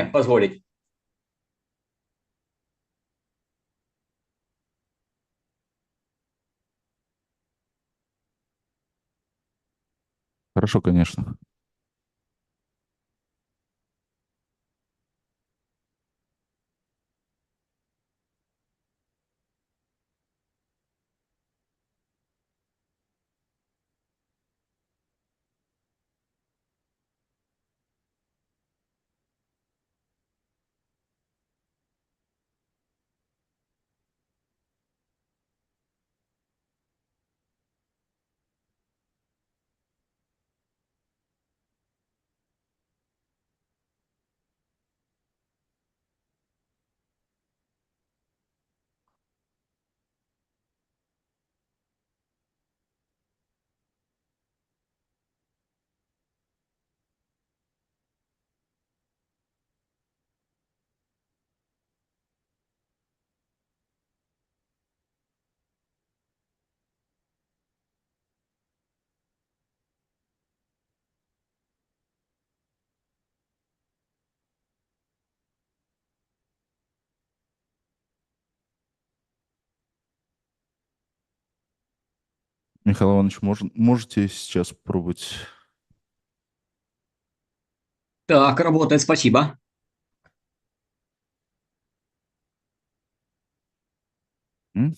позволить. Хорошо, конечно. Михаил Иванович, можете сейчас пробовать? Так, работает, спасибо. М?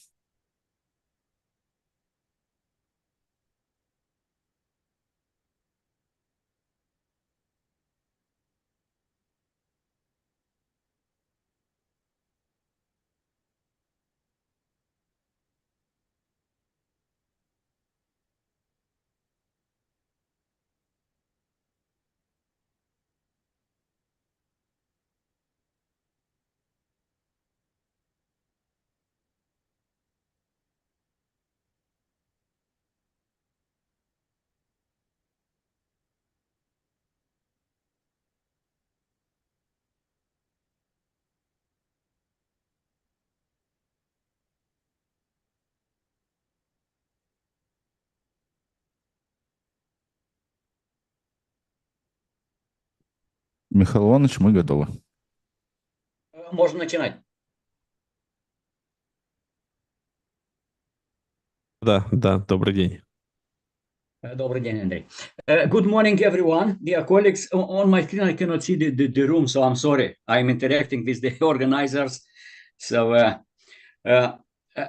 Михаил Иванович, мы готовы. Можно начинать. Да, да, добрый день. Добрый день, Андрей. Good morning, everyone. Dear colleagues, on my screen I cannot see the room, so I'm sorry. I'm interacting with the organizers. So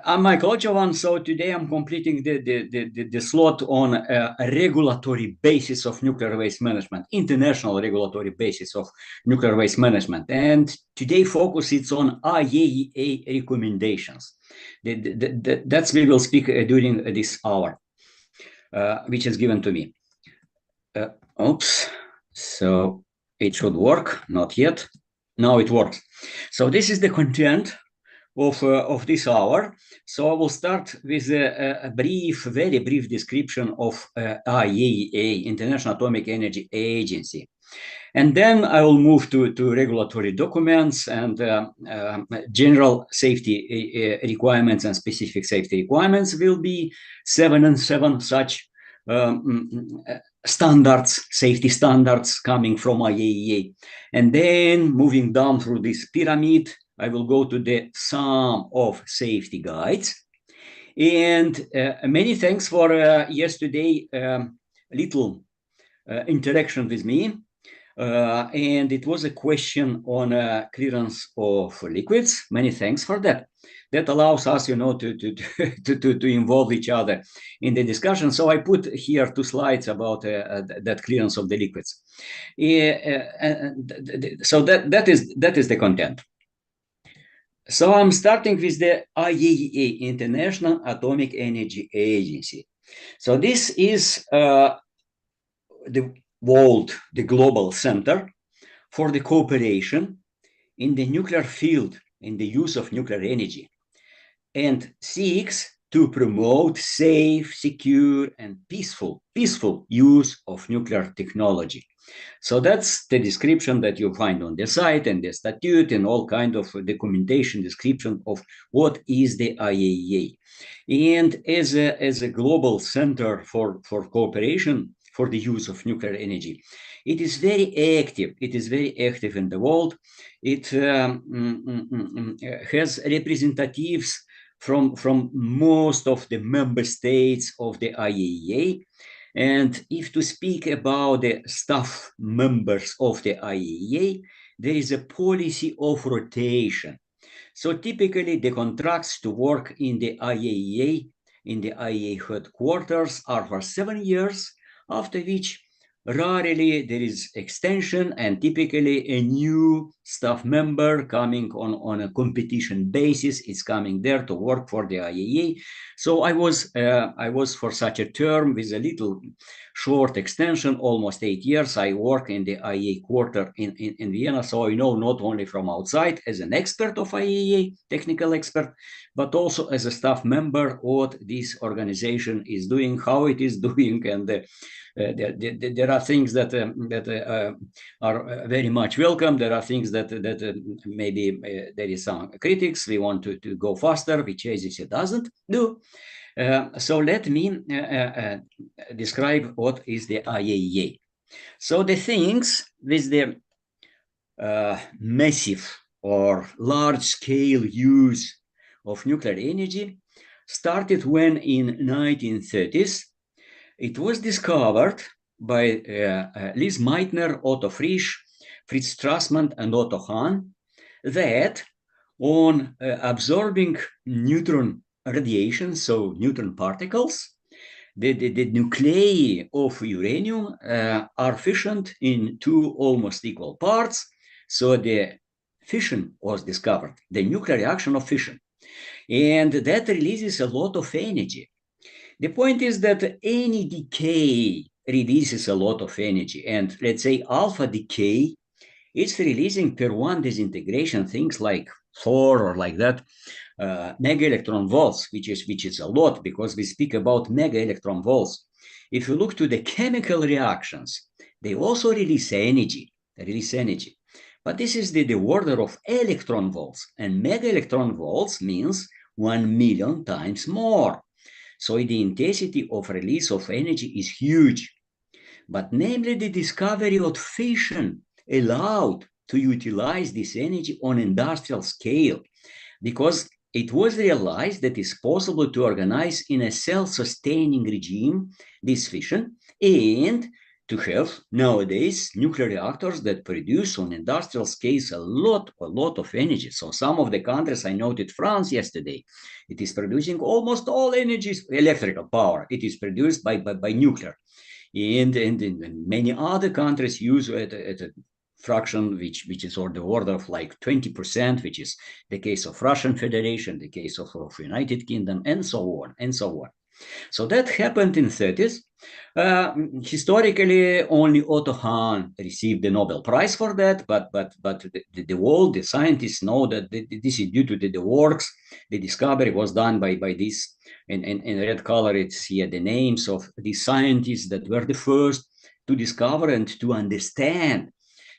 I'm Michael Ochovan. So today I'm completing the slot on a regulatory basis of nuclear waste management, international regulatory basis of nuclear waste management. And today focus is on IAEA recommendations. That's we will speak during this hour. Which is given to me. Oops. So it should work. Not yet. Now it works. So this is the content of this hour. So I will start with a brief, very brief description of IAEA, International Atomic Energy Agency. And then I will move to regulatory documents and general safety requirements and specific safety requirements will be 7 and 7 such standards, safety standards coming from IAEA. And then moving down through this pyramid, I will go to the sum of safety guides. And many thanks for yesterday little interaction with me. And it was a question on clearance of liquids. Many thanks for that. That allows us, to involve each other in the discussion. So I put here 2 slides about that clearance of the liquids. So that is the content. So I'm starting with the IAEA, International Atomic Energy Agency. So this is the world, the global center for the cooperation in the nuclear field, in the use of nuclear energy, and seeks to promote safe, secure, and peaceful use of nuclear technology. So that's the description that you find on the site and the statute and all kind of documentation description of what is the IAEA. And as a global center for cooperation for the use of nuclear energy. It is very active. It is very active in the world. It has representatives from most of the member states of the IAEA. And if to speak about the staff members of the IAEA, there is a policy of rotation. So typically the contracts to work in the IAEA headquarters are for 7 years, after which rarely there is extension, and typically a new staff member coming on a competition basis is coming there to work for the IAEA. So I was for such a term with a little short extension, almost 8 years. I work in the IAEA quarter in Vienna, so I know not only from outside as an expert of IAEA, technical expert, but also as a staff member what this organization is doing, how it is doing, and there are things that are very much welcome. There are things that maybe there is some critics. We want to go faster, which ACC doesn't do. So let me describe what is the IAEA. So the things with the massive or large-scale use of nuclear energy started when in 1930s it was discovered by Liz Meitner, Otto Frisch, Fritz Strassmann, and Otto Hahn that on absorbing neutron radiation, so neutron particles, the nuclei of uranium are fissioned in two almost equal parts. So the fission was discovered, the nuclear reaction of fission. And that releases a lot of energy. The point is that any decay releases a lot of energy. And let's say alpha decay, it's releasing per one disintegration things like 4 or like that mega electron volts, which is a lot because we speak about mega electron volts. If you look to the chemical reactions, they also release energy. But this is the order of electron volts, and mega electron volts means 1 million times more. So the intensity of release of energy is huge. But namely the discovery of fission allowed to utilize this energy on industrial scale, because it was realized that it's possible to organize in a self-sustaining regime this fission and to have nowadays nuclear reactors that produce on industrial scales a lot of energy. So some of the countries, I noted France yesterday, it is producing almost all energy, electrical power. It is produced by nuclear. And many other countries use it at a fraction which is on the order of like 20%, which is the case of Russian Federation, the case of United Kingdom, and so on and so on. So that happened in the 30s. Historically, only Otto Hahn received the Nobel Prize for that, but the world, the scientists know that this is due to the works. The discovery was done by this, in red color, it's here the names of the scientists that were the first to discover and to understand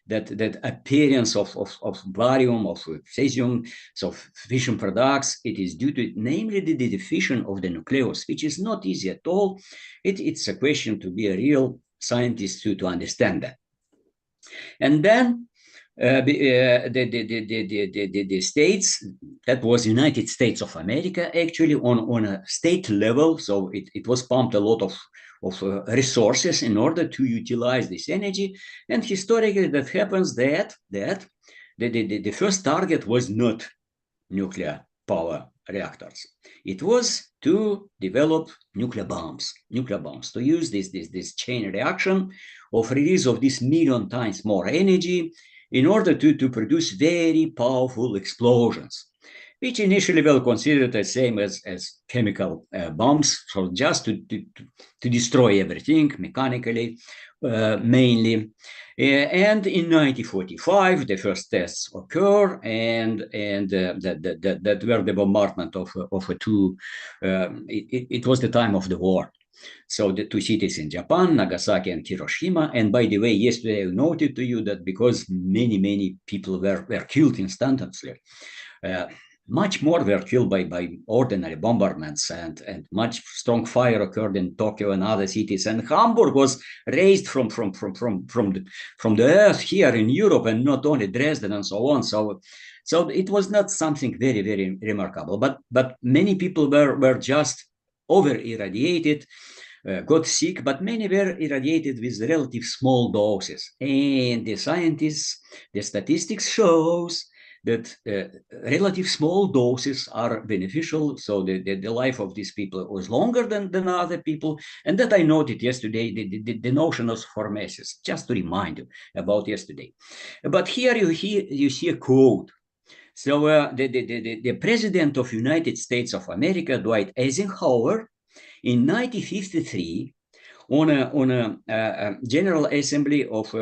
that appearance of barium, of cesium, so fission products, it is due to namely the fission of the nucleus, which is not easy at all. It's a question to be a real scientist to understand that. And then the states, that was United States of America, actually on a state level, so it was pumped a lot of resources in order to utilize this energy. And historically that happens that the first target was not nuclear power reactors. It was to develop nuclear bombs, to use this chain reaction of release of this million times more energy in order to produce very powerful explosions, which initially were considered the same as chemical bombs, so just to destroy everything mechanically, mainly. And in 1945, the first tests occur, and that were the bombardment of two. It was the time of the war. So the two cities in Japan, Nagasaki and Hiroshima. And by the way, yesterday I noted to you that because many people were killed instantaneously, much more were killed by ordinary bombardments, and much strong fire occurred in Tokyo and other cities. And Hamburg was raised from the earth here in Europe, and not only Dresden and so on. So it was not something very, very remarkable. But many people were just over irradiated, got sick, but many were irradiated with relative small doses. And the statistics shows that relative small doses are beneficial. So the life of these people was longer than other people. And that I noted yesterday, the notion of hormesis, just to remind you about yesterday. But here you see a quote. So the president of United States of America, Dwight Eisenhower, in 1953, on a General Assembly of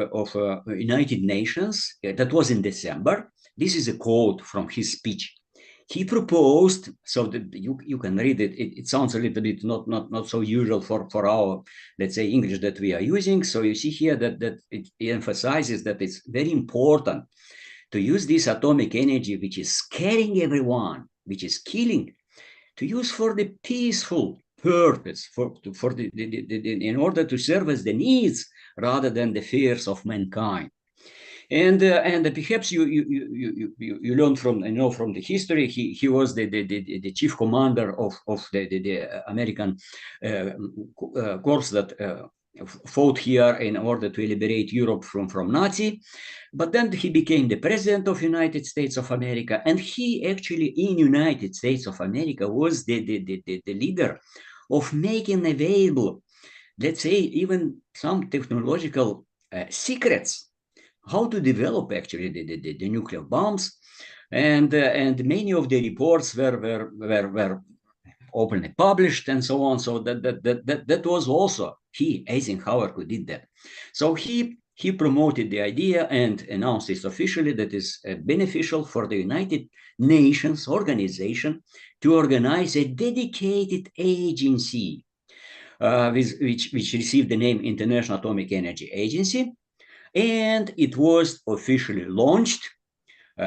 United Nations, that was in December. This is a quote from his speech. He proposed, so that you can read it. It sounds a little bit not so usual for our, let's say, English that we are using. So you see here that it emphasizes that it's very important to use this atomic energy, which is scaring everyone, which is killing, to use for the peaceful purpose, in order to serve as the needs rather than the fears of mankind. And perhaps you learn from the history. He was the chief commander of the American corps that fought here in order to liberate Europe from Nazi. But then he became the president of United States of America, and he actually in United States of America was the leader of making available, let's say, even some technological secrets, how to develop actually the nuclear bombs, and many of the reports were openly published and so on. So that was also Eisenhower, who did that. So he promoted the idea and announced it officially that is beneficial for the United Nations organization to organize a dedicated agency, which received the name International Atomic Energy Agency, and it was officially launched.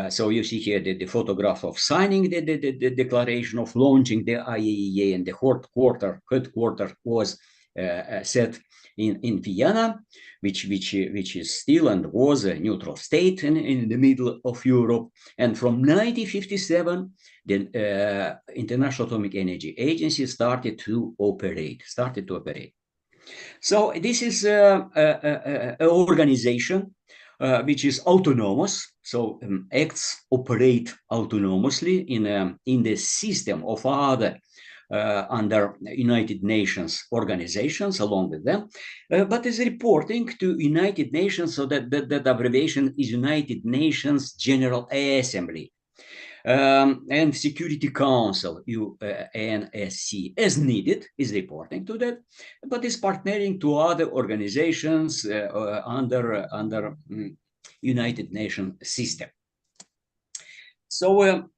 So you see here the photograph of signing the declaration of launching the IAEA, and the headquarters was set in Vienna, which is still and was a neutral state in the middle of Europe. And from 1957, the International Atomic Energy Agency started to operate. So this is an organization which is autonomous, so operate autonomously in the system of other under United Nations organizations along with them, but is reporting to United Nations, so that abbreviation is United Nations General Assembly. And Security Council, UNSC, as needed, is reporting to that, but is partnering to other organizations under United Nations system. So to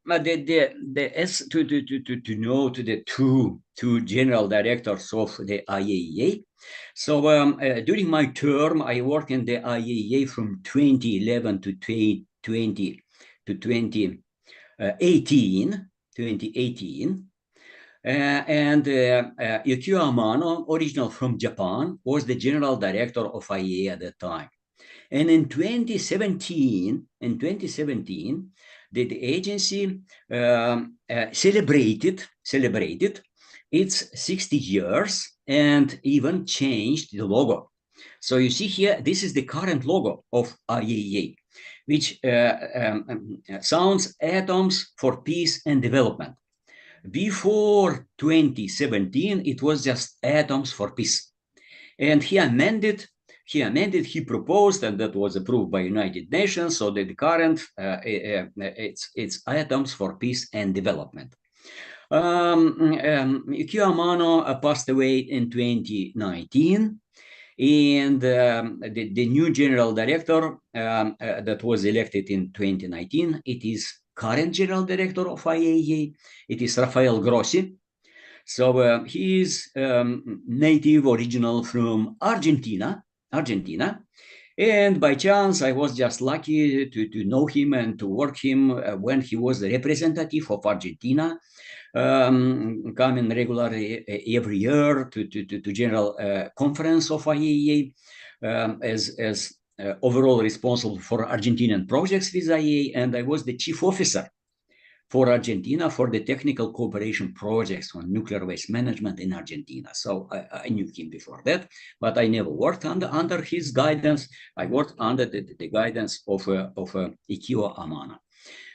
note the two general directors of the IAEA. So during my term, I worked in the IAEA from 2011 to 2018. And Yukio Amano, original from Japan, was the general director of IAEA at that time. And in 2017, the agency celebrated its 60 years and even changed the logo. So you see here, this is the current logo of IAEA, which sounds Atoms for Peace and Development. Before 2017, it was just Atoms for Peace. And he proposed, and that was approved by United Nations, so that the current, it's Atoms for Peace and Development. Yukio Amano passed away in 2019. And the new general director that was elected in 2019, it is current general director of IAEA. It is Rafael Grossi. So he is native original from Argentina, And by chance, I was just lucky to know him and to work him when he was the representative of Argentina, coming regularly every year to general conference of IAEA as overall responsible for Argentinian projects with IAEA, and I was the chief officer for Argentina for the technical cooperation projects on nuclear waste management in Argentina. So I knew him before that, but I never worked under his guidance. I worked under the guidance of Ikio Amana.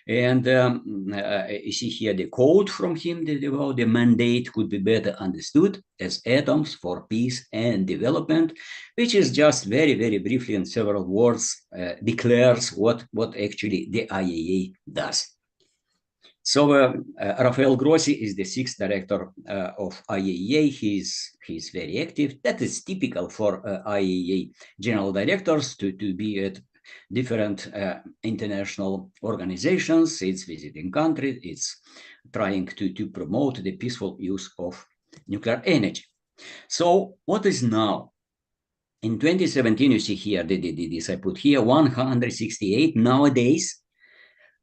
And you see here the quote from him, the mandate could be better understood as atoms for peace and development, which is just very, very briefly in several words declares what actually the IAEA does. So Rafael Grossi is the sixth director of IAEA. He's very active. That is typical for IAEA general directors to be at different international organizations. It's visiting countries. It's trying to promote the peaceful use of nuclear energy. So what is now? In 2017, you see here, this I put here, 168 nowadays.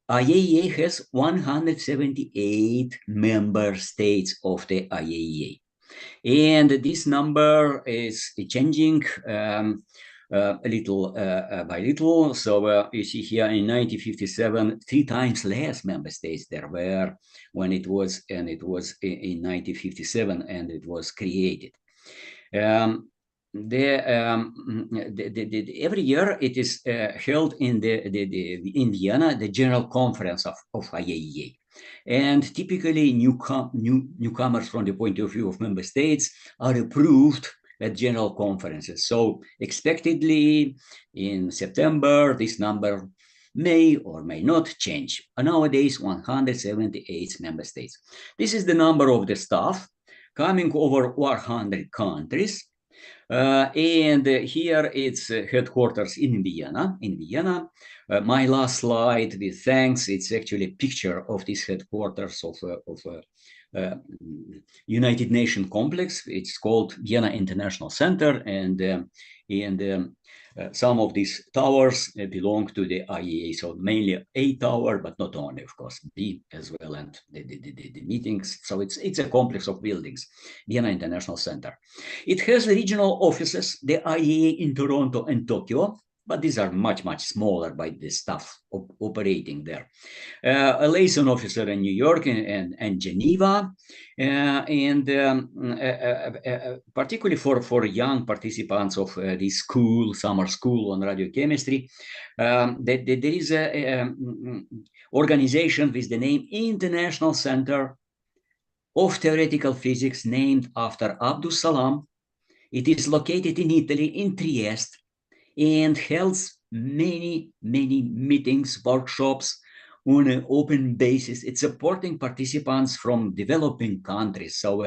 IAEA has 178 member states of the IAEA. And this number is changing a little by little. So you see here in 1957, 3 times less member states there were when it was in 1957 and it was created. Every year it is held in in Vienna, the General Conference of IAEA. And typically newcomers from the point of view of member states are approved at general conferences. So expectedly in September, this number may or may not change. Nowadays, 178 member states. This is the number of the staff coming over 100 countries. And here it's headquarters in Vienna. My last slide with thanks, it's actually a picture of this headquarters of United Nations complex. It's called Vienna International Center, and some of these towers belong to the IAEA, so mainly A tower, but not only, of course, B as well, and the meetings. So it's a complex of buildings, Vienna International Center. It has regional offices, the IAEA in Toronto and Tokyo, but these are much, much smaller by the staff operating there. A liaison officer in New York and Geneva, and particularly for young participants of this summer school on radiochemistry, there is an organization with the name International Center of Theoretical Physics named after Abdus Salam. It is located in Italy, in Trieste, and holds many meetings, workshops on an open basis. It's supporting participants from developing countries. So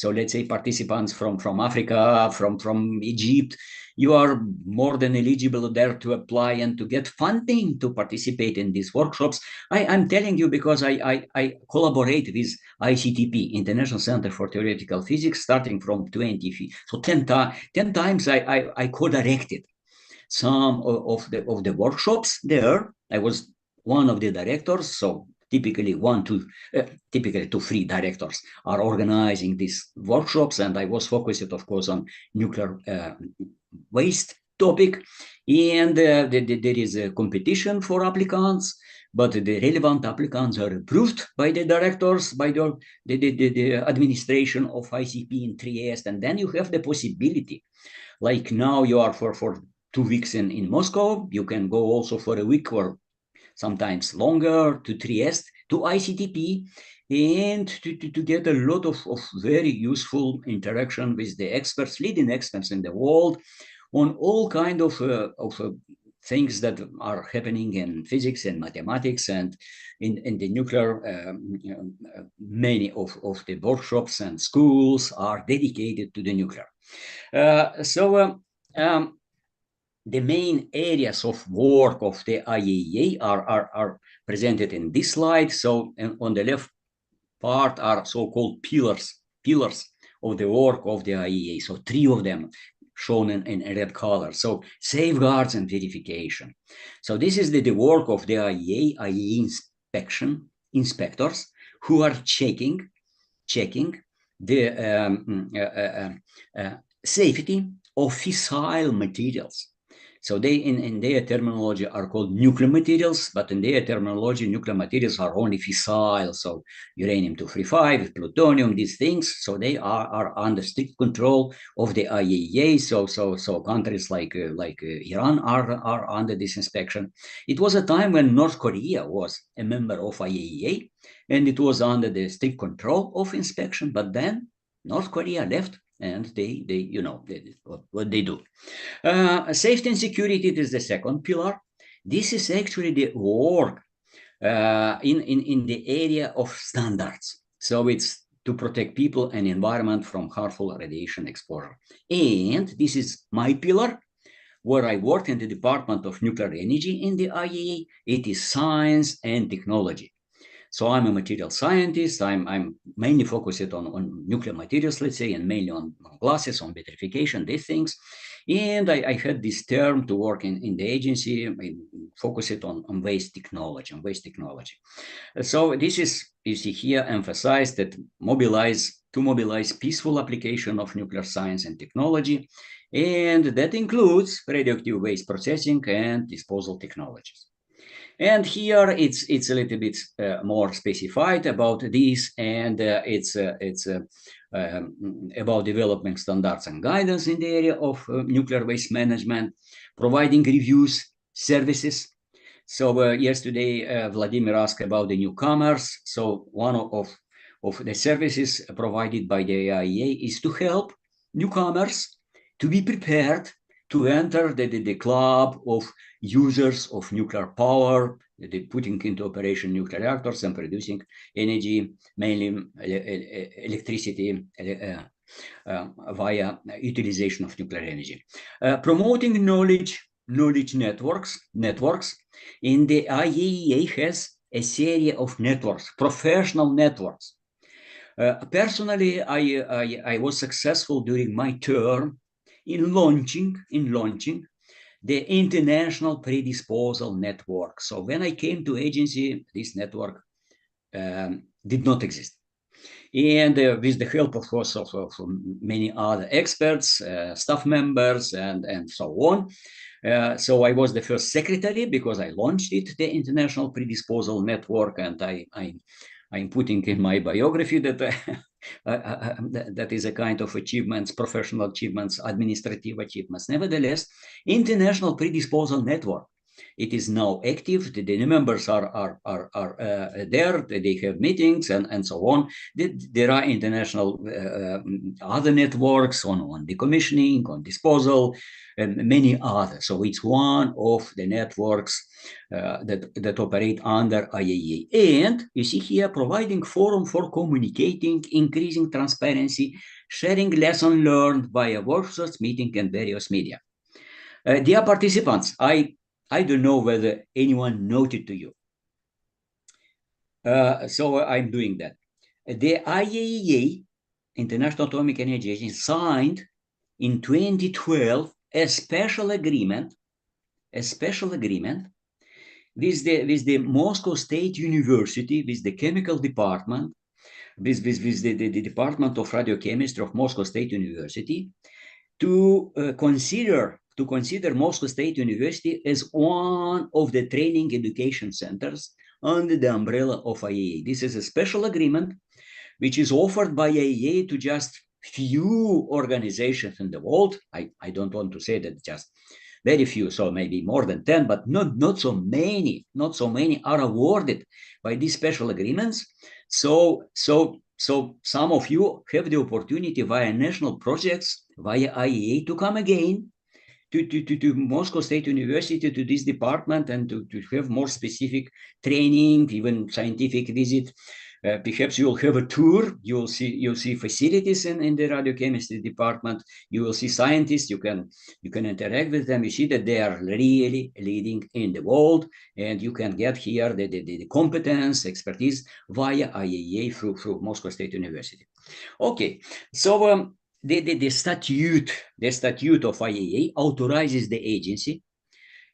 let's say participants from Africa, from Egypt, you are more than eligible there to apply and to get funding to participate in these workshops. I'm telling you because I collaborate with ICTP, International Center for Theoretical Physics, starting from 20. So 10 times I co-directed some of the workshops there. I was one of the directors, so typically 2 to 3 directors are organizing these workshops, and I was focused, of course, on nuclear waste topic. And there is a competition for applicants, but the relevant applicants are approved by the directors, by the administration of ICP in Trieste, and then you have the possibility, like now you are for 2 weeks in Moscow, you can go also for a week or sometimes longer to Trieste, to ICTP, and to get a lot of very useful interaction with the experts, leading experts in the world on all kind of things that are happening in physics and mathematics, and in the nuclear. Many of the workshops and schools are dedicated to the nuclear. The main areas of work of the IAEA are presented in this slide. So on the left part are so-called pillars of the work of the IAEA. So 3 of them. shown in red color. So safeguards and verification. So this is the work of the IAEA inspectors who are checking the safety of fissile materials. So they, in their terminology, are called nuclear materials, but in their terminology, nuclear materials are only fissile. So uranium-235, plutonium, these things. So they are under strict control of the IAEA. So countries like Iran are under this inspection. It was a time when North Korea was a member of IAEA, and it was under the strict control of inspection. But then North Korea left, and they what they do. Safety and security is the second pillar. This is actually the work in the area of standards. So it's to protect people and environment from harmful radiation exposure. And this is my pillar, where I work in the Department of Nuclear Energy in the IAEA. It is science and technology. So I'm a material scientist. I'm mainly focused on nuclear materials, let's say, and mainly on glasses, on vitrification, these things. And I had this term to work in the agency, focused on waste technology, So this is, you see here, emphasized that to mobilize peaceful application of nuclear science and technology. And that includes radioactive waste processing and disposal technologies. And here it's a little bit more specified about this, and it's about developing standards and guidance in the area of nuclear waste management, providing reviews, services. So yesterday, Vladimir asked about the newcomers. So one of the services provided by the IAEA is to help newcomers to be prepared to enter the club of users of nuclear power, putting into operation nuclear reactors and producing energy, mainly electricity via utilization of nuclear energy. Promoting knowledge networks. In the IAEA has a series of networks, professional networks. Personally, I was successful during my term in launching the International Predisposal Network. So when I came to agency, this network did not exist. And with the help, of course, of many other experts, staff members, and so on. So I was the first secretary because I launched it, the International Predisposal Network, and I'm putting in my biography that that is a kind of achievements, professional achievements, administrative achievements. Nevertheless, International Predisposal Network, it is now active. The members are there. They have meetings and so on. There are international other networks on decommissioning, on disposal, and many others. So it's one of the networks that operate under IAEA. And you see here, providing forum for communicating, increasing transparency, sharing lessons learned via workshops, meeting, and various media. Dear participants, I don't know whether anyone noted to you. So I'm doing that. The IAEA, International Atomic Energy Agency, signed in 2012 a special agreement with the Moscow State University, with the chemical department, with the Department of Radiochemistry of Moscow State University, to consider Moscow State University as one of the training education centers under the umbrella of IAEA. This is a special agreement which is offered by IAEA to just few organizations in the world. I don't want to say that just very few, so maybe more than 10, but not so many are awarded by these special agreements. So some of you have the opportunity via national projects, via IAEA, to come again to Moscow State University, to this department, and to have more specific training, even scientific visit. Perhaps you'll have a tour. You'll see facilities in the radiochemistry department. You will see scientists. You can interact with them. You see that they are really leading in the world, and you can get here the competence, expertise via IAEA through Moscow State University. Okay, so the statute of IAEA authorizes the agency,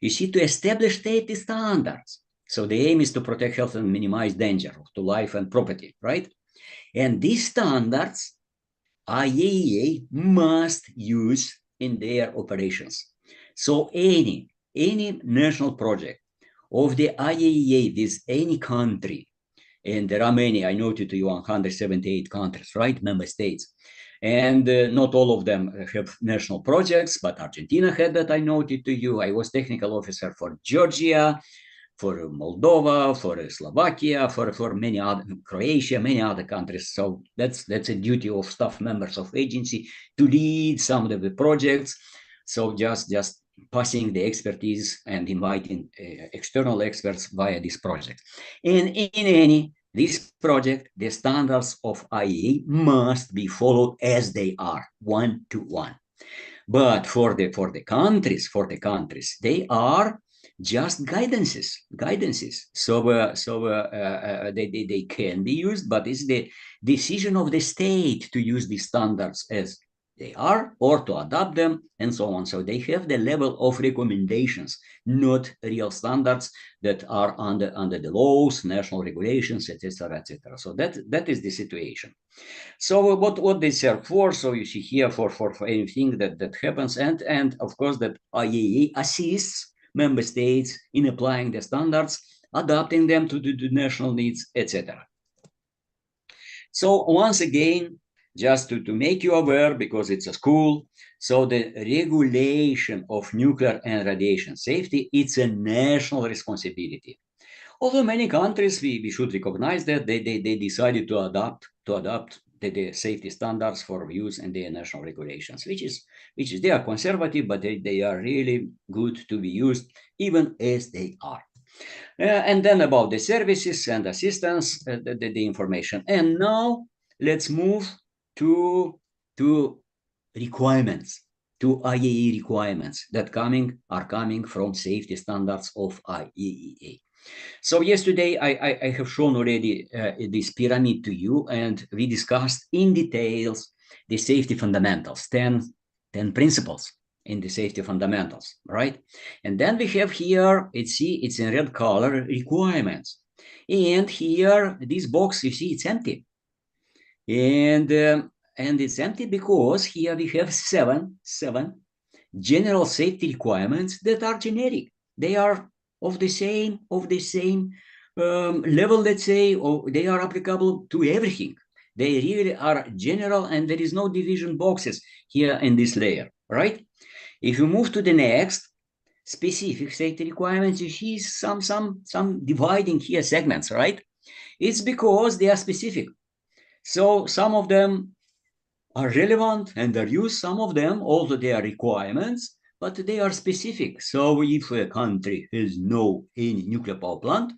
you see, to establish safety standards. So the aim is to protect health and minimize danger to life and property, right? And these standards IAEA must use in their operations. So any national project of the IAEA with any country, and there are many, I noted to you 178 countries, right, member states, and not all of them have national projects, but Argentina had that, I noted to you. I was technical officer for Georgia, for Moldova, for Slovakia, for many other, Croatia, many other countries. So that's a duty of staff members of agency to lead some of the projects. So just passing the expertise and inviting external experts via this project. And in this project, the standards of IEA must be followed as they are, 1-to-1. But for the countries, they are just guidances. So they can be used, but it's the decision of the state to use these standards as they are or to adopt them and so on. So they have the level of recommendations, not real standards that are under the laws, national regulations, etc., etc. So that is the situation. So what they serve for? So you see here for anything that happens, and of course that IAEA assists member states in applying the standards, adapting them to the national needs, etc. So once again, just to make you aware, because it's a school, so the regulation of nuclear and radiation safety, it's a national responsibility. Although many countries, we should recognize that they decided to adopt the safety standards for use in their national regulations, which is they are conservative, but they are really good to be used even as they are. And then about the services and assistance, the information. And now let's move to requirements, to IAEA requirements that are coming from safety standards of IAEA. So yesterday I have shown already this pyramid to you, and we discussed in details the safety fundamentals, 10 principles in the safety fundamentals, right? And then we have here, it's in red color, requirements. And here, this box, you see, it's empty. And it's empty because here we have seven general safety requirements that are generic. They are of the same level, let's say, or they are applicable to everything. They really are general, and there is no division boxes here in this layer, right? If you move to the next, specific safety requirements, you see some dividing here segments, right? It's because they are specific. So some of them are relevant and are used, some of them, although they are requirements, but they are specific. So if a country has any nuclear power plant,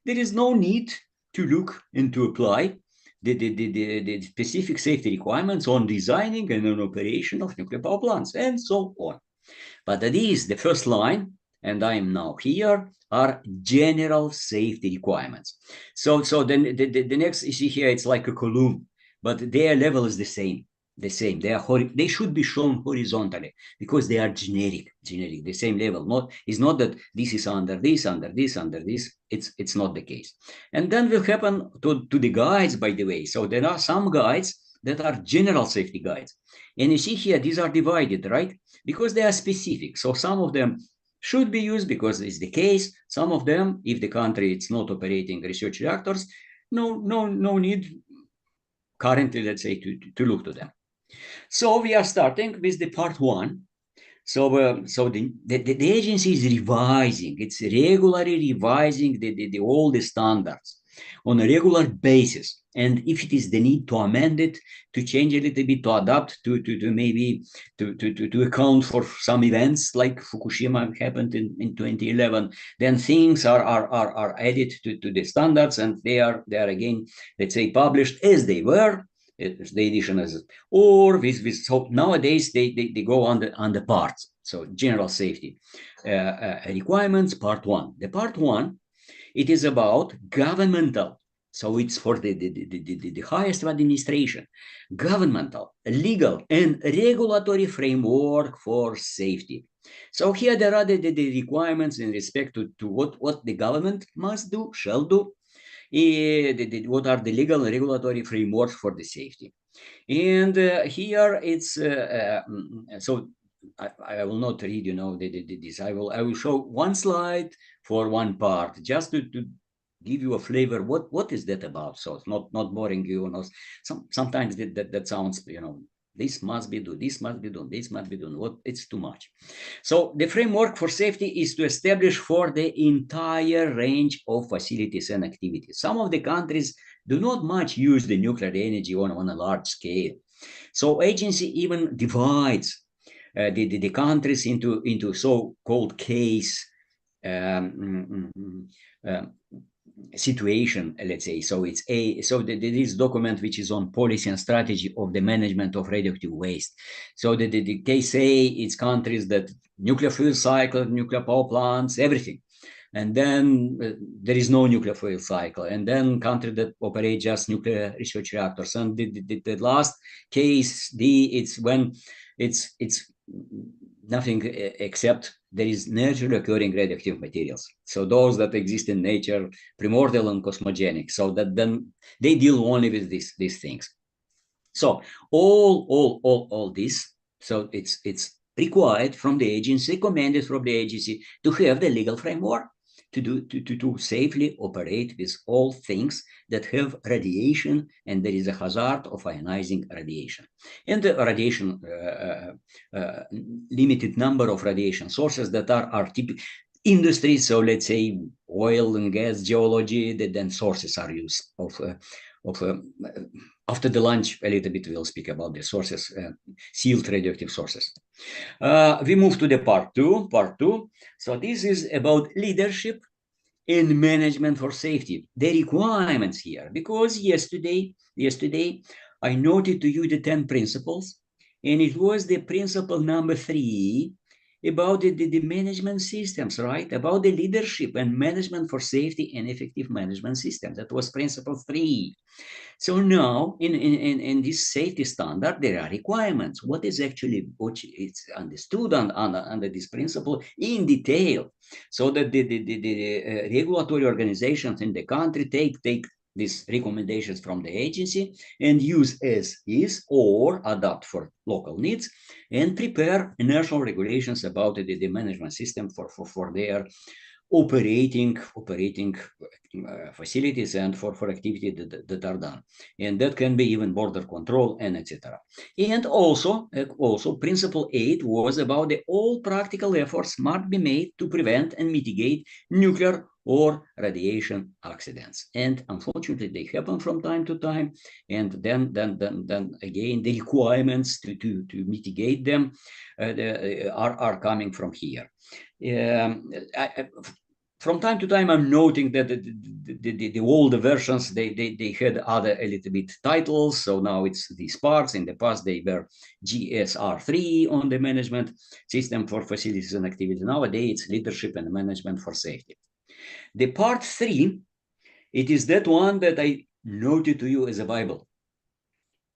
there is no need to look and to apply the specific safety requirements on designing and on operation of nuclear power plants, and so on. But that is the first line, and I am now here, are general safety requirements. So then the next, you see here, it's like a column, but their level is the same. They should be shown horizontally because they are generic, the same level. It's not that this is under this. It's not the case. And then will happen to the guides, by the way. So there are some guides that are general safety guides. And you see here, these are divided, right? Because they are specific. So some of them should be used because it's the case. Some of them, if the country is not operating research reactors, no need currently, let's say, to look to them. So we are starting with the part one. So the agency is revising. It's regularly revising all the standards on a regular basis. And if it is the need to amend it, to change a little bit, to adapt, to maybe to account for some events like Fukushima happened in 2011, then things are added to the standards, and they are again, let's say, published as they were. The edition as or with so nowadays they go on the parts. So general safety requirements, part one. The part one, it is about governmental So it's for the highest of administration, governmental, legal, and regulatory framework for safety. So here there are the requirements in respect to what the government must do, shall do, what are the legal and regulatory frameworks for the safety. And here it's so I will not read, this. I will show one slide for one part, just to give you a flavor. What is that about? So it's not boring you. Sometimes that sounds, this must be done, this must be done, this must be done. It's too much. So the framework for safety is to establish for the entire range of facilities and activities. Some of the countries do not much use the nuclear energy on a large scale. So agency even divides the countries into so-called case situation, let's say. So it's this document which is on policy and strategy of the management of radioactive waste. So the case A, it's countries that nuclear fuel cycle, nuclear power plants, everything. And then there is no nuclear fuel cycle. And then country that operate just nuclear research reactors. And the last case D, it's when it's nothing except there is naturally occurring radioactive materials. So those that exist in nature, primordial and cosmogenic. So that then they deal only with these things. So all this. So it's required from the agency, recommended from the agency to have the legal framework to safely operate with all things that have radiation, and there is a hazard of ionizing radiation. And the radiation, limited number of radiation sources that are typical industry. So let's say oil and gas, geology, then sources are used of after the lunch, a little bit, we'll speak about the sources, sealed radioactive sources. We move to the part two. So this is about leadership and management for safety. The requirements here, because yesterday I noted to you the 10 principles, and it was the principle number 3 about the management systems, right? About the leadership and management for safety and effective management systems. That was principle 3. So now, in this safety standard, there are requirements. What is actually, what it's understood under this principle in detail, so that the regulatory organizations in the country take these recommendations from the agency and use as is or adapt for local needs and prepare national regulations about the management system for their operating facilities and for activity that are done, and that can be even border control and etc. And also principle 8 was about the all practical efforts must be made to prevent and mitigate nuclear or radiation accidents, and unfortunately they happen from time to time, and then again the requirements to mitigate them are coming from here. From time to time, I'm noting that the older versions, they had other a little bit titles. So now it's these parts. In the past, they were GSR3 on the management system for facilities and activities. Nowadays, it's leadership and management for safety. The part 3, it is that one that I noted to you as a Bible.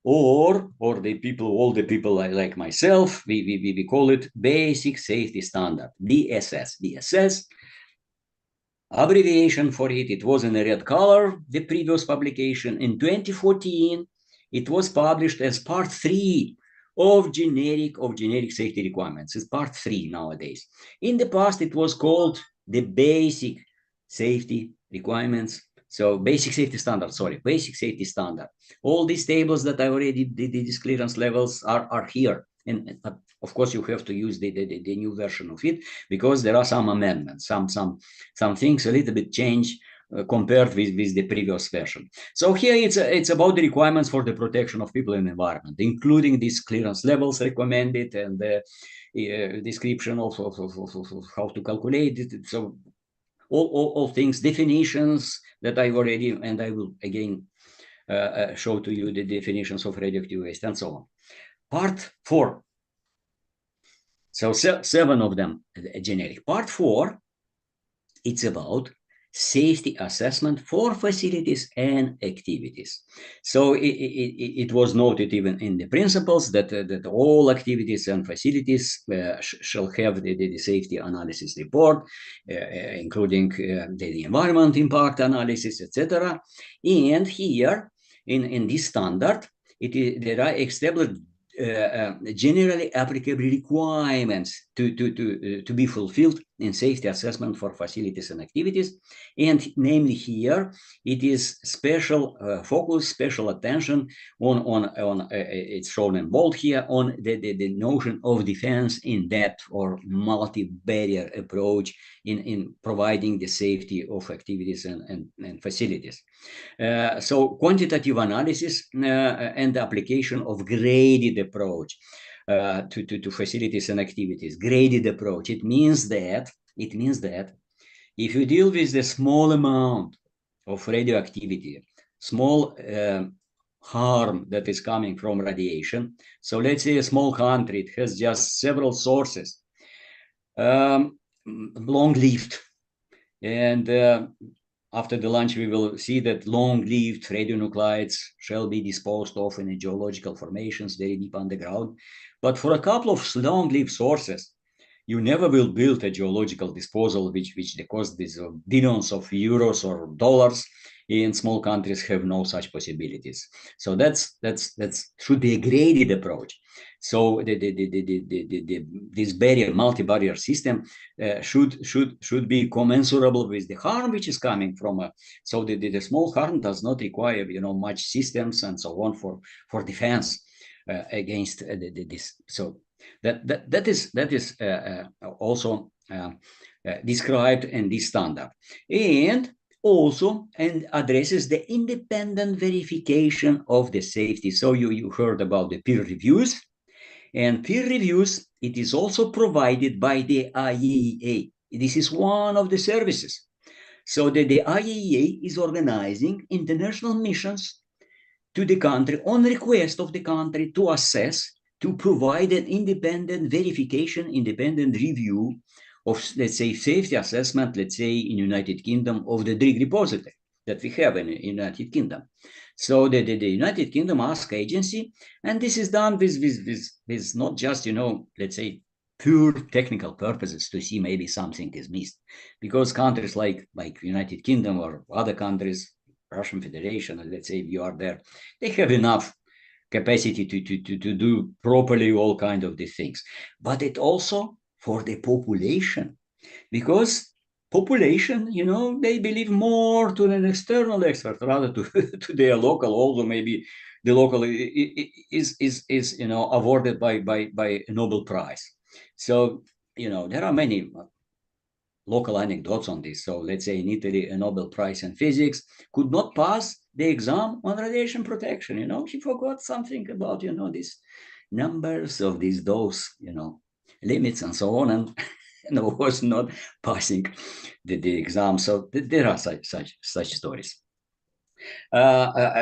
Or all the people like myself, we call it basic safety standard, BSS. BSS, abbreviation for it was in a red color, the previous publication. In 2014, it was published as part 3 of generic safety requirements. It's part 3 nowadays. In the past, it was called the basic safety requirements. So basic safety standard. All these tables that I already did, these clearance levels are here. And of course, you have to use the new version of it, because there are some amendments, some things a little bit change compared with the previous version. So here it's about the requirements for the protection of people and environment, including these clearance levels recommended and the description of how to calculate it. So all things, definitions that I've already, and I will again show to you the definitions of radioactive waste and so on. Part 4. So 7 of them generic. Part 4, it's about safety assessment for facilities and activities. So it was noted even in the principles that all activities and facilities shall have the safety analysis report, including the environment impact analysis, etc. And here, in this standard, there are established generally applicable requirements to be fulfilled in safety assessment for facilities and activities. And namely here, it is special focus, special attention on it's shown in bold here, on the notion of defense in depth or multi-barrier approach in providing the safety of activities and facilities. So quantitative analysis and application of graded approach to facilities and activities. Graded approach. It means that if you deal with the small amount of radioactivity, small harm that is coming from radiation. So let's say a small country, it has just several sources, long-lived, and after the lunch, we will see that long-lived radionuclides shall be disposed of in geological formations very deep underground. But for a couple of long-lived sources, you never will build a geological disposal which cost these billions of euros or dollars, and small countries have no such possibilities. So that should be a graded approach. So this multi-barrier system should be commensurable with the harm which is coming from. So the small harm does not require much systems and so on for defense against this. So that is also described in this standard, and also addresses the independent verification of the safety. So you heard about the peer reviews. And peer reviews, it is also provided by the IAEA. This is one of the services. So the IAEA is organizing international missions to the country on request of the country to assess, to provide an independent verification, independent review of, let's say, safety assessment, let's say, in United Kingdom of the drug repository that we have in the United Kingdom. So the United Kingdom Ask Agency, and this is done with not just, let's say, pure technical purposes to see maybe something is missed, because countries like United Kingdom or other countries, Russian Federation, let's say, if you are there, they have enough capacity to do properly all kinds of these things. But it also for the population, because population, they believe more to an external expert rather to their local, although maybe the local is awarded by a Nobel Prize. So, there are many local anecdotes on this. So let's say in Italy, a Nobel Prize in physics could not pass the exam on radiation protection. She forgot something about, these numbers of those limits and so on, and was not passing the exam. So there are such stories.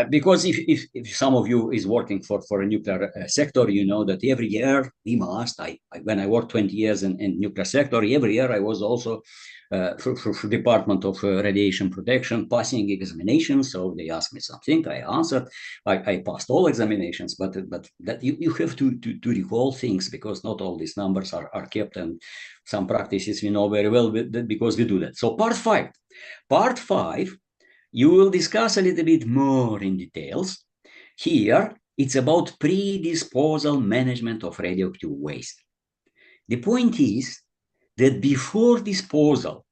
Because if some of you is working for a nuclear sector, you know that every year we must, when I worked 20 years in nuclear sector, every year I was also for Department of Radiation Protection passing examinations. So they asked me something, I answered, I passed all examinations, but that you have to recall things, because not all these numbers are kept, and some practices we know very well because we do that. So part five, you will discuss a little bit more in details. Here, it's about pre-disposal management of radioactive waste. The point is that before disposal,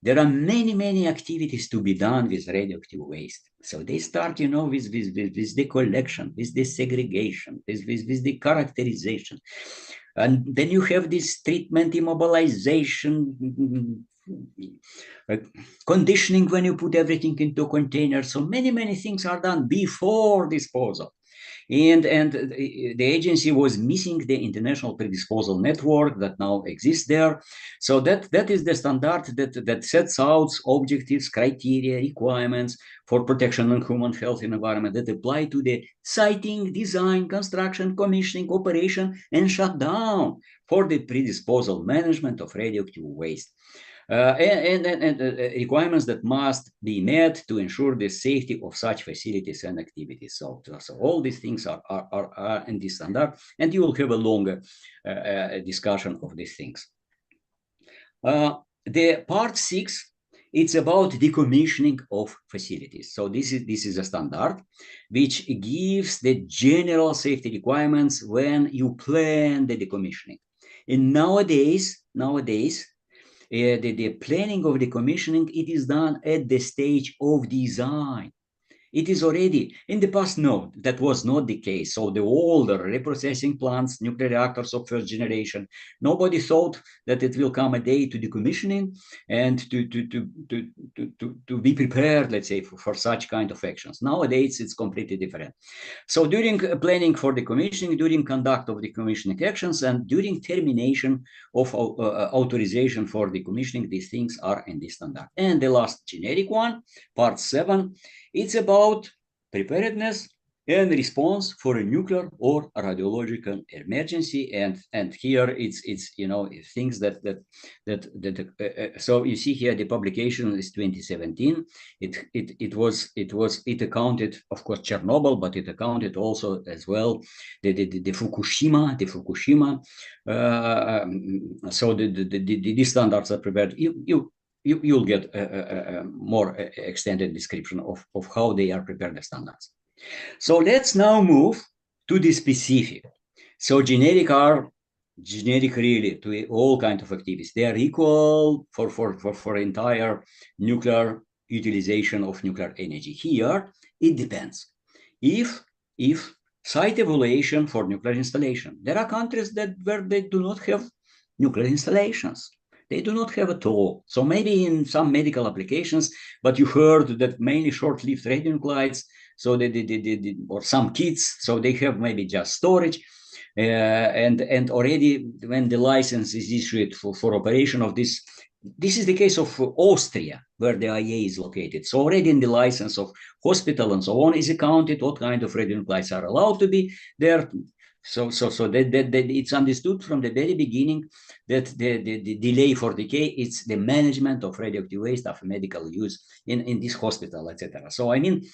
there are many activities to be done with radioactive waste. So they start, with the collection, with the segregation, with the characterization. And then you have this treatment, immobilization, conditioning when you put everything into a container. So many things are done before disposal. And the agency was missing the international predisposal network that now exists there. So that is the standard that sets out objectives, criteria, requirements for protection of human health and environment that apply to the siting, design, construction, commissioning, operation, and shutdown for the predisposal management of radioactive waste. and requirements that must be met to ensure the safety of such facilities and activities. So all these things are in this standard, and you will have a longer discussion of these things. The part 6, it's about decommissioning of facilities. So this is a standard which gives the general safety requirements when you plan the decommissioning. And nowadays, the planning of decommissioning, it is done at the stage of design. It is already, in the past, no, that was not the case. So the older reprocessing plants, nuclear reactors of first generation, nobody thought that it will come a day to decommissioning and to be prepared, let's say, for such kind of actions. Nowadays, it's completely different. So during planning for decommissioning, during conduct of decommissioning actions, and during termination of authorization for decommissioning, these things are in this standard. And the last generic one, part 7, it's about preparedness and response for a nuclear or radiological emergency, and here it's things that so you see here the publication is 2017. It accounted, of course, Chernobyl, but it accounted also as well the Fukushima. So these standards are prepared. You'll get a more extended description of how they are prepared, the standards. So let's now move to the specific. So generic are generic really to all kinds of activities. They are equal for entire nuclear utilization of nuclear energy. Here, it depends. If site evaluation for nuclear installation, there are countries where they do not have nuclear installations. They do not have at all. So maybe in some medical applications, but you heard that mainly short-lived radionuclides, so or some kits, so they have maybe just storage. And already when the license is issued for operation of this is the case of Austria, where the IA is located. So already in the license of hospital and so on is accounted what kind of radionuclides are allowed to be there. So that it's understood from the very beginning that the delay for decay, it's the management of radioactive waste of medical use in this hospital, etc. So I mean,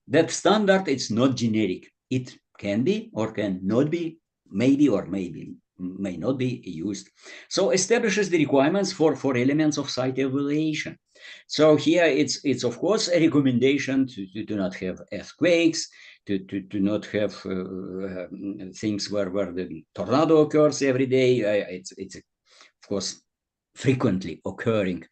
that standard, it's not generic. It can be or can not be, maybe or maybe may not be used. So establishes the requirements for elements of site evaluation. So here it's of course a recommendation to do not have earthquakes, to not have things where the tornado occurs every day. It's of course frequently occurring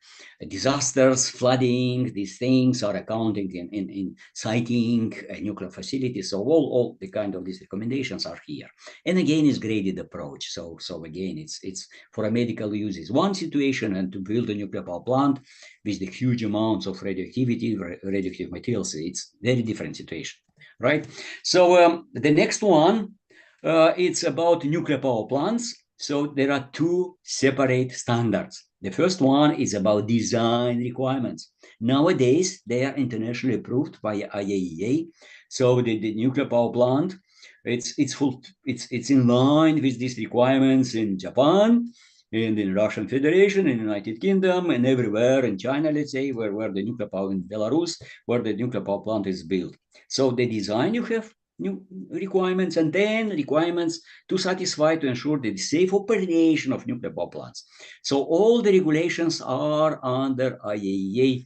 disasters, flooding. These things are accounting in siting nuclear facilities. So all the kind of these recommendations are here. And again, it's graded approach. So again, it's for a medical use is one situation, and to build a nuclear power plant with the huge amounts of radioactive materials, it's very different situation, right? So the next one, it's about nuclear power plants. So there are two separate standards. The first one is about design requirements. Nowadays, they are internationally approved by IAEA. So the nuclear power plant, it's in line with these requirements in Japan, and in Russian Federation, in United Kingdom, and everywhere in China, let's say, where the nuclear power, in Belarus, where the nuclear power plant is built. So the design, you have new requirements, and then requirements to satisfy, to ensure the safe operation of nuclear power plants. So all the regulations are under IAEA,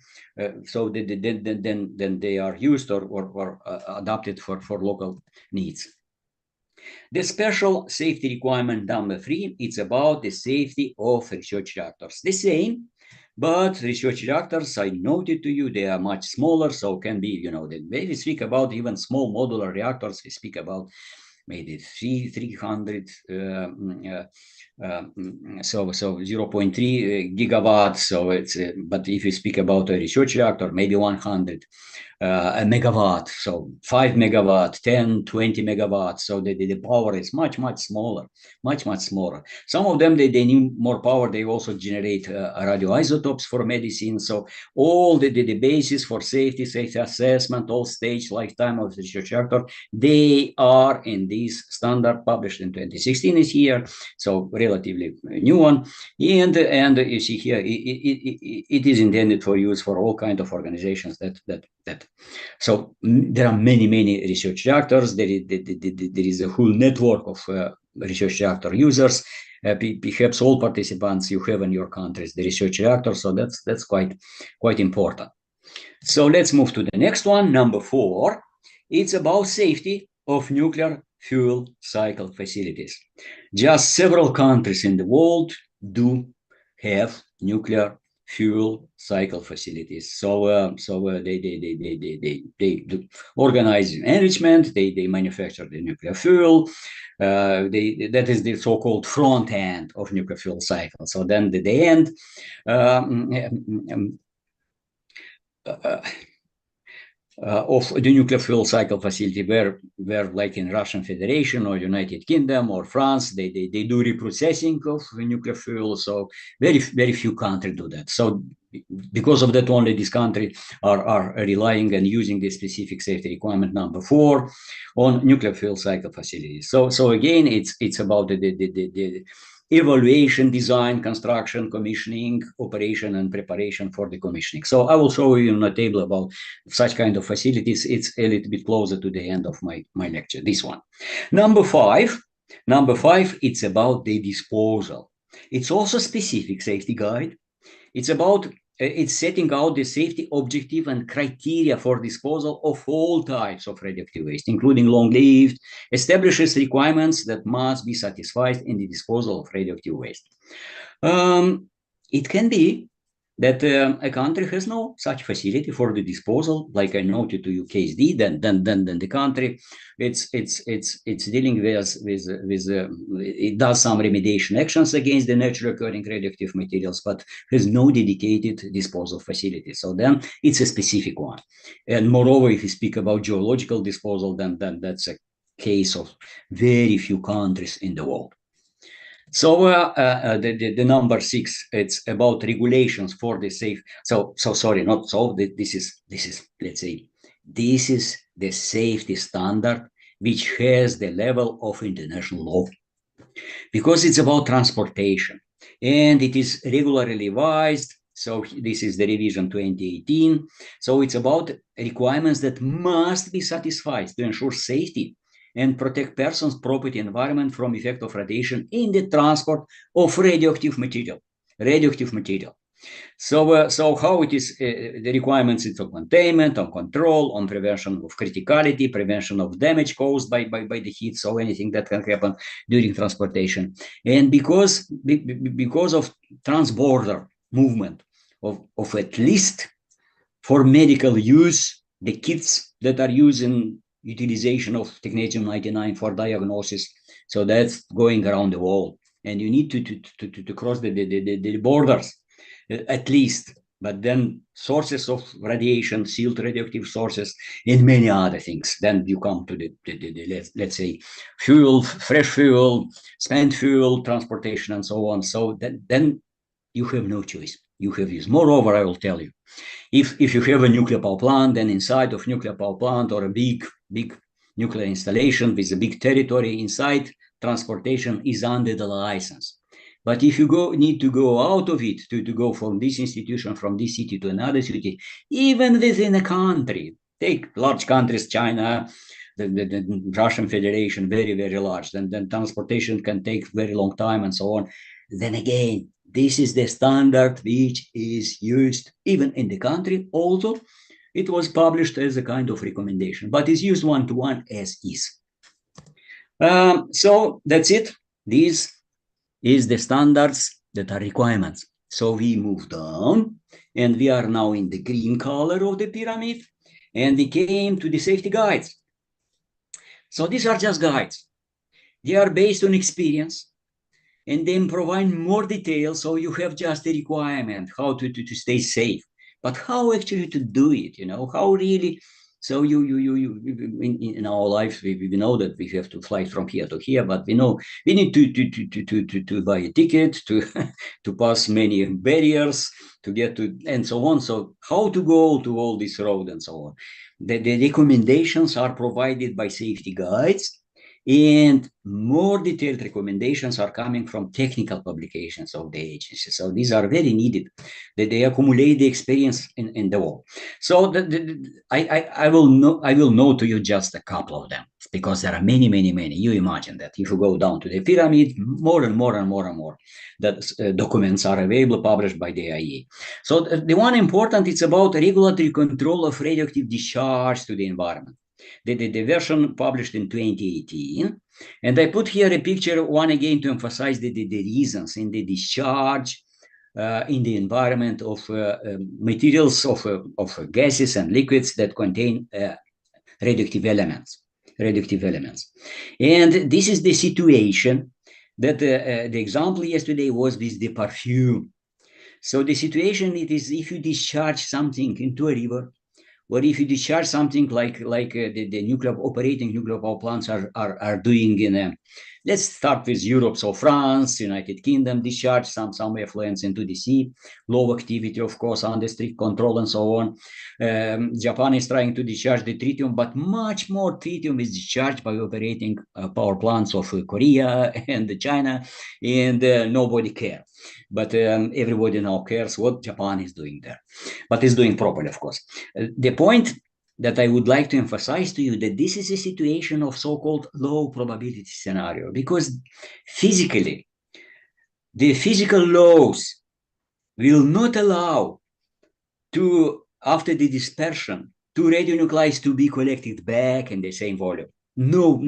so then they are used or adapted for local needs. The special safety requirement number 3, it's about the safety of research reactors. The same, but research reactors, I noted to you, they are much smaller, so can be, when we speak about even small modular reactors, we speak about maybe 300, so 0.3 gigawatts. So it's, but if you speak about a research reactor, maybe 100 a megawatt, so 5 megawatt, 10, 20 megawatts. So the power is much smaller, much smaller. Some of them, they need more power. They also generate radioisotopes for medicine. So all the basis for safety assessment, all stage lifetime of the research reactor, they are in this standard published in 2016 is here, so relatively new one. And you see here, it is intended for use for all kinds of organizations So there are many research reactors. There is a whole network of research reactor users. Perhaps all participants you have in your countries the research reactor, so that's quite important. So let's move to the next one, number 4. It's about safety of nuclear fuel cycle facilities. Just several countries in the world do have nuclear fuel cycle facilities. So they do organize enrichment. They manufacture the nuclear fuel. That is the so-called front end of nuclear fuel cycle. So then the end. Of the nuclear fuel cycle facility where like in Russian Federation or United Kingdom or France, they do reprocessing of nuclear fuel. So very few countries do that. So because of that, only this country are relying and using the specific safety requirement number 4 on nuclear fuel cycle facilities. So again, it's about the evaluation, design, construction, commissioning, operation, and preparation for the commissioning. So I will show you on a table about such kind of facilities. It's a little bit closer to the end of my lecture, this one. Number five, it's about the disposal. It's also specific safety guide. It's setting out the safety objective and criteria for disposal of all types of radioactive waste, including long-lived, establishes requirements that must be satisfied in the disposal of radioactive waste. It can be that a country has no such facility for the disposal, like I noted to you, case D. Then the country it's dealing with it does some remediation actions against the naturally occurring radioactive materials, but has no dedicated disposal facility. So then it's a specific one. And moreover, if you speak about geological disposal, then that's a case of very few countries in the world. So the number 6, it's about regulations for the safe. This is let's say this is the safety standard which has the level of international law, because it's about transportation and it is regularly revised. So this is the revision 2018. So it's about requirements that must be satisfied to ensure safety and protect persons, property, environment from effect of radiation in the transport of radioactive material. So how it is, the requirements is on containment, on control, on prevention of criticality, prevention of damage caused by the heat, so anything that can happen during transportation. And because of transborder movement of at least for medical use, the kits that are using utilization of technetium-99 for diagnosis, so that's going around the world, and you need to cross the borders at least. But then sources of radiation, sealed radioactive sources, and many other things. Then you come to the let's say fuel, fresh fuel, spent fuel, transportation, and so on. So then you have no choice. You have use. Moreover, I will tell you, if you have a nuclear power plant, then inside of nuclear power plant or a big nuclear installation with a big territory inside, transportation is under the license. But if you need to go out of it, to go from this institution, from this city to another city, even within a country, take large countries, China, the Russian Federation, very large, then transportation can take very long time and so on. Then again, this is the standard which is used even in the country. Also, it was published as a kind of recommendation, but is used one-to-one as is. So that's it. These is the standards that are requirements. So we move down, and we are now in the green color of the pyramid, and we came to the safety guides. So these are just guides. They are based on experience, and then provide more details, so you have just the requirement how to stay safe, but how actually to do it, how really. So you in our life we know that we have to fly from here to here, but we know we need to buy a ticket, to pass many barriers to get to, and so on. So how to go to all this road and so on. The recommendations are provided by safety guides, And more detailed recommendations are coming from technical publications of the agency. So these are very needed, that they accumulate the experience in the world. So I will know to you just a couple of them, because there are many, many, many. You imagine that if you go down to the pyramid, more and more and more and more that documents are available, published by the IAEA. So the one important, it's about regulatory control of radioactive discharge to the environment. The version published in 2018. And I put here a picture, one again, to emphasize the reasons in the discharge in the environment of materials, of gases and liquids that contain radioactive elements. And this is the situation that the example yesterday was with the perfume. So the situation, it is if you discharge something into a river, or if you discharge something like the nuclear operating nuclear power plants are doing in let's start with Europe. So France, United Kingdom discharge some effluents into the sea, low activity, of course, under strict control and so on. Japan is trying to discharge the tritium, but much more tritium is discharged by operating power plants of Korea and China, and nobody cares. But everybody now cares what Japan is doing there, but is doing properly, of course. The point that I would like to emphasize to you, that this is a situation of so-called low probability scenario, because physically, the physical laws will not allow to, after the dispersion, two radionuclides to be collected back in the same volume. No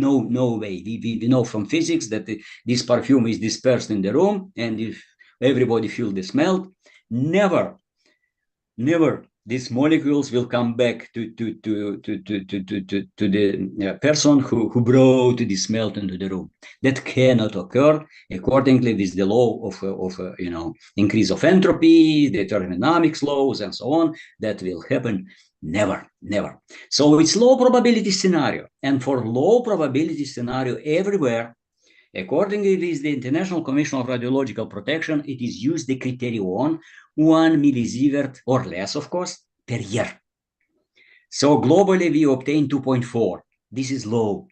way. We know from physics that this perfume is dispersed in the room, and if everybody feels the smell, never these molecules will come back to the person who brought the smell into the room. That cannot occur accordingly with the law of increase of entropy, the thermodynamics laws, and so on. That will happen never. So it's low probability scenario, and for low probability scenario everywhere, accordingly with the International Commission of Radiological Protection, it is used the criterion 1 millisievert or less, of course, per year. So globally, we obtain 2.4. This is low.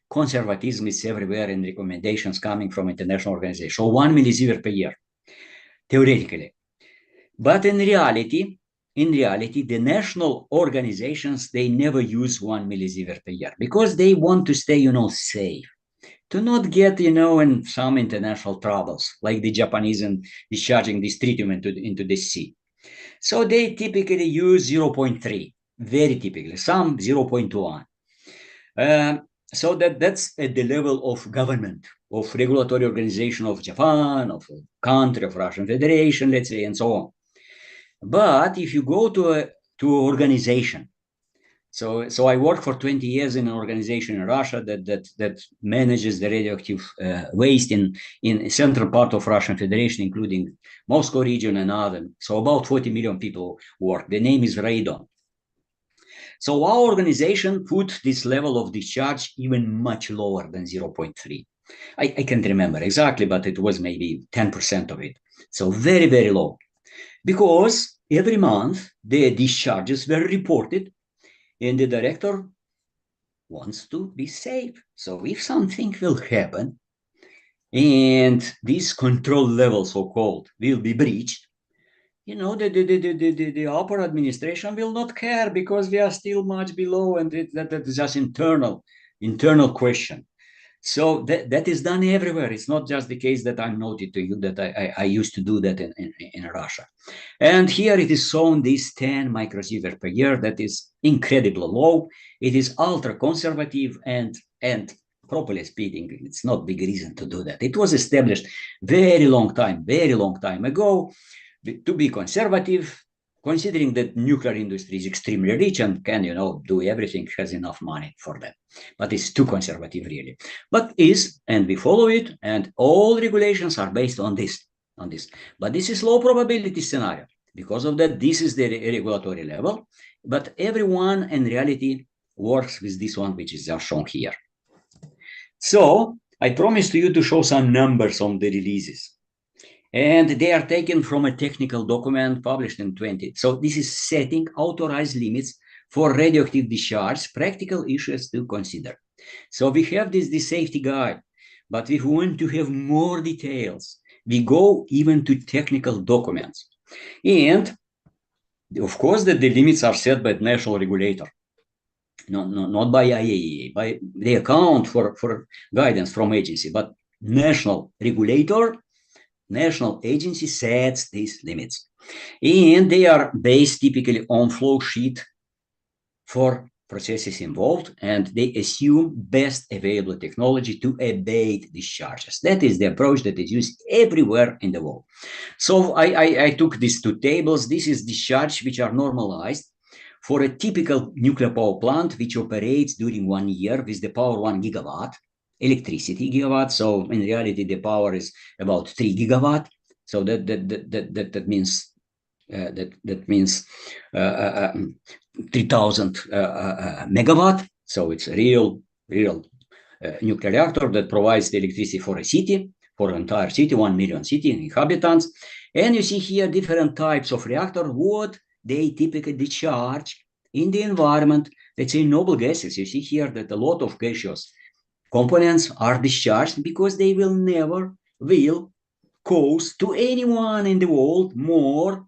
Conservatism is everywhere in recommendations coming from international organizations. So 1 millisievert per year, theoretically. But in reality, the national organizations, they never use 1 millisievert per year, because they want to stay, safe, to not get, in some international troubles, like the Japanese and discharging this tritium into the sea. So they typically use 0.3, very typically, some 0.1. So that's at the level of government, of regulatory organization of Japan, of a country, of Russian Federation, let's say, and so on. But if you go to organization, so I worked for 20 years in an organization in Russia that manages the radioactive waste in central part of Russian Federation, including Moscow region and other. So about 40 million people work. The name is Radon. So our organization put this level of discharge even much lower than 0.3. I can't remember exactly, but it was maybe 10% of it. So very, very low. Because every month the discharges were reported, and the director wants to be safe. So if something will happen and this control level, so-called, will be breached, the upper administration will not care, because we are still much below, and that is just internal question. So that is done everywhere. It's not just the case that I'm noted to you, that I used to do that in Russia. And here it is shown this 10 microsievert per year. That is incredibly low. It is ultra conservative, and properly speaking, it's not big reason to do that. It was established very long time ago to be conservative, considering that nuclear industry is extremely rich and can, do everything, has enough money for that. But it's too conservative, really. But and we follow it, and all regulations are based on this. But this is low probability scenario. Because of that, this is the regulatory level. But everyone in reality works with this one, which is just shown here. So I promised to you to show some numbers on the releases. And they are taken from a technical document published in 20. So this is setting authorized limits for radioactive discharge, practical issues to consider. So we have this safety guide, but if we want to have more details, we go even to technical documents. And of course, the limits are set by the national regulator, not by IAEA. They account for guidance from agency, but national regulator, national agency sets these limits. And they are based typically on flow sheet for processes involved, and they assume best available technology to abate discharges. That is the approach that is used everywhere in the world. So I took these two tables. This is discharge which are normalized for a typical nuclear power plant which operates during 1 year with the power 1 gigawatt, electricity gigawatt. So in reality, the power is about 3 gigawatt. So that means 3,000 megawatt. So it's a real nuclear reactor that provides the electricity for a city, for an entire city, 1 million city inhabitants. And you see here different types of reactor, what they typically discharge in the environment. Let's say noble gases. You see here that a lot of gaseous components are discharged because they will never cause to anyone in the world more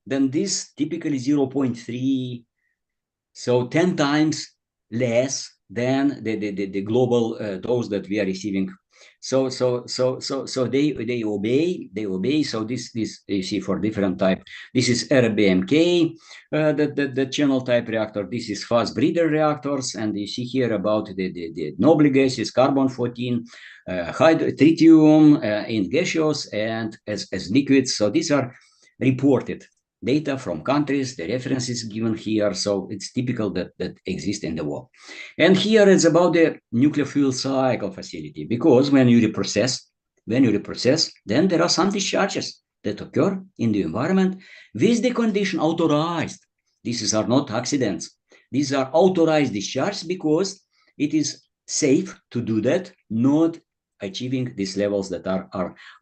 than this typically 0.3, so 10 times less than the global dose that we are receiving. So they obey. So this you see for different type. This is RBMK, the channel type reactor. This is fast breeder reactors, and you see here about the noble gases, carbon-14, tritium in gaseous and as liquids. So these are reported data from countries, the references given here. So it's typical that exists in the world. And here it's about the nuclear fuel cycle facility, because when you reprocess, then there are some discharges that occur in the environment with the condition authorized. These are not accidents. These are authorized discharges because it is safe to do that, not achieving these levels that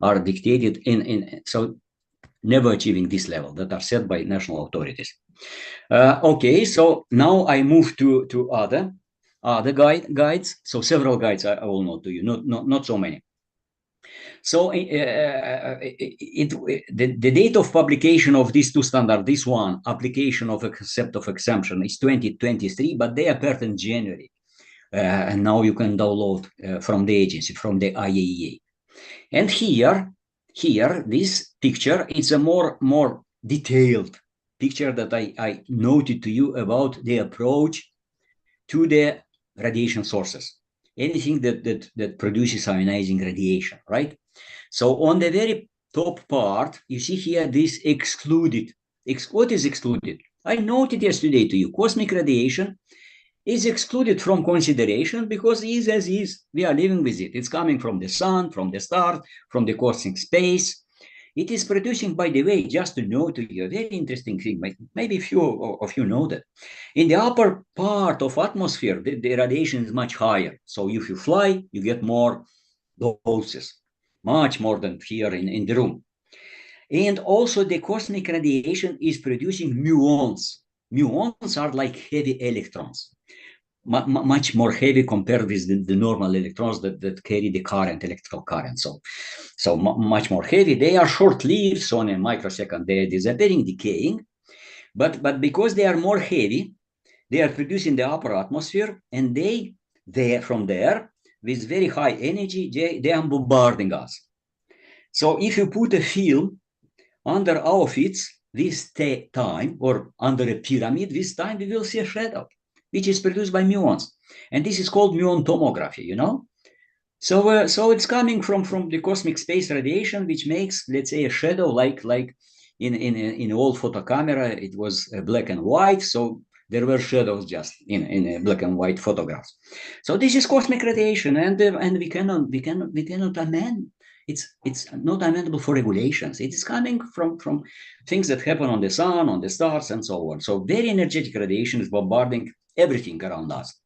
are dictated so never achieving this level that are set by national authorities. Okay, so now I move to other guides. So several guides I will note to you, not so many. So the date of publication of these two standards, this one, application of a concept of exemption, is 2023, but they appeared in January. And now you can download from the agency, from the IAEA. And here, this picture is a more detailed picture that I noted to you about the approach to the radiation sources. Anything that produces ionizing radiation, right? So on the very top part, you see here this excluded. What is excluded? I noted yesterday to you, cosmic radiation is excluded from consideration because it is as is. We are living with it. It's coming from the sun, from the stars, from the cosmic space. It is producing, by the way, just to know to you, a very interesting thing. Maybe few of you know that. In the upper part of atmosphere, the radiation is much higher. So if you fly, you get more doses, much more than here in the room. And also the cosmic radiation is producing muons. Muons are like heavy electrons. Much more heavy compared with the normal electrons that carry the current, electrical current. So much more heavy. They are short-lived, so in a microsecond they are disappearing, decaying. But because they are more heavy, they are produced in the upper atmosphere, and they from there, with very high energy, they are bombarding us. So if you put a film under our feet this time, or under a pyramid this time, we will see a shadow, which is produced by muons. And this is called muon tomography, you know? So it's coming from the cosmic space radiation, which makes, let's say, a shadow like in old photo camera, it was black and white. So there were shadows just in black and white photographs. So this is cosmic radiation, and we cannot amend. It's not amendable for regulations. It is coming from things that happen on the sun, on the stars, and so on. So very energetic radiation is bombarding everything around us.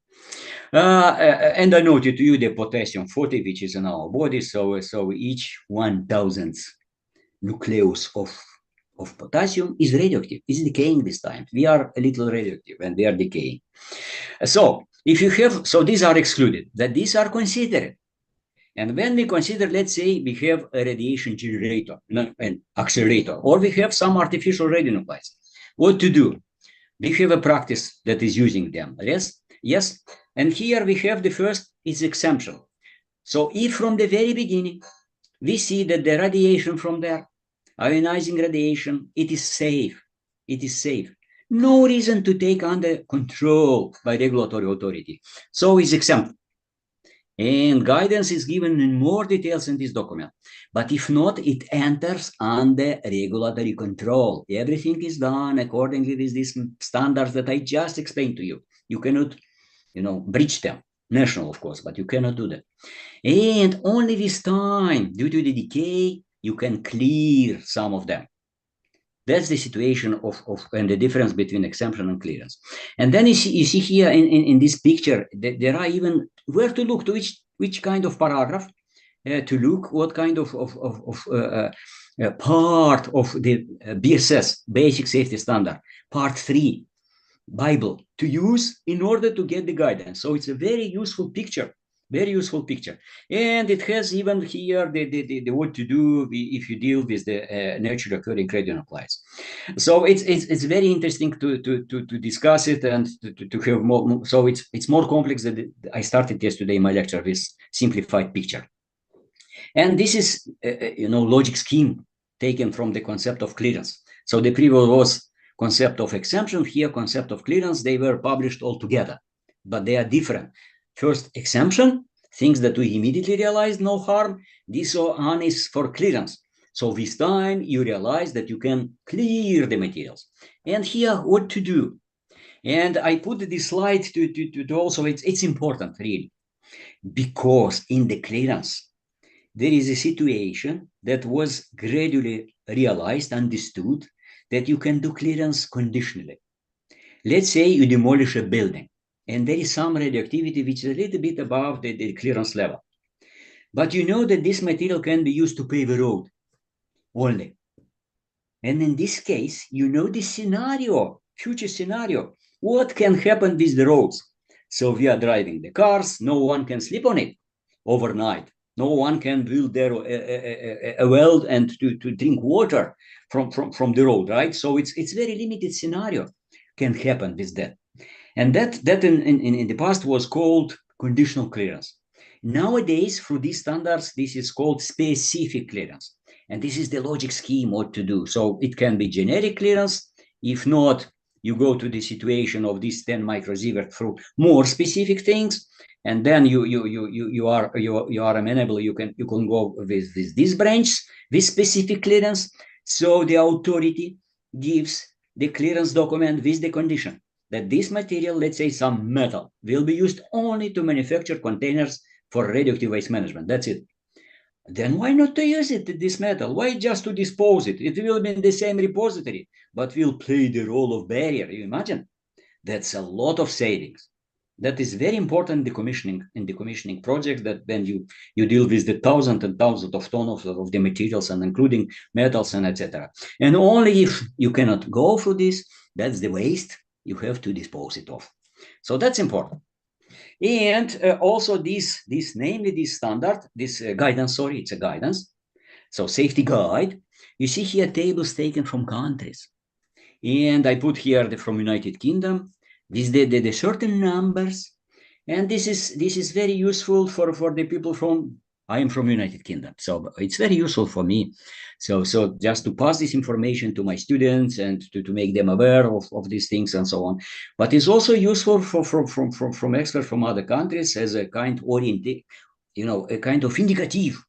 And I noted to you the potassium 40, which is in our body. So each 1,000th nucleus of potassium is radioactive. It's decaying this time. We are a little radioactive and we are decaying. So if you have, so these are excluded, that these are considered. And when we consider, let's say we have a radiation generator, an accelerator, or we have some artificial radionuclides, what to do? We have a practice that is using them, yes. And here we have the first is exemption. So if from the very beginning, we see that the radiation from there, ionizing radiation, it is safe. No reason to take under control by regulatory authority. So it's exempt. And guidance is given in more details in this document. But if not, it enters under regulatory control. Everything is done accordingly with these standards that I just explained to you. You cannot, breach them. National, of course, but you cannot do that. And only with time, due to the decay, you can clear some of them. That's the situation and the difference between exemption and clearance. And then you see here in this picture, there are even where to look, to which kind of paragraph to look, what kind of part of the BSS, Basic Safety Standard, Part 3, Bible, to use in order to get the guidance. So it's a very useful picture. And it has even here the what to do if you deal with the naturally occurring radionuclides. So it's very interesting to discuss it and to have more. So it's more complex than I started yesterday in my lecture with simplified picture. And this is logic scheme taken from the concept of clearance. So the previous was concept of exemption, here concept of clearance. They were published all together, but they are different. First, exemption, things that we immediately realize, no harm. This one is for clearance. So with time, you realize that you can clear the materials. And here, what to do? And I put this slide to also, it's important, really, because in the clearance, there is a situation that was gradually realized, understood, that you can do clearance conditionally. Let's say you demolish a building, and there is some radioactivity which is a little bit above the clearance level. But you know that this material can be used to pave a road only. And in this case, you know the scenario, future scenario, what can happen with the roads. So we are driving the cars, no one can sleep on it overnight. No one can build there a well and to drink water from the road, right? So it's very limited scenario can happen with that. And that in the past was called conditional clearance. Nowadays, through these standards, this is called specific clearance. And this is the logic scheme what to do. So it can be generic clearance. If not, you go to the situation of this 10 microsievert through more specific things. And then you are amenable. You can go with this branch, with specific clearance. So the authority gives the clearance document with the condition that this material, let's say some metal, will be used only to manufacture containers for radioactive waste management. That's it. Then why not to use it, this metal? Why just to dispose it? It will be in the same repository, but will play the role of barrier. You imagine? That's a lot of savings. That is very important in the commissioning project, that when you deal with the thousands and thousands of tons of the materials and including metals and etc. And only if you cannot go through this, that's the waste, you have to dispose it of. So that's important. And also namely this standard, this guidance, sorry, it's a guidance. So safety guide, you see here tables taken from countries. And I put here from United Kingdom, with the certain numbers. And this is very useful for the people from, I am from United Kingdom. So it's very useful for me. So just to pass this information to my students and to make them aware of these things and so on. But it's also useful from experts from other countries as a kind of a kind of indicative.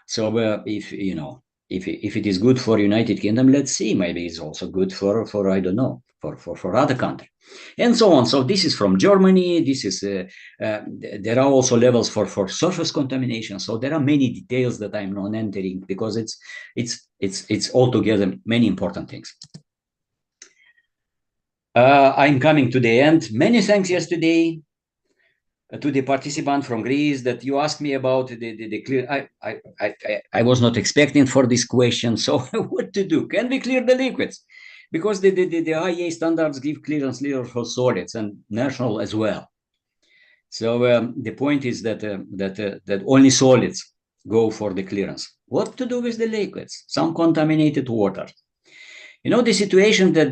So if it is good for United Kingdom, let's see, maybe it's also good for I don't know, for other countries, and so on. So this is from Germany. This is there are also levels for surface contamination. So there are many details that I'm not entering because it's altogether many important things. I'm coming to the end. Many thanks yesterday to the participant from Greece that you asked me about the clear. I was not expecting for this question. So what to do? Can we clear the liquids? Because the IEA standards give clearance for solids and national as well. So the point is that that only solids go for the clearance. What to do with the liquids? Some contaminated water. You know the situation that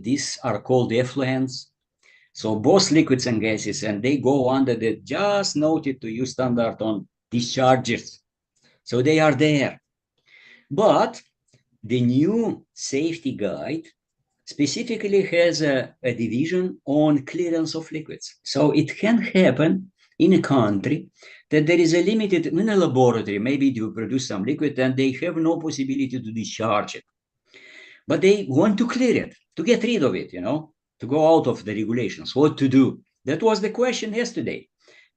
these are called effluents. So both liquids and gases, and they go under the just noted to use standard on discharges. So they are there. But the new safety guide specifically has a division on clearance of liquids. So it can happen in a country that there is a limited, in a laboratory, maybe you produce some liquid and they have no possibility to discharge it. But they want to clear it, to get rid of it, to go out of the regulations. What to do? That was the question yesterday,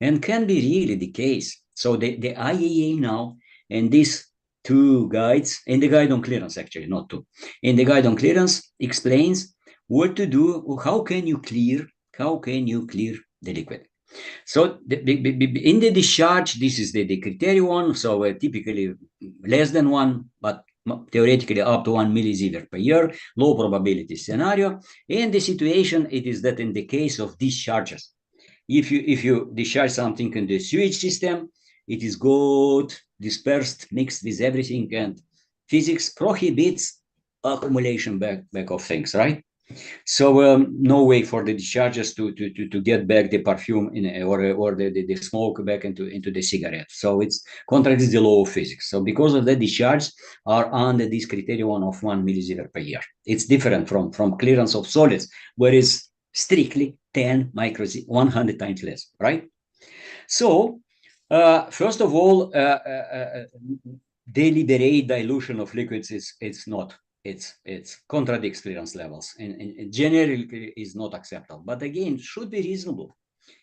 and can be really the case. So the IAEA now, and these two guides, and the guide on clearance, actually, not two, and the guide on clearance explains what to do, how can you clear the liquid. So in the discharge, this is the criterion, so typically less than 1, but theoretically up to 1 millisievert per year, low probability scenario. And the situation, it is that in the case of discharges, if you discharge something in the sewage system, it is good, dispersed, mixed with everything, and physics prohibits accumulation back of things, right? So no way for the discharges to get back the perfume or the smoke back into the cigarette. So it's contradicts the law of physics. So because of that, discharge are under this criterion of 1 millisievert per year. It's different from clearance of solids, where it's strictly 10 microsievert, 100 times less, right? So first of all, deliberate dilution of liquids it's not. It's contradicts clearance levels and generally is not acceptable. But again, should be reasonable.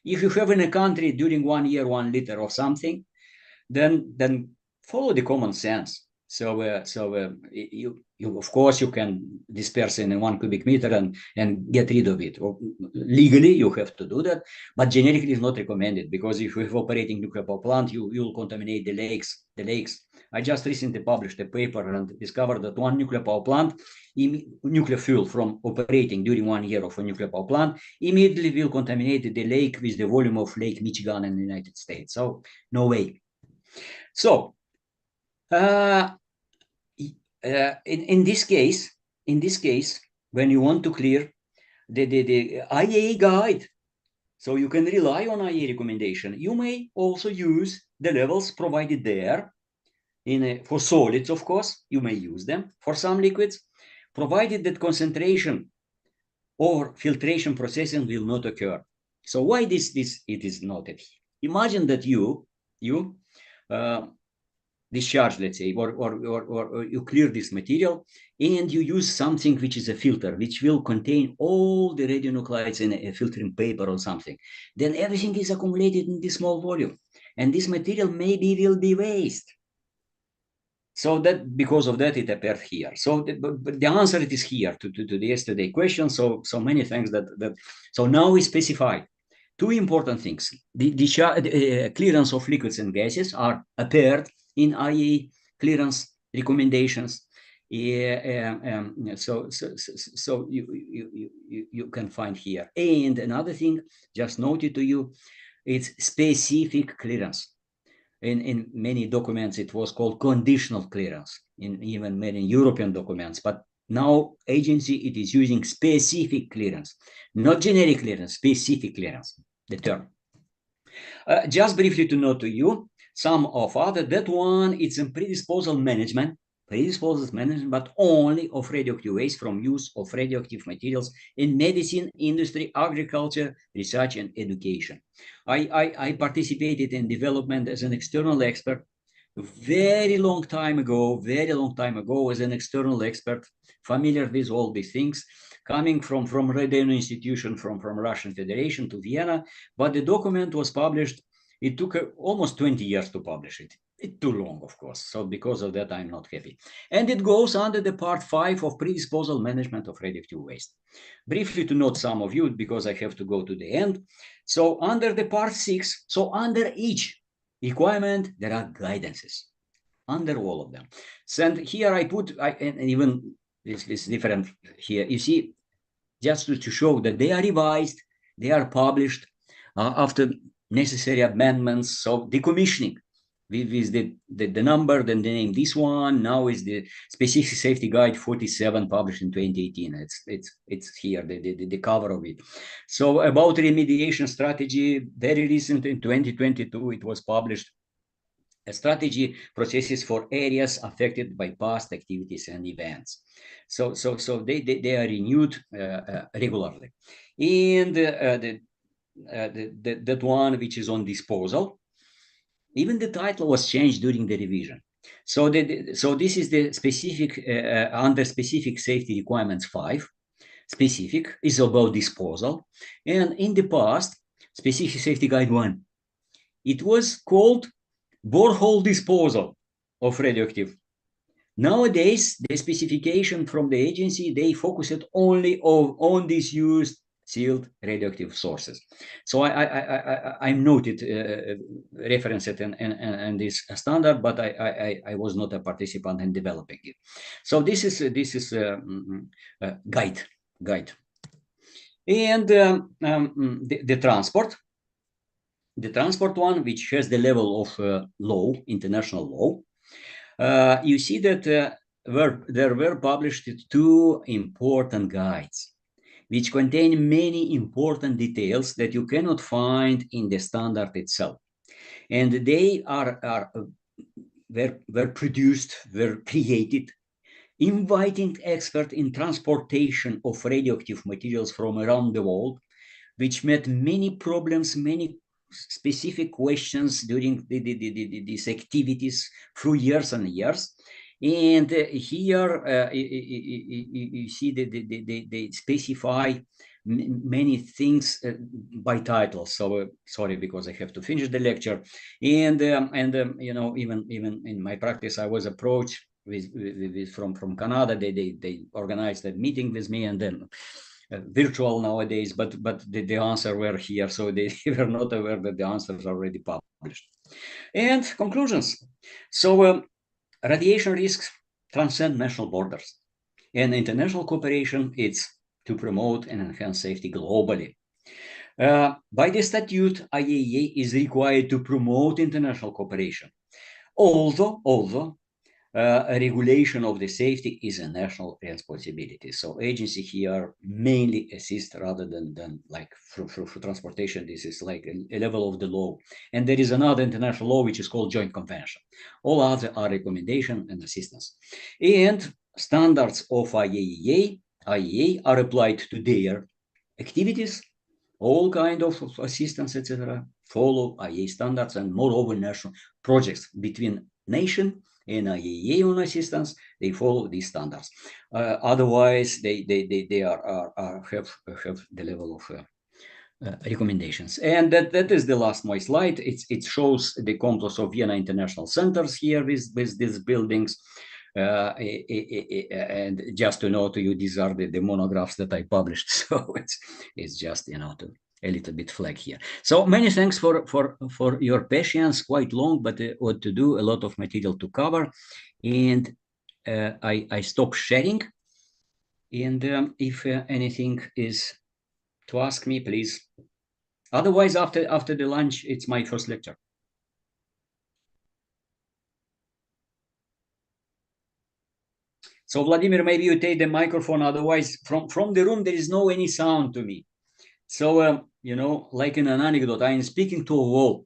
If you have in a country during 1 year 1 liter of something, then follow the common sense. So you of course you can disperse in 1 cubic meter and get rid of it. Or legally you have to do that, but generically it's not recommended, because if you have operating nuclear power plant, you'll contaminate the lakes. I just recently published a paper and discovered that 1 nuclear power plant, nuclear fuel from operating during 1 year of a nuclear power plant immediately will contaminate the lake with the volume of Lake Michigan in the United States. So no way. So in this case, when you want to clear the IAEA guide, so you can rely on IAEA recommendation. You may also use the levels provided there for solids, of course. You may use them for some liquids, provided that concentration or filtration processing will not occur. So why this it is noted? Imagine that you discharge, let's say, or you clear this material and you use something which is a filter, which will contain all the radionuclides in a filtering paper or something. Then everything is accumulated in this small volume, and this material maybe will be waste. So that because of that, it appeared here. So the answer it is here to the yesterday question. So many things so now we specified 2 important things. The clearance of liquids and gases are appeared in IAEA clearance recommendations. So you can find here. And another thing, just noted to you, it's specific clearance. In many documents, it was called conditional clearance, in even many European documents. But now agency, it is using specific clearance, not generic clearance, specific clearance, the term. Just briefly to note to you, some of other, that one, it's in predisposal management, but only of radioactive waste from use of radioactive materials in medicine, industry, agriculture, research, and education. I participated in development as an external expert very long time ago as an external expert, familiar with all these things, coming from Radio Institution from Russian Federation to Vienna. But the document was published. It took almost 20 years to publish it. It's too long, of course. So because of that, I'm not happy. And it goes under the part 5 of predisposal management of radioactive waste. Briefly to note some of you, because I have to go to the end. So under the part 6, so under each requirement, there are guidances under all of them. So here I put, and even this is different here. You see, just to show that they are revised, they are published. after necessary amendments, so decommissioning with the number, then the name. This one now is the Specific Safety Guide 47, published in 2018. It's here, the cover of it. So about remediation strategy, very recent in 2022, it was published. A strategy processes for areas affected by past activities and events. So they are renewed regularly. And that one which is on disposal, even the title was changed during the revision. So this is the specific under specific safety requirements 5. Specific is about disposal, and in the past, specific safety guide 1, it was called borehole disposal of radioactive. Nowadays, the specification from the agency, they focused only on disused sealed radioactive sources. So I'm noted referenced in this standard, but I was not a participant in developing it. So this is guide. And the transport one, which has the level of law, international law, you see that there were published 2 important guides, which contain many important details that you cannot find in the standard itself. And they were produced, were created, inviting experts in transportation of radioactive materials from around the world, which met many problems, many specific questions during these activities through years and years. And here you see they specify many things by title. So sorry, because I have to finish the lecture. And you know, even in my practice, I was approached from Canada. They organized a meeting with me, and then virtual nowadays, but the answer were here, so they were not aware that the answers are already published. And conclusions. So radiation risks transcend national borders, and international cooperation is to promote and enhance safety globally. By the statute, IAEA is required to promote international cooperation, although a regulation of the safety is a national responsibility. So agency here mainly assist rather than like for transportation. This is like a level of the law. And there is another international law which is called Joint Convention. All other are recommendation and assistance. And standards of IAEA are applied to their activities. All kind of assistance, etc., follow IAEA standards, and moreover, national projects between nation and IAEA on assistance, they follow these standards. Otherwise, they have the level of recommendations. And that is the last my slide. It shows the complex of Vienna International Centers here with these buildings. And just to note to you, these are the monographs that I published. So it's just, you know, a little bit flag here. So many thanks for your patience. Quite long, but what to do, a lot of material to cover. And I stop sharing. And if anything is to ask me, please. Otherwise, after the lunch, it's my first lecture. So Vladimir, maybe you take the microphone. Otherwise, from the room, there is no any sound to me. So, you know, like in an anecdote, I am speaking to a wall.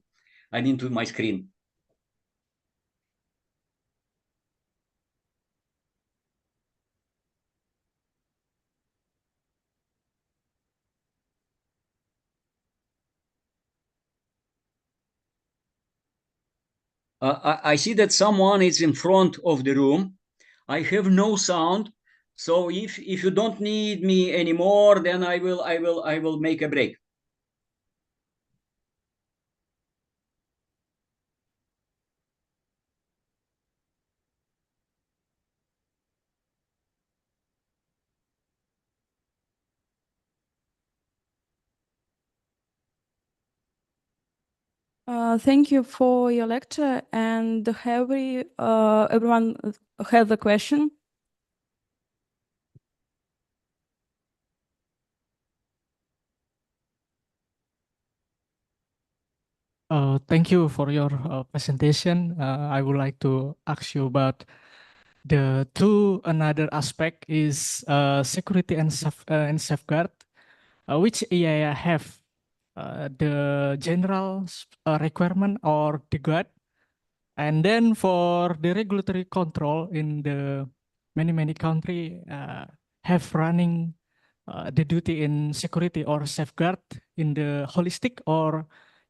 I mean to my screen. I see that someone is in front of the room. I have no sound. So if you don't need me anymore, then I will make a break. Thank you for your lecture. And everyone has a question? Thank you for your presentation. I would like to ask you about the another aspect is security and safeguard, which area have the general requirement or the guard, and then for the regulatory control in the many country have running the duty in security or safeguard in the holistic or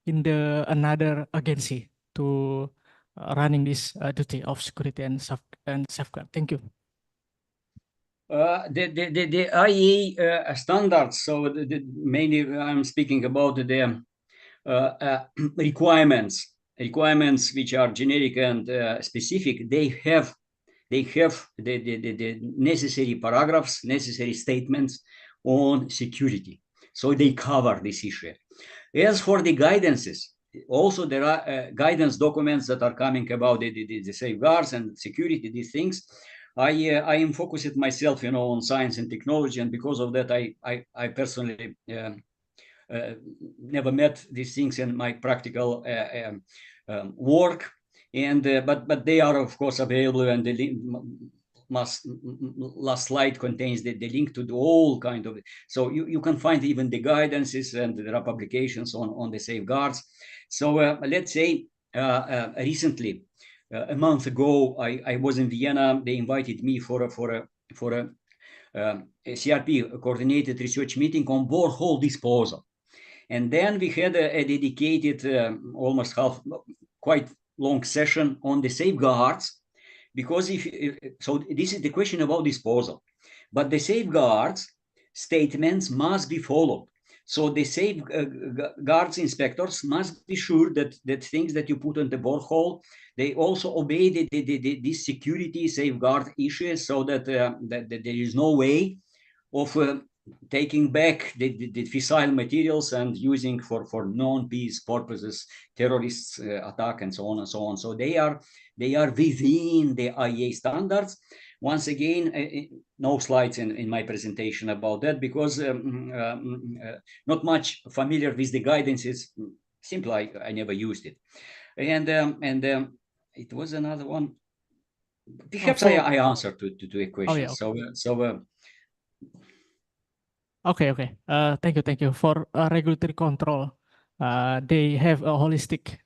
in the another agency to running this duty of security and safeguard. Thank you. The IEA standards, so mainly I'm speaking about the requirements which are generic and specific. They have the necessary paragraphs, necessary statements on security. So they cover this issue. As for the guidances, also there are guidance documents that are coming about the safeguards and security, these things. I am focused myself, on science and technology, and because of that, I personally never met these things in my practical work. And but they are of course available, and the last slide contains the link to the all kind of. So you can find even the guidances, and there are publications on the safeguards. So let's say recently, a month ago, I was in Vienna. They invited me for a CRP coordinated research meeting on borehole disposal. And then we had a dedicated, almost quite long session on the safeguards, because so this is the question about disposal, but the safeguards statements must be followed. So the safeguards inspectors must be sure that things that you put on the borehole, they also obey the security safeguard issues, so that there is no way of taking back the fissile materials and using for non-peace purposes, terrorists attack and so on and so on. So they are within the IEA standards. Once again, no slides in my presentation about that, because not much familiar with the guidances. Simply, I never used it. And it was another one. Perhaps I answered to a question. Oh, yeah, okay. So. Okay. Thank you. For regulatory control, they have a holistic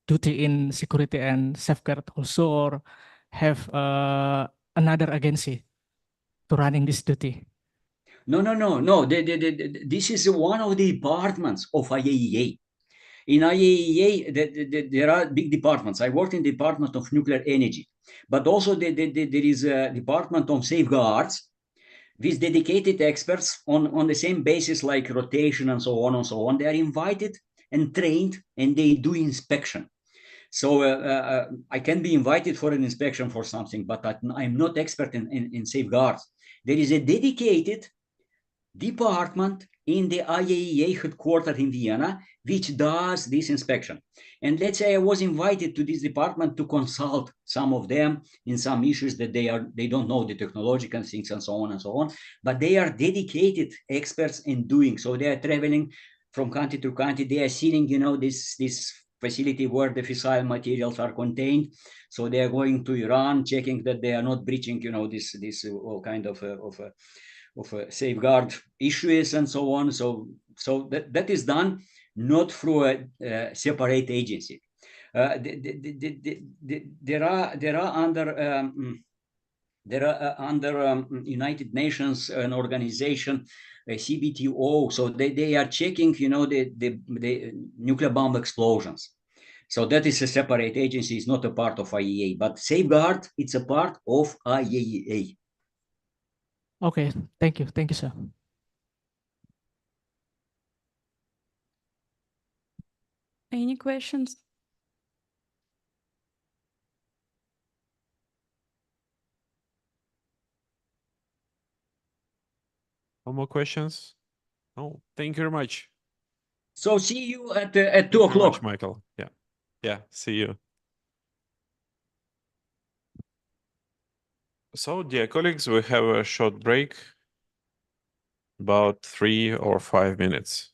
duty in security and safeguard also, or have another agency to running this duty? No. This is one of the departments of IAEA. In IAEA, there are big departments. I worked in the Department of Nuclear Energy, but also there is a Department of Safeguards with dedicated experts on the same basis, like rotation and so on and so on. They are invited and trained, and they do inspection. So I can be invited for an inspection for something, but I'm not expert in safeguards. There is a dedicated department in the IAEA headquarters in Vienna, which does this inspection. And let's say I was invited to this department to consult some of them in some issues that they don't know the technological things and so on, but they are dedicated experts in doing. So they are traveling from country to country. They are seeing, this facility where the fissile materials are contained. So they are going to Iran, checking that they are not breaching, this all kind of safeguard issues and so on. So that is done not through a separate agency. There are under United Nations an organization, CBTO. So they are checking, the nuclear bomb explosions. So that is a separate agency. It's not a part of IAEA, but safeguard, it's a part of IAEA. Okay, thank you, sir. Any questions? No more questions? No, thank you very much. So see you at 2 Thank you very o'clock. much, Michael. Yeah, see you. So, dear colleagues, we have a short break, about 3 or 5 minutes.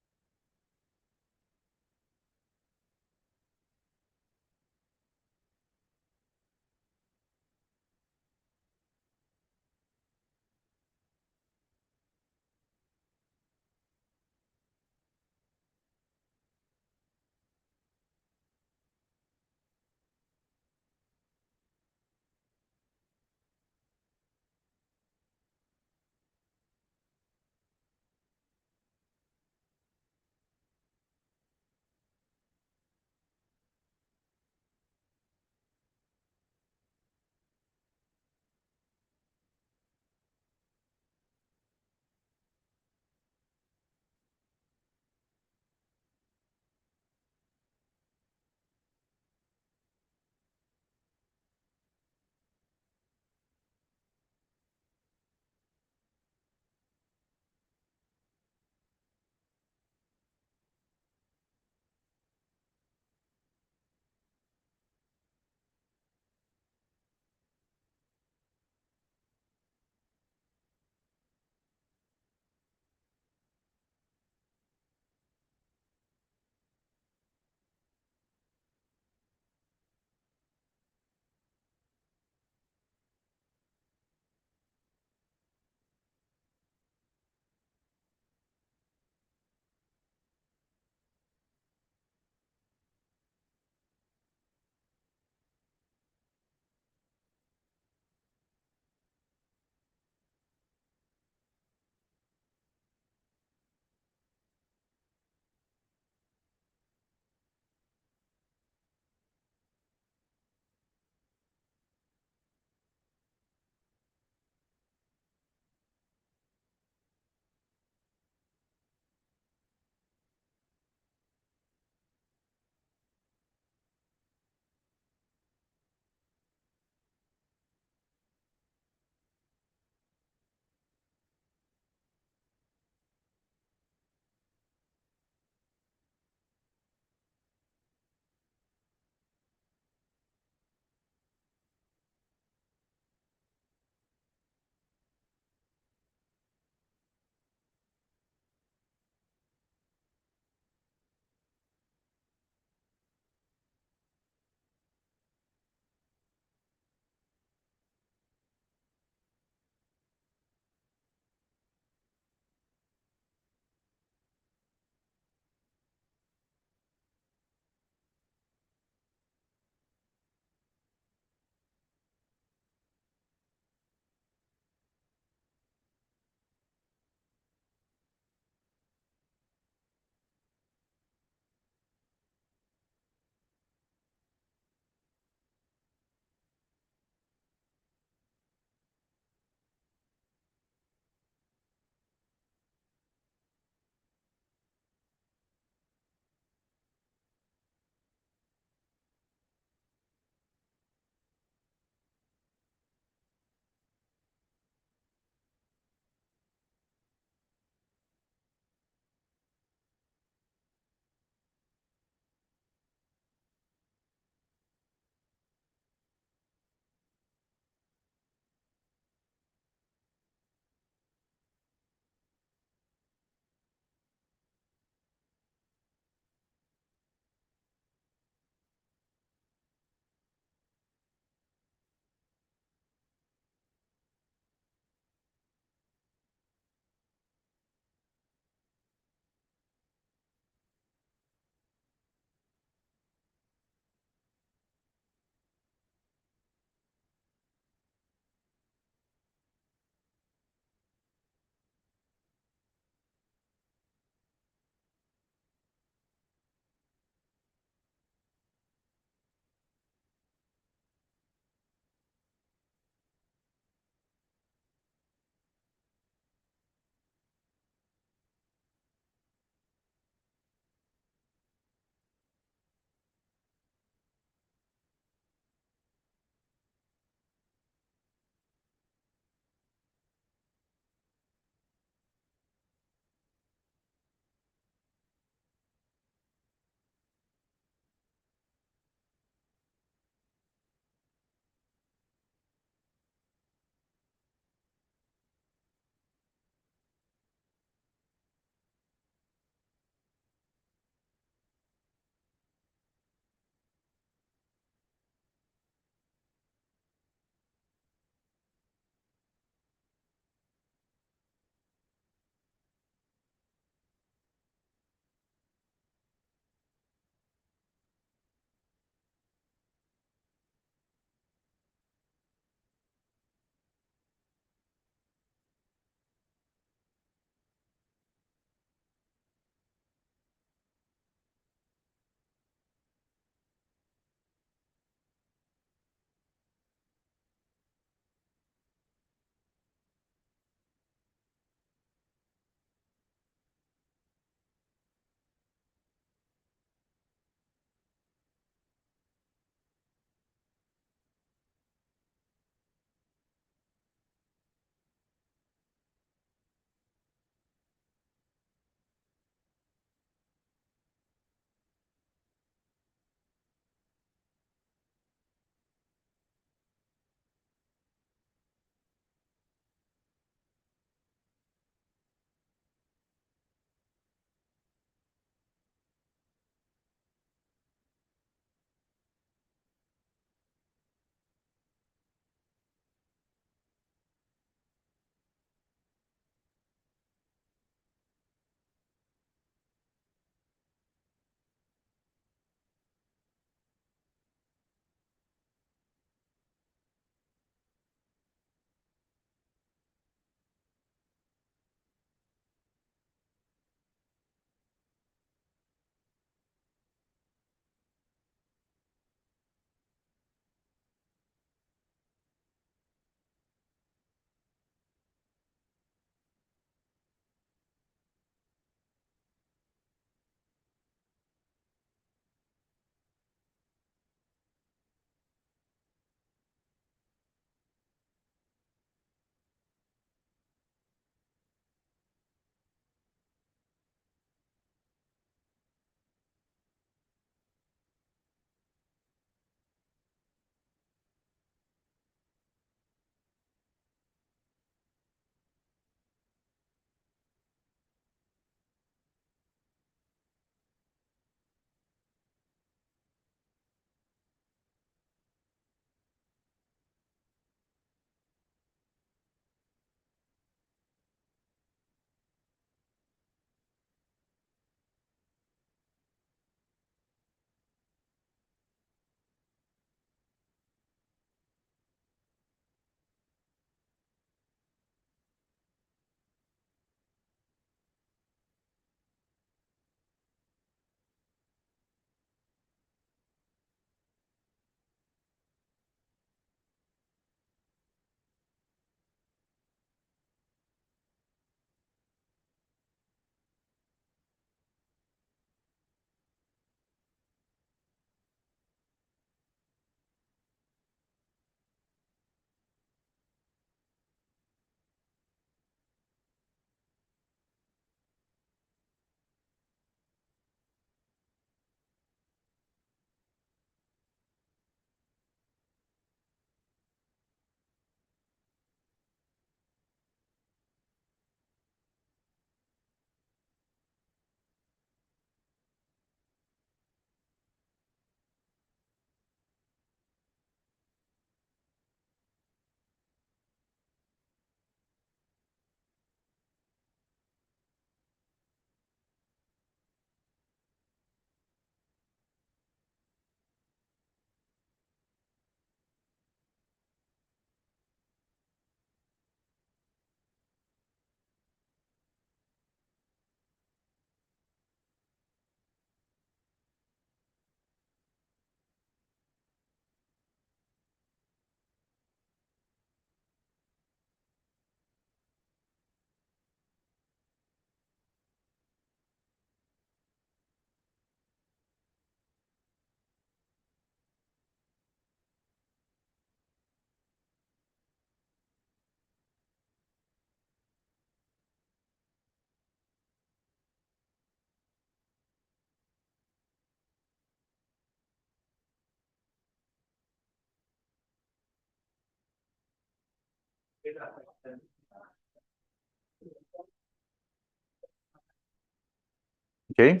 Okay,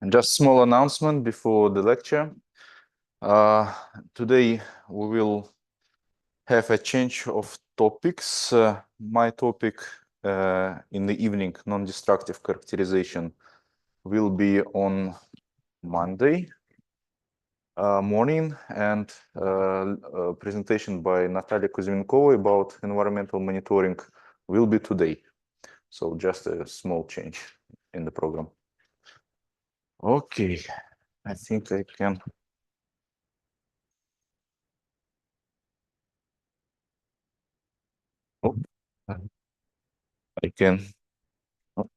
and just small announcement before the lecture. Today we will have a change of topics. My topic in the evening, non-destructive characterization, will be on Monday morning, and a presentation by Natalia Kuzmenkova about environmental monitoring will be today. So just a small change in the program. Okay, I think I can. Oh, I can. Oh.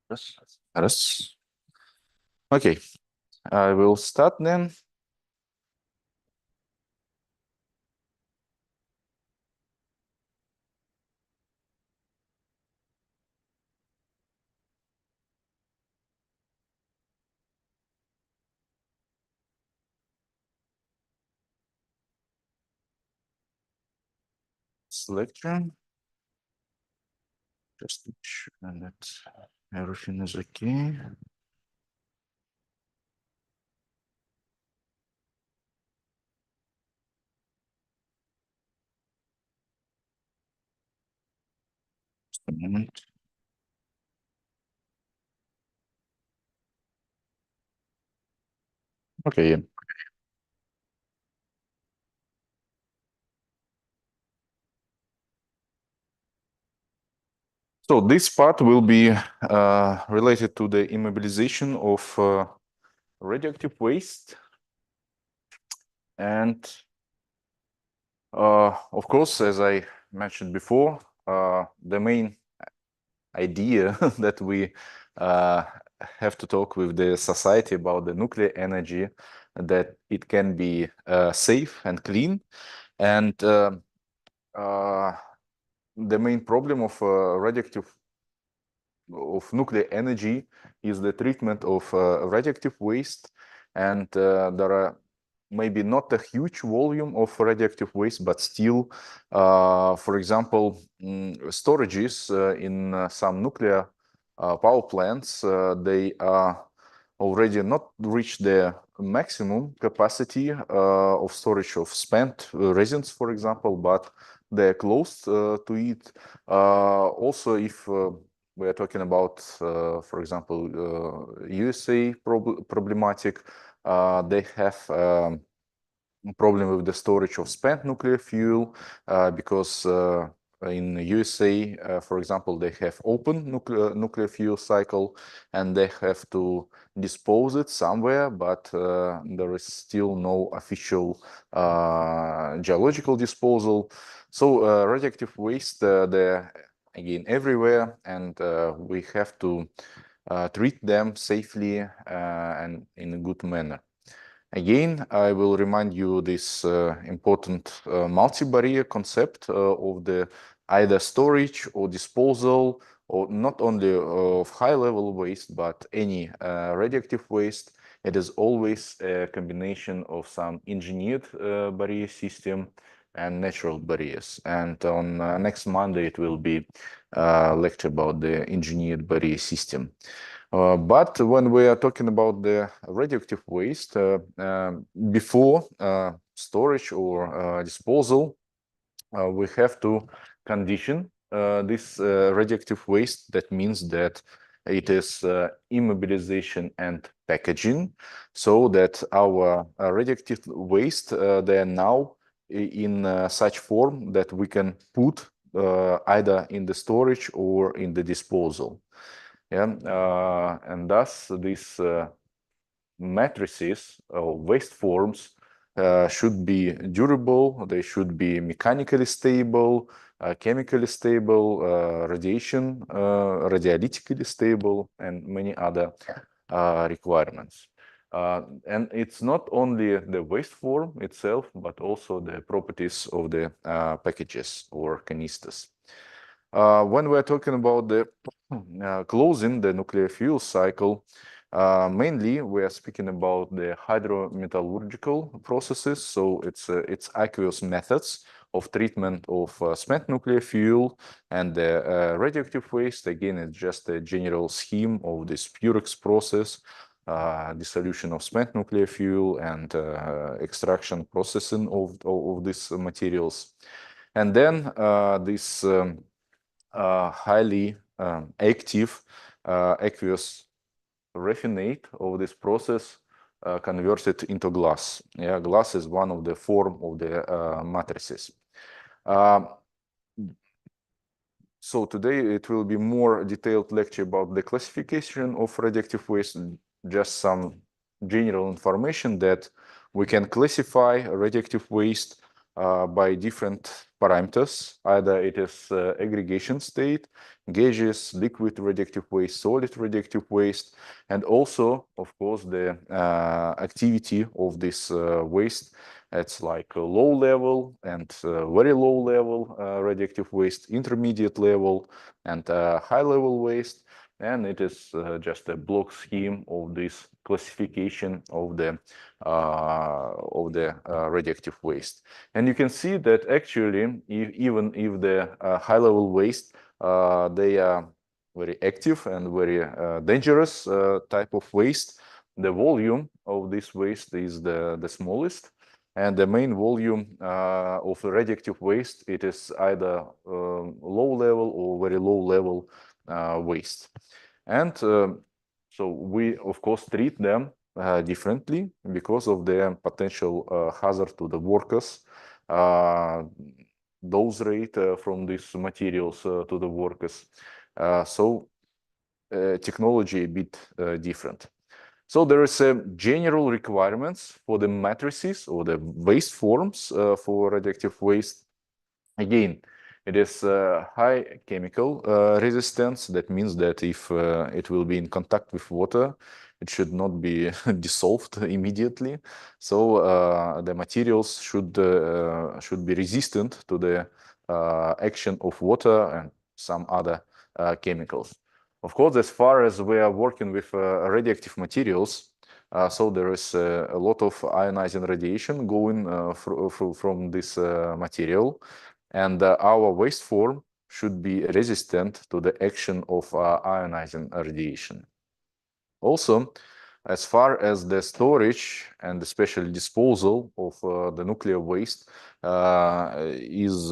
Yes. Okay, I will start then. Lecture. Just make sure that everything is okay. Just a moment. Okay. So this part will be related to the immobilization of radioactive waste. And of course, as I mentioned before, the main idea that we have to talk with the society about the nuclear energy, that it can be safe and clean. And the main problem of nuclear energy is the treatment of radioactive waste, and there are maybe not a huge volume of radioactive waste, but still, for example, storages in some nuclear power plants, they are already not reached their maximum capacity of storage of spent resins, for example, but they're close to it. Also, if we are talking about, for example, USA problematic, they have problem with the storage of spent nuclear fuel because in USA, for example, they have open nuclear fuel cycle, and they have to dispose it somewhere, but there is still no official geological disposal. So radioactive waste, they're again everywhere, and we have to treat them safely and in a good manner. Again, I will remind you this important multi-barrier concept of the either storage or disposal, or not only of high-level waste, but any radioactive waste. It is always a combination of some engineered barrier system and natural barriers. And on next Monday, it will be a lecture about the engineered barrier system. But when we are talking about the radioactive waste, before storage or disposal, we have to condition this radioactive waste. That means that it is immobilization and packaging, so that our radioactive waste, they are now in such form that we can put either in the storage or in the disposal. Yeah, and thus these matrices or waste forms should be durable, they should be mechanically stable, chemically stable, radiolytically stable, and many other requirements. And it's not only the waste form itself, but also the properties of the packages or canisters. When we're talking about the closing the nuclear fuel cycle, Mainly, we are speaking about the hydrometallurgical processes. So it's aqueous methods of treatment of spent nuclear fuel, and the radioactive waste. Again, it's just a general scheme of this Purex process, dissolution of spent nuclear fuel and extraction processing of these materials. And then this highly active aqueous raffinate of this process converts it into glass. Yeah, glass is one of the form of the matrices. So today it will be more detailed lecture about the classification of radioactive waste, just some general information that we can classify radioactive waste by different parameters. Either it is aggregation state, gaseous, liquid radioactive waste, solid radioactive waste, and also, of course, the activity of this waste. It's like a low level and very low level radioactive waste, intermediate level, and high level waste. And it is just a block scheme of this classification of the radioactive waste. And you can see that actually, even if the high level waste, they are very active and very dangerous type of waste, the volume of this waste is the smallest. And the main volume of radioactive waste, it is either low level or very low level waste. And so we, of course, treat them differently because of their potential hazard to the workers, dose rate from these materials to the workers. So technology a bit different. So there is a general requirements for the matrices or the waste forms for radioactive waste. Again, it is high chemical resistance. That means that if it will be in contact with water, it should not be dissolved immediately. So the materials should be resistant to the action of water and some other chemicals. Of course, as far as we are working with radioactive materials, so there is a lot of ionizing radiation going from this material, and our waste form should be resistant to the action of ionizing radiation. Also, as far as the storage and especially disposal of the nuclear waste is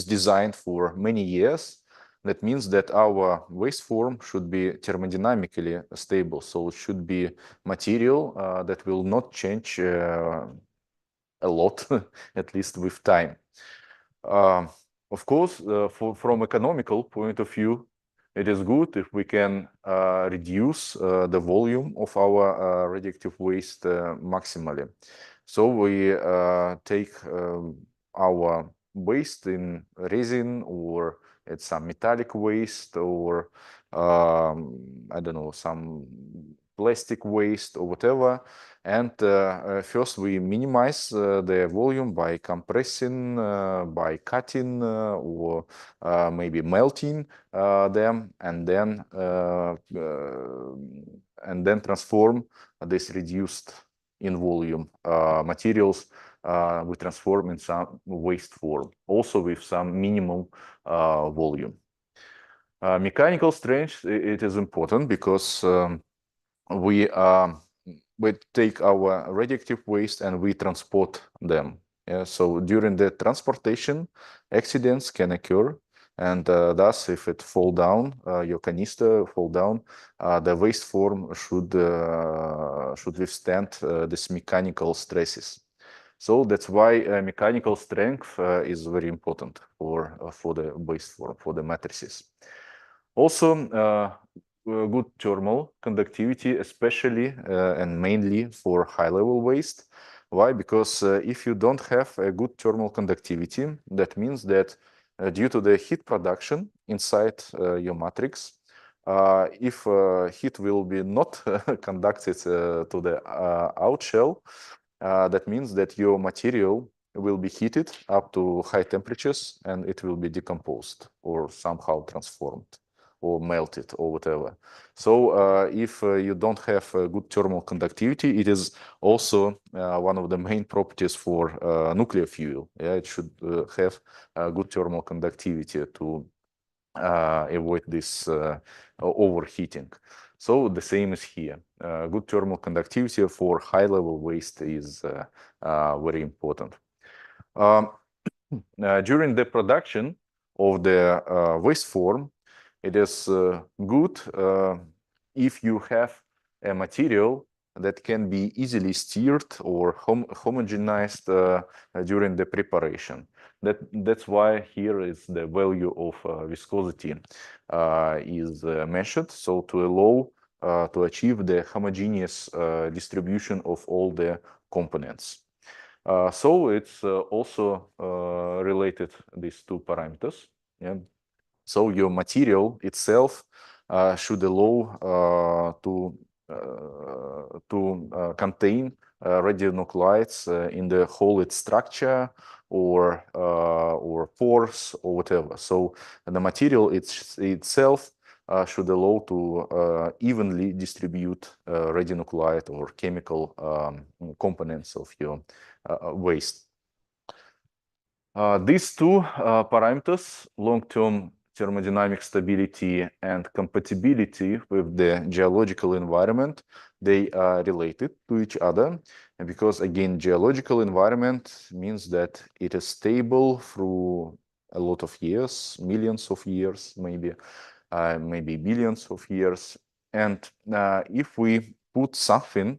designed for many years. That means that our waste form should be thermodynamically stable. So it should be material that will not change a lot, at least with time. Of course, from economical point of view, it is good if we can reduce the volume of our radioactive waste maximally. So we take our waste in resin, or it's some metallic waste, or I don't know, some plastic waste or whatever. And first we minimize the volume by compressing, by cutting, or maybe melting them, and then transform this reduced in volume materials. We transform in some waste form, also with some minimum volume. Mechanical strength, it is important because we take our radioactive waste and we transport them. Yeah, so during the transportation, accidents can occur, and thus, if it fall down, your canister fall down, the waste form should withstand these mechanical stresses. So that's why mechanical strength is very important for the waste form, for the matrices. Also, good thermal conductivity, especially and mainly for high-level waste. Why? Because if you don't have a good thermal conductivity, that means that due to the heat production inside your matrix, if heat will be not conducted to the out shell, that means that your material will be heated up to high temperatures and it will be decomposed or somehow transformed. or melted or whatever. So if you don't have good thermal conductivity, it is also one of the main properties for nuclear fuel. Yeah, it should have good thermal conductivity to avoid this overheating. So the same is here. Good thermal conductivity for high-level waste is very important. During the production of the waste form, it is good if you have a material that can be easily stirred or homogenized during the preparation. That's why here is the value of viscosity is measured, so to allow to achieve the homogeneous distribution of all the components. So it's also related, these two parameters. Yeah. So your material itself should allow to contain radionuclides in the whole its structure or pores or whatever. So the material itself should allow to evenly distribute radionuclide or chemical components of your waste. These two parameters, long-term thermodynamic stability and compatibility with the geological environment, they are related to each other. And because, again, geological environment means that it is stable through a lot of years, millions of years, maybe billions of years. And if we put something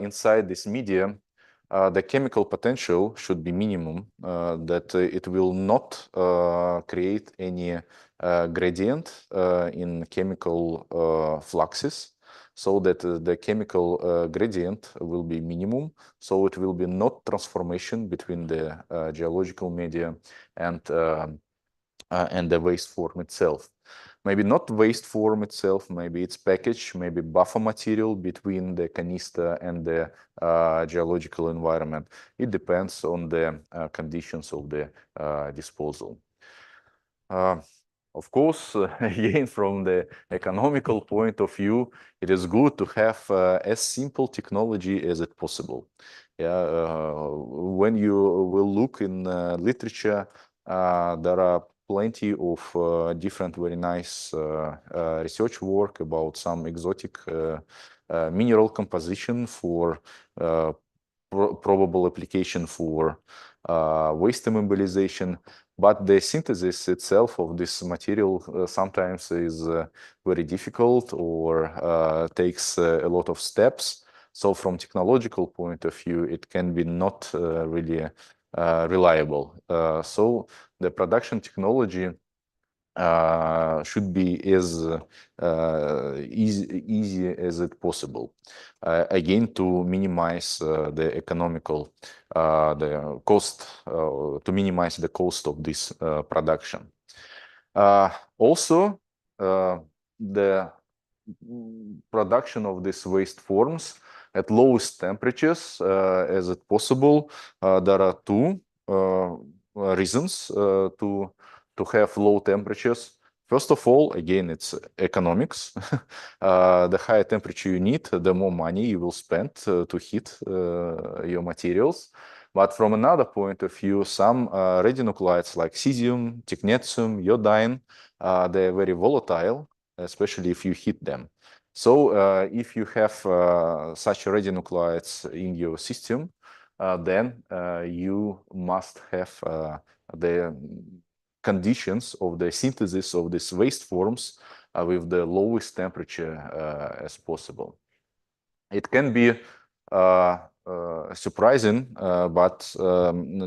inside this medium, the chemical potential should be minimum, that it will not create any gradient in chemical fluxes, so that the chemical gradient will be minimum, so it will be not transformation between the geological media and the waste form itself. Maybe not waste form itself, maybe it's package, maybe buffer material between the canister and the geological environment. It depends on the conditions of the disposal. Of course, again, from the economical point of view, it is good to have as simple technology as it possible. Yeah, when you will look in literature, there are plenty of different very nice research work about some exotic mineral composition for probable application for waste immobilization. But the synthesis itself of this material sometimes is very difficult or takes a lot of steps. So from technological point of view, it can be not really reliable. So the production technology should be as easy as it possible. Again, to minimize the economical, the cost, to minimize the cost of this production. Also, the production of these waste forms at lowest temperatures as it possible. There are two reasons to have low temperatures. First of all, again, it's economics. The higher temperature you need, the more money you will spend to heat your materials. But from another point of view, some radionuclides like cesium, technetium, iodine, they're very volatile, especially if you heat them. So if you have such radionuclides in your system, then you must have the conditions of the synthesis of these waste forms with the lowest temperature as possible. It can be surprising, but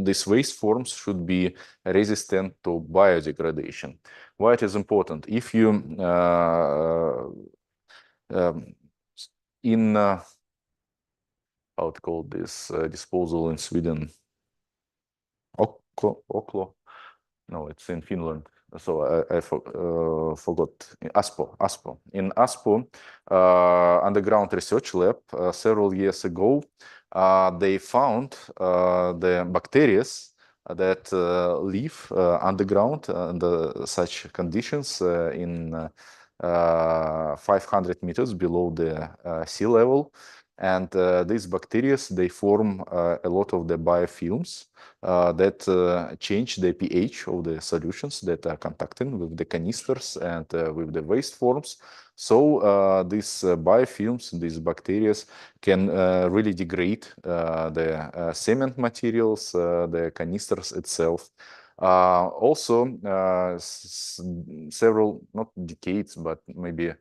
these waste forms should be resistant to biodegradation. Why it is important? If you in how to call this disposal in Sweden, Oklo. No, it's in Finland. So I forgot. Aspo. In Aspo underground research lab several years ago, they found the bacteria that live underground under such conditions in 500 meters below the sea level. And these bacteria, they form a lot of the biofilms that change the pH of the solutions that are contacting with the canisters and with the waste forms. So these biofilms, these bacteria, can really degrade the cement materials, the canisters itself. Also, several, not decades, but maybe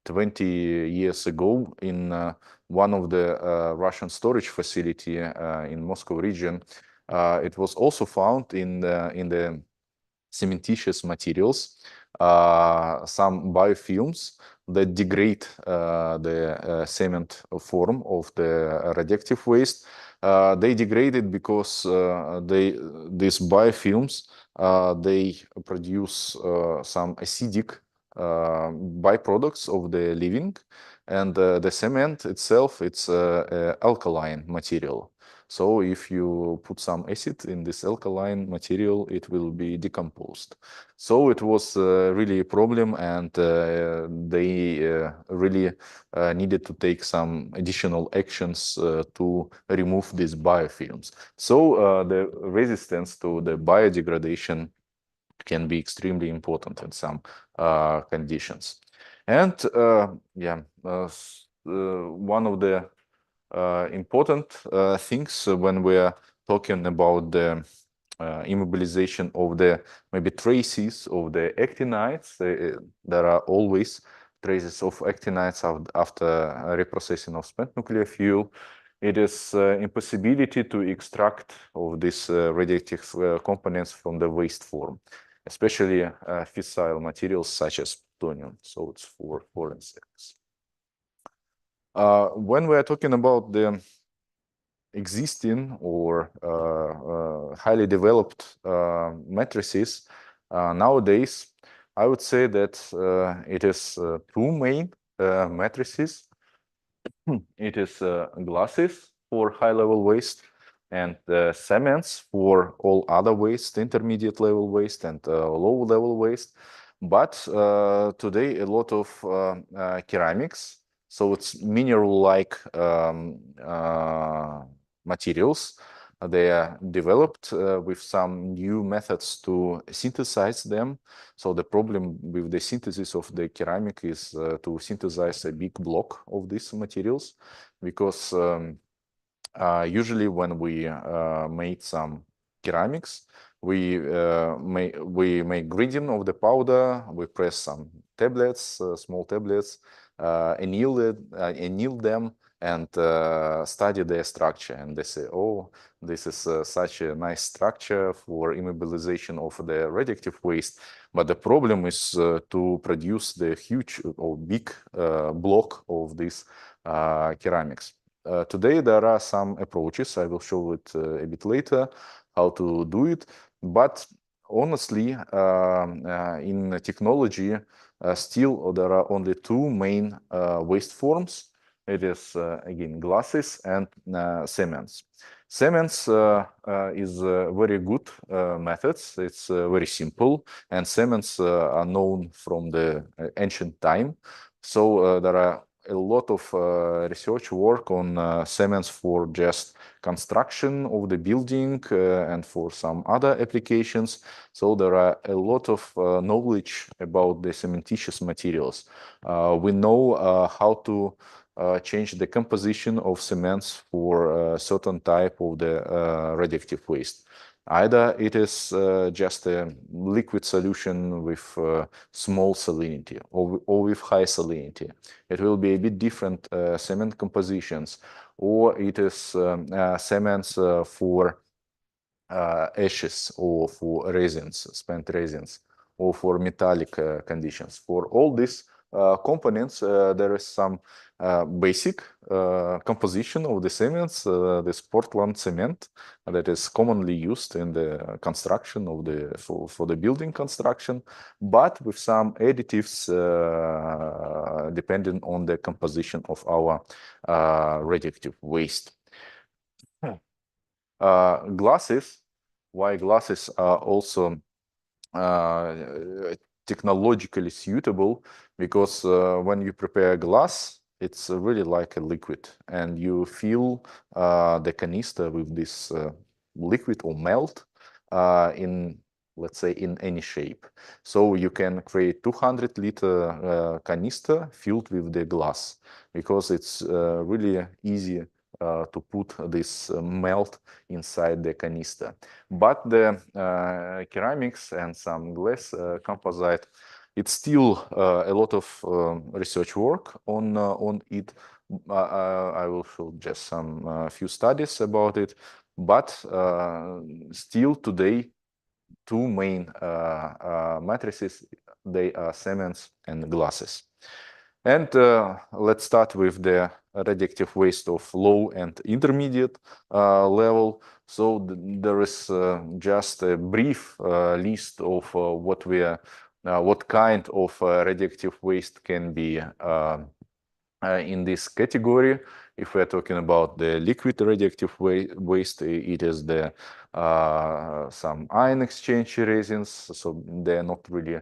20 years ago, in one of the Russian storage facility in Moscow region, it was also found in the cementitious materials some biofilms that degrade the cement form of the radioactive waste. They degraded because these biofilms they produce some acidic byproducts of the living, and the cement itself, it's alkaline material. So if you put some acid in this alkaline material, it will be decomposed. So it was really a problem, and they really needed to take some additional actions to remove these biofilms. So the resistance to the biodegradation can be extremely important in some conditions. And one of the important things when we are talking about the immobilization of the maybe traces of the actinides, there are always traces of actinides after reprocessing of spent nuclear fuel. It is impossibility to extract of these radioactive components from the waste form, especially fissile materials such as plutonium. So it's for forensics. When we are talking about the existing or highly developed matrices, nowadays, I would say that it is two main matrices. It is glasses for high-level waste and cements for all other waste, intermediate level waste and low-level waste. But today, a lot of ceramics, so it's mineral-like materials. They are developed with some new methods to synthesize them. So the problem with the synthesis of the ceramic is to synthesize a big block of these materials, because usually when we make some ceramics, we make gradient of the powder, we press some tablets, small tablets, anneal them, and study their structure. And they say, oh, this is such a nice structure for immobilization of the radioactive waste. But the problem is to produce the huge or big block of these ceramics. Today, there are some approaches. I will show it a bit later, how to do it. But honestly, in technology, still there are only two main waste forms. It is, again, glasses and cements. Cements is very good methods. It's very simple, and cements are known from the ancient time. So there are a lot of research work on cements for just construction of the building and for some other applications. So there are a lot of knowledge about the cementitious materials. We know how to change the composition of cements for a certain type of the radioactive waste. Either it is just a liquid solution with small salinity or with high salinity. It will be a bit different cement compositions, or it is cements for ashes or for resins, spent resins, or for metallic conditions. For all these components, there is some basic composition of the cements, this Portland cement that is commonly used in the construction of the for the building construction, but with some additives depending on the composition of our radioactive waste. Glasses why glasses are also technologically suitable, because when you prepare glass, it's really like a liquid, and you fill the canister with this liquid or melt in, let's say, in any shape. So you can create 200-liter canister filled with the glass, because it's really easy to put this melt inside the canister. But the ceramics and some glass composite, it's still a lot of research work on it. I will show just some few studies about it. But still today, two main matrices, they are cements and glasses. And let's start with the radioactive waste of low and intermediate level. So there is just a brief list of what kind of radioactive waste can be in this category. If we're talking about the liquid radioactive waste, it is the some ion exchange resins, so they're not really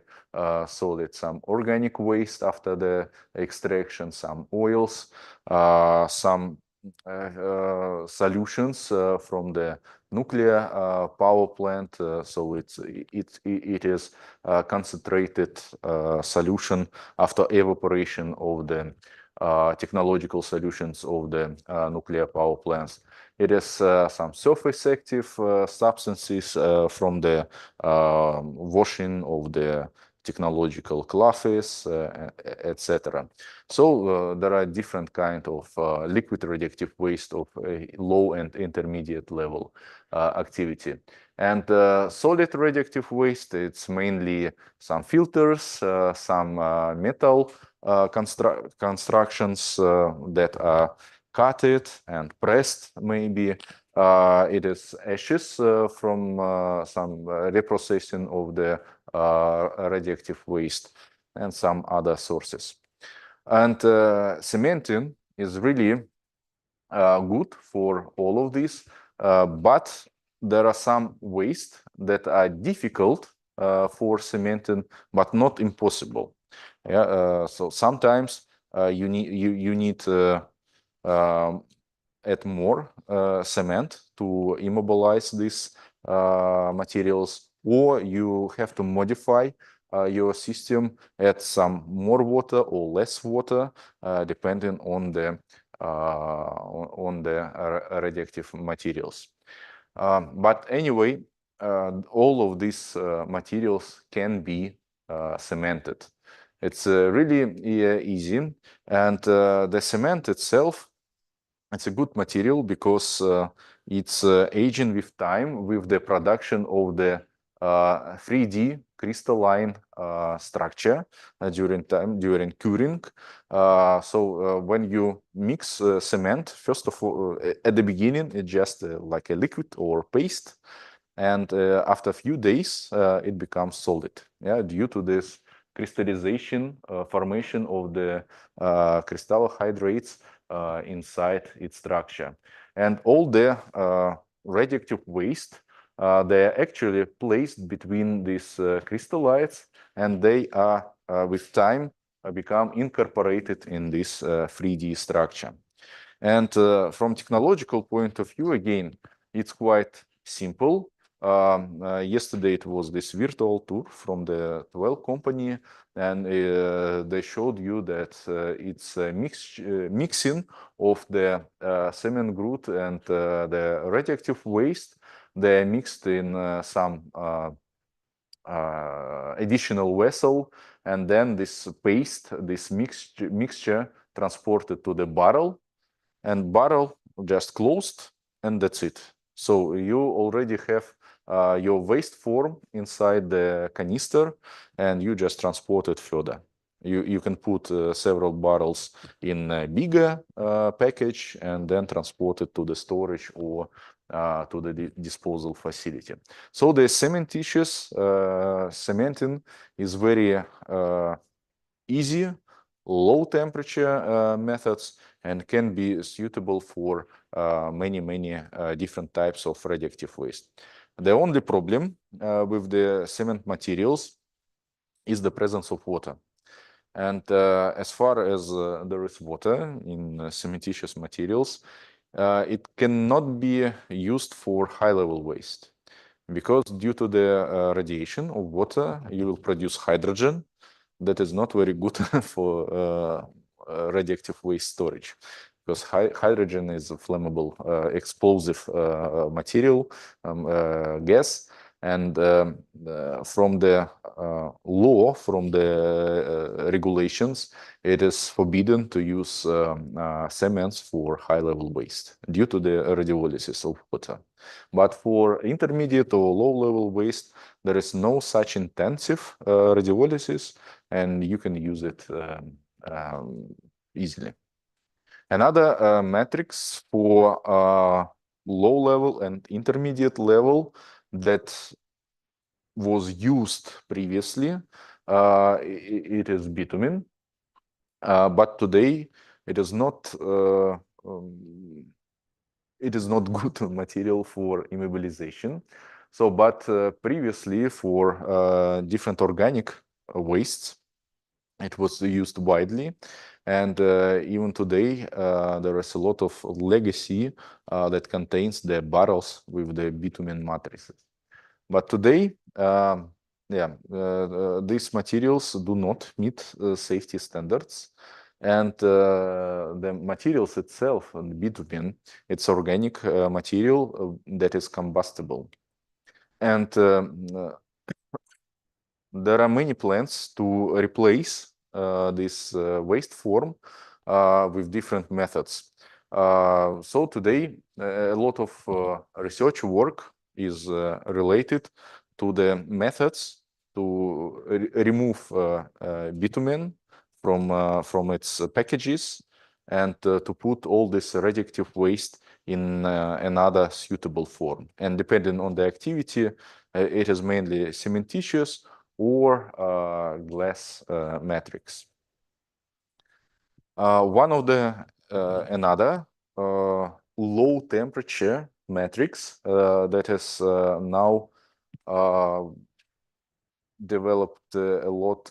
solid. Some organic waste after the extraction, some oils, some solutions from the nuclear power plant. So it is concentrated solution after evaporation of the technological solutions of the nuclear power plants. It is some surface active substances from the washing of the technological classes, etc. So there are different kind of liquid radioactive waste of low and intermediate level activity. And solid radioactive waste, it's mainly some filters, some metal constructions that are cutted and pressed, maybe. It is ashes from some reprocessing of the radioactive waste and some other sources. And cementing is really good for all of this, but there are some waste that are difficult for cementing, but not impossible. Yeah, so sometimes you need add more cement to immobilize these materials, or you have to modify your system, add some more water or less water, depending on the radioactive materials. But anyway, all of these materials can be cemented. It's really easy, and the cement itself, it's a good material because it's aging with time with the production of the 3D crystalline structure during curing. So when you mix cement, first of all, at the beginning, it's just like a liquid or paste, and after a few days, it becomes solid. Yeah, due to this crystallization, formation of the crystallohydrates inside its structure. And all the radioactive waste, they are actually placed between these crystallites, and they are, with time, become incorporated in this 3D structure. And from technological point of view, again, it's quite simple. Yesterday it was this virtual tour from the 12 company, and they showed you that it's a mixing of the cement group and the radioactive waste. They're mixed in some additional vessel, and then this paste, this mixture transported to the barrel, and barrel just closed, and that's it. So you already have your waste form inside the canister, and you just transport it further. You can put several barrels in a bigger package and then transport it to the storage or to the disposal facility. So the cementitious cementing is very easy, low temperature methods, and can be suitable for many different types of radioactive waste. The only problem with the cement materials is the presence of water. And as far as there is water in cementitious materials, it cannot be used for high-level waste, because due to the radiation of water, you will produce hydrogen that is not very good for radioactive waste storage, because hydrogen is a flammable, explosive material, gas, and from the law, from the regulations, it is forbidden to use cements for high-level waste due to the radiolysis of water. But for intermediate or low-level waste, there is no such intensive radiolysis, and you can use it easily. Another matrix for low level and intermediate level that was used previously, it is bitumen, but today it is not good material for immobilization. So, but previously for different organic wastes, it was used widely, and even today there is a lot of legacy that contains the barrels with the bitumen matrices. But today, these materials do not meet safety standards, and the materials itself, the bitumen, it's organic material that is combustible, and there are many plans to replace this waste form with different methods. So today, a lot of research work is related to the methods to remove bitumen from its packages, and to put all this radioactive waste in another suitable form. And depending on the activity, it is mainly cementitious or glass matrix. One of the another low temperature matrix that is now developed a lot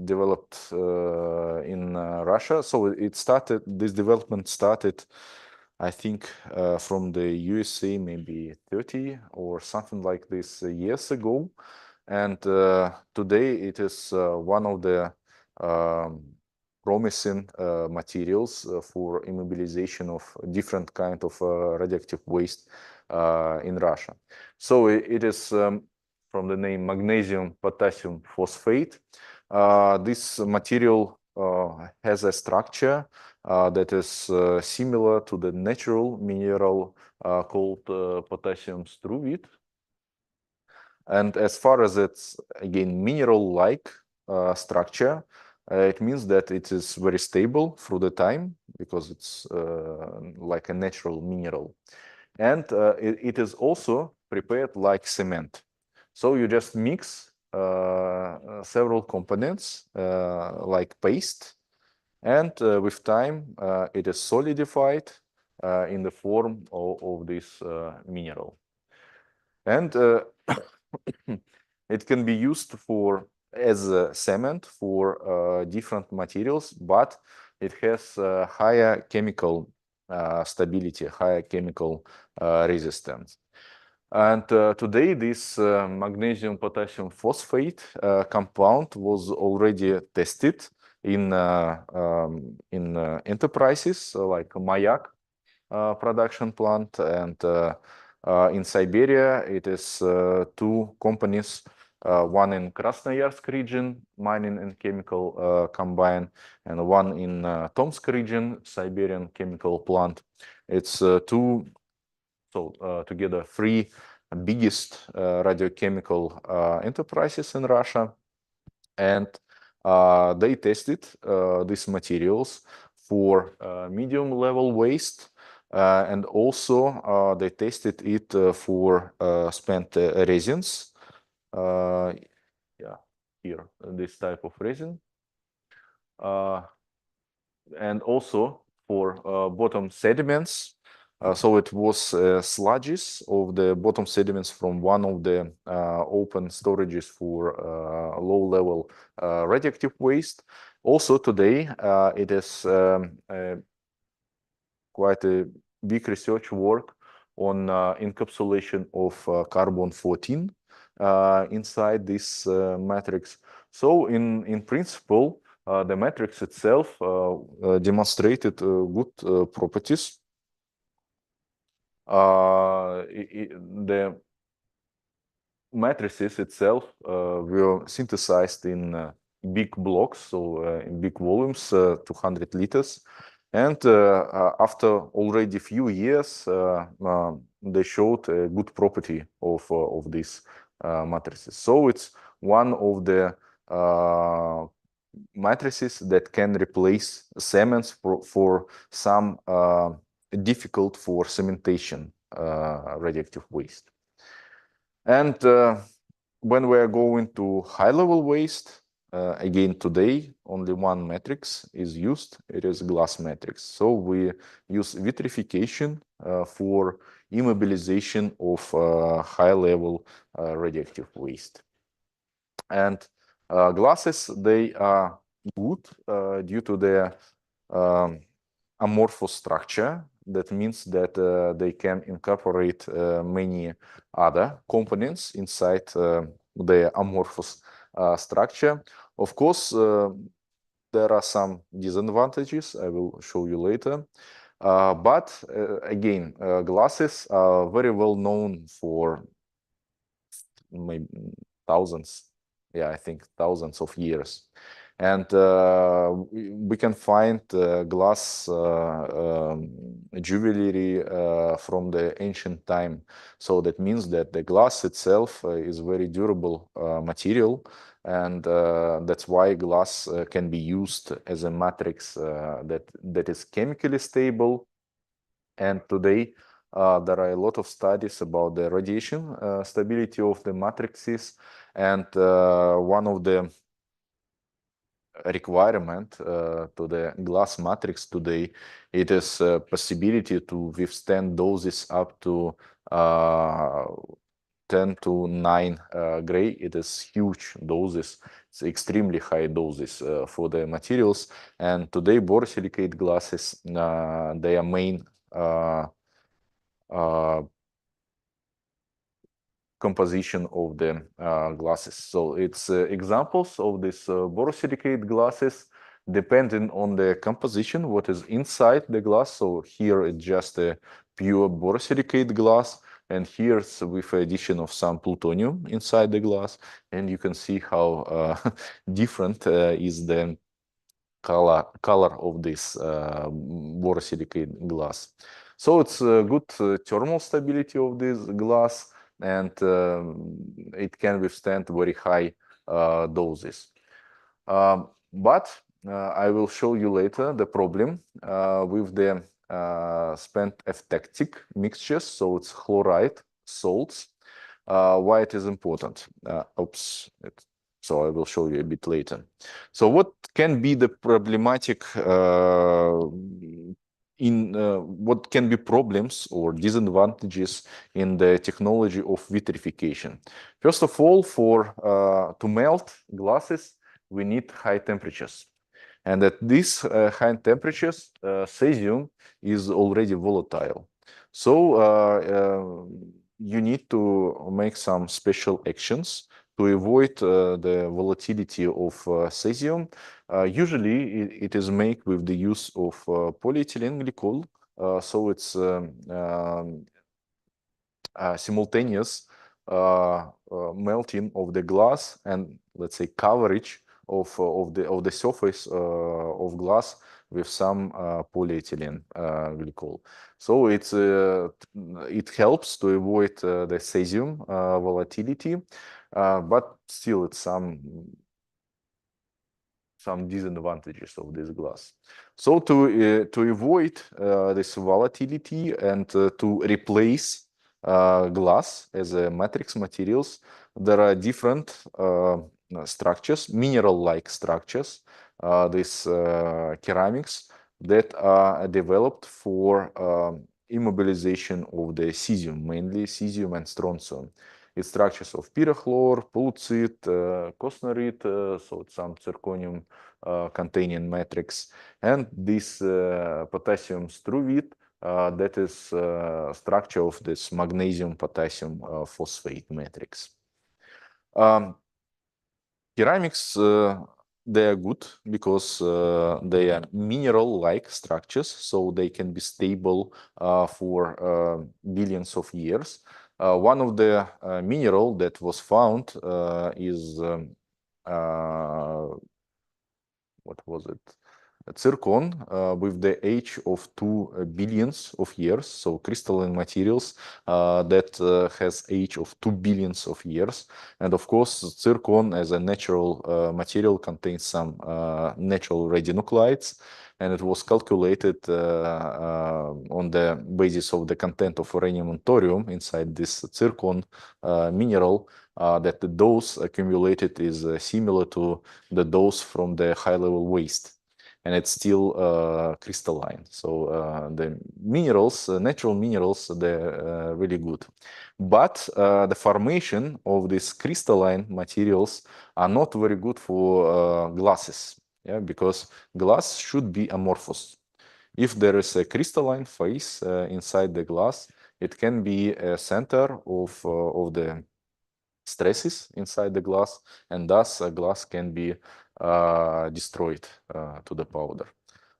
developed in Russia. So this development started, I think, from the USA maybe 30 or something like this years ago. And today it is one of the promising materials for immobilization of different kind of radioactive waste in Russia. So it is from the name magnesium potassium phosphate. This material has a structure that is similar to the natural mineral called potassium struvite. And as far as it's, again, mineral-like structure, it means that it is very stable through the time, because it's like a natural mineral. And it is also prepared like cement. So you just mix several components like paste, and with time it is solidified in the form of this mineral. And it can be used as cement for different materials, but it has higher chemical stability, higher chemical resistance. And today, this magnesium potassium phosphate compound was already tested in enterprises like Mayak production plant, and in Siberia, it is two companies, one in Krasnoyarsk region, mining and chemical combine, and one in Tomsk region, Siberian chemical plant. It's together three biggest radiochemical enterprises in Russia, and they tested these materials for medium level waste, and also they tested it for spent resins. Here, this type of resin, and also for bottom sediments, So it was sludges of the bottom sediments from one of the open storages for low-level radioactive waste. Also today, it is quite a big research work on encapsulation of carbon-14 inside this matrix. So in principle, the matrix itself demonstrated good properties. The matrices itself were synthesized in big blocks, so in big volumes, 200 liters. And after already few years, they showed a good property of these matrices. So it's one of the matrices that can replace cements for some difficult for cementation radioactive waste. And when we are going to high-level waste, again today only one matrix is used. It is glass matrix. So we use vitrification for immobilization of high-level radioactive waste. And glasses, they are good due to their amorphous structure. That means that they can incorporate many other components inside the amorphous structure. Of course, there are some disadvantages I will show you later. But again, glasses are very well known for maybe thousands, yeah, I think thousands of years. And we can find glass jewelry from the ancient time. So that means that the glass itself is very durable material. And that's why glass can be used as a matrix that is chemically stable. And today, there are a lot of studies about the radiation stability of the matrices. And one of the requirement to the glass matrix today, it is a possibility to withstand doses up to 10 to 9 gray. It is huge doses. It's extremely high doses for the materials. And today, borosilicate glasses, their main composition of the glasses. So it's examples of this borosilicate glasses depending on the composition, what is inside the glass. So here it's just a pure borosilicate glass, and here's with addition of some plutonium inside the glass. And you can see how different is the color of this borosilicate glass. So it's good thermal stability of this glass, and it can withstand very high doses. But I will show you later the problem with the spent eutectic mixtures. So it's chloride, salts. Why it is important? So I will show you a bit later. So what can be the problematic what can be problems or disadvantages in the technology of vitrification? First of all, to melt glasses, we need high temperatures. And at these high temperatures, cesium is already volatile. So you need to make some special actions to avoid the volatility of cesium. Usually, it is made with the use of polyethylene glycol. So it's simultaneous melting of the glass and, let's say, coverage of the surface of glass with some polyethylene glycol. So it helps to avoid the cesium volatility, but still it's some disadvantages of this glass. So to avoid this volatility and to replace glass as a matrix materials, there are different structures, mineral-like structures, these ceramics that are developed for immobilization of the cesium, mainly cesium and strontium. Its structures of pyrachlor, pollucid, cosnorid, so some zirconium containing matrix, and this potassium struvite, that is structure of this magnesium potassium phosphate matrix. Ceramics, they are good because they are mineral-like structures, so they can be stable for billions of years. One of the mineral that was found is what was it? Zircon with the age of 2 billions of years, so crystalline materials that has age of 2 billions of years. And of course, zircon as a natural material contains some natural radionuclides, and it was calculated on the basis of the content of uranium and thorium inside this zircon mineral, that the dose accumulated is similar to the dose from the high-level waste, and it's still crystalline. So the minerals, natural minerals, they're really good. But the formation of these crystalline materials are not very good for glasses, because glass should be amorphous. If there is a crystalline phase inside the glass, it can be a center of the stresses inside the glass, and thus glass can be destroyed to the powder.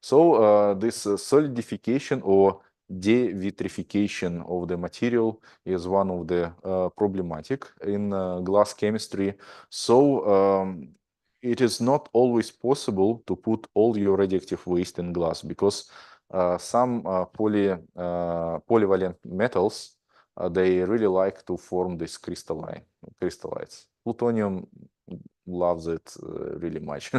So this solidification or devitrification of the material is one of the problematic in glass chemistry. So it is not always possible to put all your radioactive waste in glass, because some polyvalent metals, they really like to form this crystallites. Plutonium loves it really much,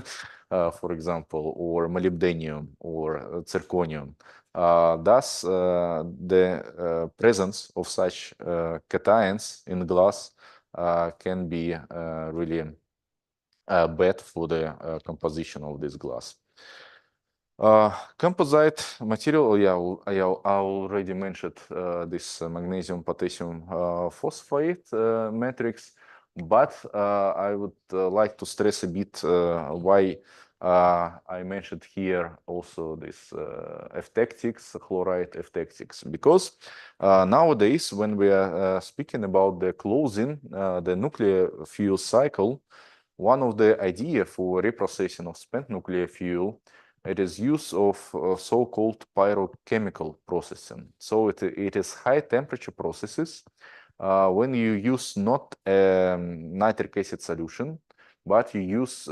for example, or molybdenum or zirconium. Thus, the presence of such cations in glass can be really bad for the composition of this glass. Composite material, I already mentioned this magnesium potassium phosphate matrix, but I would like to stress a bit why I mentioned here also this F-tactics, chloride F-tactics, because nowadays when we are speaking about the closing the nuclear fuel cycle, one of the idea for reprocessing of spent nuclear fuel, it is use of so-called pyrochemical processing. So it is high temperature processes when you use not nitric acid solution, but you use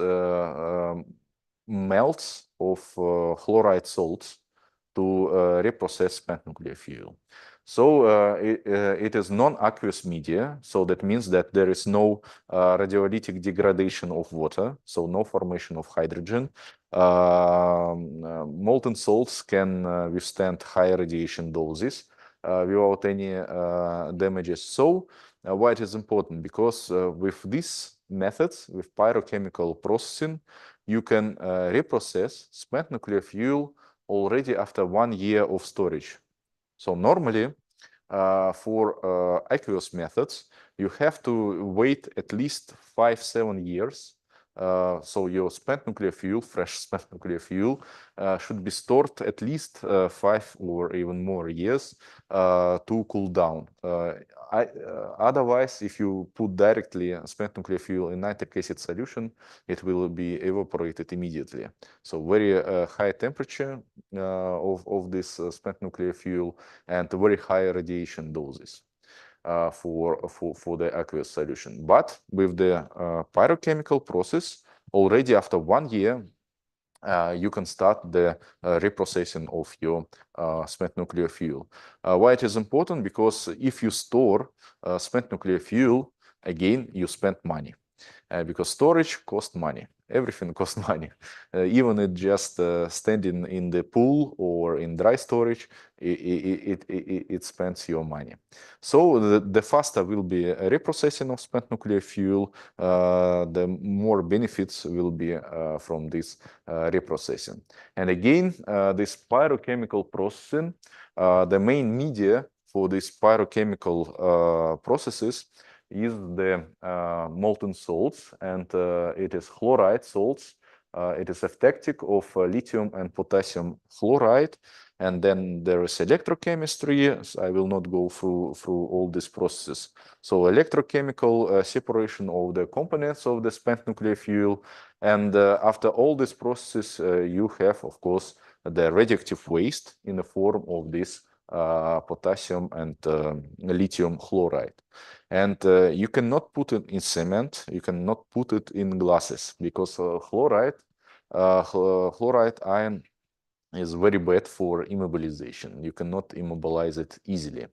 melts of chloride salts to reprocess spent nuclear fuel. So it is non-aqueous media, so that means that there is no radiolytic degradation of water, so no formation of hydrogen. Molten salts can withstand high radiation doses without any damages. So why it is important? Because with these methods, with pyrochemical processing, you can reprocess spent nuclear fuel already after 1 year of storage. So normally, for aqueous methods, you have to wait at least 5-7 years. So your spent nuclear fuel, fresh spent nuclear fuel, should be stored at least 5 or even more years to cool down. Otherwise, if you put directly spent nuclear fuel in nitric acid solution, it will be evaporated immediately. So very high temperature of this spent nuclear fuel, and very high radiation doses for the aqueous solution. But with the pyrochemical process, already after 1 year, you can start the reprocessing of your spent nuclear fuel. Why it is important? Because if you store spent nuclear fuel, again, you spend money, because storage costs money. everything costs money. Even it just standing in the pool or in dry storage, it spends your money. So the faster will be a reprocessing of spent nuclear fuel, the more benefits will be from this reprocessing. And again, this pyrochemical processing, the main media for these pyrochemical processes is the molten salts, and it is chloride salts. It is eutectic of lithium and potassium chloride. And then there is electrochemistry. So I will not go through all these processes. So electrochemical separation of the components of the spent nuclear fuel. And after all these processes, you have, of course, the radioactive waste in the form of this potassium and lithium chloride. And you cannot put it in cement, you cannot put it in glasses, because chloride ion is very bad for immobilization. You cannot immobilize it easily.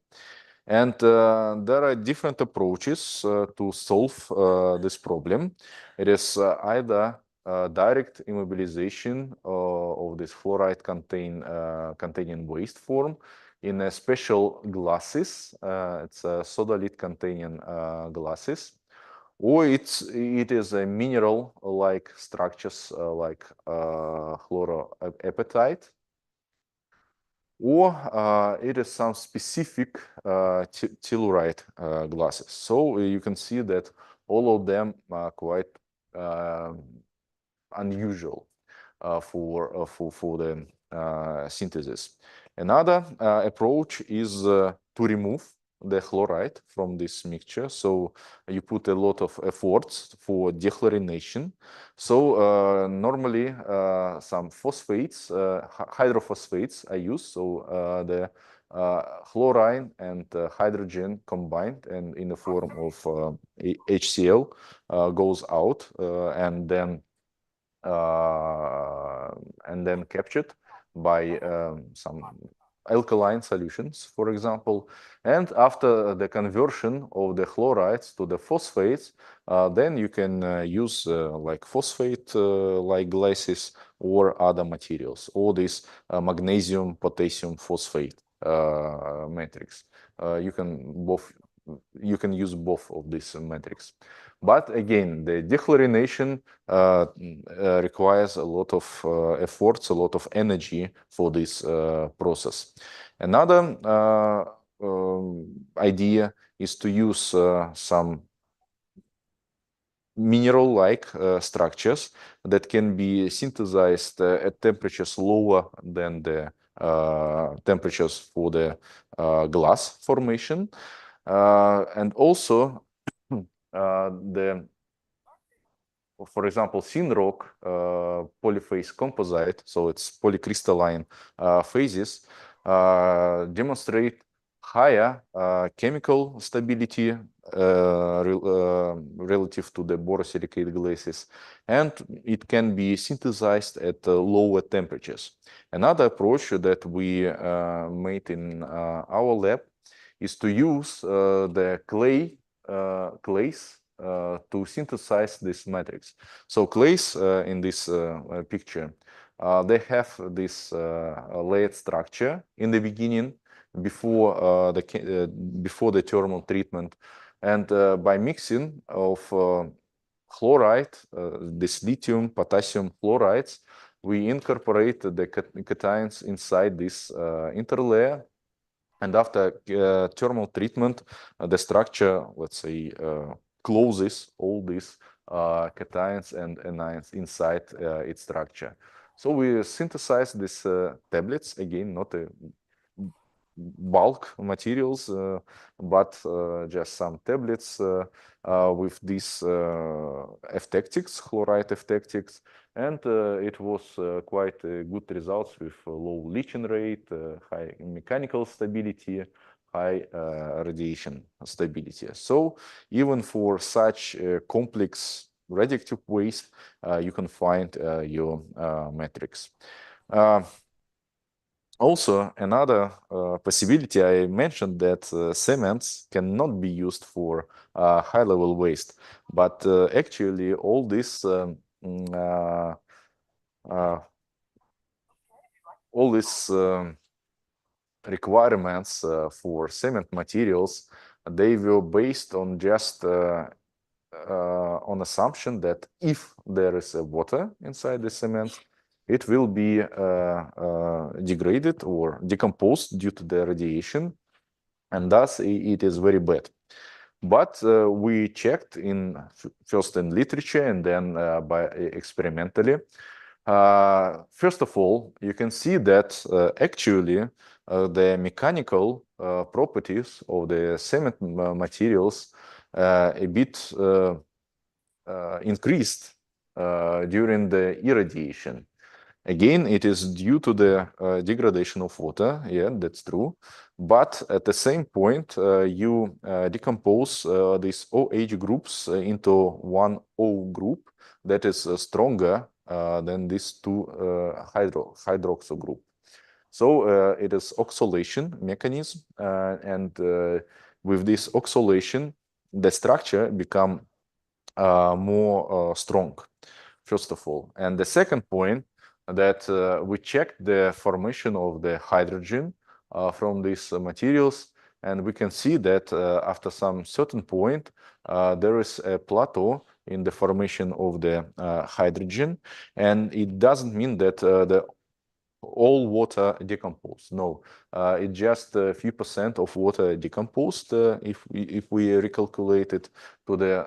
And there are different approaches to solve this problem. It is either direct immobilization of this fluoride containing waste form in a special glasses. It's a soda lead containing glasses, or it is a mineral like structures like chloroapatite, or it is some specific telluride glasses. So you can see that all of them are quite unusual for the synthesis. Another approach is to remove the chloride from this mixture. So you put a lot of efforts for dechlorination. So normally some phosphates, hydrophosphates are used. So the chlorine and hydrogen combined and in the form of HCl goes out and then captured by some alkaline solutions, for example. And after the conversion of the chlorides to the phosphates, then you can use like phosphate like glasses or other materials, or this magnesium potassium phosphate matrix. You can use both of these matrix. But again, the dechlorination requires a lot of efforts, a lot of energy for this process. Another idea is to use some mineral-like structures that can be synthesized at temperatures lower than the temperatures for the glass formation. And also for example, thin rock polyphase composite, so it's polycrystalline phases, demonstrate higher chemical stability relative to the borosilicate glasses, and it can be synthesized at lower temperatures. Another approach that we made in our lab is to use the clays to synthesize this matrix. So clays in this picture, they have this layered structure in the beginning before the thermal treatment, and by mixing of chloride, this lithium potassium chlorides, we incorporate the cations inside this interlayer. And after thermal treatment, the structure, let's say, closes all these cations and anions inside its structure. So we synthesize these tablets, again, not a bulk materials, but just some tablets with these eutectics, chloride eutectics, and it was quite good results with low leaching rate, high mechanical stability, high radiation stability. So even for such complex radioactive waste, you can find your matrix. Also, another possibility, I mentioned that cements cannot be used for high-level waste, but actually all these all these requirements for cement materials, they were based on just on assumption that if there is a water inside the cement, it will be degraded or decomposed due to the radiation, and thus it is very bad. But we checked first in literature and then by experimentally. First of all, you can see that actually the mechanical properties of the cement materials a bit increased during the irradiation. Again, it is due to the degradation of water. Yeah, that's true. But at the same point, you decompose these OH groups into one O group that is stronger than these two hydroxyl group. So it is oxidation mechanism, and with this oxidation, the structure become more strong, first of all. And the second point, that we checked the formation of the hydrogen from these materials, and we can see that after some certain point, there is a plateau in the formation of the hydrogen, and it doesn't mean that the all water decomposed. No, it's just a few percent of water decomposed if we recalculate it to the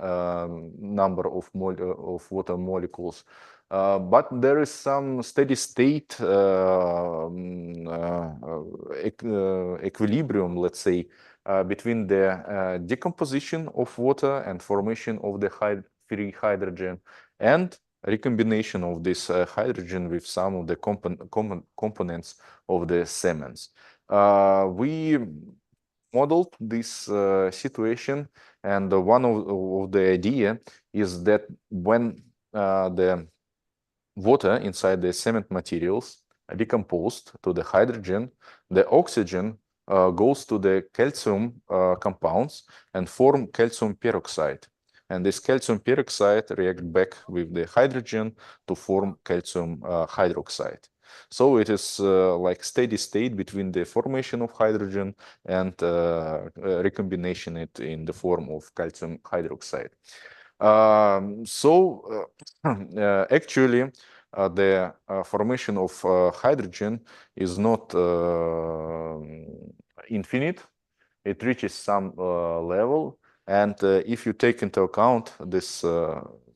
number of water molecules. But there is some steady state equilibrium, let's say, between the decomposition of water and formation of the free hydrogen and recombination of this hydrogen with some of the components of the cements. We modeled this situation, and one of the idea is that when the water inside the cement materials decomposed to the hydrogen, the oxygen goes to the calcium compounds and form calcium peroxide. And this calcium peroxide reacts back with the hydrogen to form calcium hydroxide. So it is like steady state between the formation of hydrogen and recombination it in the form of calcium hydroxide. Actually, the formation of hydrogen is not infinite. It reaches some level. And if you take into account this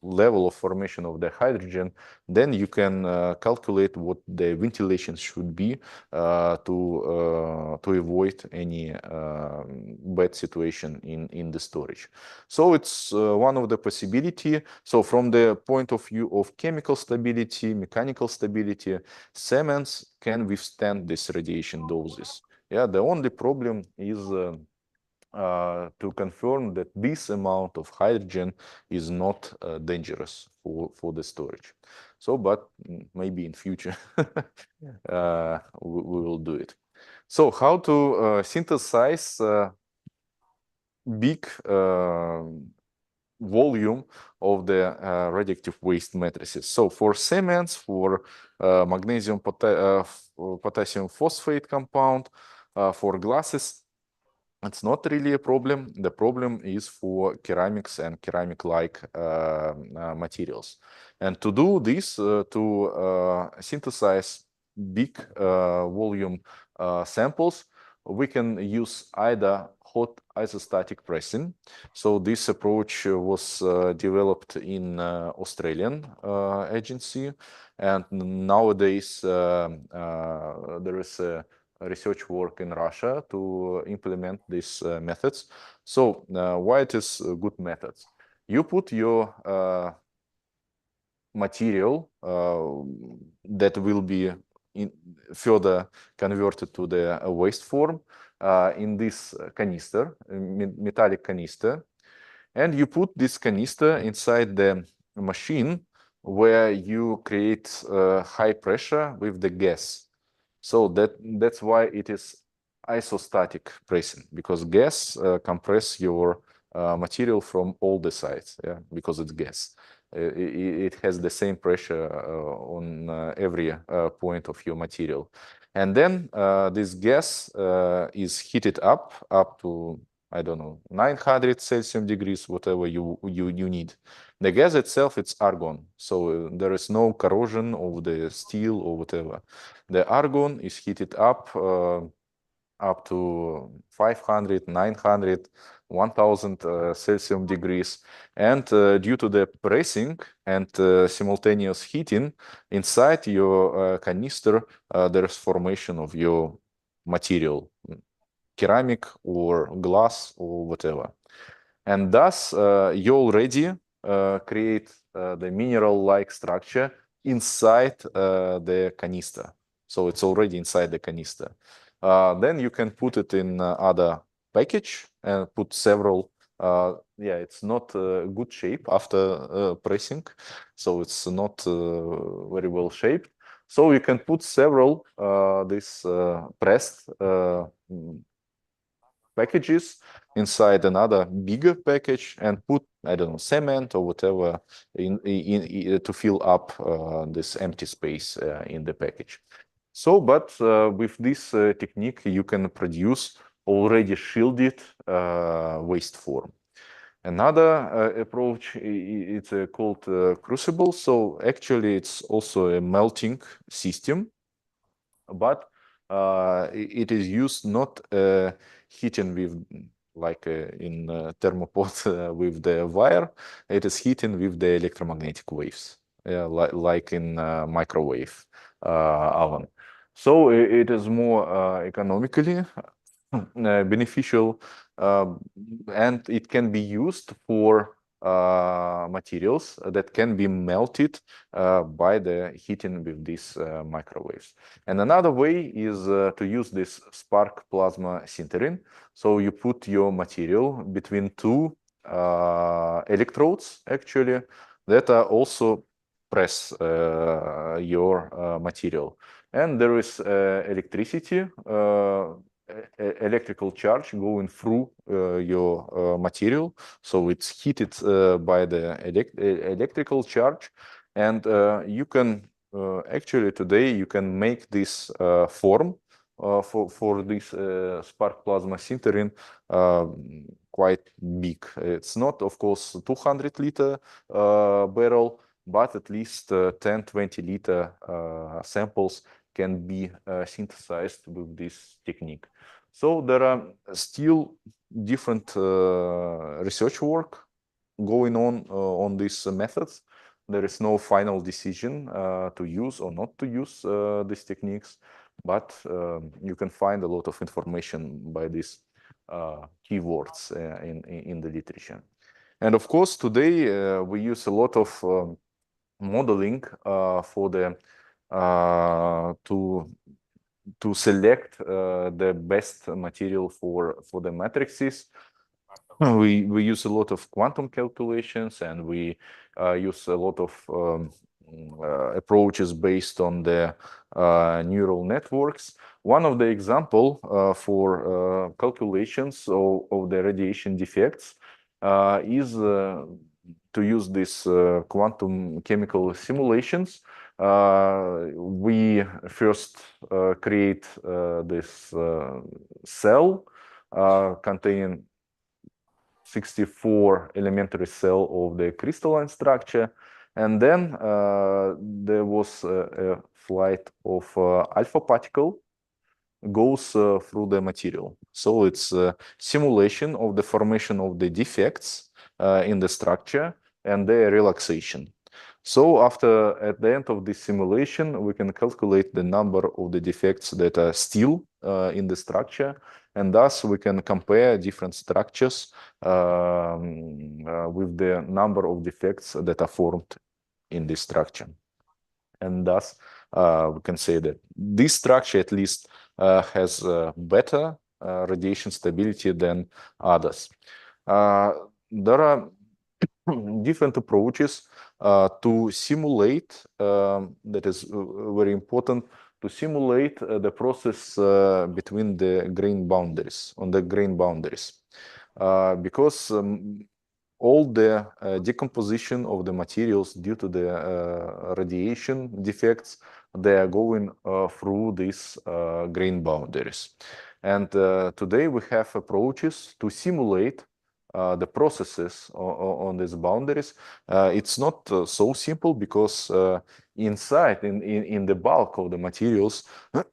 level of formation of the hydrogen, then you can calculate what the ventilation should be to avoid any bad situation in the storage. So it's one of the possibility. So from the point of view of chemical stability, mechanical stability, cements can withstand this radiation doses. Yeah, the only problem is to confirm that this amount of hydrogen is not dangerous for the storage. So, but maybe in future we will do it. So, how to synthesize big volume of the radioactive waste matrices. So, for cements, for magnesium potassium phosphate compound, for glasses, it's not really a problem. The problem is for ceramics and ceramic-like materials. And to do this, to synthesize big volume samples, we can use either hot isostatic pressing. So this approach was developed in Australian agency, and nowadays there is a research work in Russia to implement these methods. So why it is good methods? You put your material that will be further converted to the waste form in this canister, metallic canister, and you put this canister inside the machine where you create high pressure with the gas. So that's why it is isostatic pressing, because gas compress your material from all the sides, yeah, because it's gas. it has the same pressure on every point of your material. And then this gas is heated up to, I don't know, 900 Celsius degrees, whatever you need. The gas itself, it's argon, so there is no corrosion of the steel or whatever. The argon is heated up to 500, 900, 1000 Celsius degrees. And due to the pressing and simultaneous heating inside your canister, there's formation of your material, ceramic or glass or whatever. And thus, you already create the mineral-like structure inside the canister. So it's already inside the canister. Then you can put it in other package and put several. Yeah, it's not good shape after pressing, so it's not very well shaped. So you can put several this pressed packages inside another bigger package and put, I don't know, cement or whatever in to fill up this empty space in the package. So, but with this technique, you can produce already shielded waste form. Another approach, it's called crucible. So actually, it's also a melting system, but it is used not heating with like in thermopot with the wire. It is heating with the electromagnetic waves, like in microwave oven. So it is more economically beneficial, and it can be used for materials that can be melted by the heating with these microwaves. And another way is to use this spark plasma sintering. So you put your material between two electrodes, actually, that are also press your material. And there is electricity, electrical charge going through your material. So it's heated by the electrical charge. And you can actually today you can make this form for this spark plasma sintering quite big. It's not, of course, 200-liter barrel, but at least 10-20 liter samples can be synthesized with this technique. So there are still different research work going on these methods. There is no final decision to use or not to use these techniques, but you can find a lot of information by these keywords in the literature. And of course, today we use a lot of modeling for the to select the best material for the matrices. We use a lot of quantum calculations, and we use a lot of approaches based on the neural networks. One of the example for calculations of the radiation defects is to use this quantum chemical simulations. We first create this cell containing 64 elementary cell of the crystalline structure, and then there was a flight of alpha particle goes through the material. So it's a simulation of the formation of the defects in the structure and their relaxation. So after, at the end of this simulation, we can calculate the number of the defects that are still in the structure, and thus we can compare different structures with the number of defects that are formed in this structure. And thus we can say that this structure at least has better radiation stability than others. There are different approaches to simulate, that is very important, to simulate the process between the grain boundaries, on the grain boundaries. Because all the decomposition of the materials due to the radiation defects, they are going through these grain boundaries. And today we have approaches to simulate the processes on these boundaries. It's not so simple because inside, in the bulk of the materials,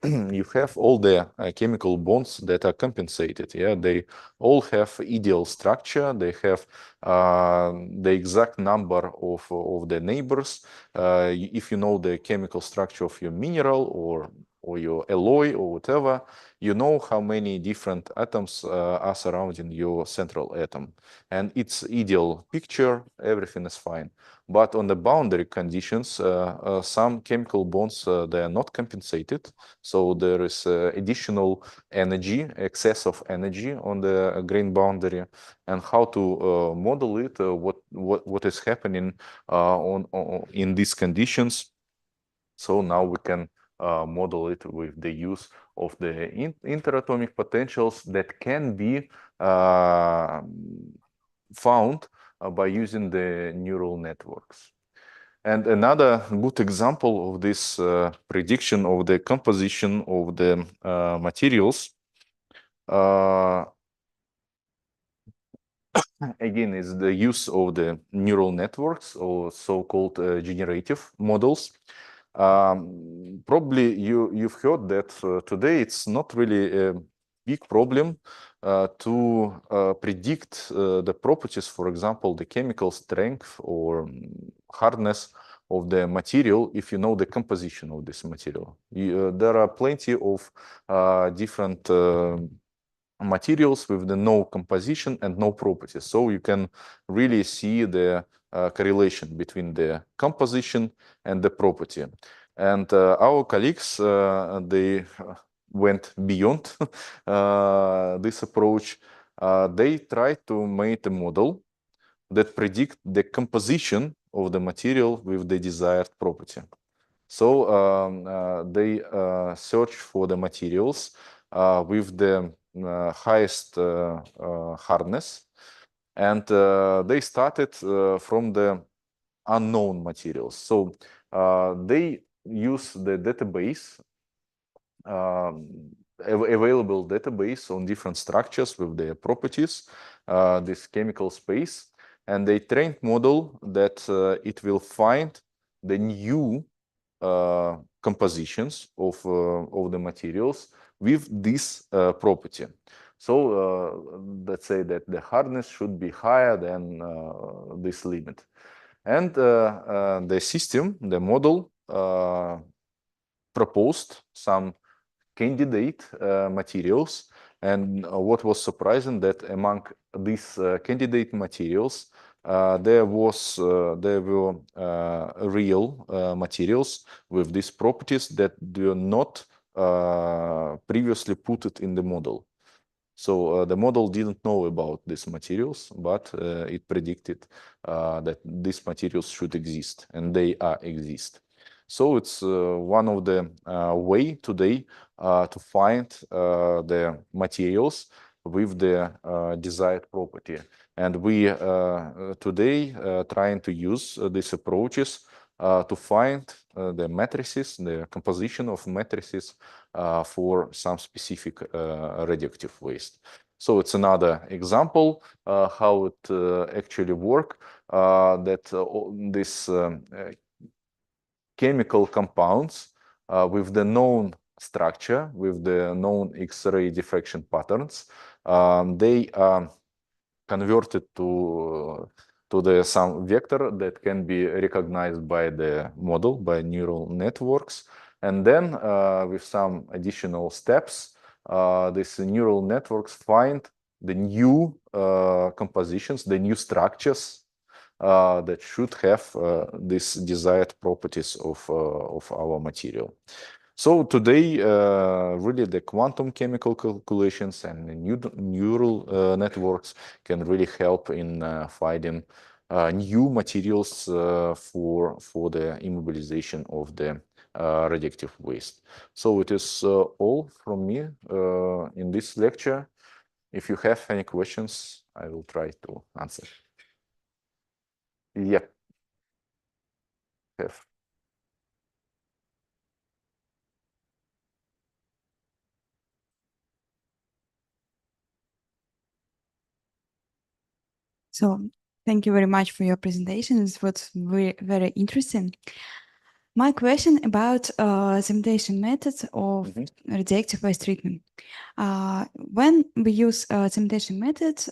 you have all the chemical bonds that are compensated. Yeah, they all have ideal structure. They have the exact number of the neighbors. If you know the chemical structure of your mineral or your alloy or whatever, you know how many different atoms are surrounding your central atom. And it's ideal picture, everything is fine. But on the boundary conditions, some chemical bonds, they are not compensated. So there is additional energy, excess of energy on the grain boundary. And how to model it, what is happening in these conditions. So now we can model it with the use of the interatomic potentials that can be found by using the neural networks. And another good example of this prediction of the composition of the materials again is the use of the neural networks or so-called generative models. Probably you've heard that today it's not really a big problem to predict the properties, for example, the chemical strength or hardness of the material if you know the composition of this material. There are plenty of different materials with the no composition and no properties. So you can really see the correlation between the composition and the property. And our colleagues, they went beyond this approach. They tried to make a model that predict the composition of the material with the desired property. So they search for the materials with the highest hardness, and they started from the unknown materials. So they use the database, available database on different structures with their properties, this chemical space, and they trained model that it will find the new compositions of the materials with this property. So let's say that the hardness should be higher than this limit. And the system, the model, proposed some candidate materials. And what was surprising that among these candidate materials, there were real materials with these properties that were not previously put it in the model. So the model didn't know about these materials, but it predicted that these materials should exist, and they exist. So it's one of the way today to find the materials with the desired property. And we today trying to use these approaches to find the matrices, the composition of matrices for some specific radioactive waste. So it's another example how it actually works, that this chemical compounds with the known structure, with the known X-ray diffraction patterns, they are converted to some vector that can be recognized by the model, by neural networks. And then with some additional steps, these neural networks find the new compositions, the new structures that should have these desired properties of our material. So today, really the quantum chemical calculations and the neural networks can really help in finding new materials for the immobilization of the radioactive waste. So it is all from me in this lecture. If you have any questions, I will try to answer. Yep. Have. So thank you very much for your presentation. It was very, very interesting. My question about simulation methods of radioactive waste treatment. When we use simulation methods,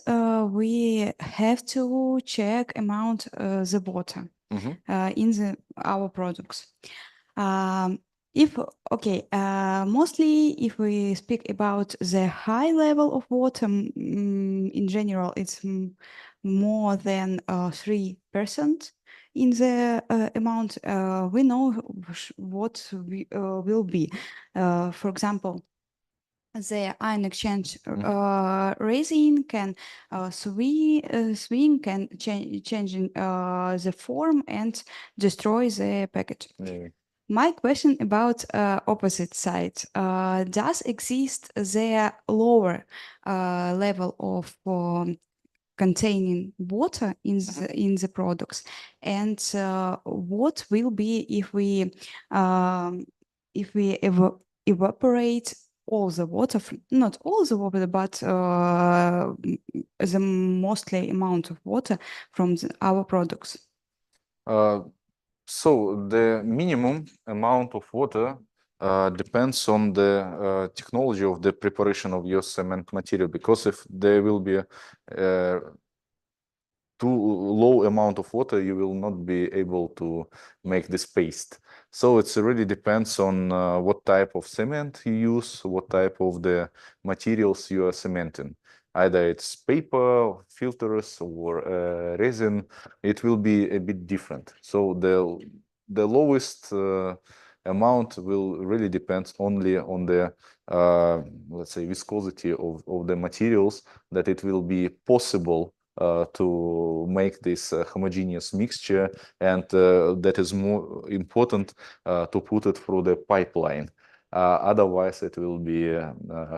we have to check amount the water in our products. Mostly if we speak about the high level of water, in general, it's more than 3% in the amount. We know what will be. For example, the ion exchange resin can swing, can changing the form and destroy the package. Yeah. My question about opposite side, does exist the lower level of containing water in the products, and what will be if we evaporate all the water, not all the water, but the mostly amount of water from our products? So the minimum amount of water depends on the technology of the preparation of your cement material, because if there will be too low amount of water, you will not be able to make this paste. So it really depends on what type of cement you use, what type of the materials you are cementing. Either it's paper, filters, or resin. It will be a bit different. So the lowest amount will really depend only on the let's say viscosity of the materials, that it will be possible to make this homogeneous mixture, and that is more important to put it through the pipeline. Otherwise, it will be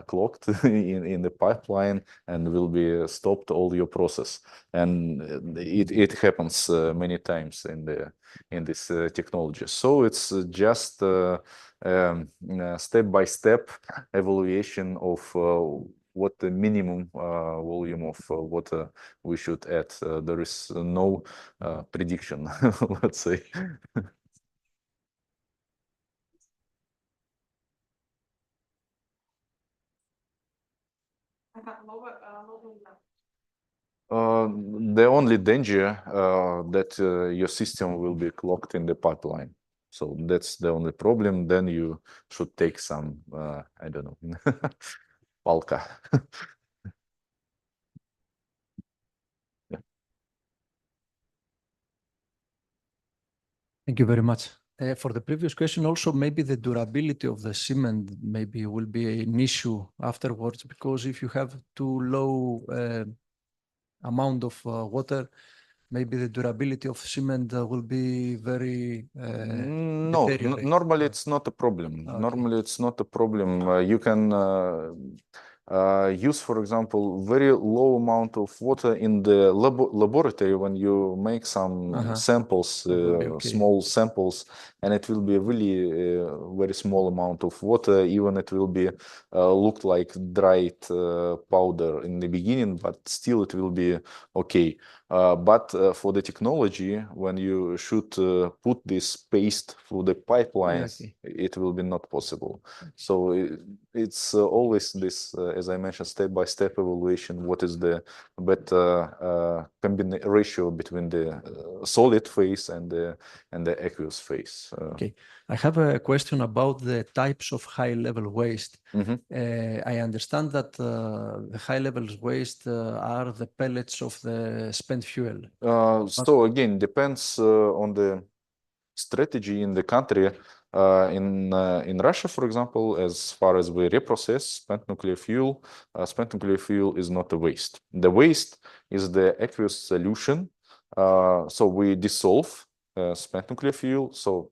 clogged in the pipeline and will be stopped all your process. And it happens many times in this technology. So it's just step-by-step evaluation of what the minimum volume of water we should add. There is no prediction, let's say. The only danger that your system will be clogged in the pipeline. So that's the only problem. Then you should take some, I don't know, Palka. Thank you very much. For the previous question, also maybe the durability of the cement maybe will be an issue afterwards, because if you have too low amount of water, maybe the durability of cement will be very No, deteriorate. normally it's not a problem. Okay. Normally it's not a problem. You can use, for example, very low amount of water in the laboratory when you make some samples, small samples, and it will be really very small amount of water. Even it will be look like dried powder in the beginning, but still it will be okay. But for the technology, when you should put this paste through the pipelines, it will be not possible. So it's always this, as I mentioned, step-by-step evaluation. What is the better ratio between the solid phase and the aqueous phase? Okay, I have a question about the types of high-level waste. I understand that the high-level waste are the pellets of the spent fuel. So again, depends on the strategy in the country. In Russia, for example, as far as we reprocess spent nuclear fuel is not a waste. The waste is the aqueous solution. So we dissolve spent nuclear fuel. So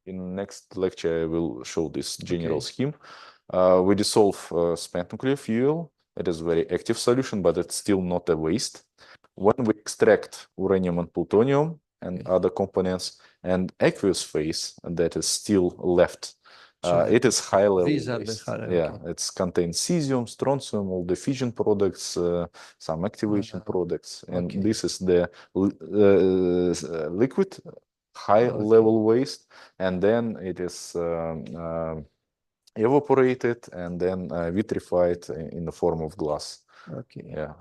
in next lecture, I will show this general scheme. We dissolve spent nuclear fuel. It is a very active solution, but it's still not a waste. When we extract uranium and plutonium, and Okay. other components, and aqueous phase that is still left. So It is high level these are the waste. high- Yeah, okay. it's contains cesium, strontium, all the fission products, some activation products, and okay. this is the liquid high Okay. level waste, and then it is evaporated and then vitrified in the form of glass. Okay. Yeah.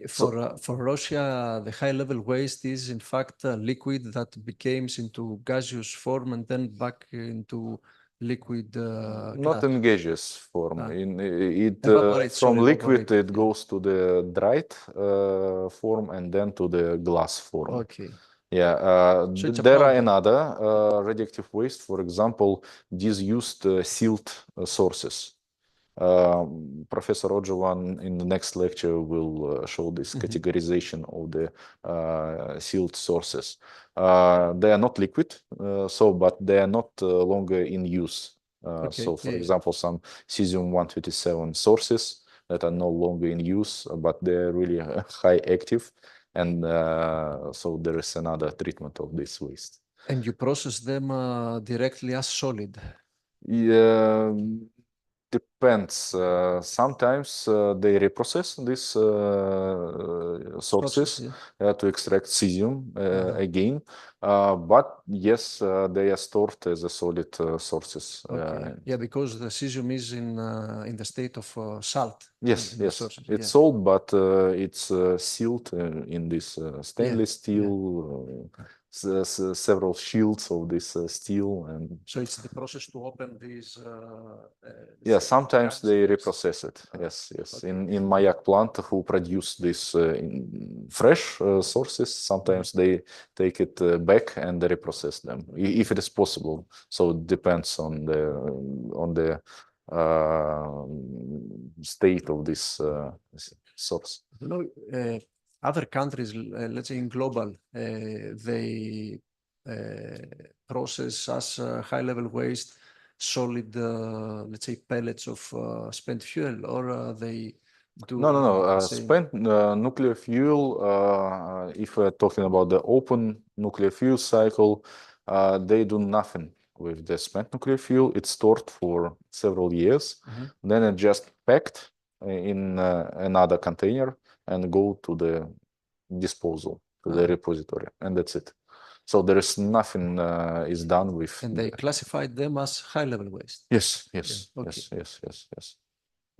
For Russia, the high level waste is in fact a liquid that becomes into gaseous form and then back into liquid. Not gas. in gaseous form. Ah. From Sorry, liquid evaporate, it goes to the dried form and then to the glass form. Okay. Yeah, So it's a there are powder. another radioactive waste, for example, disused silt sources. Professor Ojovan in the next lecture will show this categorization of the silt sources. They are not liquid, but they are not longer in use. Okay, So, for yeah. example, some cesium-127 sources that are no longer in use, but they're really high active, and so there is another treatment of this waste. And you process them directly as solid. Yeah, depends. Sometimes they reprocess these sources to extract cesium again. But yes, they are stored as a solid sources. Okay. Yeah, because the cesium is in the state of salt. Yes, in yes, sources. it's salt, but it's sealed in this stainless Yeah. steel. Several shields of this steel, and So it's the process to open these. yeah, sometimes they reprocess it. Yes, yes. In Mayak plant, who produce this fresh sources, sometimes they take it back and they reprocess them if it is possible. So it depends on the state of this source. You know, other countries, let's say in global, they process as high-level waste solid, let's say, pellets of spent fuel, or they do No. the same. Spent nuclear fuel, if we're talking about the open nuclear fuel cycle, they do nothing with the spent nuclear fuel. It's stored for several years. Then it just packed in another container and go to the disposal, to the repository, and that's it. So there is nothing is done with. And they classified them as high-level waste. Yes.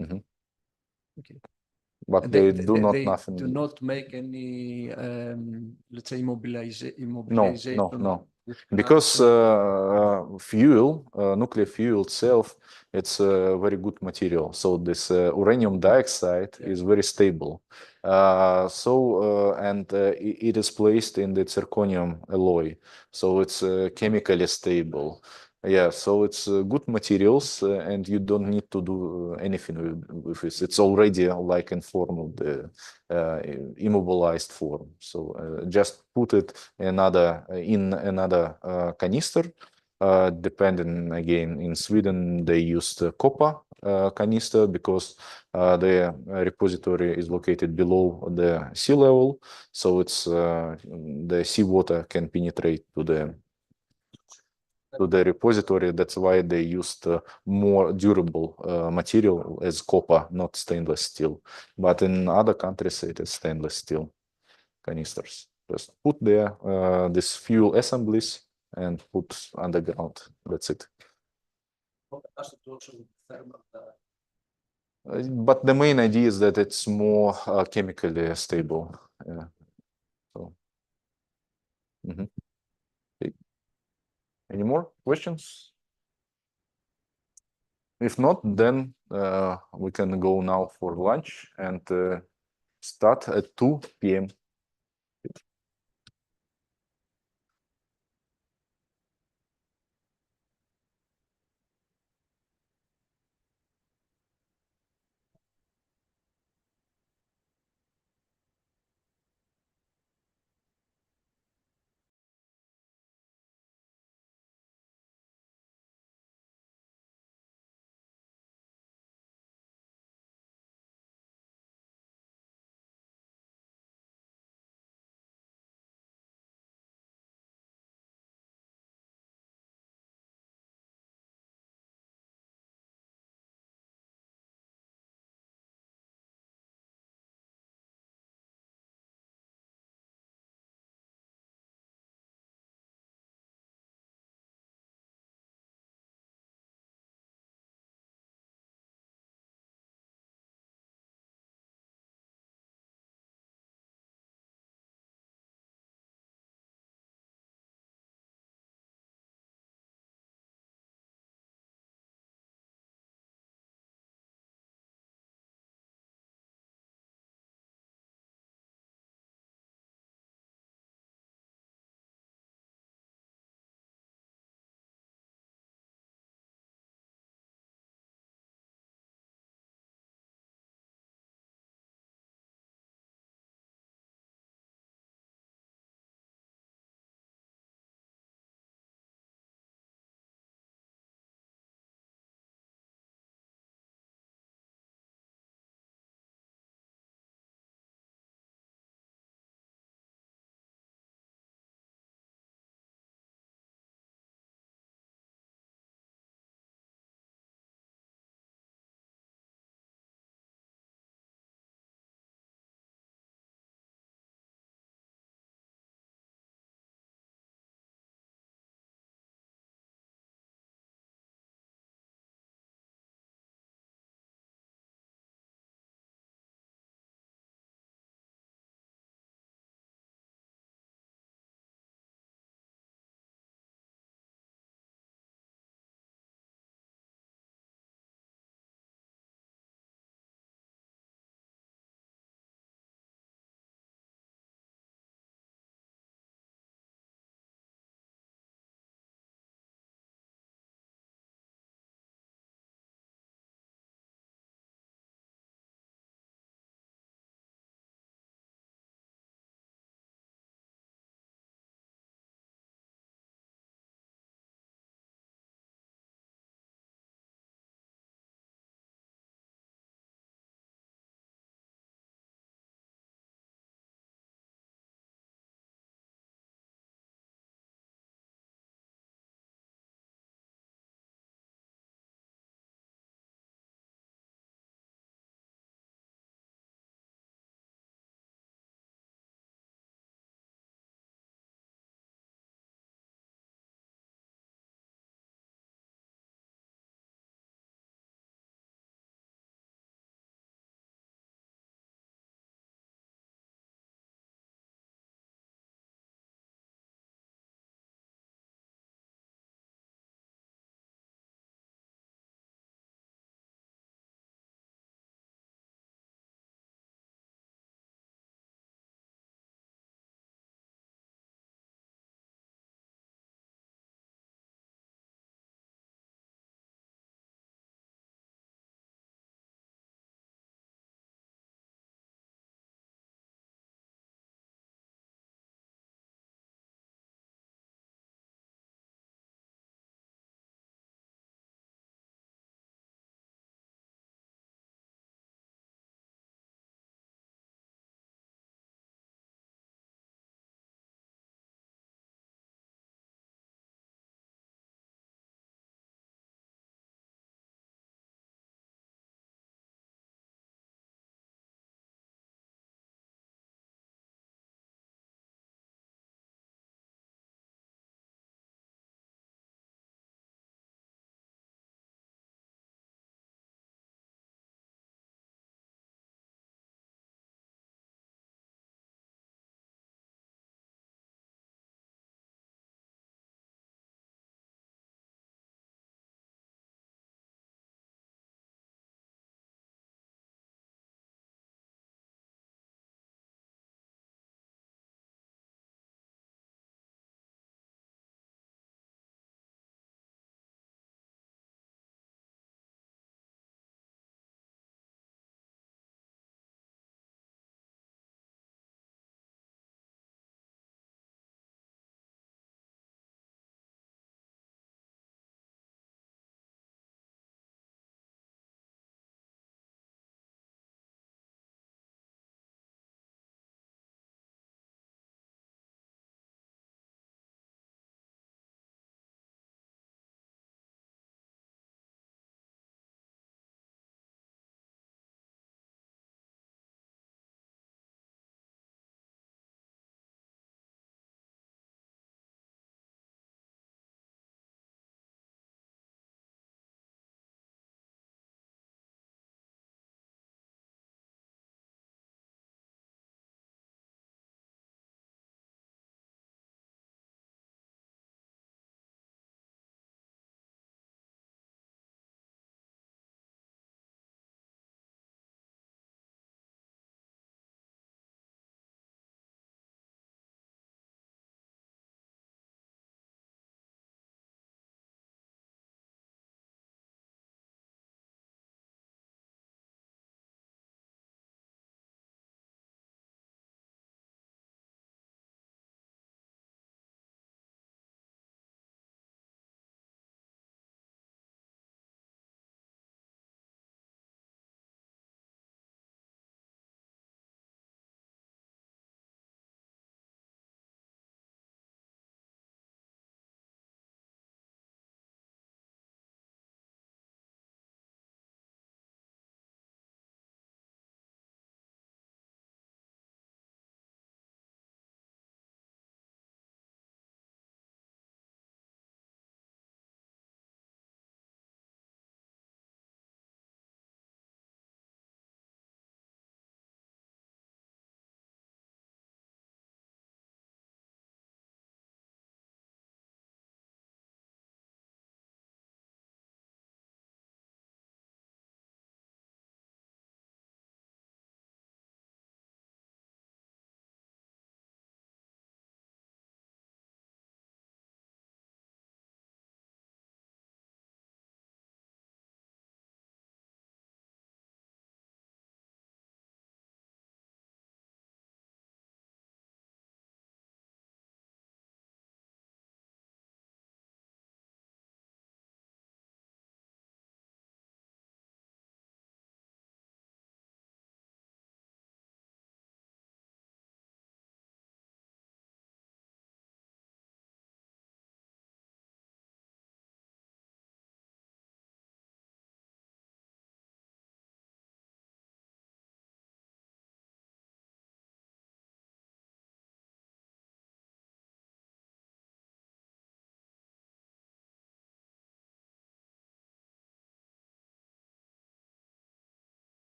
Mhm. Okay. But And they do not they nothing. do not make any, let's say, immobilization. No. Because fuel, nuclear fuel itself, it's a very good material. So this uranium dioxide is very stable. It is placed in the zirconium alloy. So it's chemically stable. Yeah, so it's good materials, and you don't need to do anything with it. It's already like in form of the immobilized form. So just put it in another canister. Depending again, in Sweden they used copper canister because the repository is located below the sea level, so it's the seawater can penetrate to the repository. That's why they used more durable material as copper, not stainless steel. But in other countries, it is stainless steel canisters. Just put there these fuel assemblies and put underground. That's it. But the main idea is that it's more chemically stable. Yeah. So. Okay. Any more questions? If not, then we can go now for lunch and start at 2 p.m.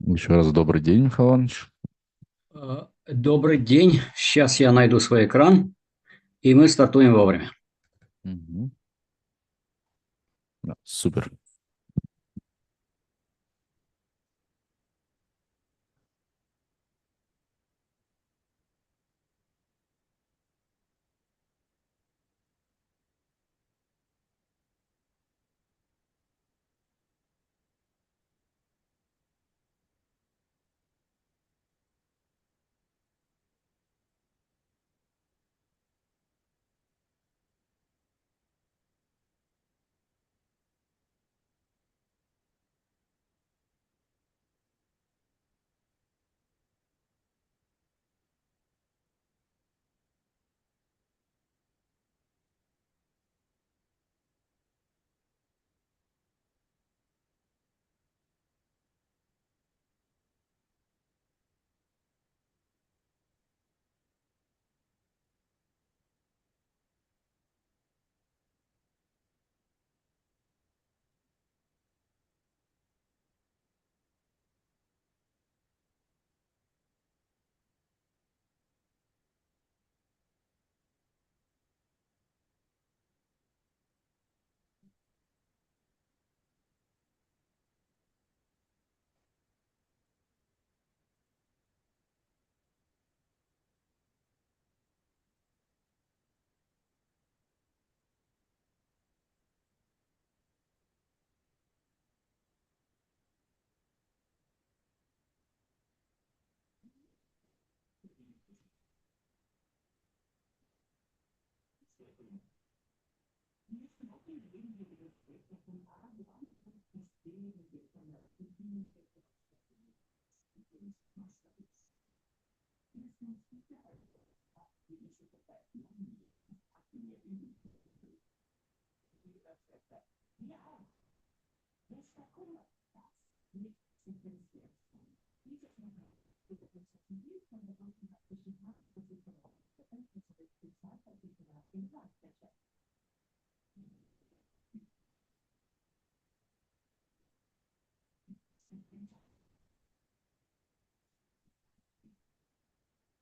Еще раз добрый день, Михаил Иванович. Добрый день. Сейчас я найду свой экран, и мы стартуем вовремя. Мгм. Да, супер.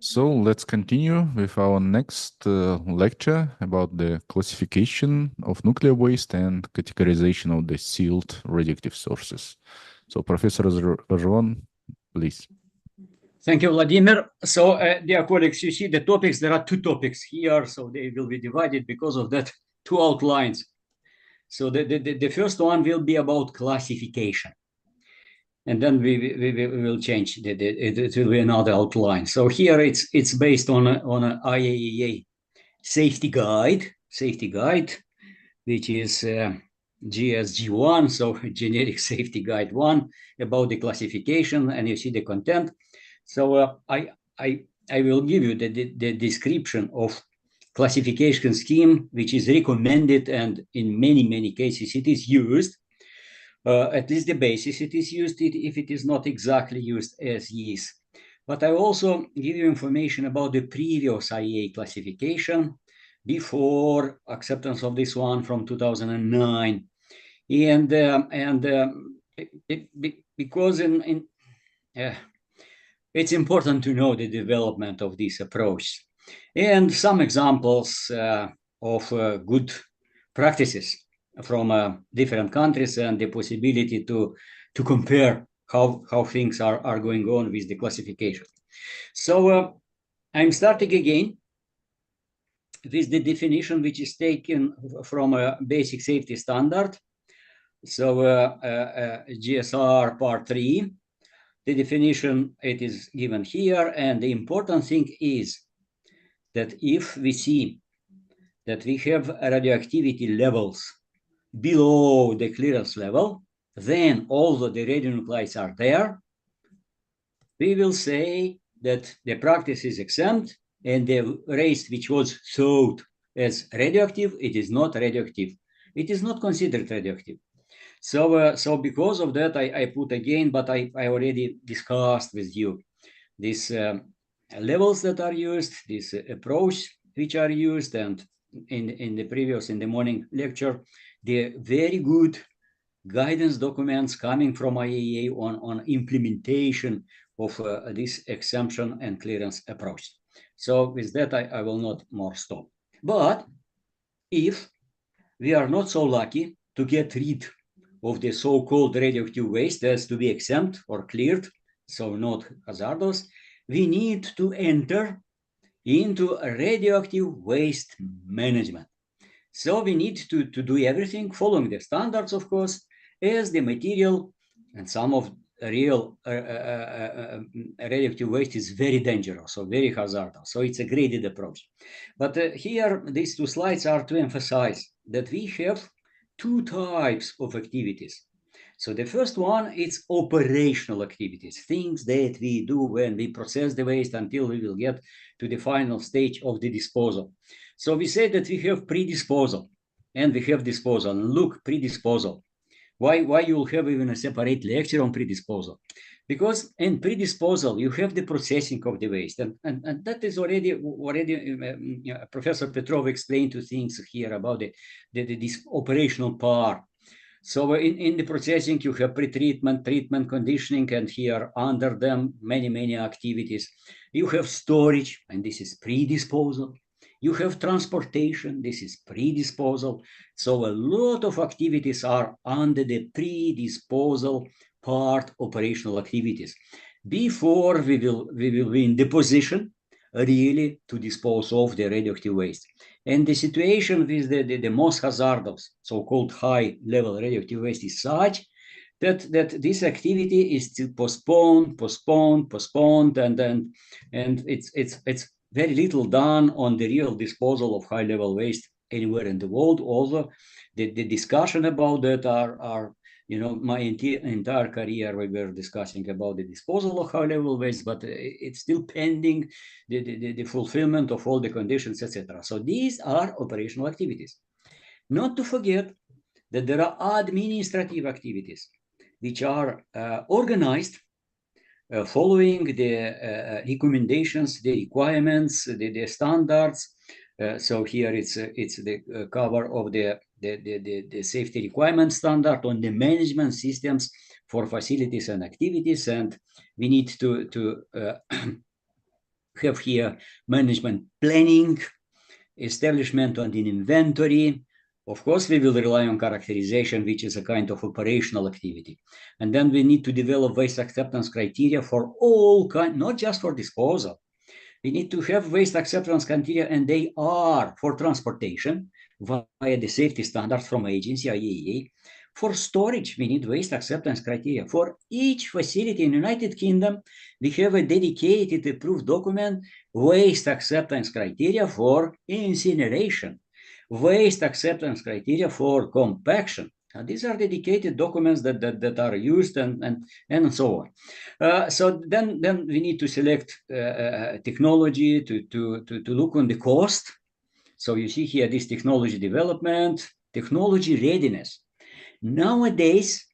So let's continue with our next lecture about the classification of nuclear waste and categorization of the sealed radioactive sources. So Professor Razvan, please. Thank you, Vladimir. So, dear colleagues, you see the topics. There are two topics here, so they will be divided because of that two outlines. So the first one will be about classification. And then we will change. It will be another outline. So here it's based on a IAEA safety guide, which is GSG1, so generic safety guide 1 about the classification, and you see the content. So I will give you the description of classification scheme, which is recommended, and in many cases it is used. At least the basis it is used, if it is not exactly used as is. But I also give you information about the previous IAEA classification before acceptance of this one from 2009. Because it's important to know the development of this approach and some examples of good practices from different countries and the possibility to compare how things are going on with the classification. So I'm starting again with the definition which is taken from a basic safety standard. So GSR part 3, the definition, it is given here, and the important thing is that if we see that we have radioactivity levels below the clearance level, then although the radionuclides are there, we will say that the practice is exempt, and the waste which was thought as radioactive, it is not radioactive. It is not considered radioactive. So because of that, I put again, but I already discussed with you these levels that are used, this approach which are used, and in the morning lecture, the very good guidance documents coming from IAEA on implementation of this exemption and clearance approach. So with that, I will not more stop. But if we are not so lucky to get rid of the so-called radioactive waste that's to be exempt or cleared, so not hazardous, we need to enter into radioactive waste management. So we need to do everything following the standards, of course, as the material and some of real radioactive waste is very dangerous, so very hazardous. So it's a graded approach. But here, these two slides are to emphasize that we have two types of activities. So the first one is operational activities, things that we do when we process the waste until we will get to the final stage of the disposal. So we say that we have pre-disposal and we have disposal. And look, pre-disposal. Why you'll have even a separate lecture on pre-disposal? Because in pre-disposal, you have the processing of the waste. And that is already Professor Petrov explained two things here about this operational part. So in the processing, you have pre-treatment, treatment, conditioning, and here under them, many activities. You have storage, and this is pre-disposal. You have transportation, this is pre-disposal. So a lot of activities are under the pre-disposal part, operational activities. Before we will be in the position really to dispose of the radioactive waste. And the situation with the most hazardous, so-called high-level radioactive waste is such that this activity is still postponed, and it's very little done on the real disposal of high-level waste anywhere in the world. Although the discussion about that are my entire career, we were discussing about the disposal of high-level waste, but it's still pending the fulfillment of all the conditions, etc. So these are operational activities. Not to forget that there are administrative activities, which are organized following the recommendations, the requirements, the standards. So here it's the cover of the safety requirement standard on the management systems for facilities and activities, and we need to have here management planning, establishment on the inventory. Of course, we will rely on characterization, which is a kind of operational activity. And then we need to develop waste acceptance criteria for all kinds, not just for disposal. We need to have waste acceptance criteria, and they are for transportation via the safety standards from agency IAEA. For storage, we need waste acceptance criteria. For each facility in the United Kingdom, we have a dedicated approved document, waste acceptance criteria for incineration, waste acceptance criteria for compaction. Now, these are dedicated documents that are used and so on. So then we need to select technology to look on the cost. So you see here this technology development, technology readiness. Nowadays,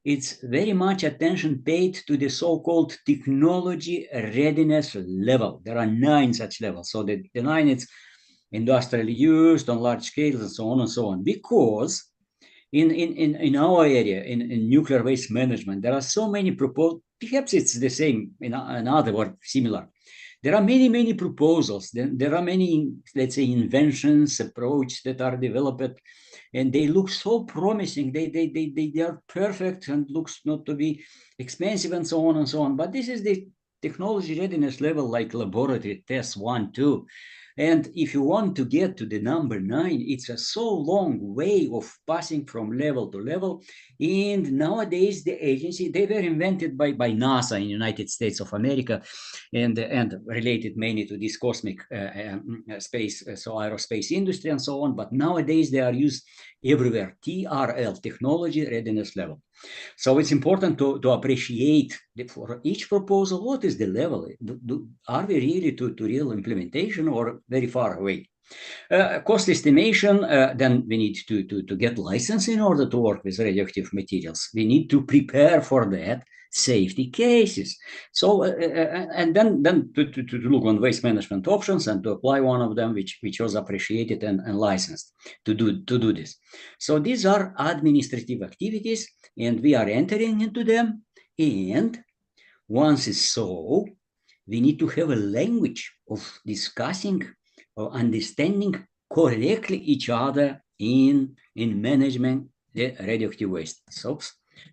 it's very much attention paid to the so-called technology readiness level. There are 9 such levels. So the 9 it's industrially used on large scales and so on, because in our area, in nuclear waste management, there are so many proposals. Perhaps it's the same in another or similar. There are many proposals. There are many, let's say, inventions, approaches that are developed, and they look so promising. They are perfect and looks not to be expensive and so on. But this is the technology readiness level, like laboratory tests 1, 2. And if you want to get to the number 9, it's a so long way of passing from level to level. And nowadays, the agency, they were invented by NASA in the United States of America, and related mainly to this cosmic space, so aerospace industry and so on. But nowadays, they are used everywhere. TRL, technology readiness level. So it's important to appreciate for each proposal, what is the level? Are we really to real implementation or very far away? Cost estimation, then we need to get license in order to work with radioactive materials. We need to prepare for that safety cases. So, and then to look on waste management options and to apply one of them, which was appreciated and licensed to do this. So these are administrative activities, and we are entering into them. And once it's so, we need to have a language of discussing or understanding correctly each other in management the radioactive waste.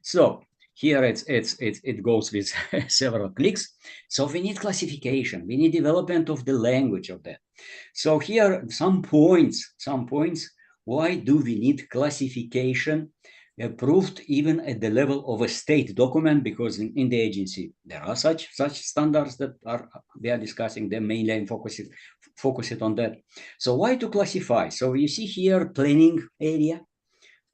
So here it goes with several clicks. So we need classification. We need development of the language of that. So here some points. Why do we need classification approved even at the level of a state document? Because in the agency there are such standards that we are discussing them mainly and focus it on that. So why to classify? So you see here planning area.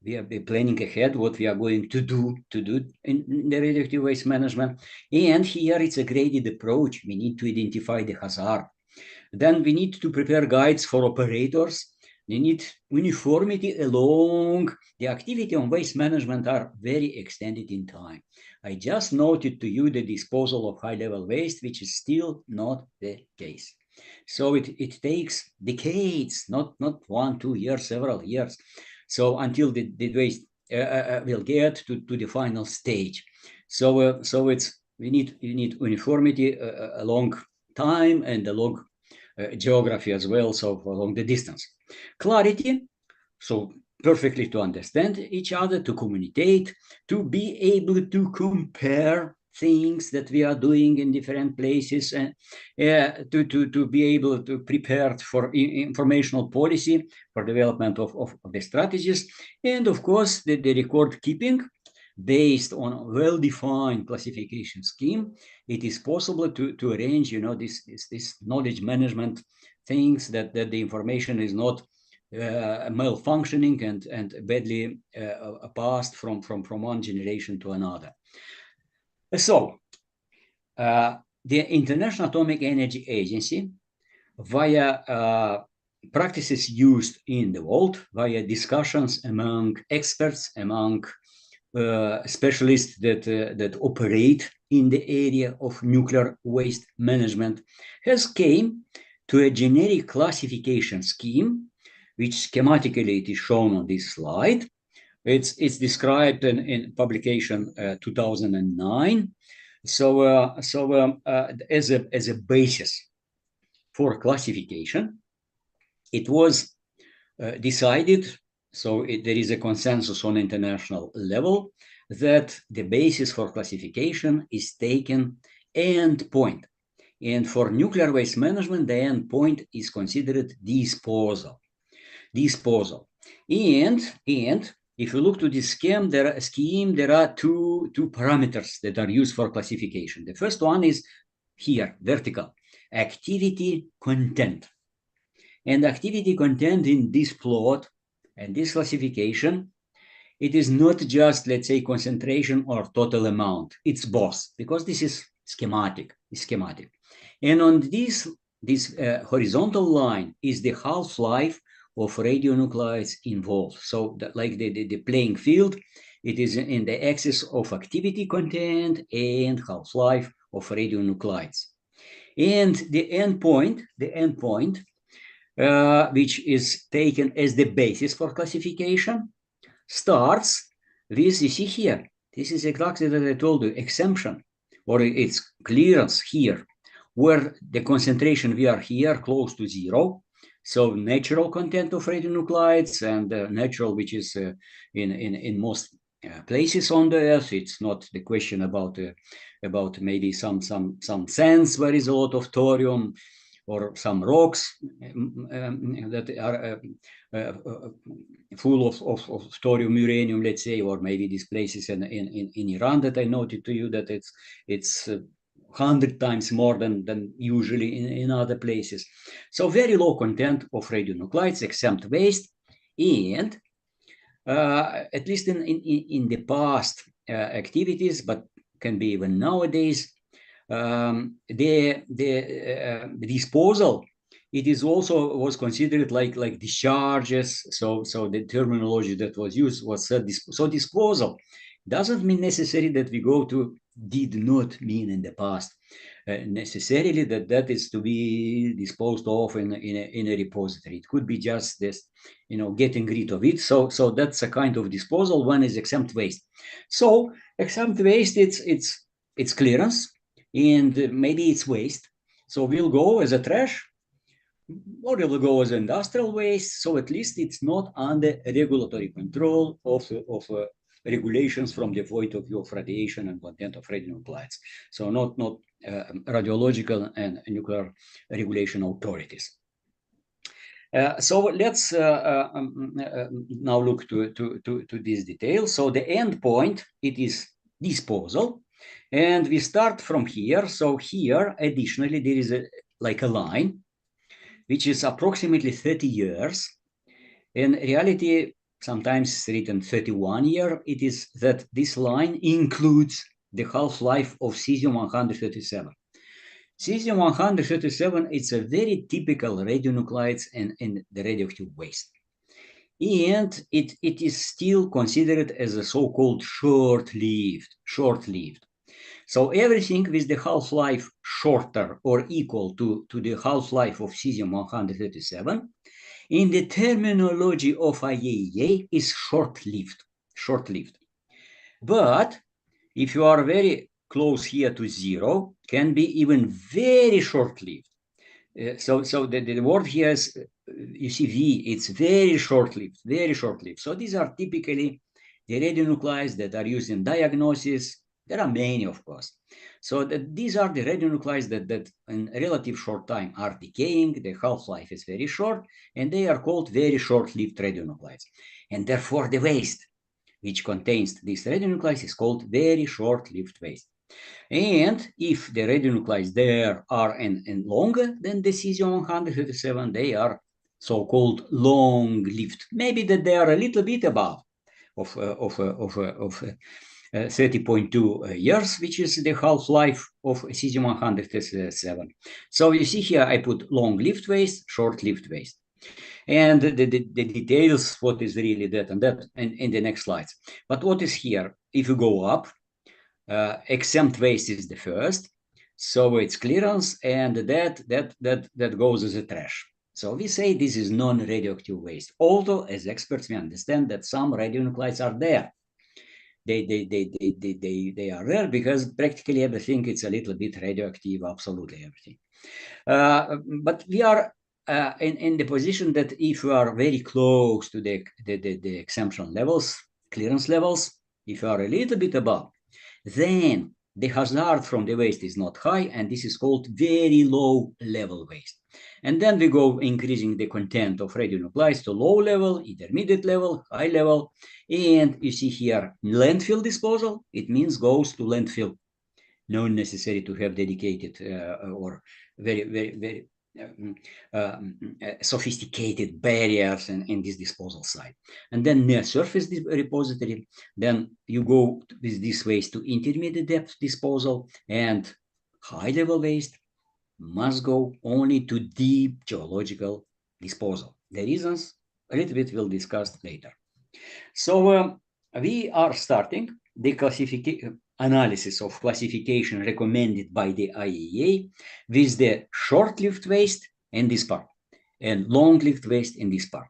We are planning ahead what we are going to do in the radioactive waste management. And here it's a graded approach. We need to identify the hazard. Then we need to prepare guides for operators. We need uniformity along the activity on waste management are very extended in time. I just noted to you the disposal of high-level waste, which is still not the case. So it takes decades, not 1, 2 years, several years. So until the waste will get to the final stage. So we need uniformity along time and along geography as well, so along the distance. Clarity, so perfectly to understand each other, to communicate, to be able to compare things that we are doing in different places, and to be able to prepare for informational policy for development of the strategies, and of course the record keeping based on a well-defined classification scheme. It is possible to arrange, this knowledge management things that the information is not malfunctioning and badly passed from one generation to another. So, the International Atomic Energy Agency, via practices used in the world, via discussions among experts, among specialists that operate in the area of nuclear waste management, has came to a generic classification scheme, which schematically it is shown on this slide. It's described in publication 2009. So as a basis for classification, it was decided. So there is a consensus on international level that the basis for classification is taken endpoint. And for nuclear waste management, the endpoint is considered disposal. And if you look to this scheme, there are two parameters that are used for classification. The first one is here, vertical, activity content. And activity content in this plot and this classification, it is not just, let's say, concentration or total amount. It's both, because this is schematic. And on this horizontal line is the half-life of radionuclides involved. So like the playing field, it is in the axis of activity content and half-life of radionuclides. And the endpoint, which is taken as the basis for classification, starts with, you see here, this is exactly that I told you, exemption, or its clearance here, where the concentration we are here close to 0. So natural content of radionuclides and natural, which is in most places on the Earth. It's not the question about maybe some sands where is a lot of thorium, or some rocks that are full of thorium, uranium, let's say, or maybe these places in Iran that I noted to you that it's 100 times more than usually in other places. So very low content of radionuclides, exempt waste, and at least in the past activities, but can be even nowadays, the disposal it is also was considered like discharges. So the terminology that was used was so disposal doesn't mean necessarily that we go to did not mean in the past. Necessarily that is to be disposed of in a repository. It could be just this, getting rid of it. So that's a kind of disposal. One is exempt waste. So exempt waste, it's clearance, and maybe it's waste. So we'll go as a trash, or it will go as industrial waste. So at least it's not under regulatory control of regulations from the point of view of radiation and content of radionuclides. So not radiological and nuclear regulation authorities. So let's now look to these details. So the end point, it is disposal. And we start from here. So here, additionally, there is like a line, which is approximately 30 years. In reality, sometimes written 31 year. It is that this line includes the half-life of cesium-137. Cesium-137, it's a very typical radionuclides in the radioactive waste. And it is still considered as a so-called short-lived. So everything with the half-life shorter or equal to the half-life of cesium-137 in the terminology of IAEA is short-lived. But if you are very close here to zero, can be even very short-lived. So the word here is, you see V, it's very short-lived. So these are typically the radionuclides that are used in diagnosis. There are many, of course. So these are the radionuclides that in a relative short time are decaying. The half-life is very short, and they are called very short-lived radionuclides. And therefore, the waste which contains these radionuclides is called very short-lived waste. And if the radionuclides there are longer than the cesium-137, they are so-called long-lived. Maybe that they are a little bit above of 30.2 years, which is the half-life of cesium-137. So you see here, I put long-lived waste, short-lived waste. And the details, what is really that and that in the next slides. But what is here? If you go up, exempt waste is the first. So it's clearance, and that goes as a trash. So we say this is non-radioactive waste. Although, as experts, we understand that some radionuclides are there. They are rare because practically everything it's a little bit radioactive, absolutely everything. But we are in the position that if you are very close to the exemption levels, clearance levels, if you are a little bit above, then the hazard from the waste is not high, and this is called very low level waste. And then we go increasing the content of radionuclides to low level, intermediate level, high level. And you see here landfill disposal, it means goes to landfill. Not necessary to have dedicated or very sophisticated barriers in this disposal site. And then near surface repository, then you go with this waste to intermediate depth disposal, and high level waste must go only to deep geological disposal. The reasons a little bit we'll discuss later. So we are starting the analysis of classification recommended by the IAEA with the short-lived waste in this part and long-lived waste in this part.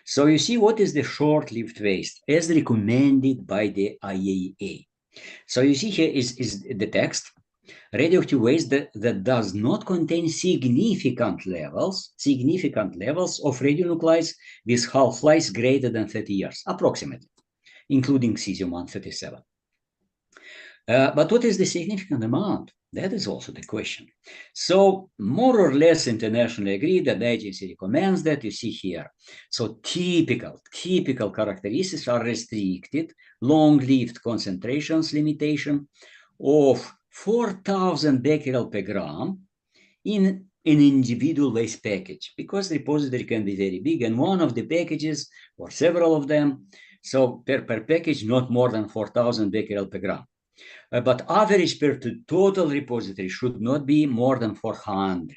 So you see what is the short-lived waste as recommended by the IAEA. So you see here is the text. Radioactive waste that does not contain significant levels of radionuclides with half-lives greater than 30 years, approximately, including cesium-137. But what is the significant amount? That is also the question. So more or less internationally agreed that the agency recommends that you see here. So typical characteristics are restricted, long-lived concentrations limitation of 4,000 becquerel per gram in an individual waste package, because the repository can be very big, and one of the packages or several of them, so per package, not more than 4,000 becquerel per gram. But average per total repository should not be more than 400.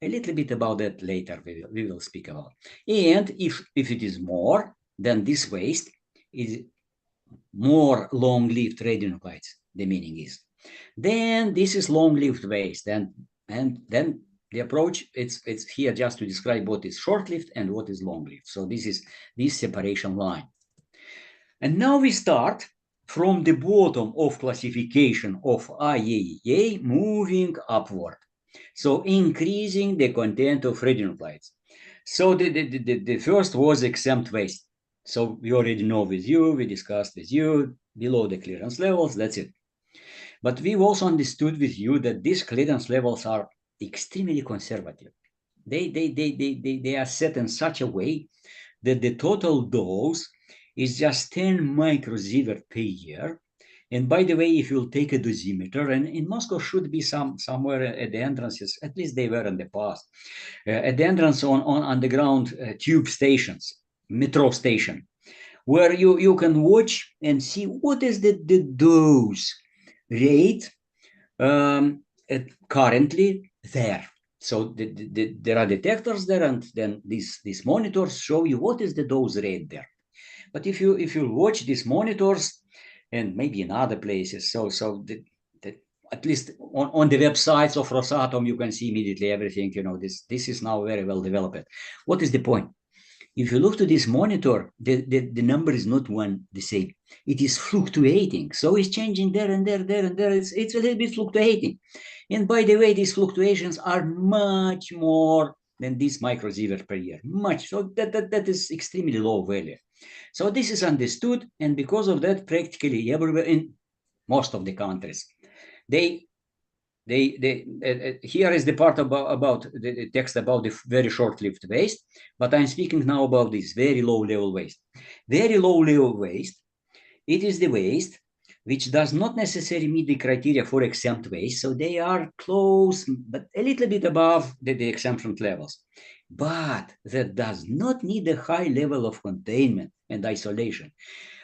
A little bit about that later we will speak about. And if it is more, then this waste is more long-lived radionuclides, the meaning is. Then this is long-lived waste, and then the approach, it's here just to describe what is short-lived and what is long-lived. So this is this separation line. And now we start from the bottom of classification of IAEA, moving upward. So increasing the content of radionuclides. So the first was exempt waste. So we already know with you, we discussed with you, below the clearance levels, that's it. But we've also understood with you that these clearance levels are extremely conservative. They are set in such a way that the total dose is just 10 microsievert per year. And by the way, if you'll take a dosimeter, and in Moscow should be somewhere at the entrances, at least they were in the past, at the entrance on underground tube stations, metro station, where you can watch and see what is the dose rate currently there. So there are detectors there, and then these monitors show you what is the dose rate there. But if you watch these monitors, and maybe in other places, so at least on the websites of Rosatom, you can see immediately everything. You know, this is now very well developed. What is the point? If you look to this monitor, the number is not the same. It is fluctuating. So it's changing there and there, there and there. It's a little bit fluctuating. And by the way, these fluctuations are much more than this microsievert per year. Much. So that is extremely low value. So this is understood. And because of that, practically everywhere in most of the countries, here is the part about the text about the very short-lived waste, but I'm speaking now about this very low-level waste. Very low-level waste, it is the waste which does not necessarily meet the criteria for exempt waste, so they are close, but a little bit above the exemption levels. But that does not need a high level of containment and isolation.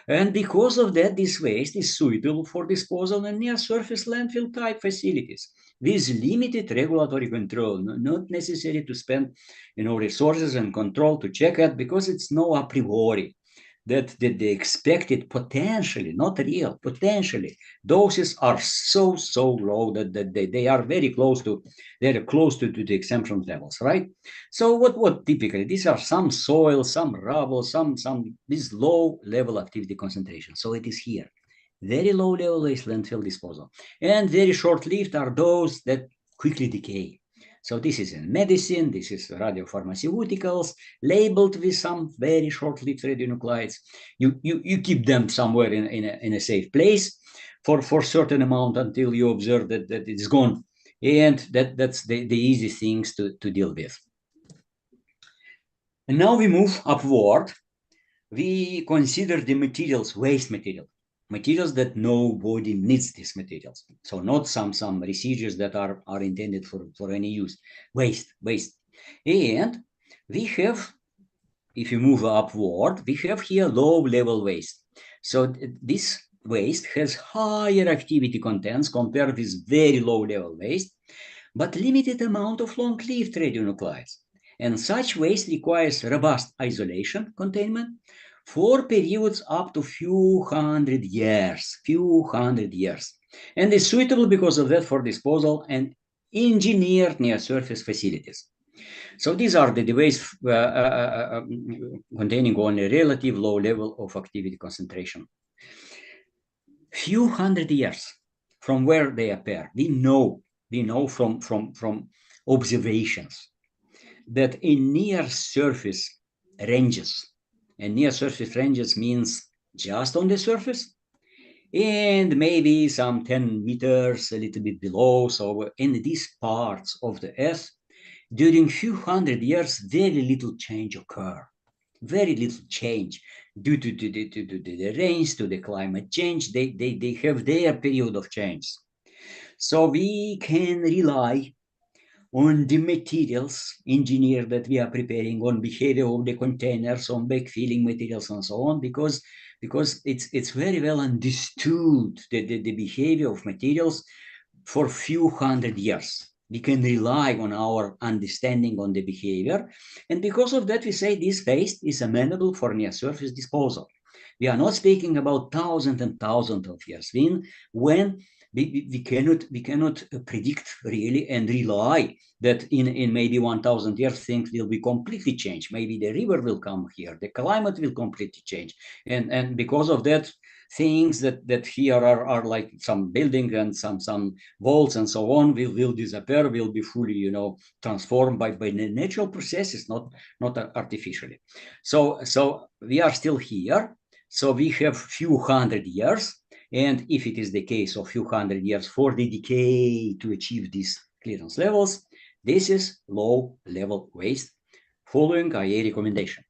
And because of that, this waste is suitable for disposal in near-surface landfill type facilities with limited regulatory control, not necessary to spend resources and control to check it, because it's no a priori that the expected potentially, not real, potentially, doses are so low that they are very close to the exemption levels, right? So what typically, these are some soil, some rubble, some this low level activity concentration. So it is here, very low level waste landfill disposal, and very short-lived are those that quickly decay. So this is in medicine, this is radiopharmaceuticals, labeled with some very short-lived radionuclides. You keep them somewhere in a safe place for certain amount until you observe that it's gone. And that's the easy things to deal with. And now we move upward. We consider the materials, waste materials that nobody needs these materials. So not some residues that are intended for any use. Waste. And we have, if you move upward, we have here low-level waste. So this waste has higher activity contents compared with very low-level waste, but limited amount of long-lived radionuclides. And such waste requires robust isolation containment for periods up to few hundred years, and is suitable because of that for disposal and engineered near-surface facilities. So these are the waste containing only a relative low level of activity concentration. Few hundred years from where they appear, we know from observations that in near-surface ranges, and near-surface ranges means just on the surface, and maybe some 10 meters, a little bit below. So in these parts of the Earth, during few hundred years, very little change occur. Very little change due to the rains, to the climate change. They have their period of change. So we can rely on the materials engineered that we are preparing, on behavior of the containers, on backfilling materials, and so on, because it's very well understood the behavior of materials for few hundred years. We can rely on our understanding on the behavior. And because of that, we say this waste is amenable for near-surface disposal. We are not speaking about thousands and thousands of years when we cannot predict really and rely that in maybe 1,000 years things will be completely changed. Maybe the river will come here, the climate will completely change, and because of that, things that here are like some building and some walls and so on will disappear, will be fully transformed by natural processes, not artificially. So we are still here. So we have few hundred years, and if it is the case of few hundred years for the decay to achieve these clearance levels, this is low level waste following IA recommendation.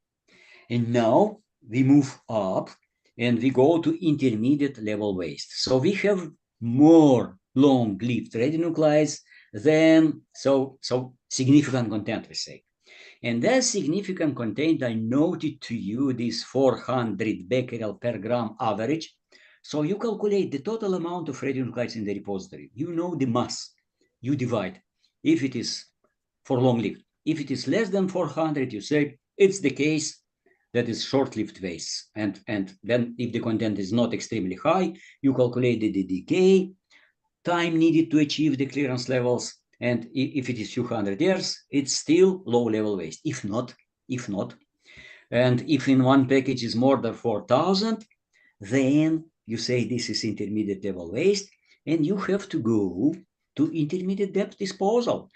And now we move up and we go to intermediate level waste. So we have more long-lived radionuclides than so significant content, we say. And that significant content, I noted to you this 400 becquerel per gram average. So you calculate the total amount of radionuclides in the repository. You know the mass. You divide. If it is for long-lived, if it is less than 400, you say it's the case that is short-lived waste. And then if the content is not extremely high, you calculate the decay time needed to achieve the clearance levels. And if it is 200 years, it's still low-level waste. If not, and if in one package is more than 4,000, then you say this is intermediate level waste, and you have to go to intermediate depth disposal,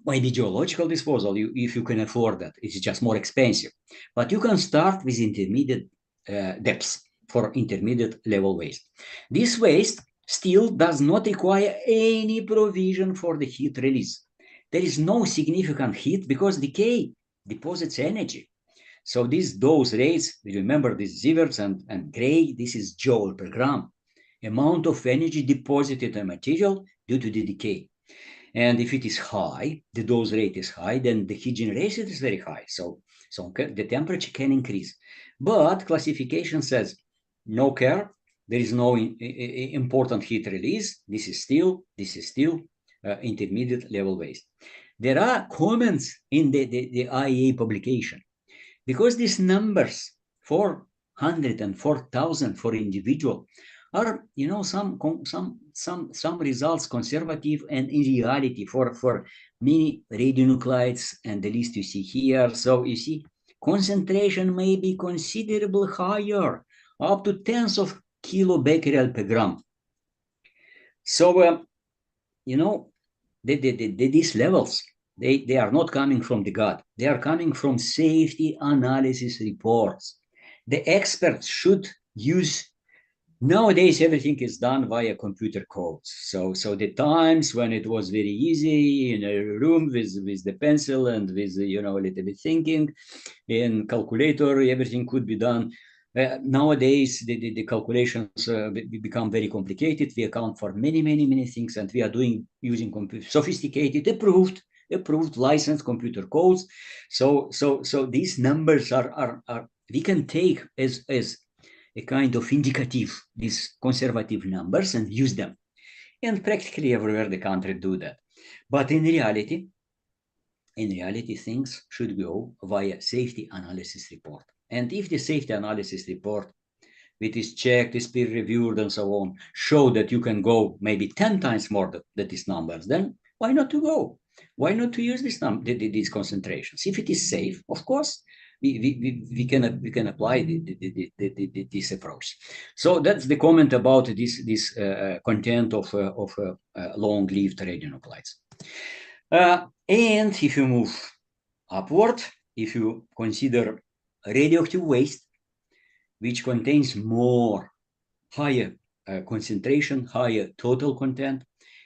maybe geological disposal, if you can afford that. It's just more expensive. But you can start with intermediate depths for intermediate level waste. This waste still does not require any provision for the heat release. There is no significant heat because decay deposits energy. So these dose rates, remember these sieverts and gray, this is joule per gram, amount of energy deposited in material due to the decay. And if it is high, the dose rate is high, then the heat generation is very high. So the temperature can increase. But classification says no care. There is no important heat release. This is still intermediate level waste. There are comments in the IEA publication, because these numbers 400 and 4,000 for individual are, some results conservative, and in reality for many radionuclides, and the list you see here. So you see, concentration may be considerably higher, up to tens of kilobecquerel per gram. So, these levels, they are not coming from the gut. They are coming from safety analysis reports. The experts should use, nowadays everything is done via computer codes. So the times when it was very easy in a room with the pencil and with, a little bit thinking, in calculator, everything could be done. Nowadays, the calculations become very complicated. We account for many things, and we are using sophisticated, approved licensed computer codes. So these numbers are we can take as a kind of indicative, these conservative numbers, and use them. And practically everywhere the country do that. But in reality, things should go via safety analysis report. And if the safety analysis report, which is checked, is peer-reviewed, and so on, show that you can go maybe 10 times more than these numbers, then why not to go? Why not to use these concentrations? If it is safe, of course, we can apply this approach. So that's the comment about this content of long-lived radionuclides. And if you move upward, if you consider radioactive waste, which contains higher concentration, higher total content,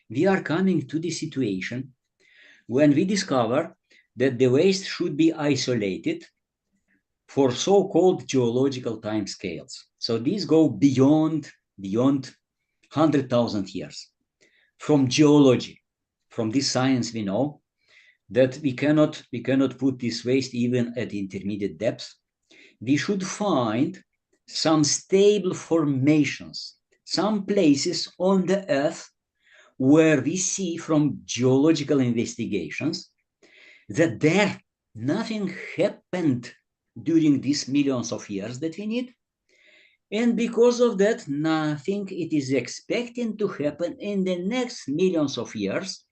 we are coming to the situation when we discover that the waste should be isolated for so-called geological time scales. So these go beyond 100,000 years. From geology, from this science, we know that we cannot put this waste even at intermediate depth. We should find some stable formations, some places on the Earth where we see from geological investigations that there nothing happened during these millions of years that we need. And because of that, nothing it is expecting to happen in the next millions of years.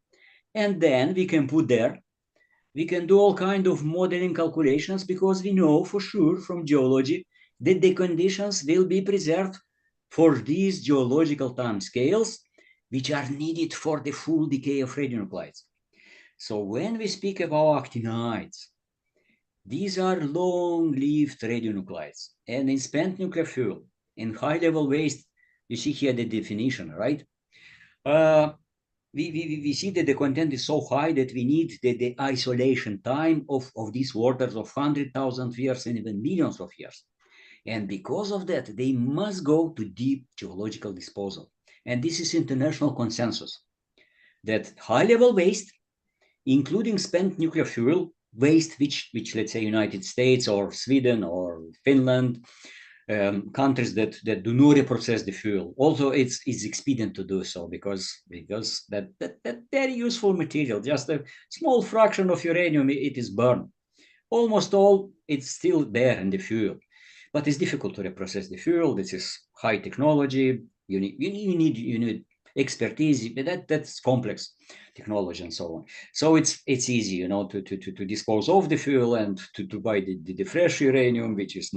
And then we can put there, we can do all kind of modeling calculations because we know for sure from geology that the conditions will be preserved for these geological time scales, which are needed for the full decay of radionuclides. So when we speak about actinides, these are long-lived radionuclides, and in spent nuclear fuel, in high-level waste, you see here the definition, right? We see that the content is so high that we need the isolation time of these waters of 100,000 years and even millions of years. And because of that, they must go to deep geological disposal. And this is international consensus that high-level waste, including spent nuclear fuel, waste which let's say United States or Sweden or Finland, countries that do not reprocess the fuel. Also, it's expedient to do so because that very useful material, just a small fraction of uranium, it is burned. Almost all, it's still there in the fuel, but it's difficult to reprocess the fuel. This is high technology. You need expertise. That's complex technology and so on. So it's easy, you know, to dispose of the fuel and to buy the fresh uranium, which is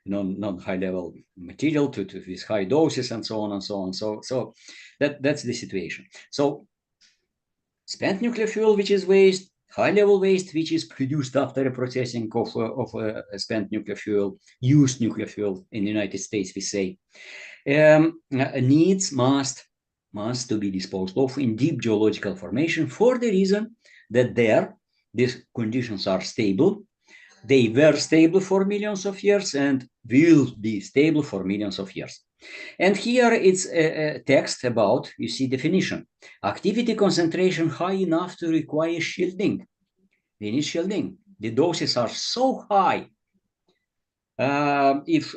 non-high level material with high doses and so on and so on. So that's the situation. So spent nuclear fuel, which is waste, high level waste, which is produced after a processing of spent nuclear fuel, used nuclear fuel in the United States, we say, must to be disposed of in deep geological formation for the reason that there these conditions are stable. They were stable for millions of years and will be stable for millions of years. And here it's a text about, you see, definition. Activity concentration high enough to require shielding. We need shielding. The doses are so high. If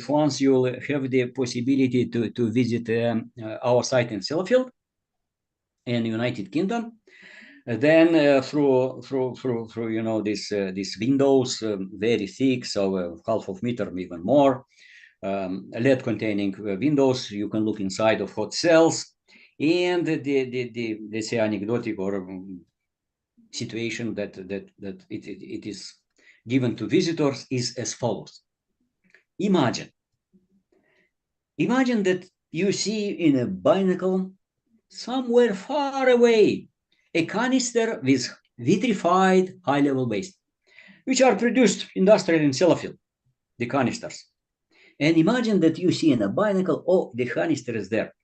once you have the possibility to visit our site in Sellafield in United Kingdom, then through you know these windows, very thick, so half of meter, even more, lead containing windows, you can look inside of hot cells, and the let's say anecdotic or situation that it is given to visitors is as follows. Imagine that you see in a binocle somewhere far away a canister with vitrified high-level waste, which are produced industrially in Sellafield, the canisters. And imagine that you see in a binocle, oh, the canister is there.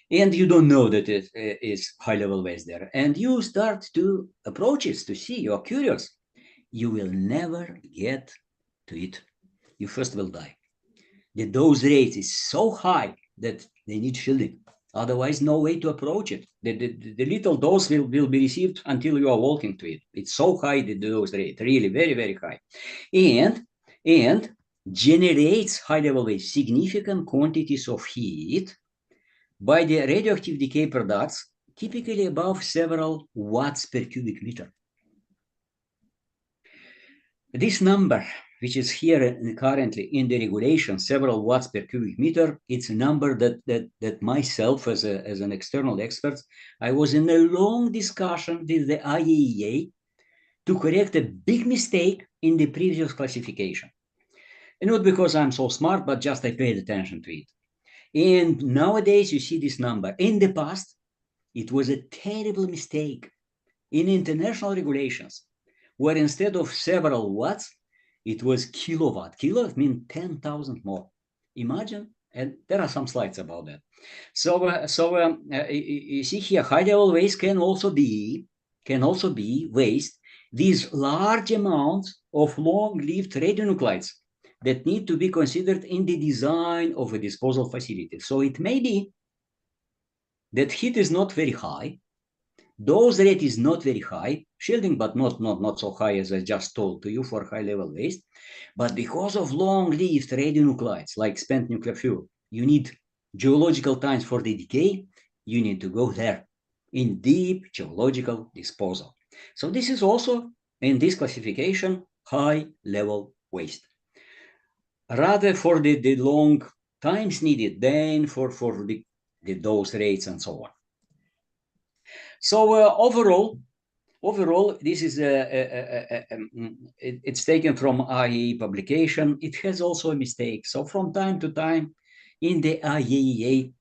And you don't know that it is high-level waste there. And you start to approach it to see, you're curious. You will never get to it. You first will die. The dose rate is so high that they need shielding. Otherwise, no way to approach it. The little dose will be received until you are walking to it. It's so high, the dose rate, really very, very high. And generates high-level waste, significant quantities of heat by the radioactive decay products, typically above several watts per cubic meter. This number, which is here currently in the regulation, several watts per cubic meter, it's a number that myself, as an external expert, I was in a long discussion with the IAEA to correct a big mistake in the previous classification. And not because I'm so smart, but just I paid attention to it. And nowadays you see this number. In the past, it was a terrible mistake in international regulations, where instead of several watts, it was kilowatt. Kilo means 10,000 more. Imagine, and there are some slides about that. So you see here, high-level waste can also be waste. These large amounts of long-lived radionuclides that need to be considered in the design of a disposal facility. So it may be that heat is not very high, dose rate is not very high, shielding, but not so high as I just told to you for high-level waste. But because of long-lived radionuclides, like spent nuclear fuel, you need geological times for the decay, you need to go there in deep geological disposal. So this is also in this classification high level waste. Rather for the long times needed than for the dose rates and so on. So overall, this is it's taken from IAEA publication. It has also a mistake. So from time to time in the IAEA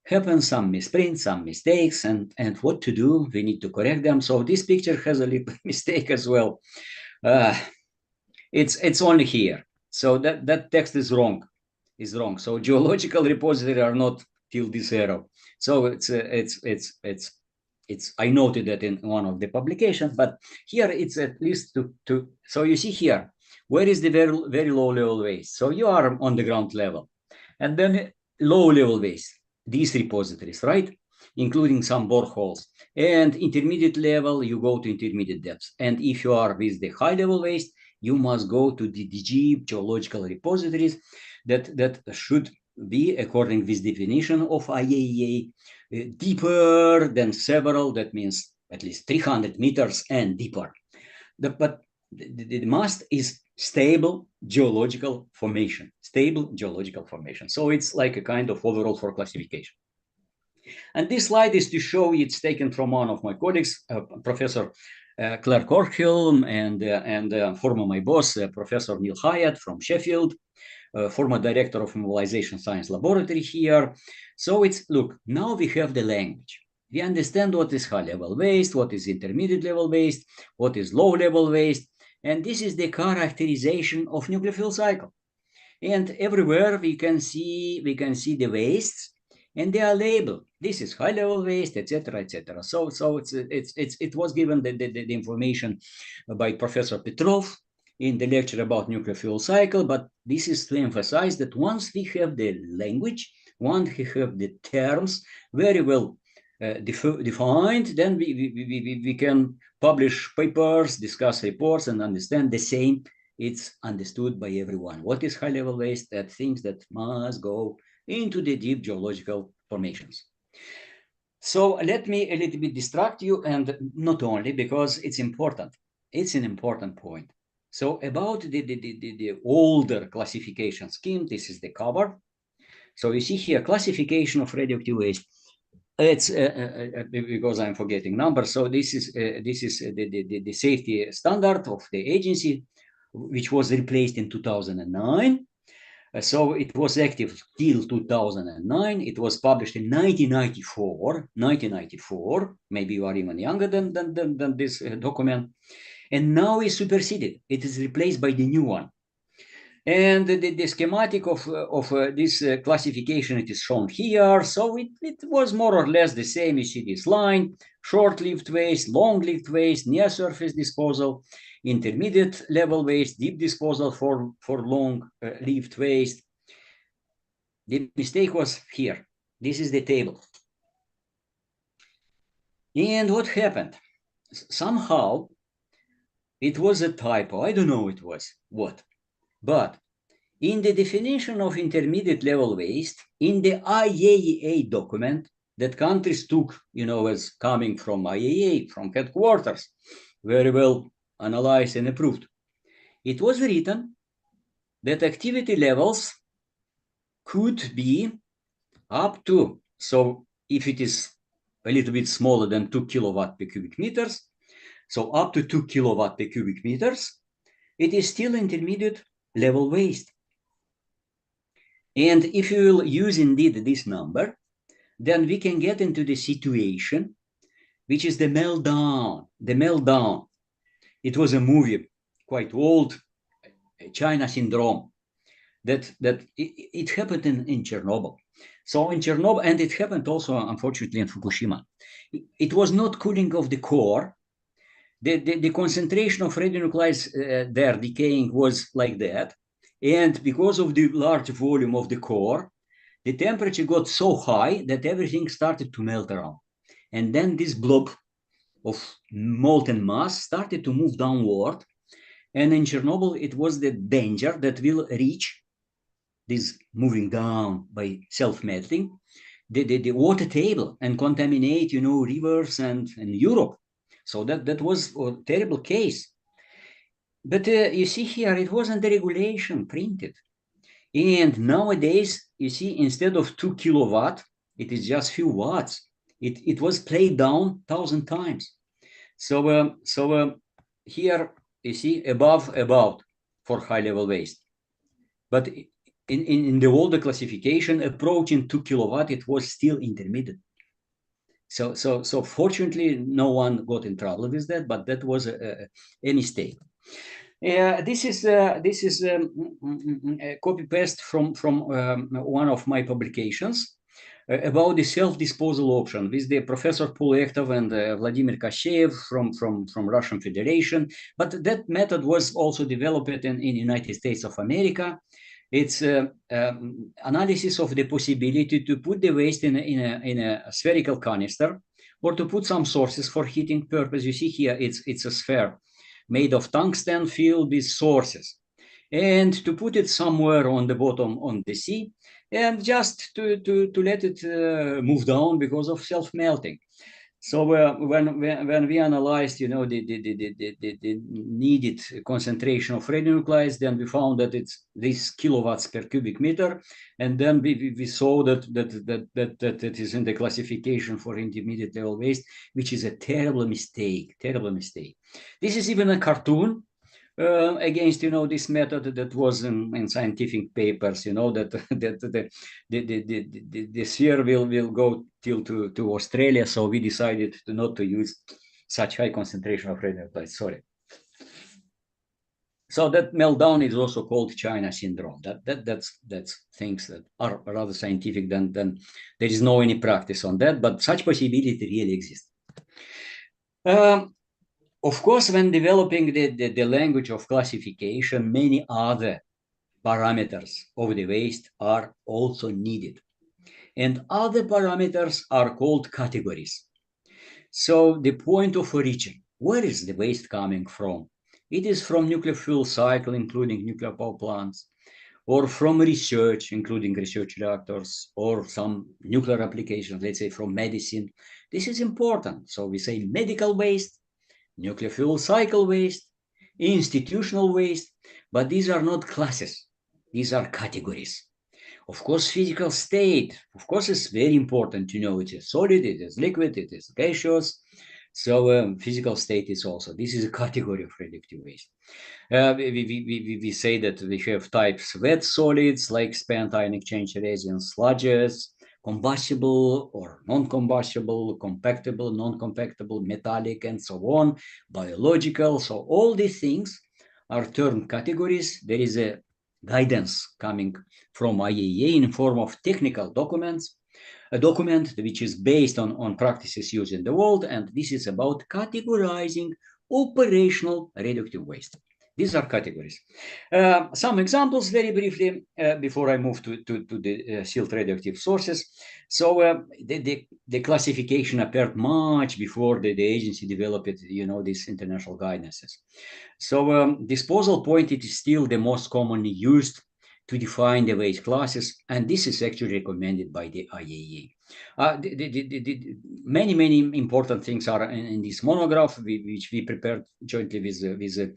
happen some misprints, some mistakes, and what to do? We need to correct them. So this picture has a little mistake as well. It's only here. So that text is wrong. So geological repositories are not till this arrow. So it's I noted that in one of the publications, but here it's at least to so you see here, where is the very low level waste? So you are on the ground level, and then low level waste, these repositories, right? Including some boreholes. And intermediate level, you go to intermediate depths. And if you are with the high level waste, you must go to the deep geological repositories that should be, according with definition of IAEA, deeper than several, that means at least 300 meters and deeper. But the must is stable geological formation, So it's like a kind of overall for classification. And this slide is to show, it's taken from one of my colleagues, Professor Claire Corkhill, and former my boss, Professor Neil Hyatt from Sheffield, former director of Mobilization Science Laboratory here. So it's, look, now we have the language. We understand what is high-level waste, what is intermediate-level waste, what is low-level waste, and this is the characterization of nuclear fuel cycle. And everywhere we can see the wastes, and they are labeled. This is high-level waste, etc., etc. So it was given the information by Professor Petrov in the lecture about nuclear fuel cycle, but this is to emphasize that once we have the language, once we have the terms very well defined, then we can publish papers, discuss reports, and understand the same. It's understood by everyone. What is high-level waste? That things that must go into the deep geological formations. So let me a little bit distract you, and not only because it's important. It's an important point. So about the older classification scheme, this is the cover. So you see here classification of radioactive waste. It's because I'm forgetting numbers. So this is the safety standard of the agency, which was replaced in 2009. So it was active till 2009. It was published in 1994. Maybe you are even younger than this document. And now is superseded. It is replaced by the new one. And the schematic of this classification, it is shown here. So it was more or less the same. You see this line: short-lived waste, long-lived waste, near-surface disposal, intermediate level waste, deep disposal for long-lived waste. The mistake was here. This is the table. And what happened? Somehow it was a typo. I don't know it was what. But in the definition of intermediate level waste, in the IAEA document that countries took, as coming from IAEA, from headquarters, very well analyzed and approved, it was written that activity levels could be up to, so if it is a little bit smaller than 2 kilowatt per cubic meters, so up to 2 kilowatt per cubic meters, it is still intermediate level waste. And if you will use indeed this number, then we can get into the situation, which is the meltdown. The meltdown. It was a movie, quite old, China syndrome, that it happened in Chernobyl. So in Chernobyl, and it happened also, unfortunately, in Fukushima. It was not cooling of the core. The concentration of radionuclides there decaying was like that. And because of the large volume of the core, the temperature got so high that everything started to melt around. And then this blob of molten mass started to move downward. And in Chernobyl, it was the danger that will reach this moving down by self-melting, the water table and contaminate, rivers and Europe. So that was a terrible case. But you see here, it wasn't the regulation printed. And nowadays, you see, instead of 2 kilowatt, it is just few watts. It was played down 1,000 times. So here you see above for high level waste. But in the older classification, approaching 2 kilowatt, it was still intermediate. So fortunately, no one got in trouble with that, but that was a mistake. This is a copy paste from one of my publications about the self-disposal option with the Professor Pulektov and Vladimir Kashev from Russian Federation. But that method was also developed in United States of America. It's analysis of the possibility to put the waste in a spherical canister, or to put some sources for heating purpose. You see here, it's a sphere made of tungsten filled with sources, and to put it somewhere on the bottom on the sea, and just to let it move down because of self-melting. So when we analyzed, the needed concentration of radionuclides, then we found that it's this kilowatts per cubic meter, and then we saw that it is in the classification for intermediate level waste, which is a terrible mistake. This is even a cartoon against this method that was in scientific papers, that the sphere will go till to Australia. So we decided not to use such high concentration of radionuclides. Sorry. So that meltdown is also called China syndrome. That's things that are rather scientific than there is no any practice on that, but such possibility really exists. Of course, when developing the language of classification, many other parameters of the waste are also needed. And other parameters are called categories. So the point of origin, where is the waste coming from? It is from nuclear fuel cycle, including nuclear power plants, or from research, including research reactors, or some nuclear applications, let's say from medicine. This is important. So we say medical waste, nuclear fuel cycle waste, institutional waste, but these are not classes. These are categories. Of course, physical state, of course, is very important to know. It is solid, it is liquid, it is gaseous. So physical state is also, this is a category of radioactive waste. We say that we have types wet solids like spent ion exchange resins, sludges, combustible or non-combustible, compactable, non-compactable, metallic, and so on, biological. So all these things are termed categories. There is a guidance coming from IAEA in form of technical documents, a document which is based on practices used in the world, and this is about categorizing operational radioactive waste. These are categories. Some examples very briefly before I move to the sealed radioactive sources. So the classification appeared much before the agency developed, these international guidances. So disposal point, it is still the most commonly used to define the waste classes, and this is actually recommended by the IAEA. Many important things are in this monograph, which we prepared jointly with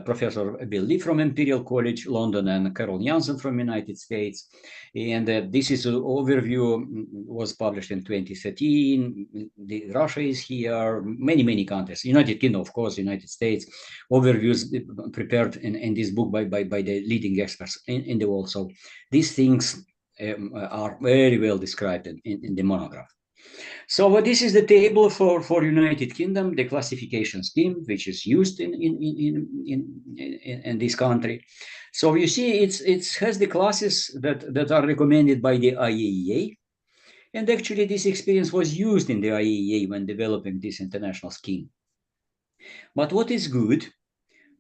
Professor Bill Lee from Imperial College London and Carol Jansen from United States. And this is an overview, was published in 2013. Russia is here, many countries, United Kingdom, of course, United States. Overviews prepared in this book by the leading experts in the world. So these things are very well described in the monograph. So this is the table for United Kingdom, the classification scheme, which is used in this country. So you see, it has the classes that are recommended by the IAEA. And actually, this experience was used in the IAEA when developing this international scheme. But what is good,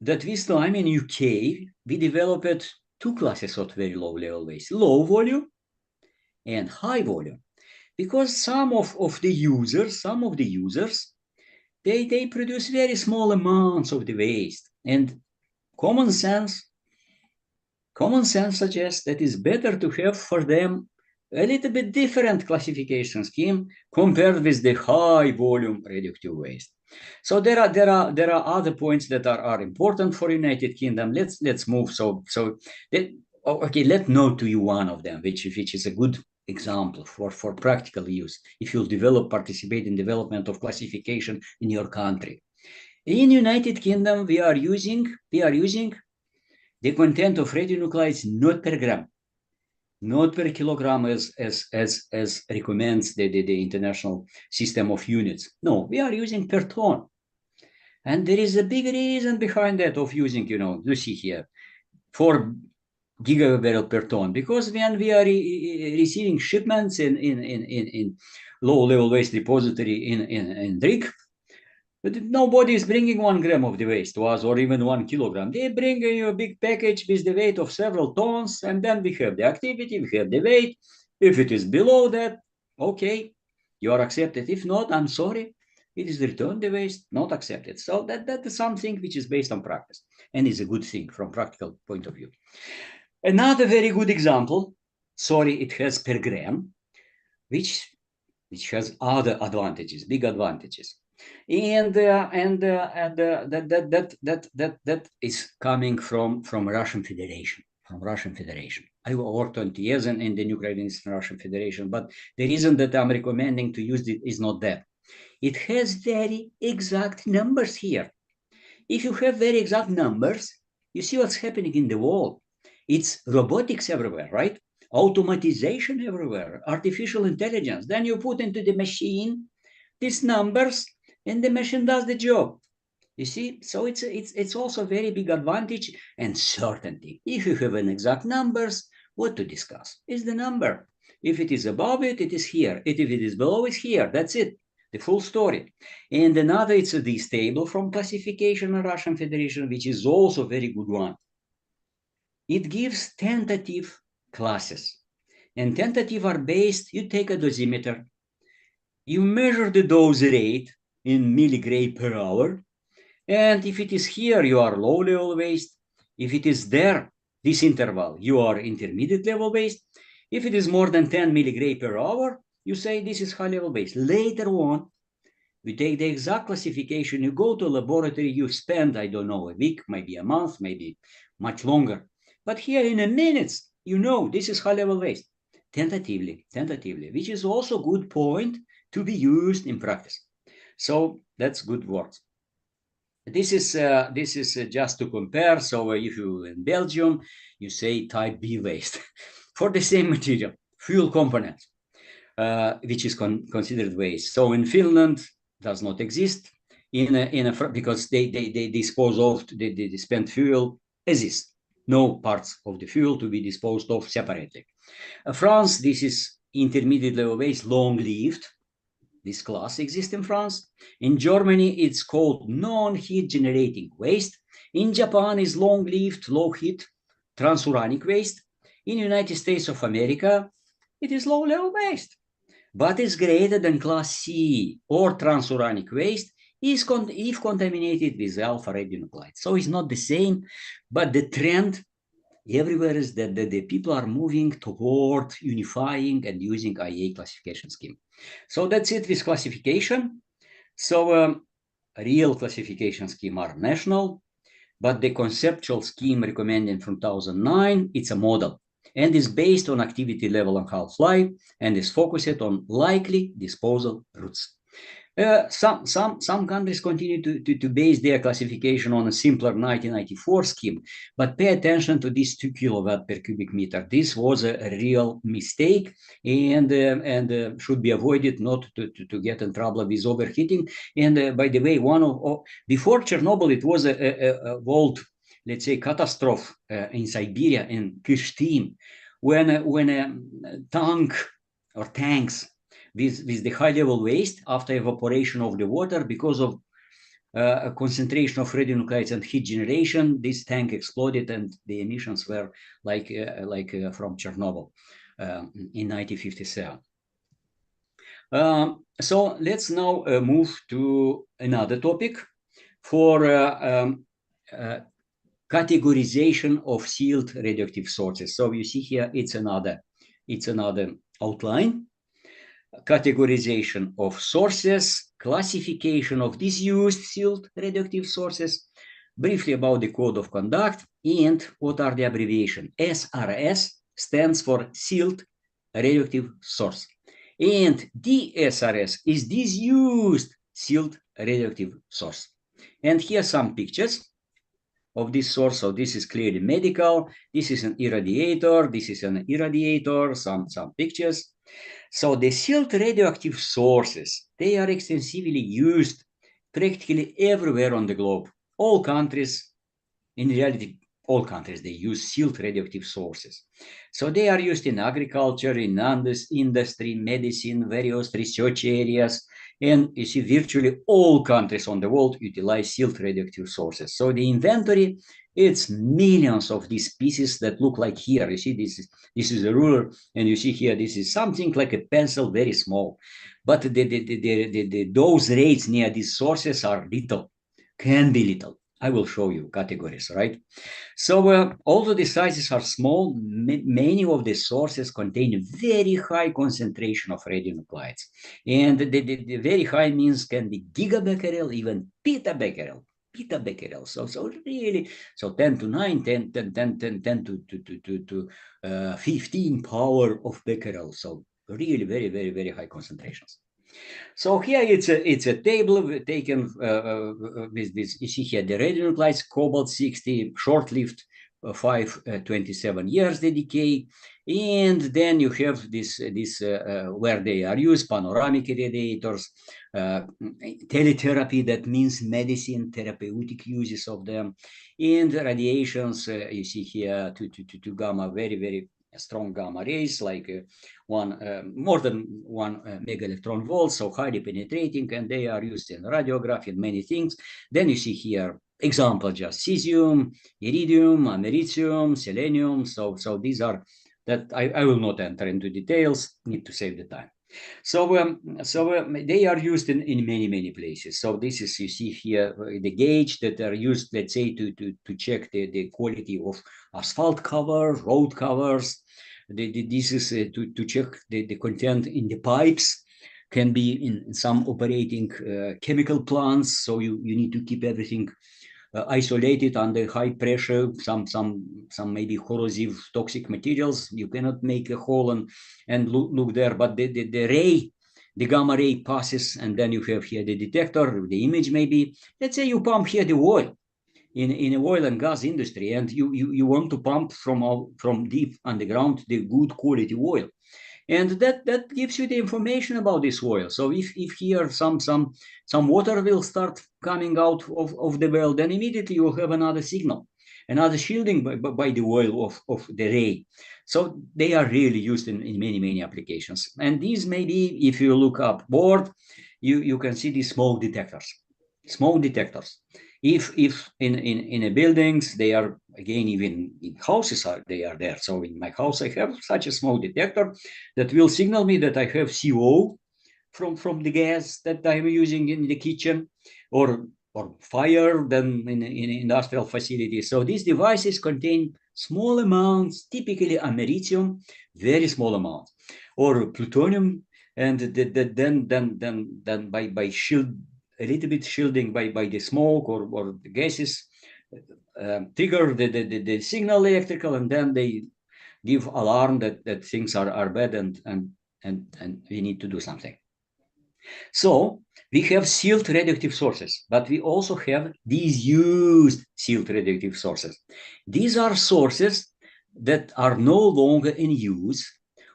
that this time in UK, we developed two classes of very low level waste, low volume and high volume. Because some of the users, they produce very small amounts of the waste. And common sense suggests that it's better to have for them a little bit different classification scheme compared with the high volume radioactive waste. So there are other points that are important for United Kingdom. Let's move. Okay, let's note to you one of them, which is a good example for practical use if you participate in development of classification in your country. In United Kingdom, we are using the content of radionuclides not per gram, not per kilogram as recommends the international system of units. No, we are using per ton. And there is a big reason behind that of using, you see here, 4 gigabarrel per ton, because when we are receiving shipments in low-level waste repository in DRIC, nobody is bringing 1 gram of the waste to us, or even 1 kilogram. They bring you a big package with the weight of several tons, and then we have the activity, we have the weight. If it is below that, okay, you are accepted. If not, I'm sorry, it is returned the waste, not accepted. So that is something which is based on practice, and is a good thing from practical point of view. Another very good example, sorry, it has per gram, which has other advantages, big advantages. And that is coming from Russian Federation. I worked 20 years in the nuclear industry in Russian Federation, but the reason that I'm recommending to use it is not that. It has very exact numbers here. If you have very exact numbers, you see what's happening in the world. It's robotics everywhere, right? Automatization everywhere, artificial intelligence. Then you put into the machine these numbers, and the machine does the job. You see, so it's also a very big advantage and certainty. If you have an exact numbers, what to discuss is the number. If it is above it, it is here. If it is below, it's here. That's it. The full story. And another, it's this table from classification in Russian Federation, which is also a very good one. It gives tentative classes. And tentative are based, you take a dosimeter, you measure the dose rate in milligray per hour, and if it is here, you are low level waste. If it is there, this interval, you are intermediate level waste. If it is more than 10 milligray per hour, you say this is high level waste. Later on, you take the exact classification, you go to a laboratory, you spend, I don't know, a week, maybe a month, maybe much longer. But here in a minute, you know this is high level waste. Tentatively, which is also a good point to be used in practice. So that's good words. This is just to compare. So if you in Belgium, you say type B waste for the same material, fuel components, which is considered waste. So in Finland, does not exist because they dispose of the spent fuel as is. No parts of the fuel to be disposed of separately. France, this is intermediate level waste, long-lived. This class exists in France. In Germany, it's called non-heat generating waste. In Japan, is long-lived, low-heat, transuranic waste. In the United States of America, it is low-level waste, but is greater than class C or transuranic waste if contaminated with alpha radionuclides. So it's not the same, but the trend everywhere is that the people are moving toward unifying and using IAEA classification scheme. So that's it with classification. So real classification scheme are national, but the conceptual scheme recommended from 2009, it's a model and is based on activity level and half-life and is focused on likely disposal routes. Some countries continue to base their classification on a simpler 1994 scheme, but pay attention to this 2 kilowatt per cubic meter. This was a real mistake and should be avoided, not to get in trouble with overheating. And by the way, before Chernobyl, it was a world, let's say, catastrophe in Siberia, in Kyshtym, when a tank or tanks with the high-level waste after evaporation of the water because of a concentration of radionuclides and heat generation, this tank exploded and the emissions were like from Chernobyl in 1957. So let's now move to another topic for categorization of sealed radioactive sources. So you see here, it's another outline, categorization of sources, classification of disused sealed radioactive sources, briefly about the code of conduct, and what are the abbreviation. SRS stands for sealed radioactive source, and DSRS is disused sealed radioactive source. And here are some pictures of this source. So this is clearly medical. This is an irradiator. This is an irradiator. Some pictures. So the sealed radioactive sources, they are extensively used practically everywhere on the globe. All countries, in reality, all countries, they use sealed radioactive sources. So they are used in agriculture, in industry, medicine, various research areas, and you see virtually all countries on the world utilize sealed radioactive sources. So the inventory, it's millions of these pieces that look like here. You see, this is a ruler, and you see here, this is something like a pencil, very small. But the dose rates near these sources are little, can be little. I will show you categories, right? So although the sizes are small, many of the sources contain very high concentration of radionuclides. And the very high means can be gigabecquerel, even petabecquerel. So really, so 10 to 9, 10 to 15 power of becquerel. So really very, very, very high concentrations. So here it's a table taken with this. You see here the radionuclides, cobalt-60, short-lived, 527 years the decay, and then you have this where they are used, panoramic radiators, teletherapy, that means medicine, therapeutic uses of them, and radiations. You see here to gamma, very, very strong gamma rays, like more than 1 mega electron volt, so highly penetrating, and they are used in radiography and many things. Then you see here example, just cesium, iridium, americium, selenium. So these are that I will not enter into details, need to save the time. So they are used in many places. So this is, you see here, the gauge that are used, let's say, to check the quality of asphalt cover, road covers. This is to check the content in the pipes. Can be in some operating chemical plants. So you need to keep everything isolated under high pressure. Some maybe corrosive toxic materials. You cannot make a hole and look there, but the ray, the gamma ray passes, and then you have here the detector, the image maybe. Let's say you pump here the oil in the oil and gas industry, and you want to pump from deep underground the good quality oil. And that gives you the information about this oil. So if here some water will start coming out of the well, then immediately you will have another signal, another shielding by the oil of the ray. So they are really used in many applications. And these maybe, if you look up board, you can see these smoke detectors. Smoke detectors. If in a buildings, they are, again, even in houses they are there. So in my house, I have such a smoke detector that will signal me that I have CO from the gas that I'm using in the kitchen, or fire than in industrial facilities. So these devices contain small amounts, typically americium, very small amounts, or plutonium, and then by shield, a little bit shielding by the smoke or the gases, trigger the signal electrical, and then they give alarm that things are bad and we need to do something. So we have sealed radioactive sources, but we also have disused sealed radioactive sources. These are sources that are no longer in use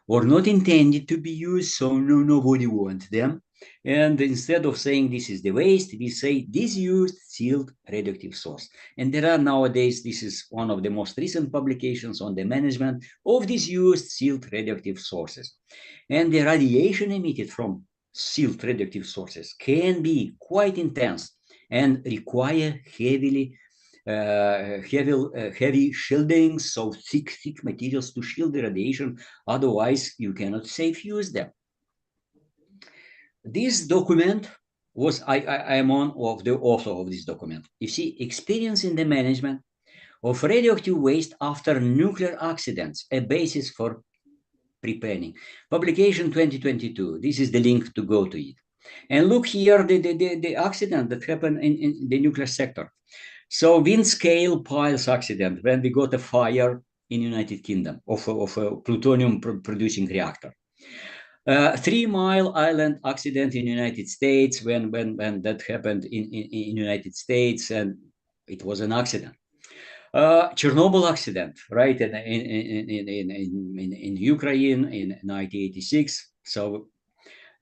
or not intended to be used, so nobody wants them. And instead of saying this is the waste, we say disused sealed radioactive source. And there are nowadays, this is one of the most recent publications on the management of disused sealed radioactive sources. And the radiation emitted from sealed radioactive sources can be quite intense and require heavy shielding, so thick materials to shield the radiation. Otherwise, you cannot safe use them. This document was, I am one of the author of this document. You see, experience in the management of radioactive waste after nuclear accidents, a basis for pre-planning. Publication 2022. This is the link to go to it. And look here, the accident that happened in the nuclear sector. So wind scale piles accident when we got a fire in United Kingdom of a plutonium producing reactor. 3 Mile Island accident in United States when that happened in United States, and it was an accident. Chernobyl accident, right, in Ukraine in 1986. So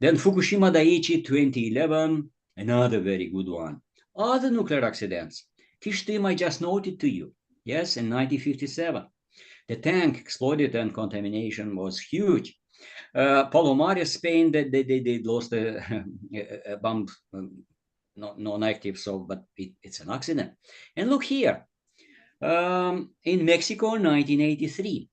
then Fukushima Daiichi 2011, another very good one. Other nuclear accidents. Kishtim, I just noted to you. Yes, in 1957. The tank exploded and contamination was huge. Palomares, Spain, they lost a bomb, non-active, so, but it's an accident. And look here. In Mexico, 1983.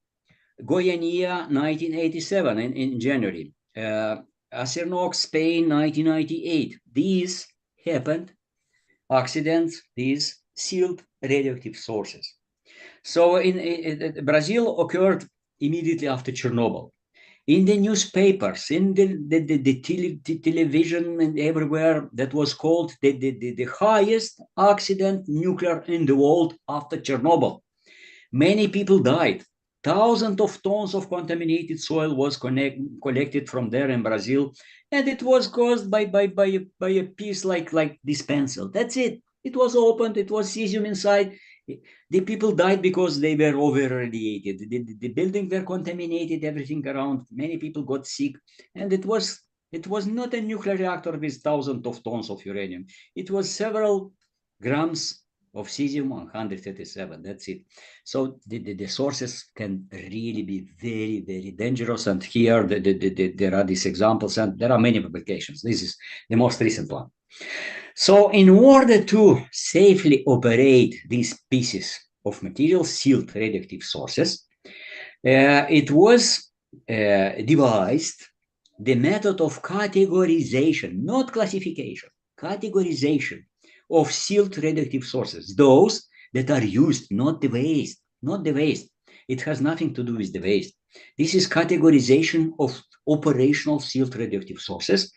Goiania, 1987, in January. Acernox, Spain, 1998. These happened, accidents, these sealed radioactive sources. So in Brazil occurred immediately after Chernobyl. In the newspapers, in the television and everywhere, that was called the highest accident nuclear in the world after Chernobyl. Many people died. Thousands of tons of contaminated soil was collected from there in Brazil, and it was caused by a piece like this pencil. That's it. It was opened. It was cesium inside. The people died because they were over-radiated. The buildings were contaminated, everything around. Many people got sick, and it was not a nuclear reactor with thousands of tons of uranium. It was several grams of cesium-137. That's it. So the sources can really be very, very dangerous. And here there are these examples, and there are many publications. This is the most recent one. So in order to safely operate these pieces of material, sealed radioactive sources, it was devised the method of categorization, not classification, categorization of sealed radioactive sources, those that are used, not the waste, not the waste. It has nothing to do with the waste. This is categorization of operational sealed radioactive sources.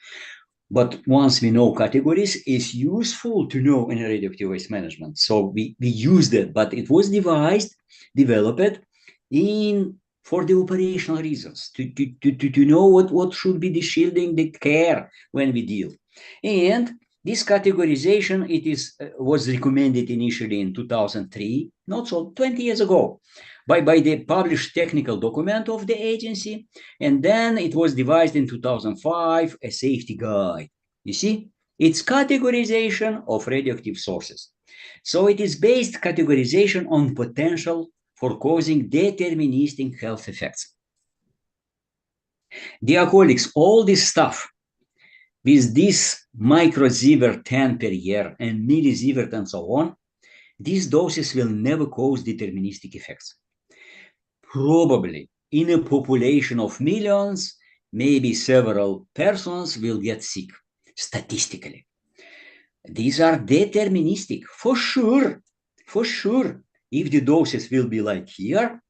But once we know categories, it's useful to know in radioactive waste management. So we used it, but it was devised, developed for the operational reasons, to know what should be the shielding, the care when we deal. And this categorization, was recommended initially in 2003, not so 20 years ago, by the published technical document of the agency, and then it was devised in 2005, a safety guide. You see, it's categorization of radioactive sources. So it is based categorization on potential for causing deterministic health effects. Dear colleagues, all this stuff with this microsievert 10 per year and millisievert and so on, these doses will never cause deterministic effects. Probably in a population of millions, maybe several persons will get sick, statistically. These are deterministic, for sure, for sure. If the doses will be like here,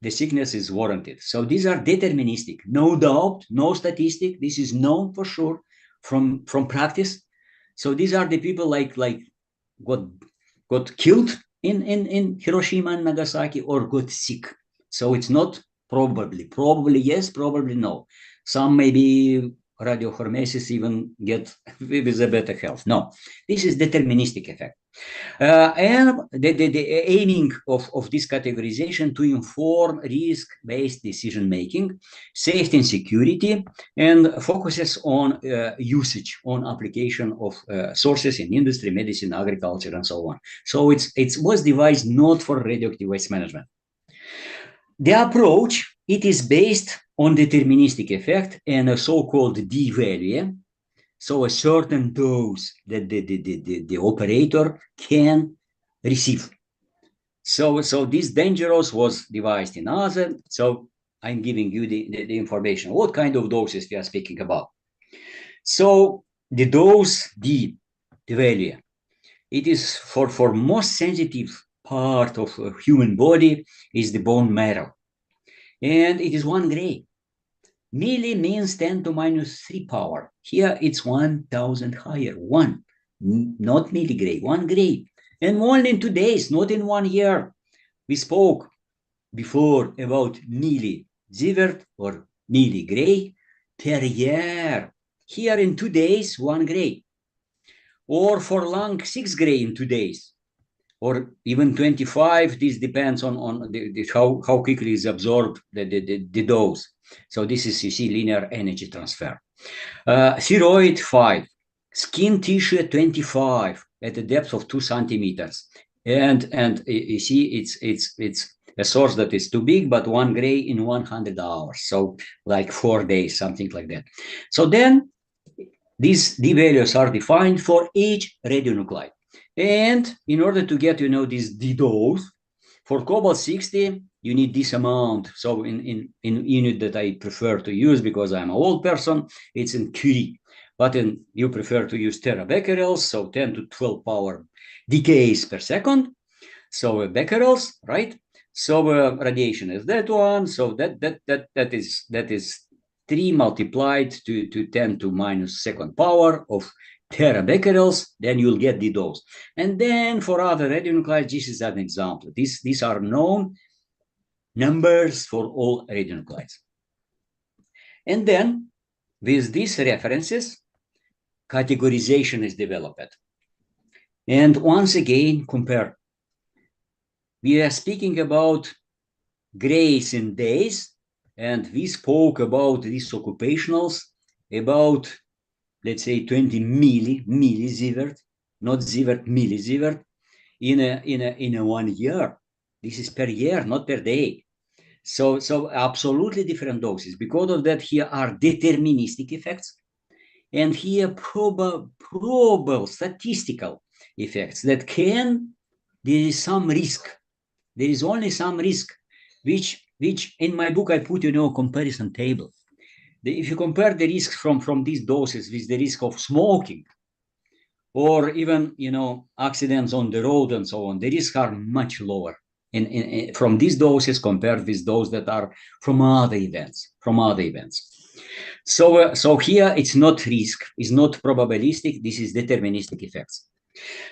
the sickness is warranted. So these are deterministic, no doubt, no statistic. This is known for sure from practice. So these are the people like got killed in Hiroshima and Nagasaki or got sick. So it's not probably yes, probably no. Some maybe radiopharmacists even get with a better health. No, this is deterministic effect. And the aiming of this categorization to inform risk-based decision-making, safety and security, and focuses on usage, on application of sources in industry, medicine, agriculture, and so on. So it was devised not for radioactive waste management. The approach, it is based on deterministic effect and a so-called d-value. So a certain dose that the operator can receive. So this dangerous was devised in other. So I'm giving you the information. What kind of doses we are speaking about? So the dose D, the value, it is for most sensitive part of a human body is the bone marrow. And it is 1 gray. Milli means 10 to minus 3 power. Here it's 1,000 higher, one, not milligray, 1 gray. And only in 2 days, not in 1 year. We spoke before about millisievert or milligray per year. Here in 2 days, 1 gray. Or for lung, 6 gray in 2 days. Or even 25, this depends on how quickly is absorbed the dose. So this is, you see, linear energy transfer. Thyroid, 5. Skin tissue, 25 at a depth of 2 centimeters. And you see, it's a source that is too big, but 1 gray in 100 hours. So like 4 days, something like that. So then these D values are defined for each radionuclide. And in order to get, this D dose, for cobalt-60, you need this amount. So in unit that I prefer to use because I'm an old person, it's in curie. But you prefer to use terabecquerels, so 10 to 12 power decays per second. So becquerels, right? So radiation is that one. So that is 3 multiplied to 10 to minus second power of terabecquerels, then you'll get the dose. And then for other radionuclides, this is an example. These are known numbers for all radionuclides. And then with these references, categorization is developed. And once again, compare. We are speaking about grays in days, and we spoke about these occupationals, about, let's say, 20 millisievert, not sievert, millisievert, in a 1 year. This is per year, not per day. So absolutely different doses. Because of that, here are deterministic effects, and here probable statistical effects that there is some risk. There is only some risk, which in my book I put, a comparison table. If you compare the risks from these doses with the risk of smoking, or even, accidents on the road and so on, the risks are much lower from these doses compared with those that are from other events. So here it's not risk, it's not probabilistic, this is deterministic effects.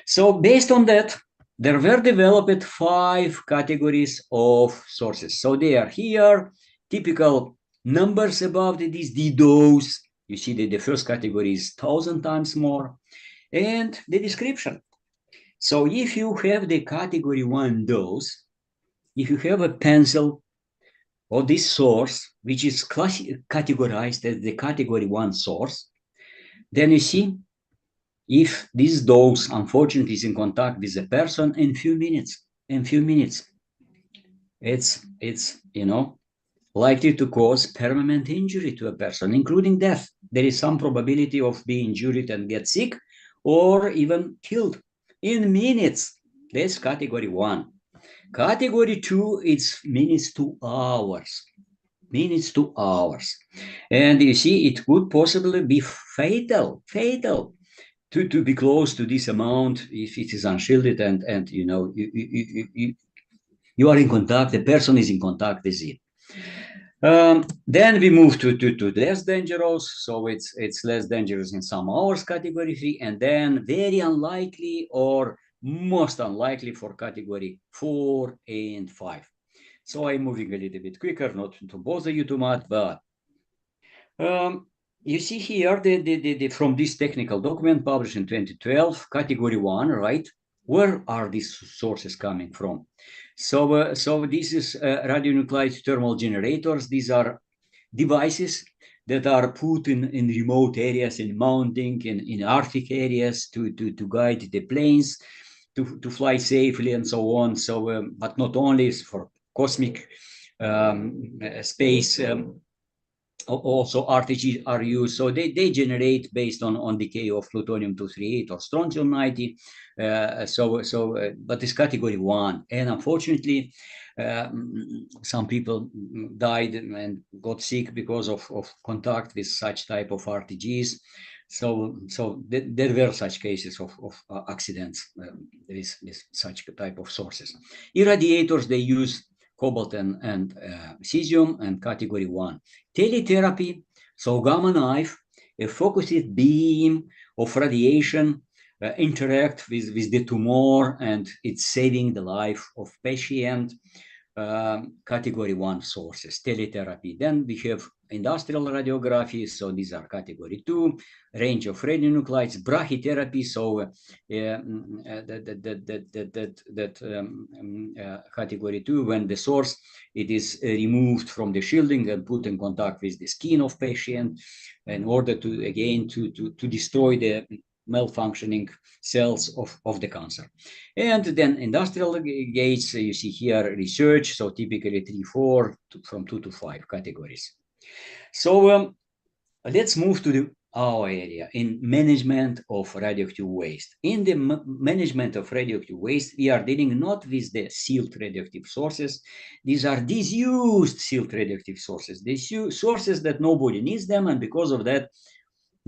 So based on that, there were developed 5 categories of sources. So they are here, typical numbers above this D dose. You see that the first category is 1,000 times more. And the description. So if you have the category 1 dose, if you have a pencil of this source, which is categorized as the category 1 source, then you see, if this dose unfortunately is in contact with a person in few minutes, it's likely to cause permanent injury to a person, including death. There is some probability of being injured and get sick, or even killed in minutes. That's category 1. Category 2, it's minutes to hours. And you see, it could possibly be fatal to be close to this amount if it is unshielded and you are in contact, the person is in contact with it. Then we move to less dangerous, so it's less dangerous in some hours category 3, and then very unlikely or most unlikely for category 4 and 5. So I'm moving a little bit quicker, not to bother you too much, but you see here from this technical document published in 2012, category 1, right? Where are these sources coming from? So this is radionuclide thermal generators. These are devices that are put in remote areas, in mounting, in Arctic areas to guide the planes to fly safely and so on. So, but not only for cosmic space. Also RTGs are used, so they generate based on decay of plutonium-238 or strontium-90. But it's category 1, and unfortunately, some people died and got sick because of contact with such type of RTGs. So there were such cases of accidents with such type of sources. Irradiators, they use cobalt and cesium, and category 1. Teletherapy, so gamma knife, a focused beam of radiation interact with the tumor, and it's saving the life of patient. Category 1 sources, teletherapy. Then we have industrial radiography, so these are category 2, range of radionuclides, brachytherapy, so category 2, when the source, it is removed from the shielding and put in contact with the skin of patient in order to, again, to destroy the malfunctioning cells of the cancer. And then industrial gates, you see here research, so typically 3, 4, from 2 to 5 categories. So let's move to our area in management of radioactive waste. In the management of radioactive waste, we are dealing not with the sealed radioactive sources. These are disused sealed radioactive sources. These sources that nobody needs them, and because of that,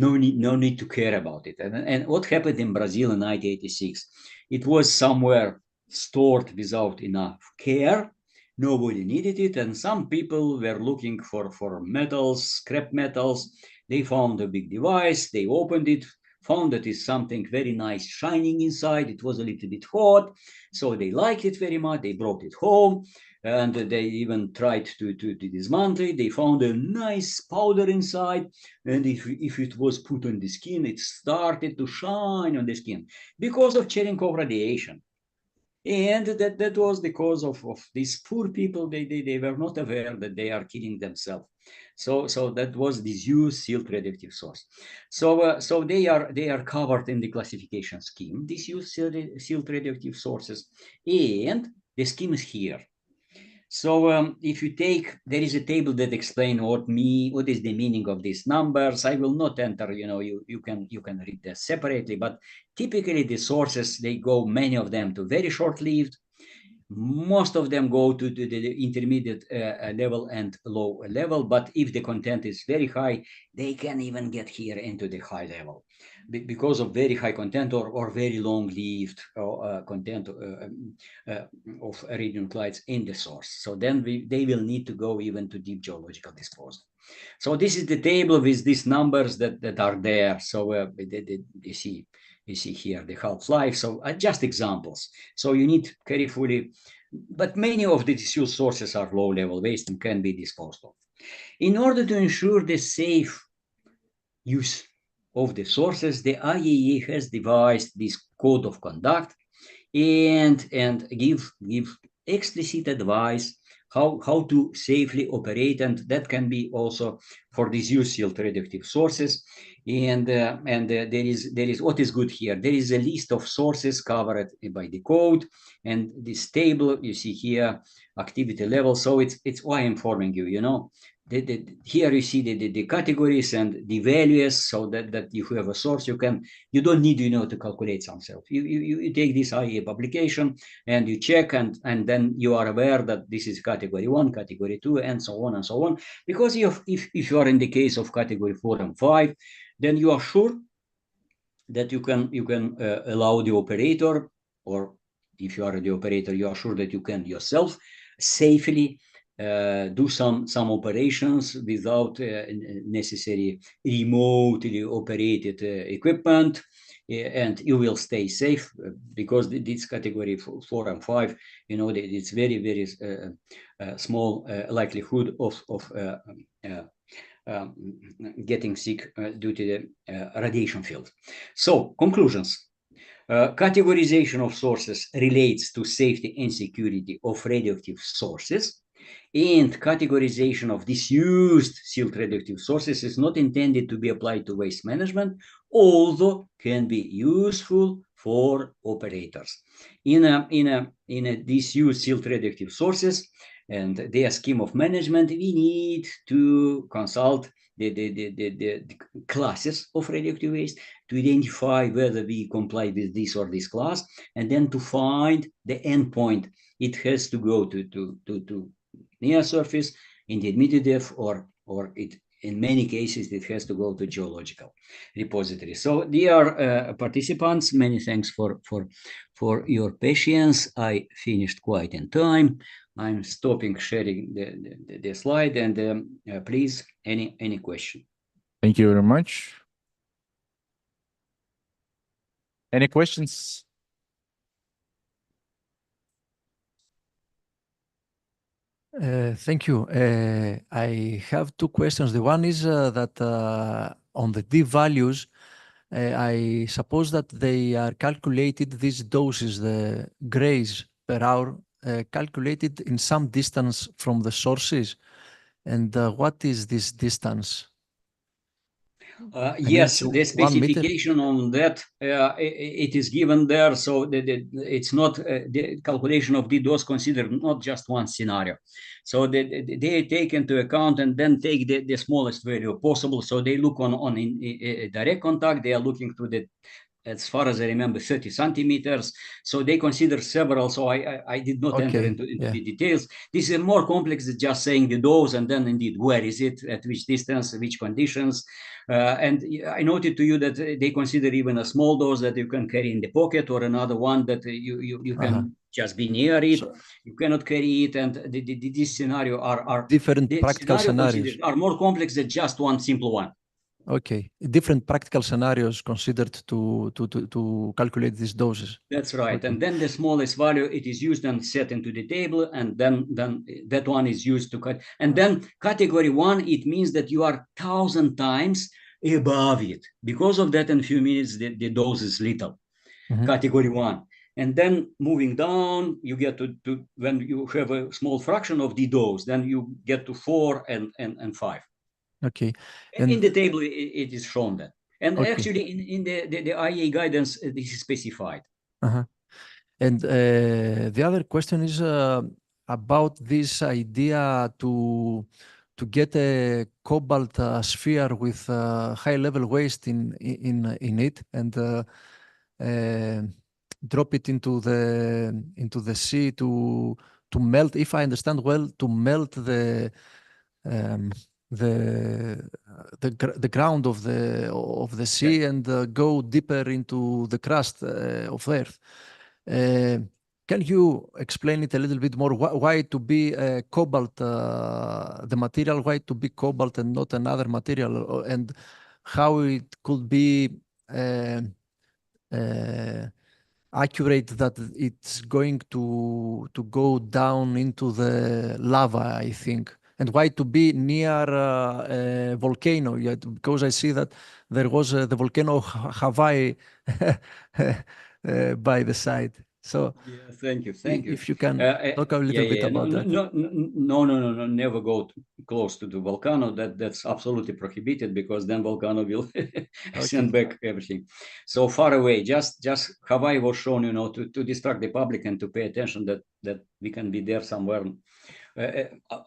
no need to care about it. And what happened in Brazil in 1986? It was somewhere stored without enough care. Nobody needed it, and some people were looking for metals, scrap metals. They found a big device, they opened it, found that it's something very nice shining inside. It was a little bit hot, so they liked it very much. They brought it home, and they even tried to dismantle it. They found a nice powder inside, and if it was put on the skin, it started to shine on the skin because of Cherenkov radiation. And that was the cause of these poor people. They were not aware that they are killing themselves. So that was disused sealed radioactive source. So they are covered in the classification scheme, disused sealed radioactive sources, and the scheme is here. So if you take, there is a table that explains what is the meaning of these numbers. I will not enter, you can read that separately, but typically the sources, they go, many of them, to very short-lived. Most of them go to the intermediate level and low level, but if the content is very high, they can even get here into the high level because of very high content or very long-lived content of radionuclides in the source. So then they will need to go even to deep geological disposal. So this is the table with these numbers that are there. So you see here the half-life. So just examples. So you need carefully, but many of the disused sources are low-level waste and can be disposed of. In order to ensure the safe use of the sources, the IAEA has devised this code of conduct and give explicit advice how to safely operate, and that can be also for disused sealed radioactive sources. And there is what is good here. There is a list of sources covered by the code, and this table you see here, activity level. So it's why I'm informing you. Here you see the categories and the values, so that if you have a source, you don't need to calculate something. You take this IAEA publication and you check, and then you are aware that this is category 1, category 2, and so on and so on. Because if you are in the case of category 4 and 5, then you are sure that you can allow the operator, or if you are the operator, you are sure that you can yourself safely do some operations without necessary remotely operated equipment, and you will stay safe because this category 4 and 5, it's very, very small likelihood of getting sick due to the radiation field. So conclusions. Categorization of sources relates to safety and security of radioactive sources, and categorization of disused sealed radioactive sources is not intended to be applied to waste management, although can be useful for operators. In a disused sealed radioactive sources and their scheme of management, we need to consult the classes of radioactive waste to identify whether we comply with this or this class, and then to find the endpoint. It has to go to near surface, intermediate depth, or it, in many cases, it has to go to geological repository. So dear participants, many thanks for your patience. I finished quite in time. I'm stopping sharing the slide, and please, any question. Thank you very much. Any questions? Thank you. I have two questions. The one is that on the D values, I suppose that they are calculated, these doses, the grays per hour, calculated in some distance from the sources. And what is this distance? Yes, it's the 1 meter? specification on that, it is given there. So it's not the calculation of the dose considered not just one scenario. So they take into account and then take the smallest value possible. So they look on in direct contact. They are looking to the, as far as I remember, 30 centimeters. So they consider several. So I did not enter into the details. This is more complex than just saying the dose and then indeed where is it, at which distance, which conditions. And I noted to you that they consider even a small dose that you can carry in the pocket, or another one that you can just be near it. So, you cannot carry it, and this scenario are different practical scenarios. Are more complex than just one simple one. Okay, different practical scenarios considered to calculate these doses. That's right. Okay. And then the smallest value, it is used and set into the table, and then that one is used to cut. And then category 1, it means that you are 1,000 times above it. Because of that, in a few minutes, the dose is little. Category 1. And then moving down, you get to when you have a small fraction of the dose, then you get to 4 and 5. Okay. And in the table, it is shown that. And okay. actually, in the IEA guidance, this is specified. And the other question is about this idea to get a cobalt sphere with high-level waste in it and drop it into the sea to melt. If I understand well, to melt the ground of the sea and go deeper into the crust of Earth. Can you explain it a little bit more? Why to be cobalt, the material? Why to be cobalt and not another material? And how it could be accurate that it's going to go down into the lava, I think. And why to be near a volcano? Because I see that there was the volcano of Hawaii by the side. So yeah, thank you. If you can talk a little bit about that. No, never go close to the volcano. That's absolutely prohibited, because then volcano will send back everything. So far away, just Hawaii was shown, to distract the public and to pay attention that we can be there somewhere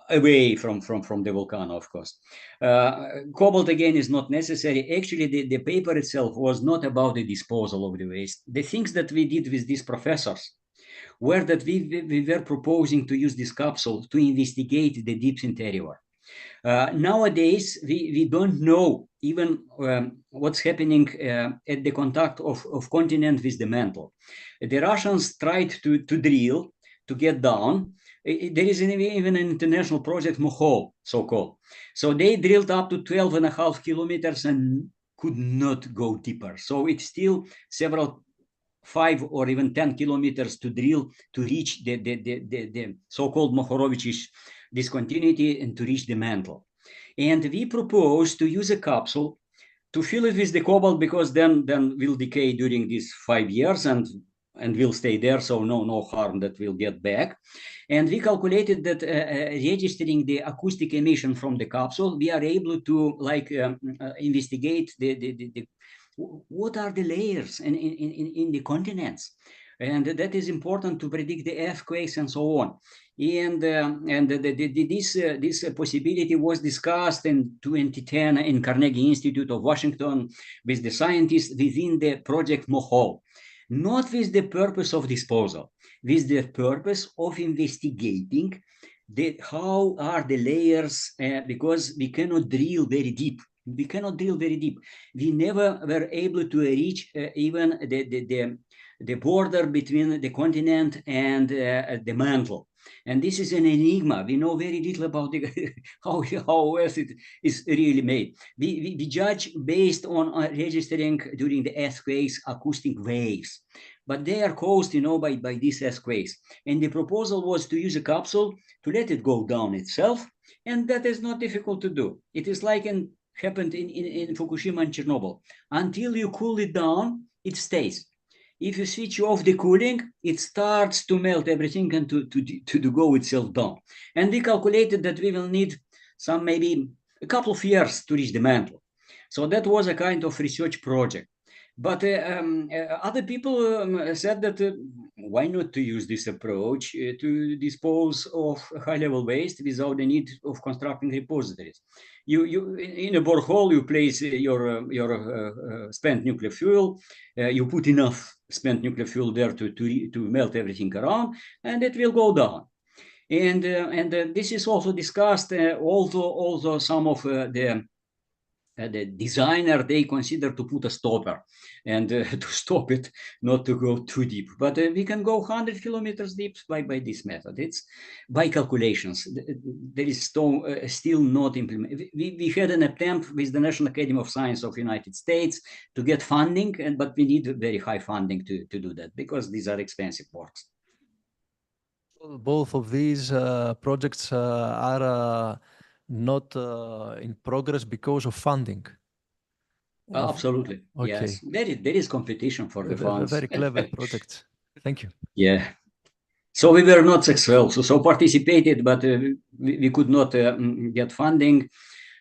away from the volcano, of course. Cobalt, again, is not necessary. Actually, the paper itself was not about the disposal of the waste. The things that we did with these professors were that we were proposing to use this capsule to investigate the deep interior. Nowadays, we don't know even what's happening at the contact of continent with the mantle. The Russians tried to drill to get down. There is even an international project, MOHO, so-called. So they drilled up to 12.5 kilometers and could not go deeper. So it's still several 5 or even 10 kilometers to drill to reach the so-called Mohorovičić discontinuity and to reach the mantle. And we propose to use a capsule to fill it with the cobalt, because then will decay during these 5 years and will stay there, so no harm that will get back. And we calculated that registering the acoustic emission from the capsule, we are able to investigate what are the layers in the continents. And that is important to predict the earthquakes and so on. And this possibility was discussed in 2010 in Carnegie Institute of Washington with the scientists within the project MOHO. Not with the purpose of disposal, with the purpose of investigating how are the layers, because we cannot drill very deep. We never were able to reach even the border between the continent and the mantle. And this is an enigma. We know very little about how Earth is really made. We judge based on registering during the earthquakes acoustic waves, but they are caused, by these earthquakes. And the proposal was to use a capsule to let it go down itself, and that is not difficult to do. It is like happened in Fukushima and Chernobyl. Until you cool it down, it stays. If you switch off the cooling, it starts to melt everything and to go itself down. And we calculated that we will need maybe a couple of years to reach the mantle. So that was a kind of research project. But other people said that why not to use this approach to dispose of high-level waste without the need of constructing repositories. You in a borehole, you place your spent nuclear fuel. You put enough spent nuclear fuel there to melt everything around, and it will go down. And this is also discussed. Although some of the designer, they consider to put a stopper and to stop it not to go too deep. But we can go 100 kilometers deep by this method. It's by calculations. There is still not implemented. We had an attempt with the National Academy of Science of the United States to get funding, but we need very high funding to do that because these are expensive works. Both of these projects are not in progress because of funding. Absolutely. Okay. Yes. There is competition for the funds. Very clever projects. Thank you. Yeah. So we were not successful. So participated, but we could not get funding.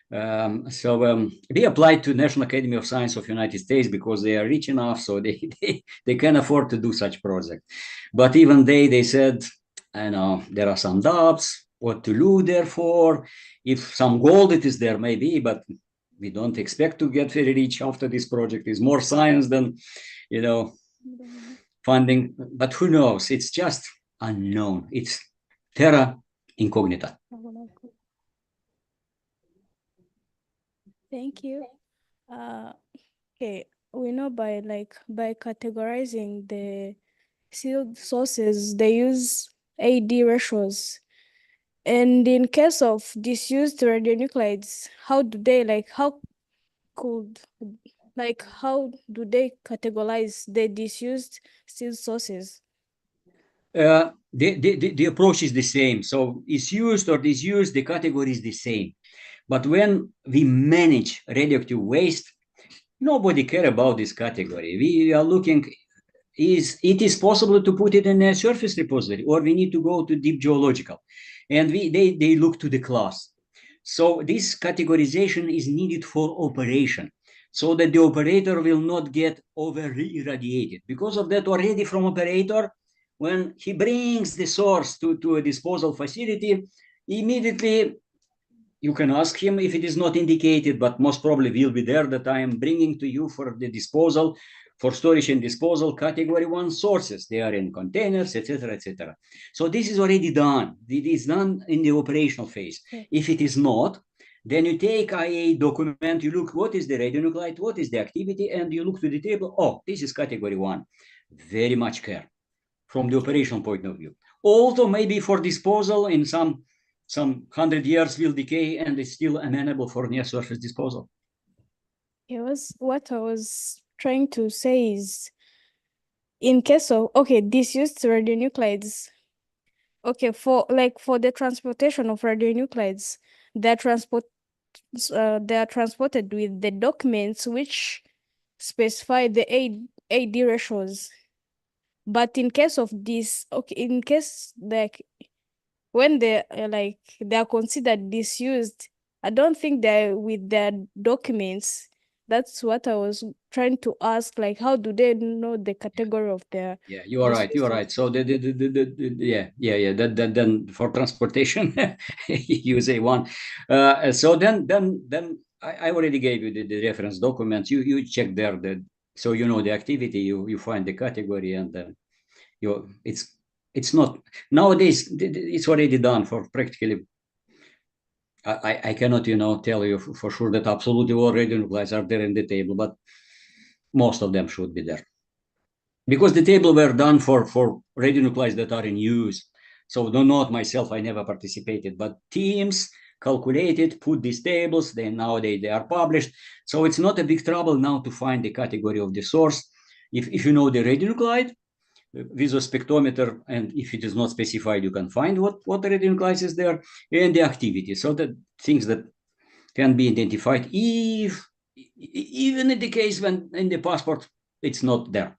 We applied to National Academy of Science of the United States because they are rich enough, so they can afford to do such project. But even they said, I know there are some doubts. What to do therefore? If some gold it is there, maybe, but we don't expect to get very rich after this project. Is more science than, funding. But who knows? It's just unknown. It's terra incognita. Thank you. Okay, we know by categorizing the sealed sources, they use AD ratios. And in case of disused radionuclides, how do they categorize the disused sealed sources? The approach is the same. So is used or disused, the category is the same. But when we manage radioactive waste, nobody care about this category. We are looking, it is possible to put it in a surface repository, or we need to go to deep geological. And they look to the class. So this categorization is needed for operation, so that the operator will not get over irradiated. Because of that, already from operator, when he brings the source to a disposal facility, immediately you can ask him if it is not indicated, but most probably will be there that I am bringing to you for the disposal, for storage and disposal category 1 sources. They are in containers, etc., etc. So this is already done. It is done in the operational phase. Okay. If it is not, then you take IA document, you look what is the radionuclide, what is the activity, and you look to the table. Oh, this is category 1. Very much care from the operational point of view. Although maybe for disposal in some 100 years will decay and is still amenable for near surface disposal. What I was trying to say is, in case of disused radionuclides, for the transportation of radionuclides, they are transported with the documents which specify the AD ratios. But in case of this, in case when they are considered disused, I don't think they're with their documents. That's what I was trying to ask. How do they know the category of their? Yeah, you are right. You are right. So That then for transportation, you say one. So then I already gave you the reference documents. You check there so you know the activity. You find the category, and it's not nowadays. It's already done for practically. I cannot tell you for sure that absolutely all radionuclides are there in the table, but most of them should be there. because the table were done for radionuclides that are in use. So not myself, I never participated, but teams calculated, put these tables, then now they are published. So it's not a big trouble now to find the category of the source. If you know the radionuclide with a spectrometer, and if it is not specified, you can find what the radionuclide is there, and the activity. So the things that can be identified if even in the case when in the passport it's not there.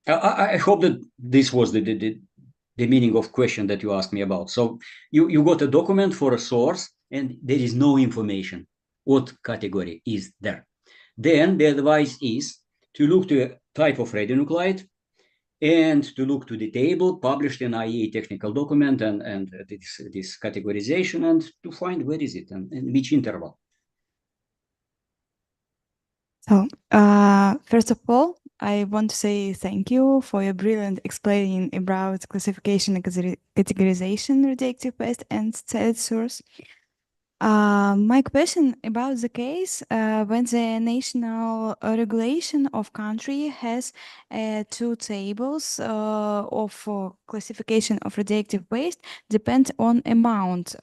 I hope that this was the meaning of question that you asked me about. So you got a document for a source and there is no information what category is there. Then the advice is to look to a type of radionuclide and to look to the table published in IEA technical document and this categorization, and to find where is it and which interval. So, first of all, I want to say thank you for your brilliant explaining about classification and categorization radioactive waste and said source. My question about the case when the national regulation of country has two tables of classification of radioactive waste depend on amount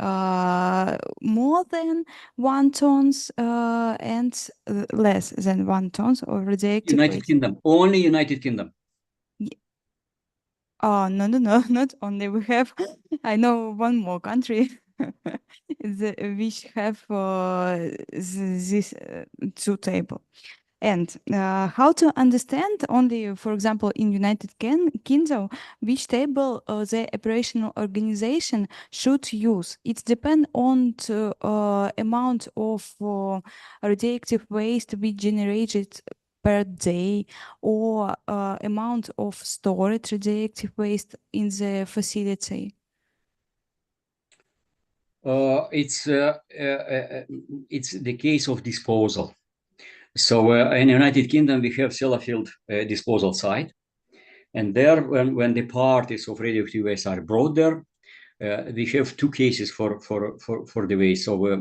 more than 1 tons and less than 1 tons of radioactive United waste. Kingdom, only United Kingdom. Oh, no, not only. We have, I know one more country which have this two table. And how to understand only, for example, in United Kingdom, which table the operational organization should use? It depends on the amount of radioactive waste we generated per day, or amount of stored radioactive waste in the facility. It's the case of disposal. So in the United Kingdom, we have Sellafield disposal site. And there, when the parties of radioactive waste are brought there, we have two cases for the waste. So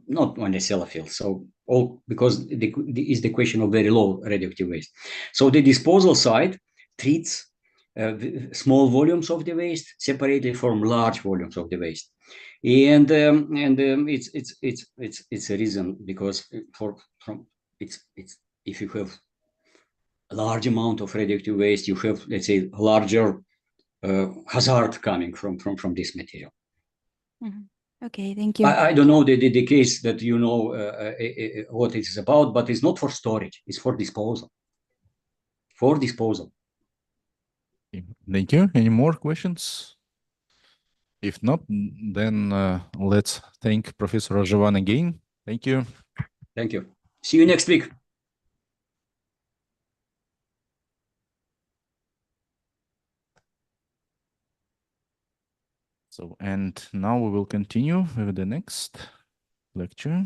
not only Sellafield. So all because is the question of very low radioactive waste. So the disposal site treats small volumes of the waste separately from large volumes of the waste. And it's a reason because it's if you have a large amount of radioactive waste, you have, let's say, a larger hazard coming from this material. Mm-hmm. Okay, thank you. I don't know the case that you know what it is about, but it's not for storage; it's for disposal. For disposal. Thank you. Any more questions? If not, then let's thank Professor Rajavan again. Thank you. Thank you. See you next week. So, and now we will continue with the next lecture.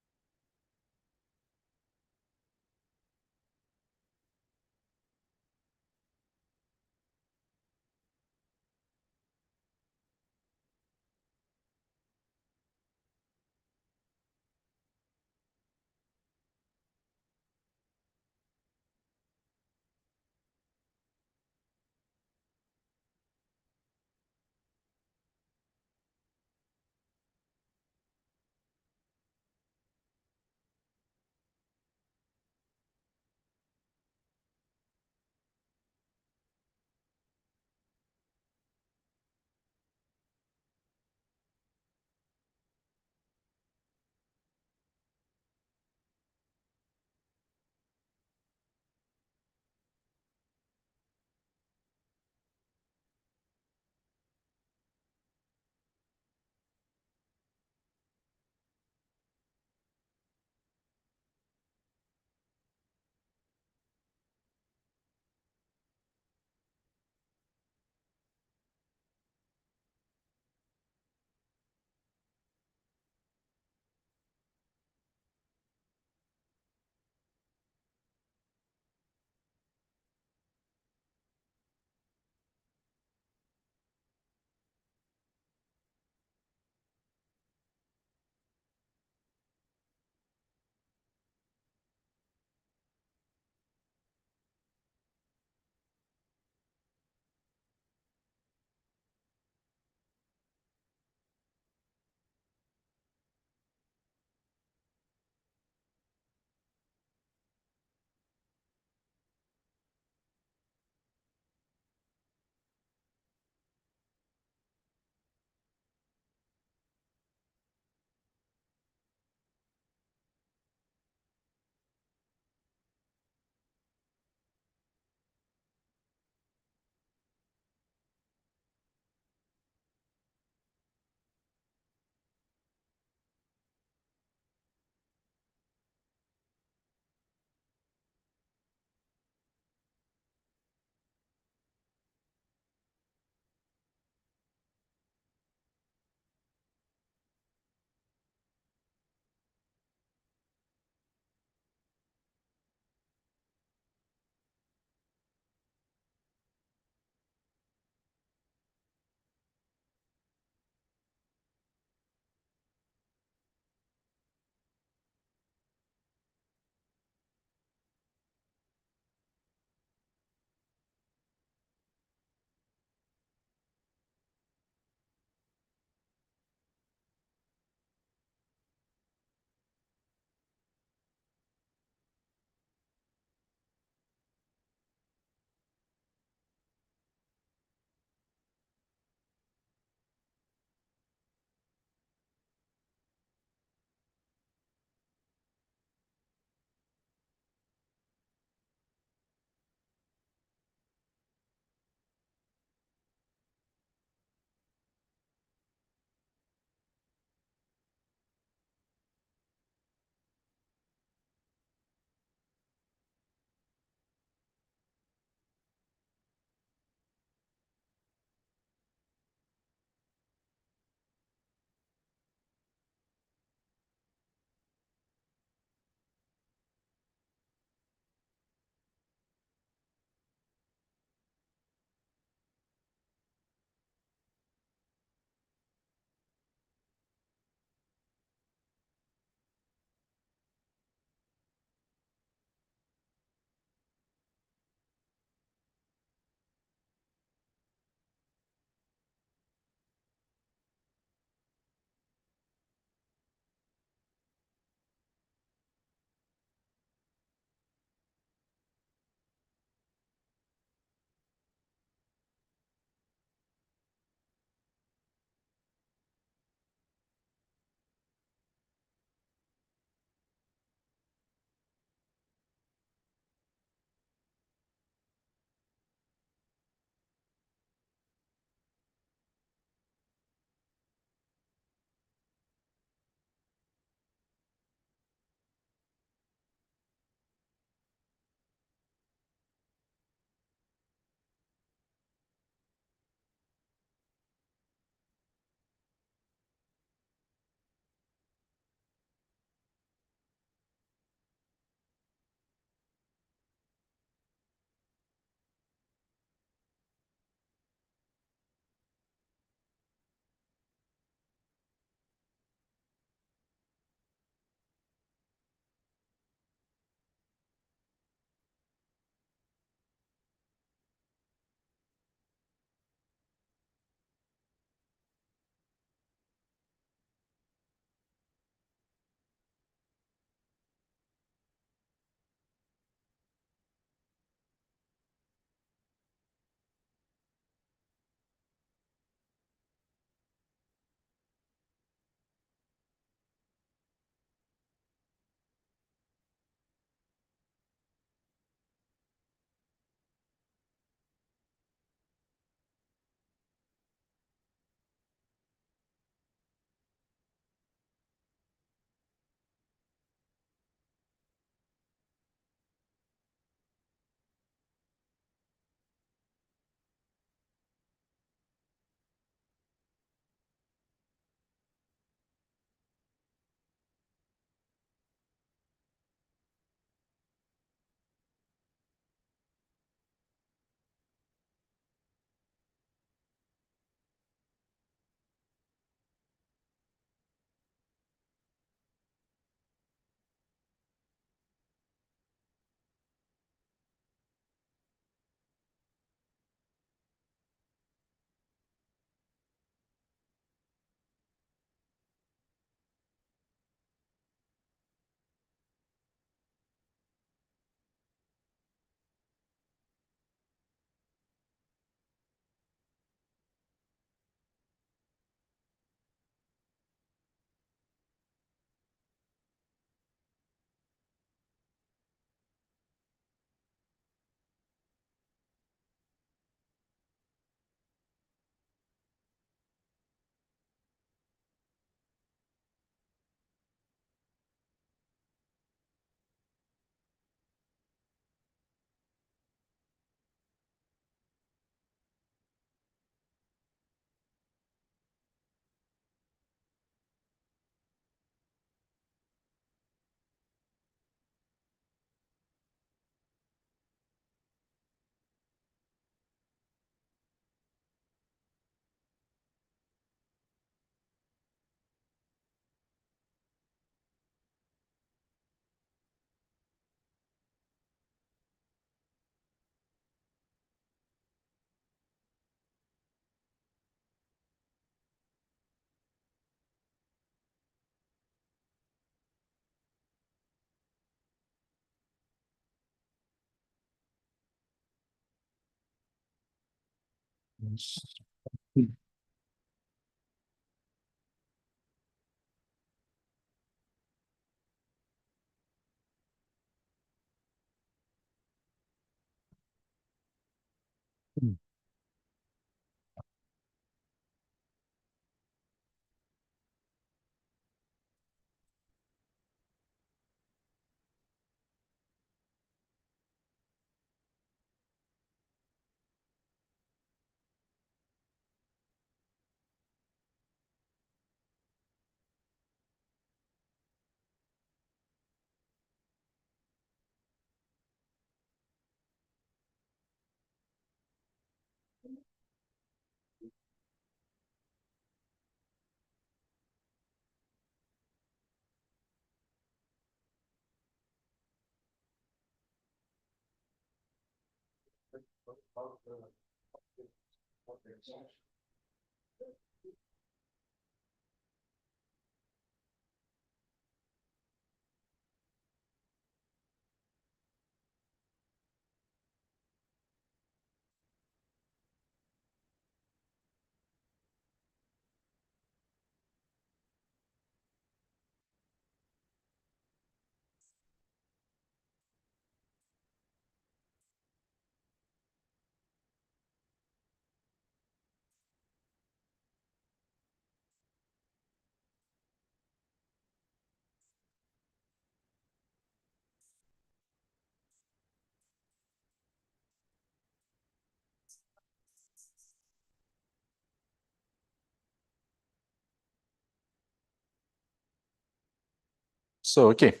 So, okay.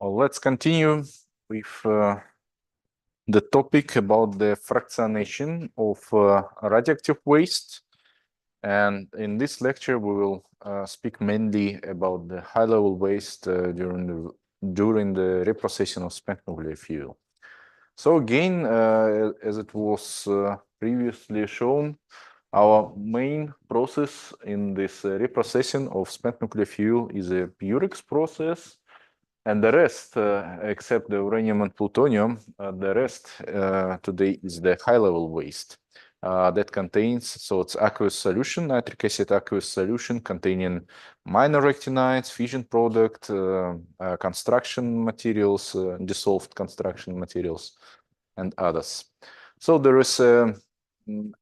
Well, let's continue with the topic about the fractionation of radioactive waste. And in this lecture, we will speak mainly about the high-level waste during the reprocessing of spent nuclear fuel. So again, as it was previously shown, our main process in this reprocessing of spent nuclear fuel is a Purex process. And the rest, except the uranium and plutonium, the rest today is the high-level waste that contains, so it's aqueous solution, nitric acid aqueous solution containing minor actinides, fission product, construction materials, dissolved construction materials, and others. So there is an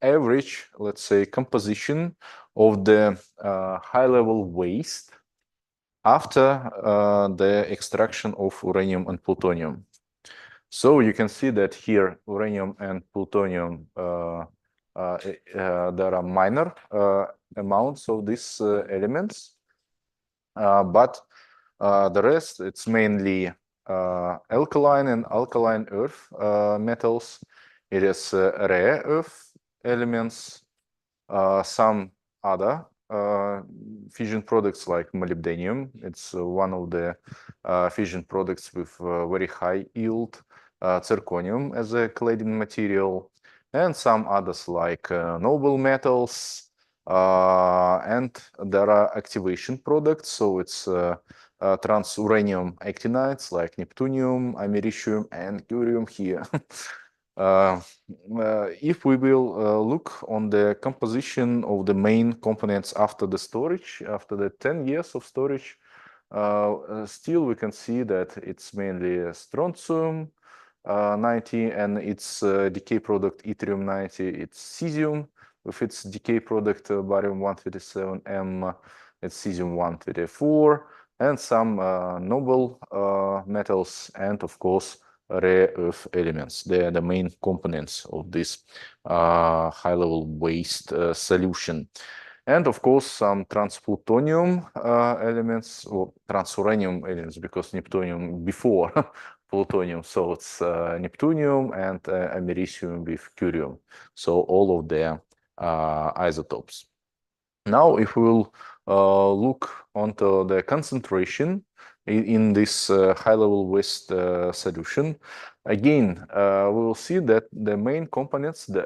average, let's say, composition of the high-level waste after the extraction of uranium and plutonium. So you can see that here uranium and plutonium, there are minor amounts of these elements, but the rest, it's mainly alkaline and alkaline earth metals. It is rare earth elements, some other fission products like molybdenum. It's one of the fission products with very high yield, zirconium as a cladding material, and some others like noble metals, and there are activation products. So it's transuranium actinides like neptunium, americium, and curium here. If we will look on the composition of the main components after the storage, after the 10 years of storage, still we can see that it's mainly strontium 90 and its decay product yttrium 90, it's cesium with its decay product barium 137M, it's cesium 134, and some noble metals, and of course rare earth elements. They are the main components of this high-level waste solution. And of course, some transplutonium elements, or transuranium elements, because neptunium before plutonium. So it's neptunium and americium with curium. So all of their isotopes. Now, if we'll look onto the concentration in this high-level waste solution, again, we will see that the main components, the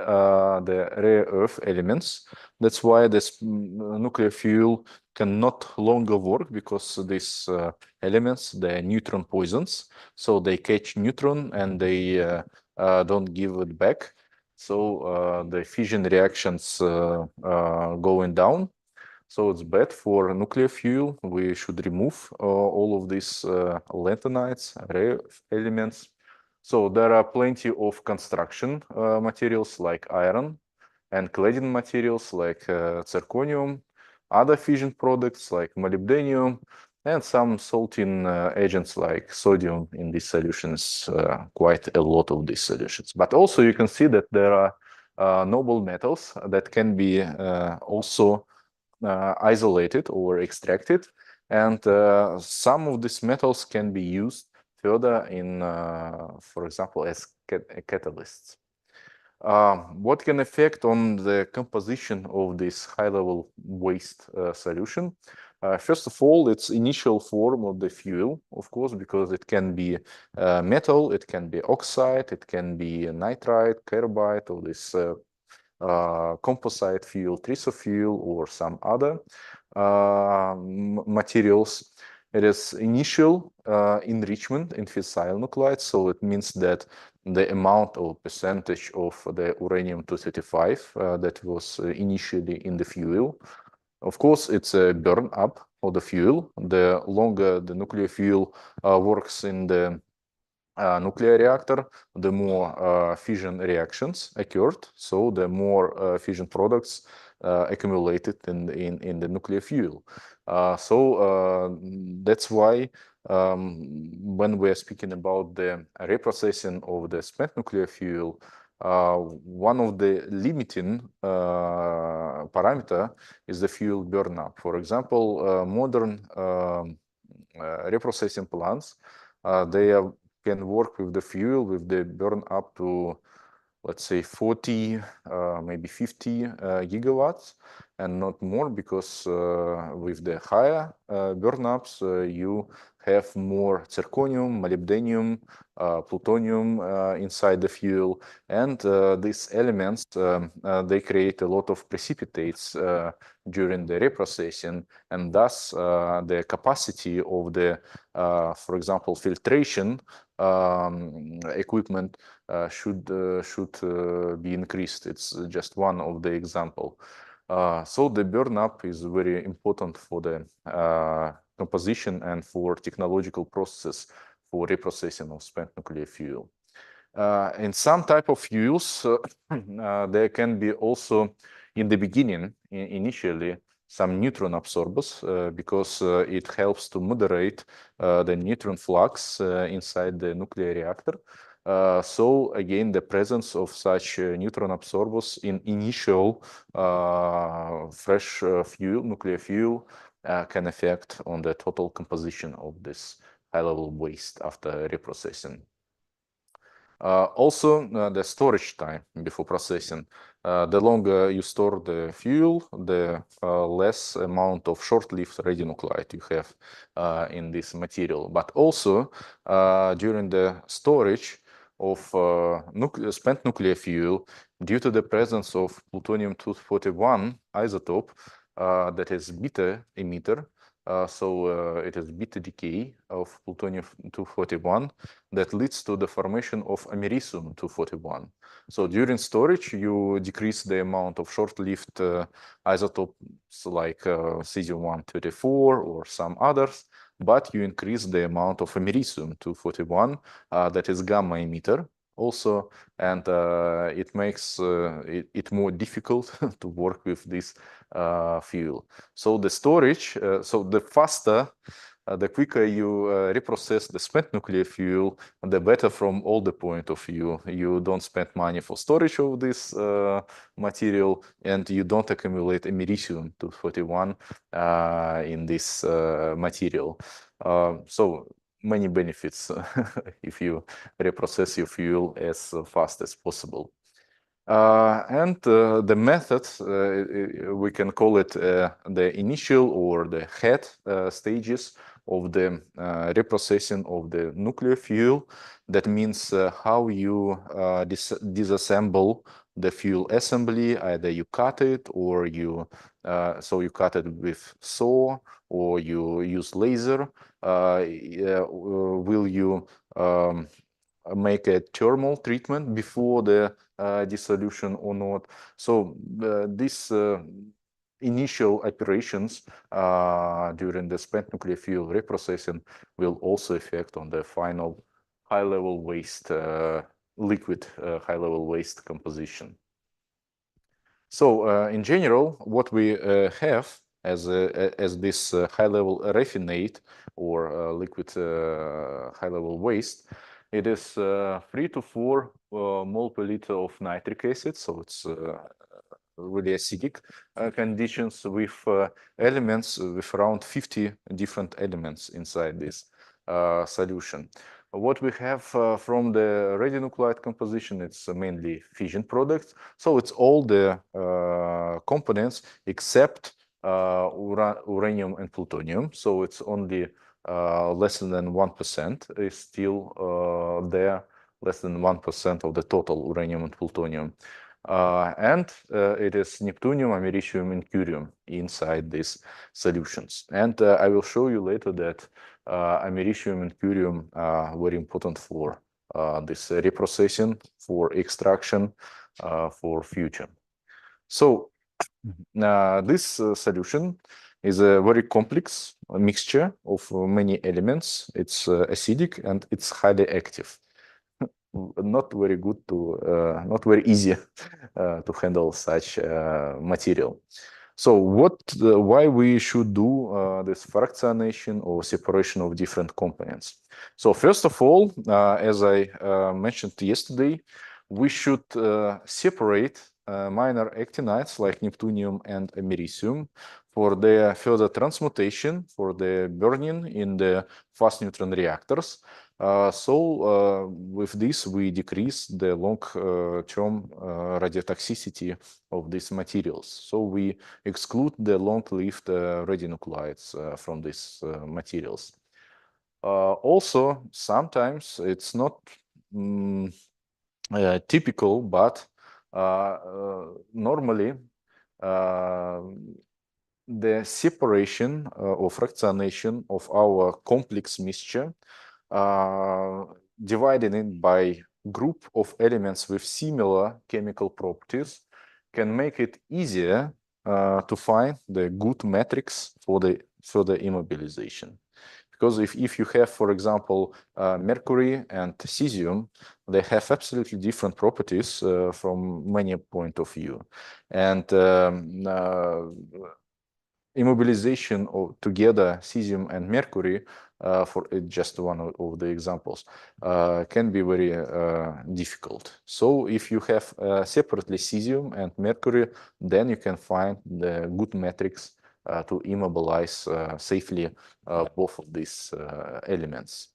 rare earth elements, that's why this nuclear fuel can not longer work, because these elements, they're neutron poisons, so they catch neutron and they don't give it back. So the fission reactions going down. So it's bad for nuclear fuel. We should remove all of these lanthanides, rare elements. So there are plenty of construction materials like iron and cladding materials like zirconium, other fission products like molybdenum, and some salting agents like sodium in these solutions, quite a lot of these solutions. But also you can see that there are noble metals that can be also isolated or extracted, and some of these metals can be used further in, for example, as catalysts. What can affect on the composition of this high-level waste solution? First of all, its initial form of the fuel, of course, because it can be metal, it can be oxide, it can be nitride, carbide, or this composite fuel, triso fuel, or some other materials. It is initial enrichment in fissile nuclides, so it means that the amount or percentage of the uranium-235 that was initially in the fuel. Of course, it's a burn up of the fuel. The longer the nuclear fuel works in the nuclear reactor, the more fission reactions occurred, so the more fission products accumulated in the nuclear fuel. So that's why when we are speaking about the reprocessing of the spent nuclear fuel, one of the limiting parameter is the fuel burn up. For example, modern reprocessing plants, they can work with the fuel with the burn up to, let's say, 40, maybe 50 gigawatts, and not more, because with the higher burn ups, you have more zirconium, molybdenum, plutonium inside the fuel, and these elements, they create a lot of precipitates during the reprocessing, and thus the capacity of the, for example, filtration equipment should be increased. It's just one of the example. So the burn up is very important for the composition and for technological processes for reprocessing of spent nuclear fuel. In some type of fuels, there can be also in the beginning, initially, some neutron absorbers, because it helps to moderate the neutron flux inside the nuclear reactor. So again, the presence of such neutron absorbers in initial fresh fuel, nuclear fuel, can affect on the total composition of this high-level waste after reprocessing. Also, the storage time before processing. The longer you store the fuel, the less amount of short-lived radionuclide you have in this material. But also, during the storage of spent nuclear fuel, due to the presence of plutonium-241 isotope, that is beta emitter, so it is beta decay of plutonium-241 that leads to the formation of americium-241. So during storage, you decrease the amount of short-lived isotopes like cesium-134 or some others, but you increase the amount of americium-241 that is gamma emitter also, and it makes it more difficult to work with this fuel. So the storage, so the faster, the quicker you reprocess the spent nuclear fuel, the better from all the point of view. You don't spend money for storage of this material, and you don't accumulate americium-241 in this material. So many benefits if you reprocess your fuel as fast as possible. And the method, we can call it the initial or the head stages of the reprocessing of the nuclear fuel. That means how you disassemble the fuel assembly. Either you cut it, or you so you cut it with saw, or you use laser. Will you make a thermal treatment before the dissolution or not. So this initial operations during the spent nuclear fuel reprocessing will also affect on the final high-level waste, liquid high-level waste composition. So in general, what we have as this high-level raffinate or liquid high-level waste, it is 3 to 4 mole per liter of nitric acid. So it's really acidic conditions with elements with around 50 different elements inside this solution. What we have from the radionuclide composition, it's mainly fission products. So it's all the components except uranium and plutonium. So it's only less than 1% is still there, less than 1% of the total uranium and plutonium. And it is neptunium, americium, and curium inside these solutions. And I will show you later that americium and curium are very important for this reprocessing, for extraction, for fusion. So this solution is a very complex mixture of many elements. It's acidic and it's highly active. Not very good to, not very easy to handle such material. So why we should do this fractionation or separation of different components? So first of all, as I mentioned yesterday, we should separate minor actinides like neptunium and americium for their further transmutation, for the burning in the fast neutron reactors. So with this, we decrease the long-term radiotoxicity of these materials. So we exclude the long-lived radionuclides from these materials. Also, sometimes it's not typical, but normally the separation or fractionation of our complex mixture divided it by group of elements with similar chemical properties can make it easier to find the good matrix for the further immobilization. Because if you have, for example, mercury and cesium, they have absolutely different properties from many point of view. And immobilization of together cesium and mercury, for just one of the examples, can be very difficult. So if you have separately cesium and mercury, then you can find the good matrix to immobilize safely both of these elements.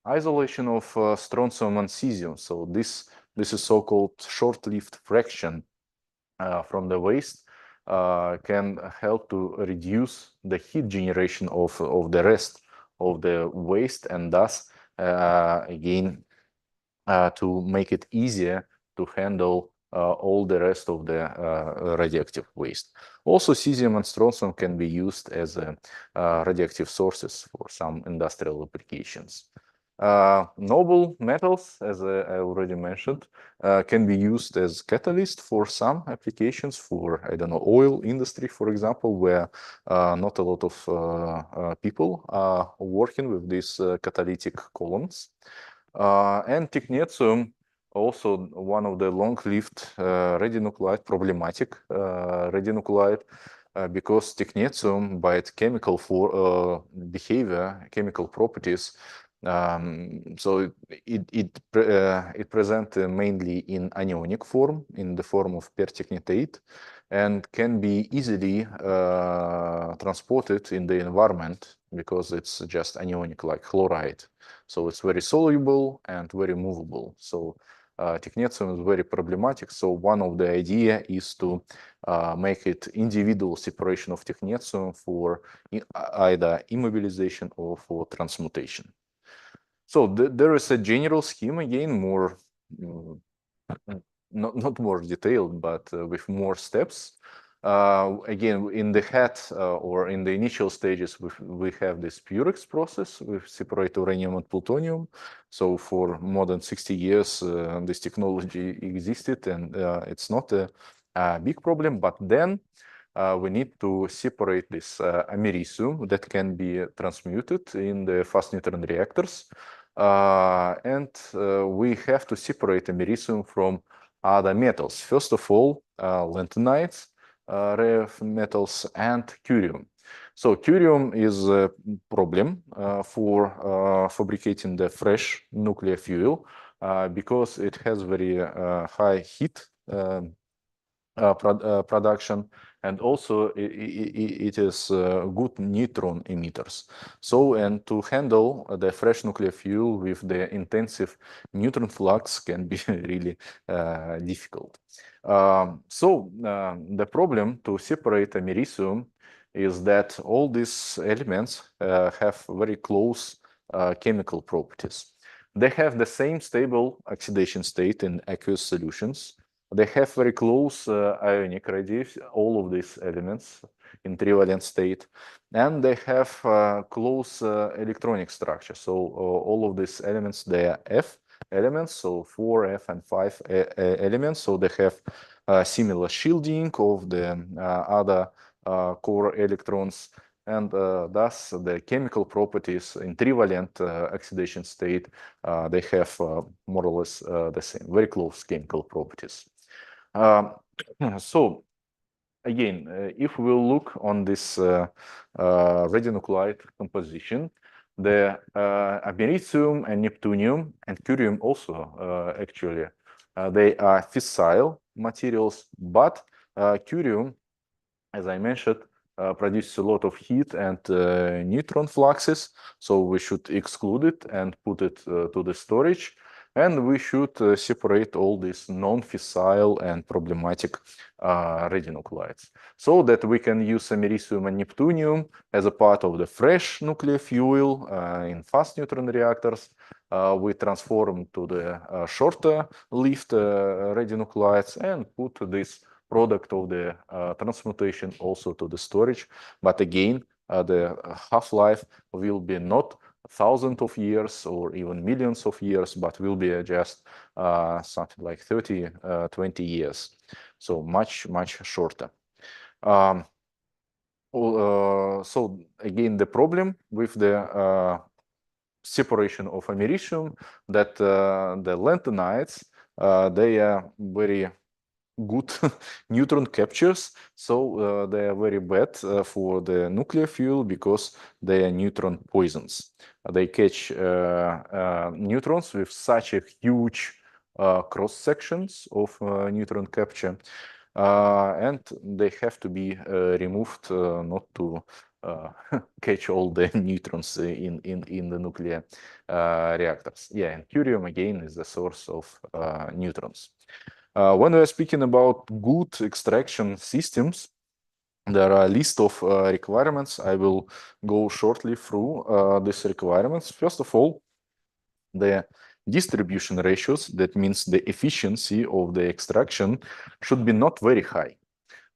Isolation of strontium and cesium. So this is so-called short-lived fraction from the waste. Can help to reduce the heat generation of the rest of the waste, and thus again to make it easier to handle all the rest of the radioactive waste. Also, cesium and strontium can be used as radioactive sources for some industrial applications. Noble metals, as I already mentioned, can be used as catalyst for some applications, for, I don't know, oil industry, for example, where not a lot of people are working with these catalytic columns. And technetium, also one of the long-lived radionuclide, problematic radionuclide, because technetium, by its chemical behavior, chemical properties, so it presents mainly in anionic form, in the form of pertechnetate, and can be easily transported in the environment because it's just anionic like chloride. So it's very soluble and very movable. So technetium is very problematic. So one of the idea is to make it individual separation of technetium for either immobilization or for transmutation. So there is a general scheme, again, more not more detailed, but with more steps. Again, in the head or in the initial stages, we have this Purex process. We separate uranium and plutonium. So for more than 60 years, this technology existed, and it's not a big problem. But then we need to separate this americium that can be transmuted in the fast neutron reactors. And we have to separate americium from other metals. First of all, lanthanides, rare metals, and curium. So curium is a problem for fabricating the fresh nuclear fuel because it has very high heat production, and also it is good neutron emitters. So, and to handle the fresh nuclear fuel with the intensive neutron flux can be really difficult. The problem to separate americium is that all these elements have very close chemical properties. They have the same stable oxidation state in aqueous solutions. They have very close ionic radius, all of these elements in trivalent state, and they have close electronic structure. So all of these elements, they are F elements, so 4, F, and 5 elements. So they have similar shielding of the other core electrons, and thus the chemical properties in trivalent oxidation state, they have more or less the same, very close chemical properties. So again, if we look on this radionuclide composition, the americium and neptunium and curium also actually they are fissile materials, but curium, as I mentioned, produces a lot of heat and neutron fluxes, so we should exclude it and put it to the storage. And we should separate all these non-fissile and problematic radionuclides, so that we can use americium and neptunium as a part of the fresh nuclear fuel in fast neutron reactors. We transform to the shorter lived radionuclides and put this product of the transmutation also to the storage. But again, the half-life will be not thousands of years or even millions of years, but will be just something like 30, 20 years. So much, much shorter. So again, the problem with the separation of americium, that the lanthanides, they are very good neutron captures, so they are very bad for the nuclear fuel because they are neutron poisons. They catch neutrons with such a huge cross sections of neutron capture, and they have to be removed not to catch all the neutrons in the nuclear reactors. Yeah, and curium again is the source of neutrons. When we are speaking about good extraction systems, there are a list of requirements. I will go shortly through these requirements. First of all, the distribution ratios, that means the efficiency of the extraction, should be not very high.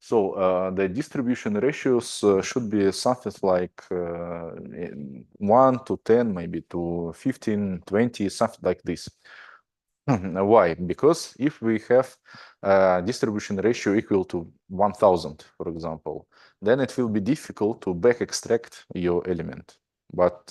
So the distribution ratios should be something like 1 to 10, maybe to 15, 20, something like this. Why? Because if we have a distribution ratio equal to 1000, for example, then it will be difficult to back extract your element. But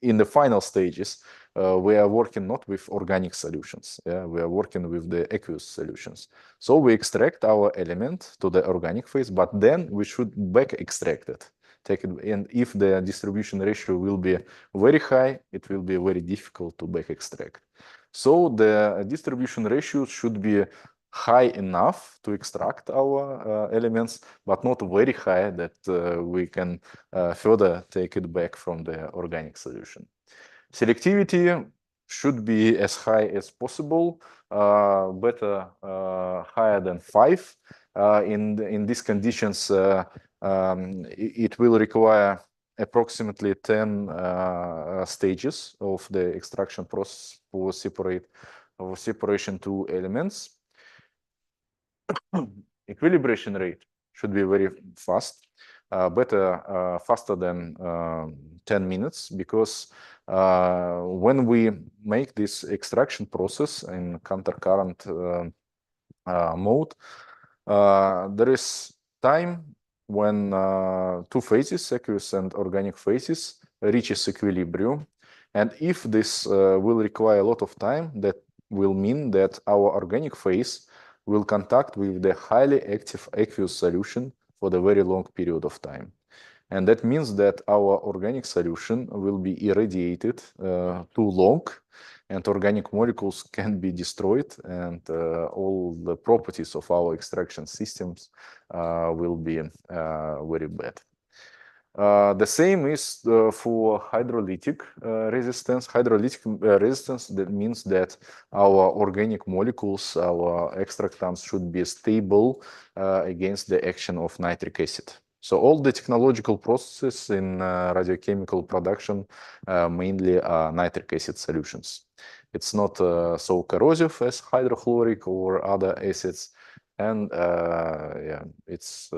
in the final stages, we are working not with organic solutions. Yeah? We are working with the aqueous solutions. So we extract our element to the organic phase, but then we should back extract it. Take it, and if the distribution ratio will be very high, it will be very difficult to back extract. So the distribution ratio should be high enough to extract our elements, but not very high that we can further take it back from the organic solution. Selectivity should be as high as possible, better higher than 5. In these conditions, it will require approximately 10 stages of the extraction process for separation to elements. Equilibration rate should be very fast, faster than 10 minutes, because when we make this extraction process in countercurrent mode, there is time when two phases, aqueous and organic phases, reaches equilibrium. And if this will require a lot of time, that will mean that our organic phase will contact with the highly active aqueous solution for the very long period of time. And that means that our organic solution will be irradiated too long, and organic molecules can be destroyed, and all the properties of our extraction systems will be very bad. The same is for hydrolytic resistance. Hydrolytic resistance, that means that our organic molecules, our extractants, should be stable against the action of nitric acid. So all the technological processes in radiochemical production mainly are nitric acid solutions. It's not so corrosive as hydrochloric or other acids, and yeah, it's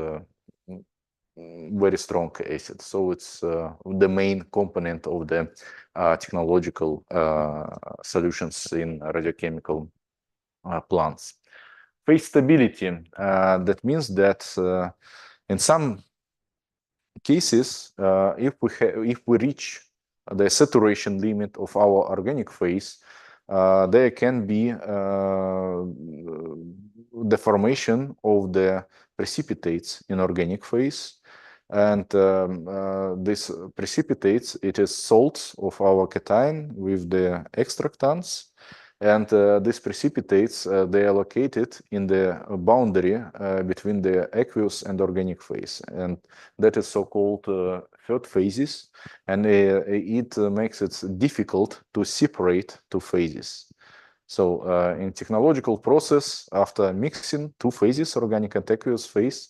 very strong acid. So it's the main component of the technological solutions in radiochemical plants. Phase stability, that means that in some cases, if we reach the saturation limit of our organic phase, there can be the formation of the precipitates in organic phase, and this precipitates, it is salts of our cation with the extractants, and these precipitates, they are located in the boundary between the aqueous and organic phase, and that is so-called third phases, and it makes it difficult to separate two phases. So in technological process, after mixing two phases, organic and aqueous phase,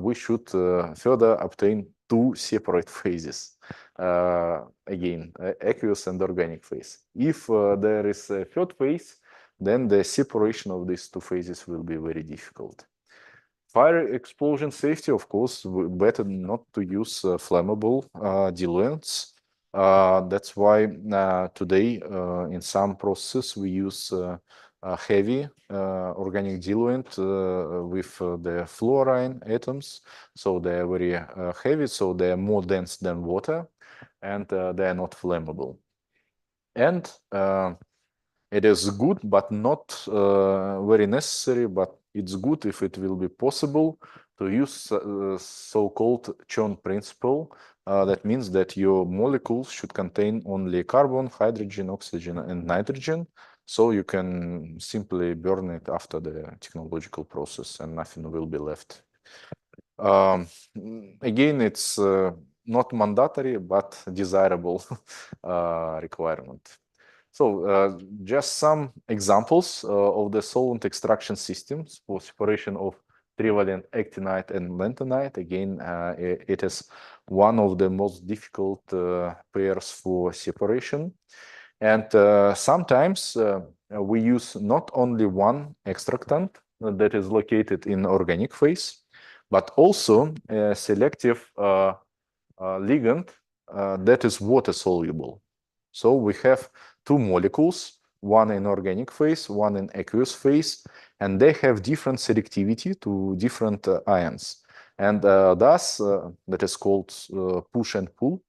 we should further obtain two separate phases. Again, aqueous and organic phase. If there is a third phase, then the separation of these two phases will be very difficult. Fire explosion safety, of course, better not to use flammable diluents. That's why today in some processes we use heavy organic diluent with the fluorine atoms. So they are very heavy, so they are more dense than water, and they are not flammable. And it is good, but not very necessary, but it's good if it will be possible to use so-called Chern principle. That means that your molecules should contain only carbon, hydrogen, oxygen, and nitrogen. So you can simply burn it after the technological process and nothing will be left. Again, it's not mandatory, but desirable requirement. So just some examples of the solvent extraction systems for separation of trivalent actinide and lanthanide. Again, it is one of the most difficult pairs for separation. And sometimes we use not only one extractant that is located in organic phase, but also a selective ligand that is water soluble. So we have two molecules, one in organic phase, one in aqueous phase, and they have different selectivity to different ions. And thus, that is called push and pull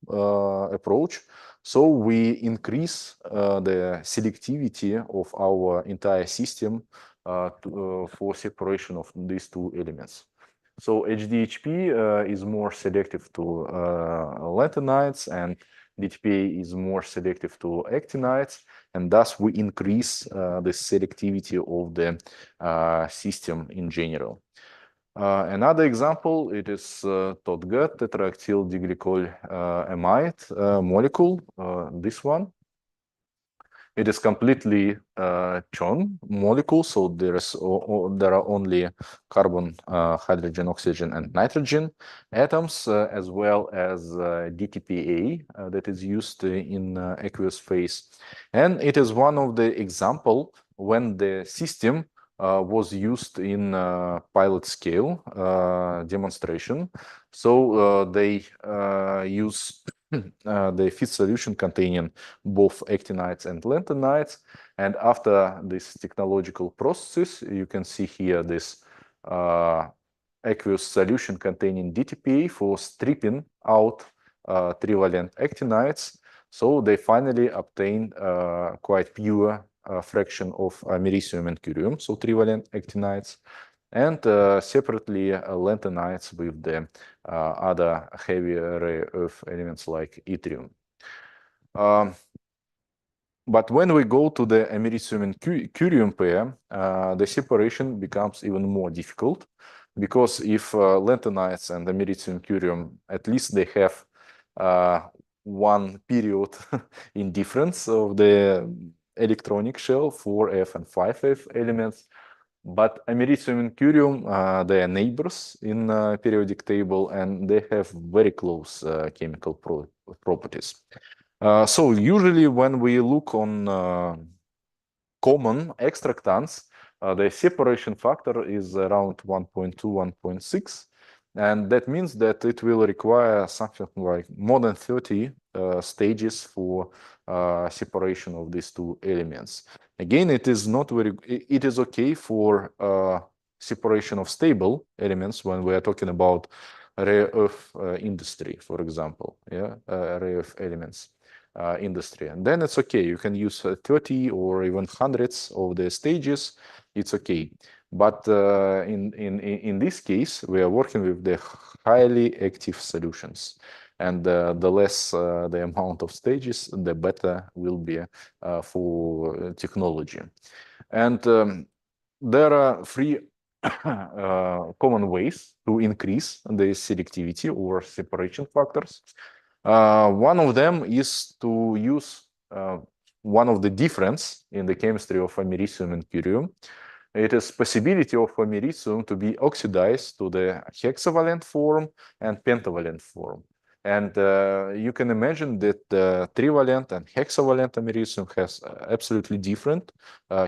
approach. So we increase the selectivity of our entire system for separation of these two elements. So HDHP is more selective to lanthanides, and DTPA is more selective to actinides, and thus we increase the selectivity of the system in general. Another example, it is TODG, tetraactyl diglycol amide molecule, this one. It is completely Chern molecule, so there are only carbon, hydrogen, oxygen, and nitrogen atoms, as well as DTPA that is used in aqueous phase. And it is one of the example when the system was used in pilot scale demonstration. So they use the feed solution containing both actinides and lanthanides. And after this technological process, you can see here this aqueous solution containing DTPA for stripping out trivalent actinides. So they finally obtained quite pure fraction of americium and curium, so trivalent actinides, and separately lanthanides with the other heavy rare earth elements like yttrium. But when we go to the americium and curium pair, the separation becomes even more difficult, because if lanthanides and americium curium, at least they have one period in difference of the electronic shell, 4f and 5f elements. But americium and curium, they are neighbors in periodic table, and they have very close chemical properties. So usually when we look on common extractants, the separation factor is around 1.2, 1.6. And that means that it will require something like more than 30 stages for separation of these two elements. Again, it is not very, it is okay for separation of stable elements when we are talking about rare earth industry, for example, rare earth elements industry. And then it's okay. You can use 30 or even hundreds of the stages. It's okay. But in this case, we are working with the highly active solutions. And the less the amount of stages, the better will be for technology. And there are three common ways to increase the selectivity or separation factors. One of them is to use one of the difference in the chemistry of americium and curium. It is possibility of americium to be oxidized to the hexavalent form and pentavalent form. And you can imagine that the trivalent and hexavalent americium has absolutely different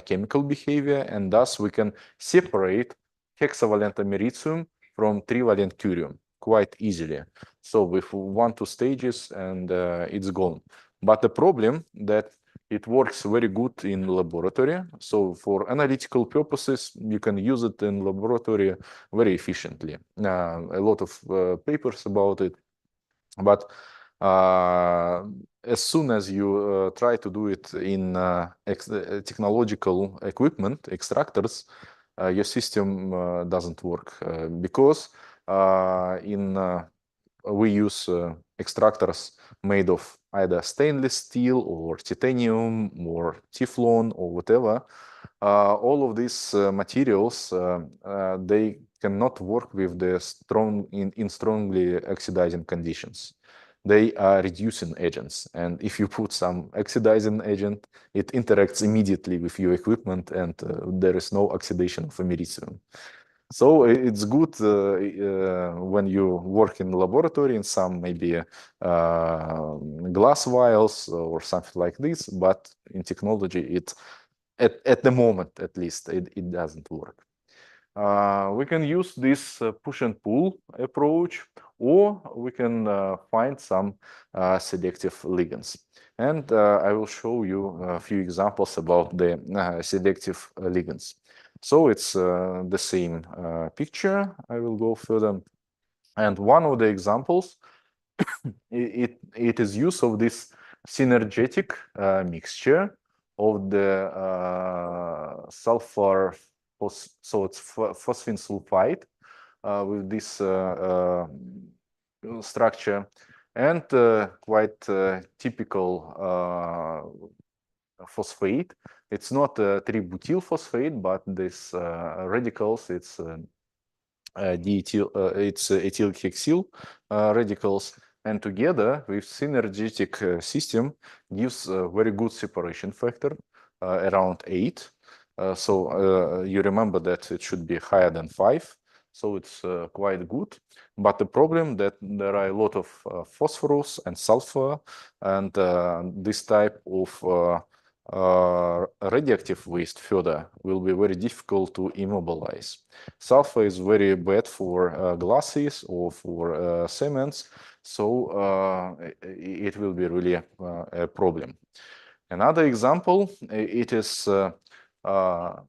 chemical behavior, and thus we can separate hexavalent americium from trivalent curium quite easily. So with 1-2 stages, and it's gone. But the problem that it works very good in laboratory. So for analytical purposes, you can use it in laboratory very efficiently. A lot of papers about it. But as soon as you try to do it in technological equipment, extractors, your system doesn't work because we use extractors made of either stainless steel or titanium or Teflon or whatever. All of these materials, they cannot work with the strongly oxidizing conditions. They are reducing agents, and if you put some oxidizing agent, it interacts immediately with your equipment, and there is no oxidation of americium. So it's good when you work in the laboratory in some maybe glass vials or something like this, but in technology, it at the moment at least it doesn't work. We can use this push and pull approach, or we can find some selective ligands. And I will show you a few examples about the selective ligands. So it's the same picture. I will go further. And one of the examples, it is use of this synergetic mixture of the sulfur, so it's phosphine sulfide with this structure, and quite typical phosphate. It's not tributyl phosphate, but this radicals, it's it's ethyl hexyl radicals, and together with synergetic system gives a very good separation factor, around 8. So you remember that it should be higher than 5. So it's quite good. But the problem that there are a lot of phosphorus and sulfur, and this type of radioactive waste further will be very difficult to immobilize. Sulfur is very bad for glasses or for cements, so it will be really a problem. Another example, it is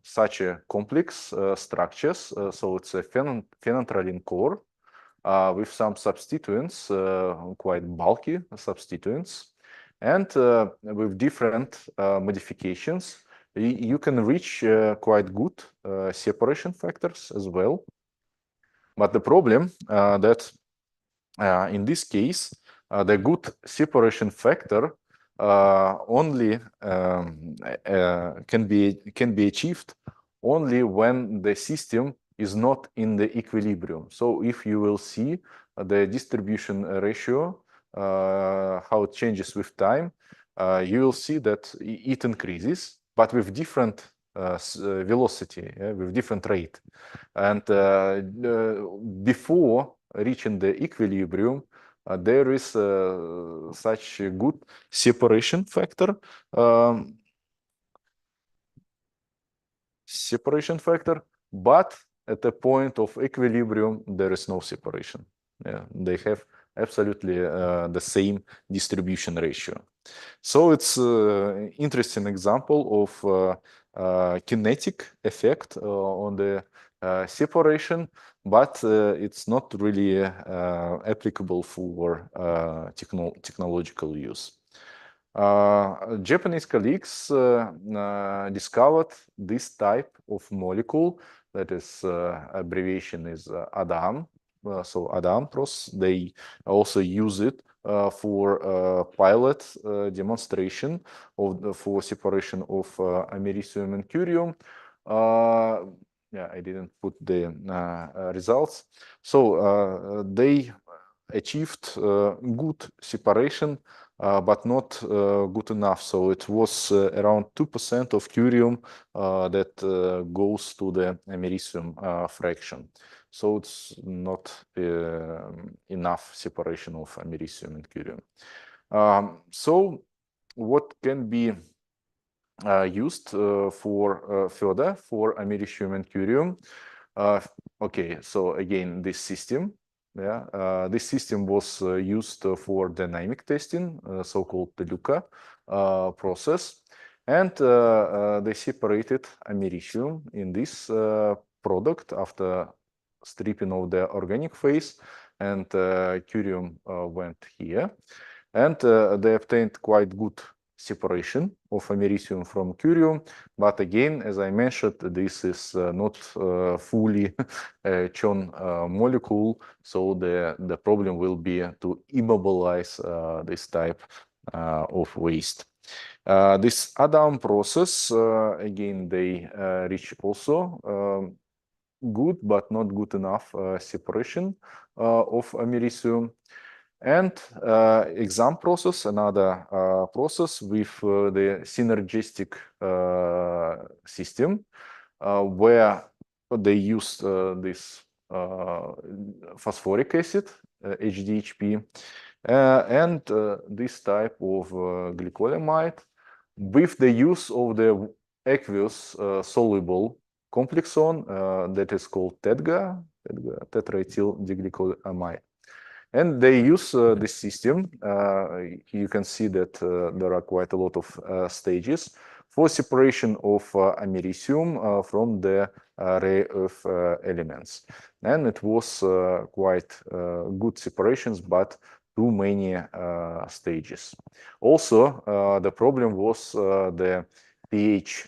such a complex structures, so it's a phenanthralene core with some substituents, quite bulky substituents, and with different modifications, you can reach quite good separation factors as well. But the problem that in this case, the good separation factor only can be achieved only when the system is not in the equilibrium. So if you will see the distribution ratio, how it changes with time, you will see that it increases, but with different velocity, with different rate. And before reaching the equilibrium, there is such a good separation factor. But at the point of equilibrium, there is no separation. They have absolutely the same distribution ratio. So it's an interesting example of kinetic effect on the separation, but it's not really applicable for technological use. Japanese colleagues discovered this type of molecule, that is abbreviation is ADAM. So ADAM process, they also use it for pilot demonstration for separation of americium and curium. Yeah, I didn't put the results. So they achieved good separation, but not good enough. So it was around 2% of curium that goes to the americium fraction. So it's not enough separation of americium and curium. So what can be used for further for americium and curium? Okay, so again, this system. Yeah, this system was used for dynamic testing, so-called DeLuca process, and they separated americium in this product after stripping of the organic phase, and curium went here, and they obtained quite good separation of americium from curium. But again, as I mentioned, this is not fully shown molecule, so the problem will be to immobilize this type of waste. This ADAM process, again, they reach also good but not good enough separation of americium. And exam process, another process with the synergistic system, where they use this phosphoric acid, HDHP, and this type of glycolamide with the use of the aqueous soluble complexone that is called TEDGA, tetraethyl diglycolamide. And they use this system. You can see that there are quite a lot of stages for separation of americium from the rare earth elements. And it was quite good separations, but too many stages. Also, the problem was the pH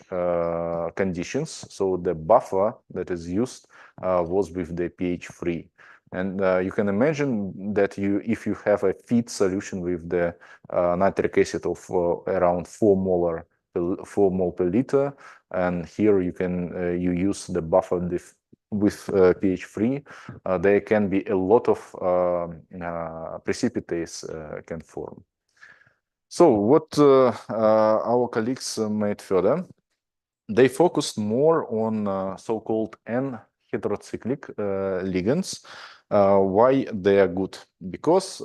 conditions. So the buffer that is used was with the pH 3. And you can imagine that if you have a feed solution with the nitric acid of around 4 mol per liter, and here you can you use the buffer with pH 3, there can be a lot of precipitates can form. So what our colleagues made further, they focused more on so-called N-heterocyclic ligands. Why they are good? Because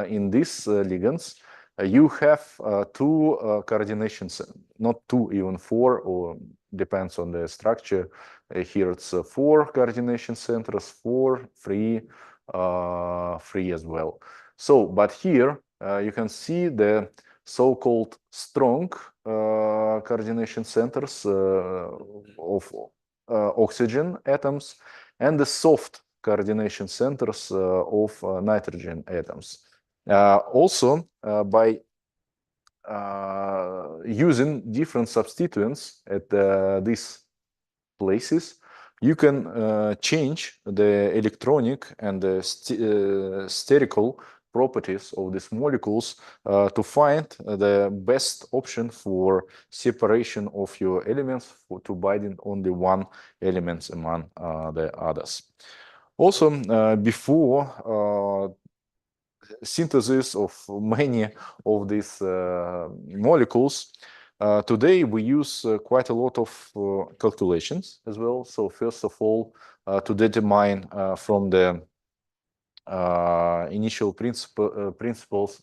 in these ligands, you have two coordinations, not two, even four, or depends on the structure. Here it's four coordination centers, 4, 3, 3 as well. So, but here you can see the so-called strong coordination centers of oxygen atoms and the soft coordination centers of nitrogen atoms. Also, by using different substituents at these places, you can change the electronic and the sterical properties of these molecules to find the best option for separation of your elements to binding only one element among the others. Also, before synthesis of many of these molecules, today we use quite a lot of calculations as well. So first of all, to determine from the initial principles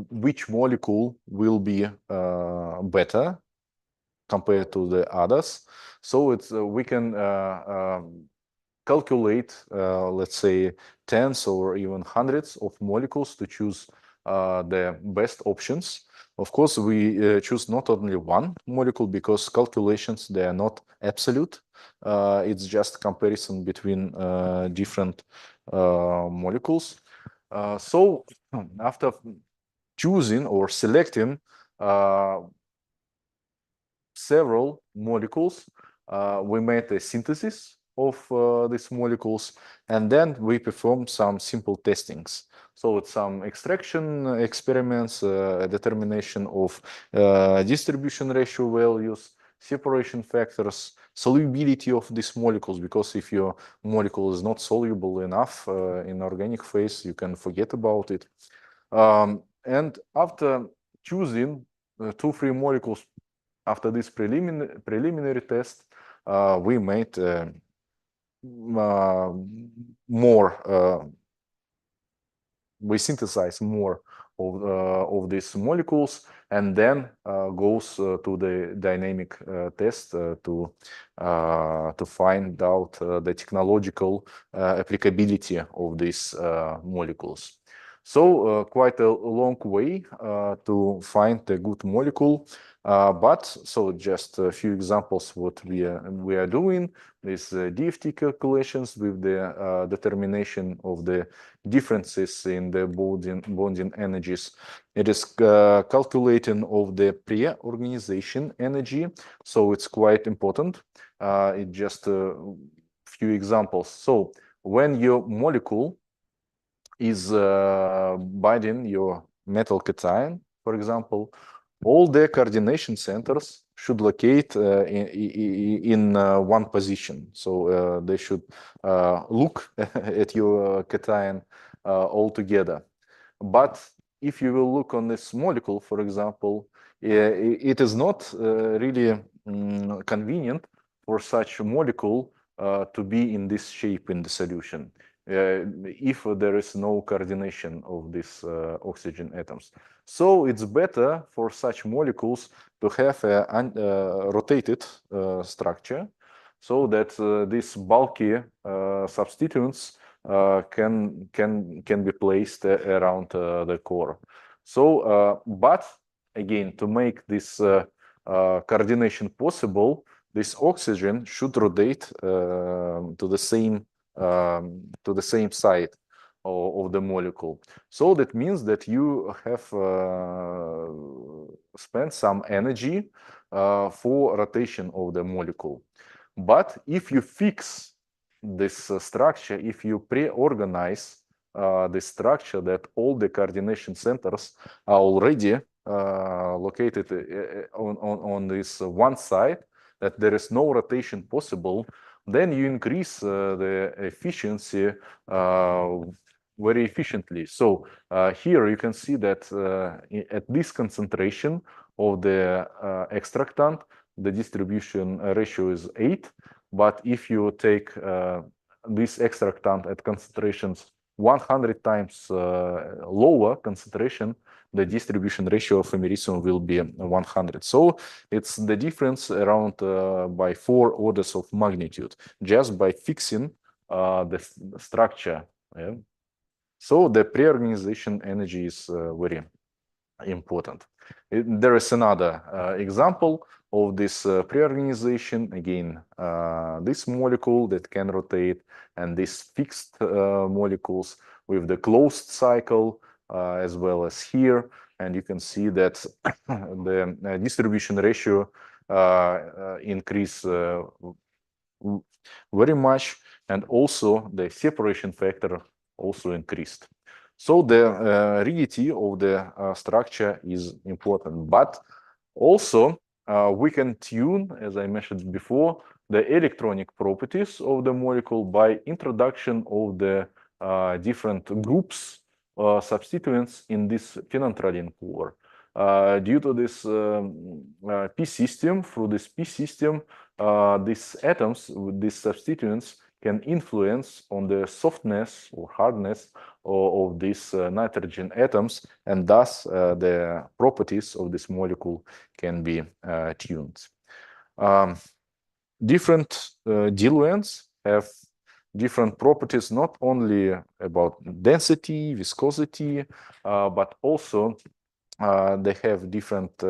which molecule will be better compared to the others. So it's we can calculate, let's say, tens or even hundreds of molecules to choose the best options. Of course, we choose not only one molecule because calculations, they are not absolute. It's just comparison between different molecules. So after choosing or selecting several molecules, we made a synthesis of these molecules, and then we perform some simple testings. So it's some extraction experiments, determination of distribution ratio values, separation factors, solubility of these molecules, because if your molecule is not soluble enough in organic phase, you can forget about it. And after choosing 2-3 molecules after this preliminary test, we made more, we synthesize more of these molecules, and then goes to the dynamic test to find out the technological applicability of these molecules. So quite a long way to find a good molecule. But so just a few examples what we are doing is DFT calculations with the determination of the differences in the bonding energies. It is calculating of the pre-organization energy, so it's quite important. It just a few examples. So when your molecule is binding your metal cation, for example, all the coordination centers should locate in one position. So they should look at your cation all together. But if you will look on this molecule, for example, it is not really convenient for such a molecule to be in this shape in the solution. If there is no coordination of these oxygen atoms. So it's better for such molecules to have a rotated structure, so that these bulky substituents can be placed around the core. So, but again, to make this coordination possible, this oxygen should rotate to the same side of the molecule. So that means that you have spent some energy for rotation of the molecule. But if you fix this structure, if you pre-organize the structure that all the coordination centers are already located on this one side, that there is no rotation possible, then you increase the efficiency very efficiently. So here you can see that at this concentration of the extractant, the distribution ratio is 8. But if you take this extractant at concentrations 100 times lower concentration, the distribution ratio of americium will be 100. So it's the difference around by 4 orders of magnitude just by fixing the structure. Yeah? So the pre-organization energy is very important. There is another example of this pre-organization. Again, this molecule that can rotate and these fixed molecules with the closed cycle as well as here. And you can see that the distribution ratio increase very much, and also the separation factor also increased. So the rigidity of the structure is important, but also we can tune, as I mentioned before, the electronic properties of the molecule by introduction of the different groups, substituents in this phenanthroline core. Due to this P system, through this P system, these atoms, these substituents, can influence on the softness or hardness of these nitrogen atoms, and thus the properties of this molecule can be tuned. Different diluents have different properties, not only about density, viscosity, but also they have different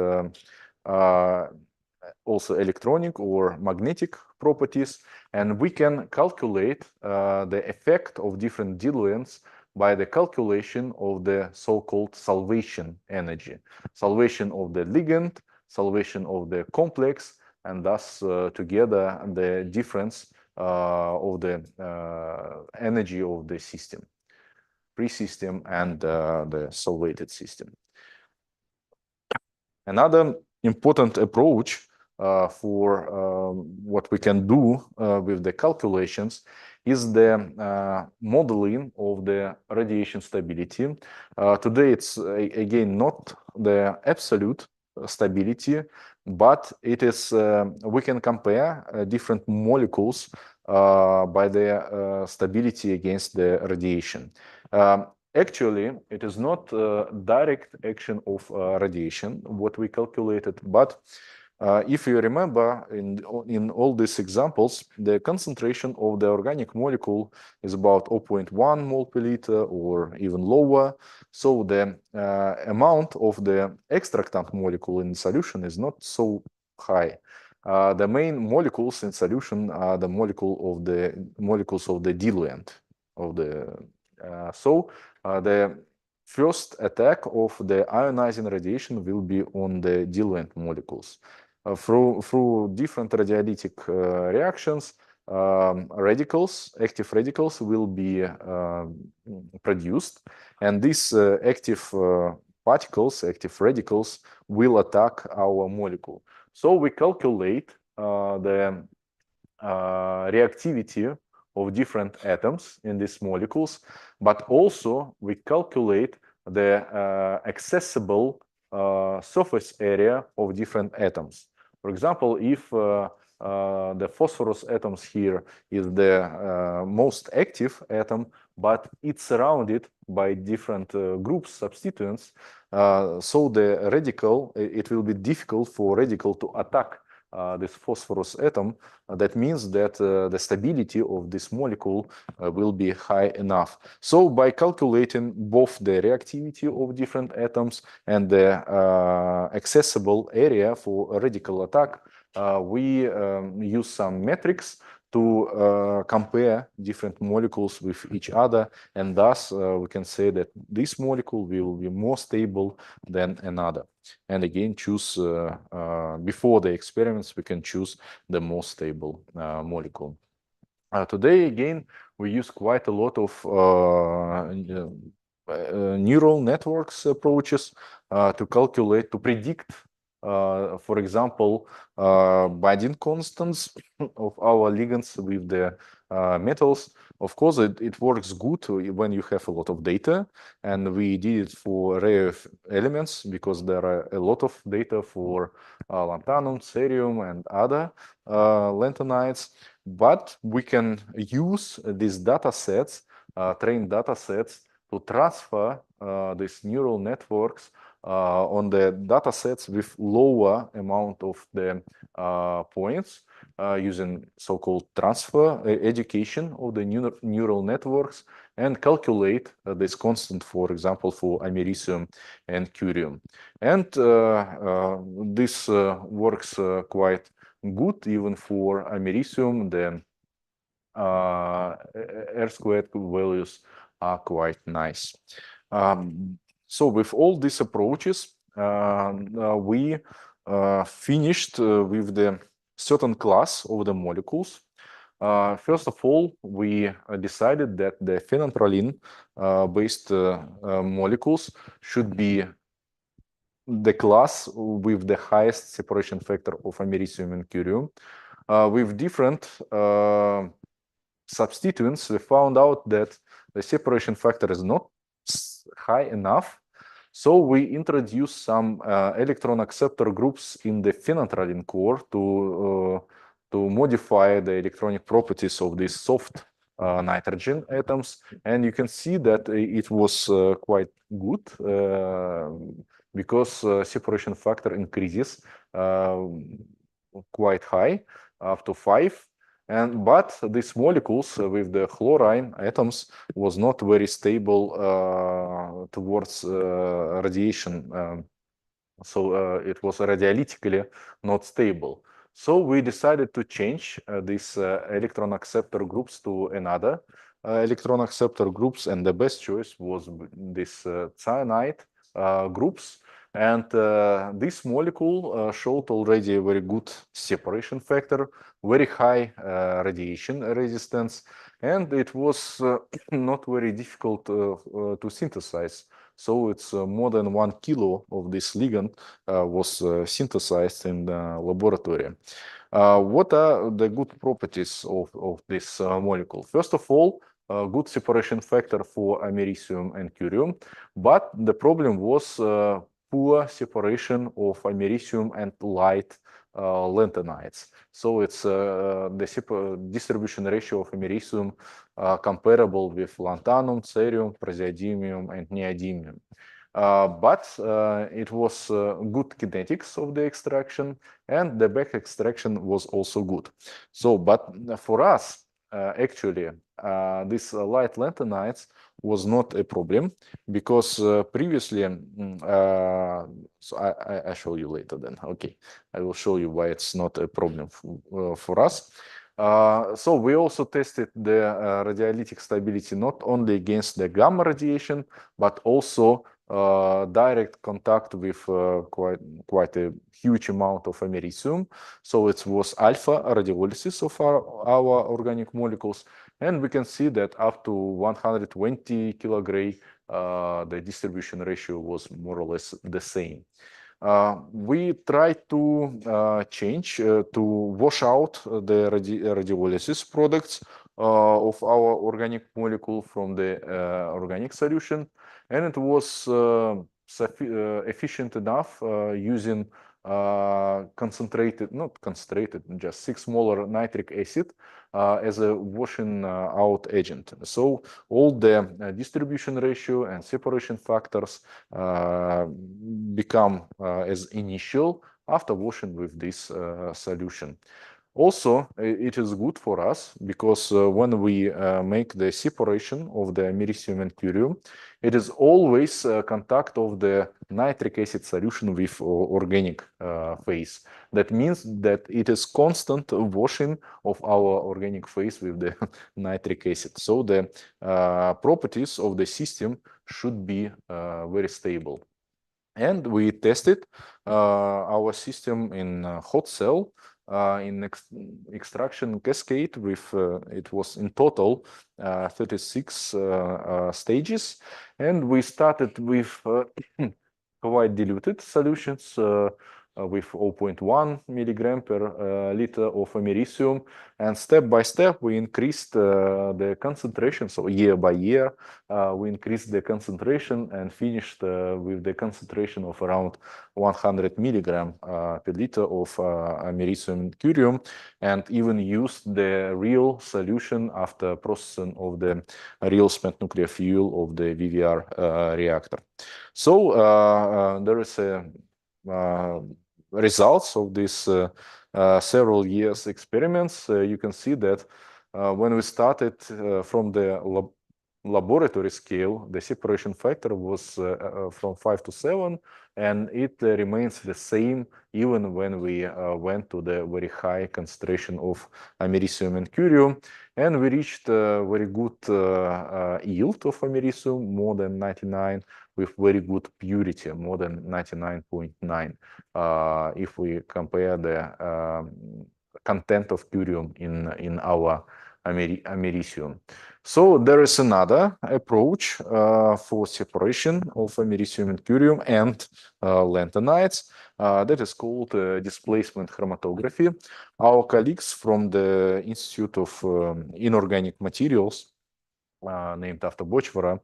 also electronic or magnetic properties, and we can calculate the effect of different diluents by the calculation of the so-called salvation energy, salvation of the ligand, salvation of the complex, and thus together the difference of the energy of the system, free system and the solvated system. Another important approach for what we can do with the calculations is the modeling of the radiation stability. Today it's again not the absolute stability, but it is we can compare different molecules by their stability against the radiation. Actually, it is not direct action of radiation, what we calculated, but if you remember, in all these examples, the concentration of the organic molecule is about 0.1 mole per liter or even lower. So the amount of the extractant molecule in solution is not so high. The main molecules in solution are the molecules of the diluent of the the first attack of the ionizing radiation will be on the diluent molecules. Through different radiolytic reactions, active radicals will be produced, and these active particles, active radicals, will attack our molecule. So we calculate the reactivity of different atoms in these molecules, but also we calculate the accessible surface area of different atoms. For example, if the phosphorus atoms here is the most active atom, but it's surrounded by different groups, substituents, so the radical, it will be difficult for radical to attack this phosphorus atom. That means that the stability of this molecule will be high enough. So by calculating both the reactivity of different atoms and the accessible area for a radical attack, we use some metrics to compare different molecules with each other, and thus we can say that this molecule will be more stable than another. And again, choose before the experiments, we can choose the most stable molecule. Today, again, we use quite a lot of neural networks approaches to calculate, to predict, for example, binding constants of our ligands with the metals. Of course, it works good when you have a lot of data, and we did it for rare elements because there are a lot of data for lanthanum, cerium, and other lanthanides. But we can use these data sets trained data sets to transfer these neural networks on the data sets with lower amount of the points using so-called transfer education of the neural networks and calculate this constant, for example, for americium and curium. And this works quite good even for americium. The R-squared values are quite nice. So with all these approaches, we finished with the certain class of the molecules. First of all, we decided that the phenanthroline based molecules should be the class with the highest separation factor of americium and curium. With different substituents, we found out that the separation factor is not high enough. So we introduced some electron acceptor groups in the phenanthroline core to modify the electronic properties of these soft nitrogen atoms. And you can see that it was quite good because separation factor increases quite high, up to 5. But these molecules with the chlorine atoms was not very stable towards radiation. So it was radiolytically not stable. So we decided to change these electron acceptor groups to another electron acceptor groups, and the best choice was this cyanide groups. And this molecule showed already a very good separation factor, very high radiation resistance, and it was not very difficult to synthesize. So it's more than 1 kilo of this ligand was synthesized in the laboratory. What are the good properties of this molecule? First of all, good separation factor for americium and curium, but the problem was poor separation of americium and light lanthanides. So it's the distribution ratio of americium comparable with lanthanum, cerium, praseodymium, and neodymium. But it was good kinetics of the extraction, and the back extraction was also good. So, but for us, actually, this light lanthanides was not a problem because previously, so I show you later then. Okay, I will show you why it's not a problem for us. So we also tested the radiolytic stability not only against the gamma radiation, but also direct contact with quite a huge amount of americium. So it was alpha radiolysis of our organic molecules, and we can see that up to 120 kilogray, the distribution ratio was more or less the same. We tried to change to wash out the radiolysis products of our organic molecule from the organic solution, and it was efficient enough using not concentrated, just 6 molar nitric acid as a washing out agent. So all the distribution ratio and separation factors become as initial after washing with this solution. Also, it is good for us because when we make the separation of the americium and curium, it is always contact of the nitric acid solution with organic phase. That means that it is constant washing of our organic phase with the nitric acid. So the properties of the system should be very stable. And we tested our system in hot cell in extraction cascade with it was in total 36 stages, and we started with quite diluted solutions with 0.1 milligram per liter of americium, and step by step we increased the concentration. So year by year we increased the concentration and finished with the concentration of around 100 milligram per liter of americium curium, and even used the real solution after processing of the real spent nuclear fuel of the VVR reactor. So there is a results of this several years experiments. You can see that when we started from the laboratory scale, the separation factor was from 5 to 7, and it remains the same even when we went to the very high concentration of americium and curium, and we reached a very good yield of americium, more than 99, with very good purity, more than 99.9, if we compare the content of curium in our americium. So there is another approach for separation of americium and curium and lanthanides that is called displacement chromatography. Our colleagues from the Institute of Inorganic Materials, named after Bochvara,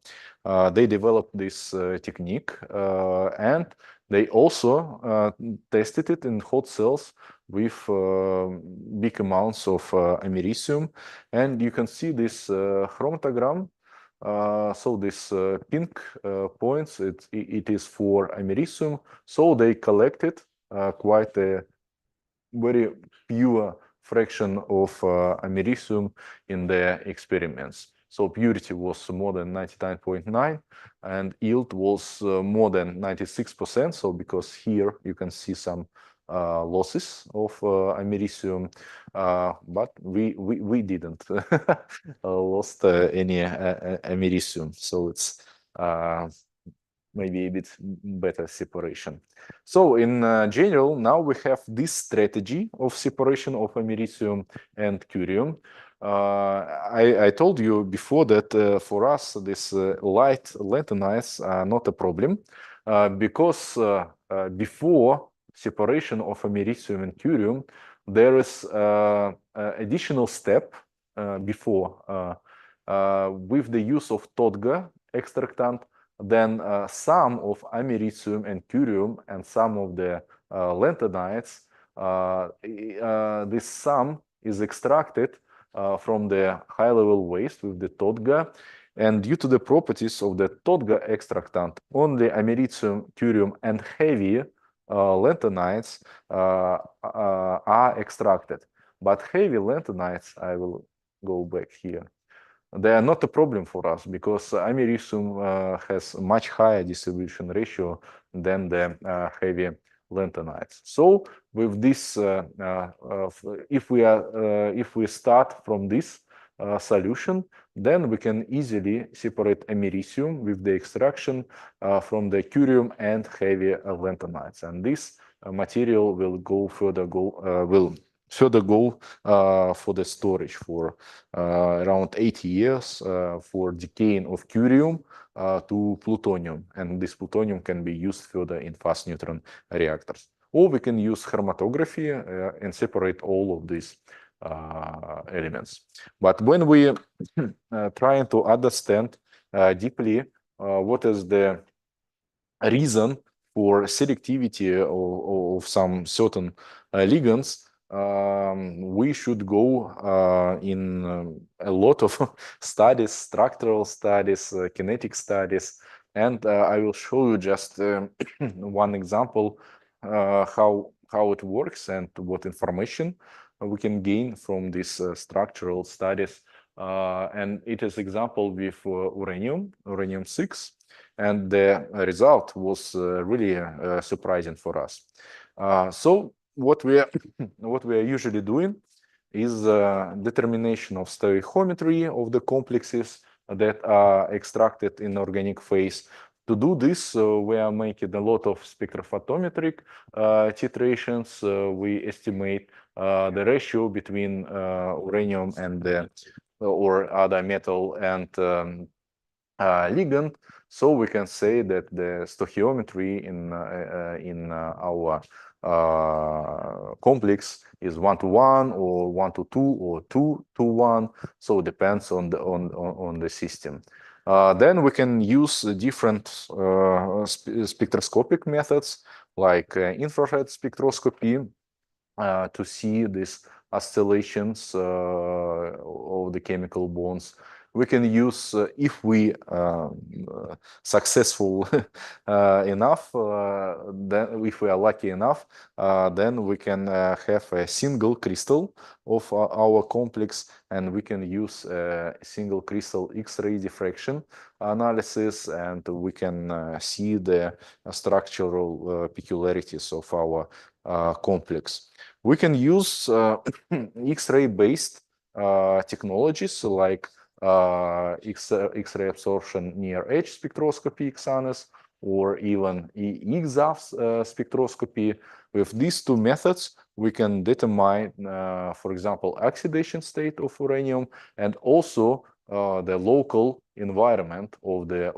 they developed this technique, and they also tested it in hot cells with big amounts of americium. And you can see this chromatogram. So this pink points, it is for americium. So they collected quite a very pure fraction of americium in their experiments. So purity was more than 99.9 and yield was more than 96%. So because here you can see some losses of americium, but we didn't lost any americium. So it's maybe a bit better separation. So in general, now we have this strategy of separation of americium and curium. I told you before that for us, this light lanthanides are not a problem because before separation of americium and curium, there is additional step before with the use of TODGA extractant. Then some of americium and curium and some of the lanthanides, this sum is extracted from the high-level waste with the TODGA. And due to the properties of the TODGA extractant, only americium, curium, and heavy lanthanides are extracted. But heavy lanthanides, I will go back here, they are not a problem for us because americium has a much higher distribution ratio than the heavy lanthanides. So with this, if we start from this solution, then we can easily separate americium with the extraction from the curium and heavy lanthanides, and this material will go further for the storage for around 80 years for decaying of curium to plutonium, and this plutonium can be used further in fast neutron reactors. Or we can use chromatography and separate all of these elements. But when we trying to understand deeply what is the reason for selectivity of some certain ligands, we should go in a lot of studies, structural studies, kinetic studies, and I will show you just one example how it works and what information we can gain from these structural studies. And it is example with uranium-6, and the result was really surprising for us. So what we are usually doing is determination of stoichiometry of the complexes that are extracted in organic phase. To do this, we are making a lot of spectrophotometric titrations. We estimate the ratio between uranium and the or other metal and ligand. So we can say that the stoichiometry in our complex is 1:1 or 1:2 or 2:1. So it depends on the system. Then we can use different spectroscopic methods like infrared spectroscopy to see these oscillations of the chemical bonds. We can use, if we successful enough, then if we are lucky enough, then we can have a single crystal of our complex, and we can use a single crystal X-ray diffraction analysis, and we can see the structural peculiarities of our complex. We can use X-ray based technologies like X-ray absorption near edge spectroscopy, XANES, or even EXAF spectroscopy. With these two methods, we can determine, for example, oxidation state of uranium, and also the local environment of the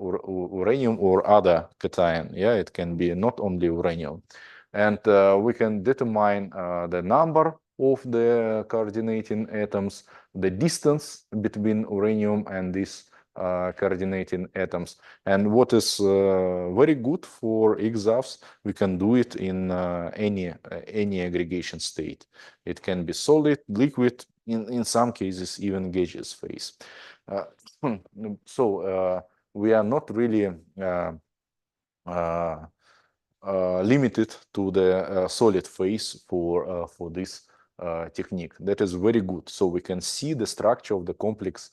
uranium or other cation. Yeah, it can be not only uranium. And we can determine the number of the coordinating atoms, the distance between uranium and these coordinating atoms. And what is very good for EXAFs, we can do it in any aggregation state. It can be solid, liquid, in some cases even gaseous phase. So we are not really limited to the solid phase for this technique. That is very good. So we can see the structure of the complex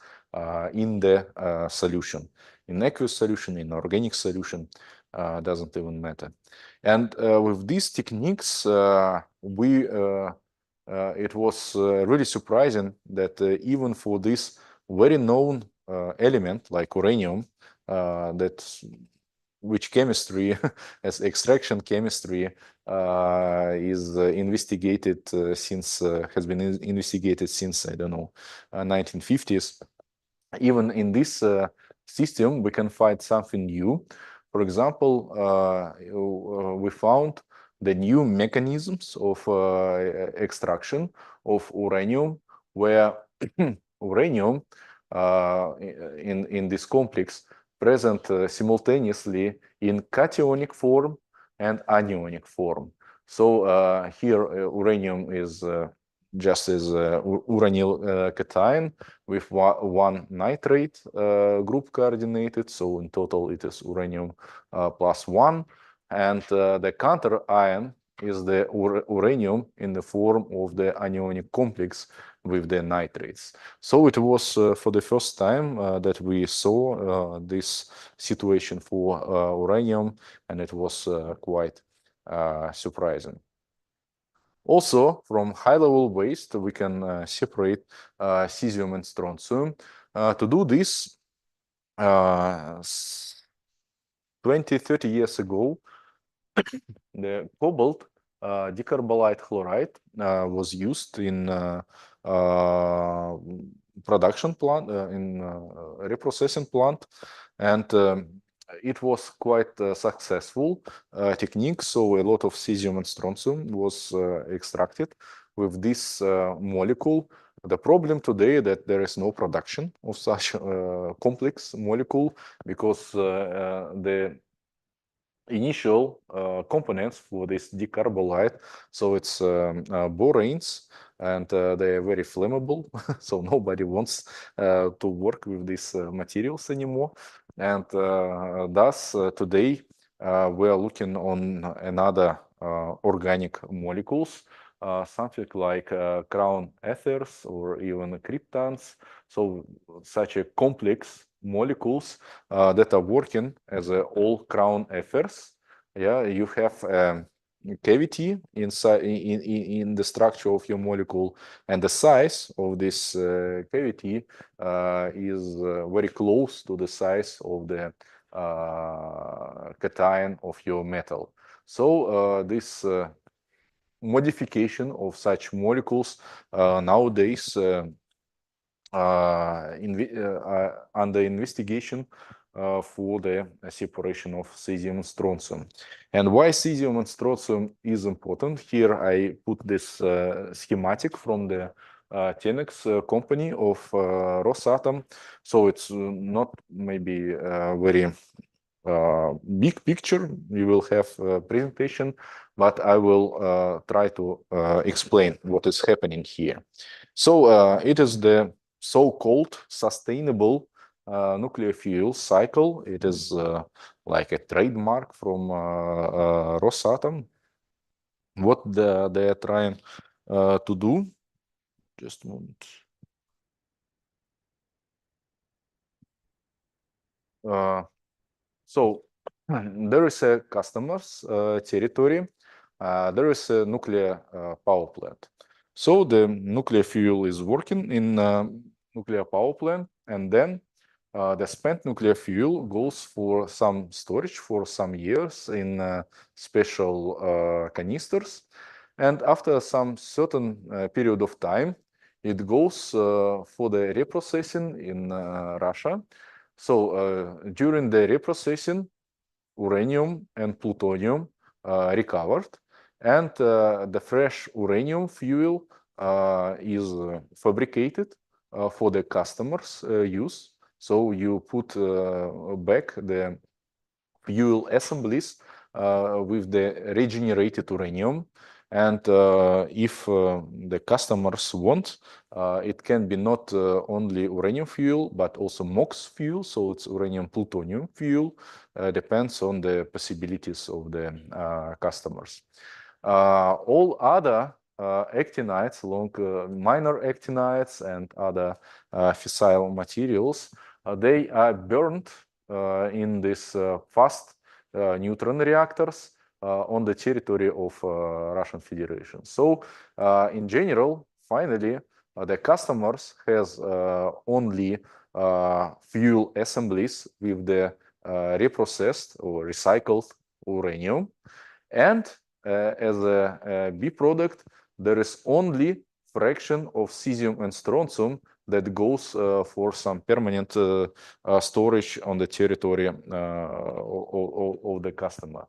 in the solution, in aqueous solution, in organic solution, doesn't even matter. And with these techniques, it was really surprising that even for this very known element like uranium, which chemistry as extraction chemistry is investigated since has been investigated since, I don't know, 1950s. Even in this system, we can find something new. For example, we found the new mechanisms of extraction of uranium, where uranium in this complex present simultaneously in cationic form and anionic form. So here uranium is just as uranyl cation with one nitrate group coordinated. So in total it is uranium +1, and the counter ion is the uranium in the form of the anionic complex with the nitrates. So it was for the first time that we saw this situation for uranium, and it was quite surprising. Also, from high-level waste, we can separate cesium and strontium. To do this, 20-30 years ago, the cobalt decarbolide chloride was used in production plant, in reprocessing plant, and it was quite successful technique. So a lot of cesium and strontium was extracted with this molecule. The problem today that there is no production of such complex molecule, because the initial components for this decarbolide, so it's boranes, and they are very flammable. So nobody wants to work with these materials anymore. And thus today we are looking on another organic molecules, something like crown ethers or even kryptons. So such a complex molecules that are working as all crown ethers. Yeah, you have a cavity inside in the structure of your molecule, and the size of this cavity is very close to the size of the cation of your metal. So this modification of such molecules nowadays under investigation for the separation of cesium and strontium. And why cesium and strontium is important? Here I put this schematic from the Tenex company of Rosatom. So it's not maybe very big picture. You will have a presentation, but I will try to explain what is happening here. So it is the so-called sustainable nuclear fuel cycle. It is like a trademark from Rosatom. What they are trying to do? Just a moment. So there is a customer's territory. There is a nuclear power plant. So the nuclear fuel is working in nuclear power plant, and then the spent nuclear fuel goes for some storage for some years in special canisters. And after some certain period of time, it goes for the reprocessing in Russia. So during the reprocessing, uranium and plutonium recovered, and the fresh uranium fuel is fabricated for the customers' use. So you put back the fuel assemblies with the regenerated uranium. And if the customers want, it can be not only uranium fuel, but also MOX fuel. So it's uranium plutonium fuel, depends on the possibilities of the customers. All other actinides, minor actinides and other fissile materials, they are burned in these fast neutron reactors on the territory of Russian Federation. So in general, finally, the customers has only fuel assemblies with the reprocessed or recycled uranium. And as a B-product, there is only fraction of cesium and strontium that goes for some permanent storage on the territory of the customer.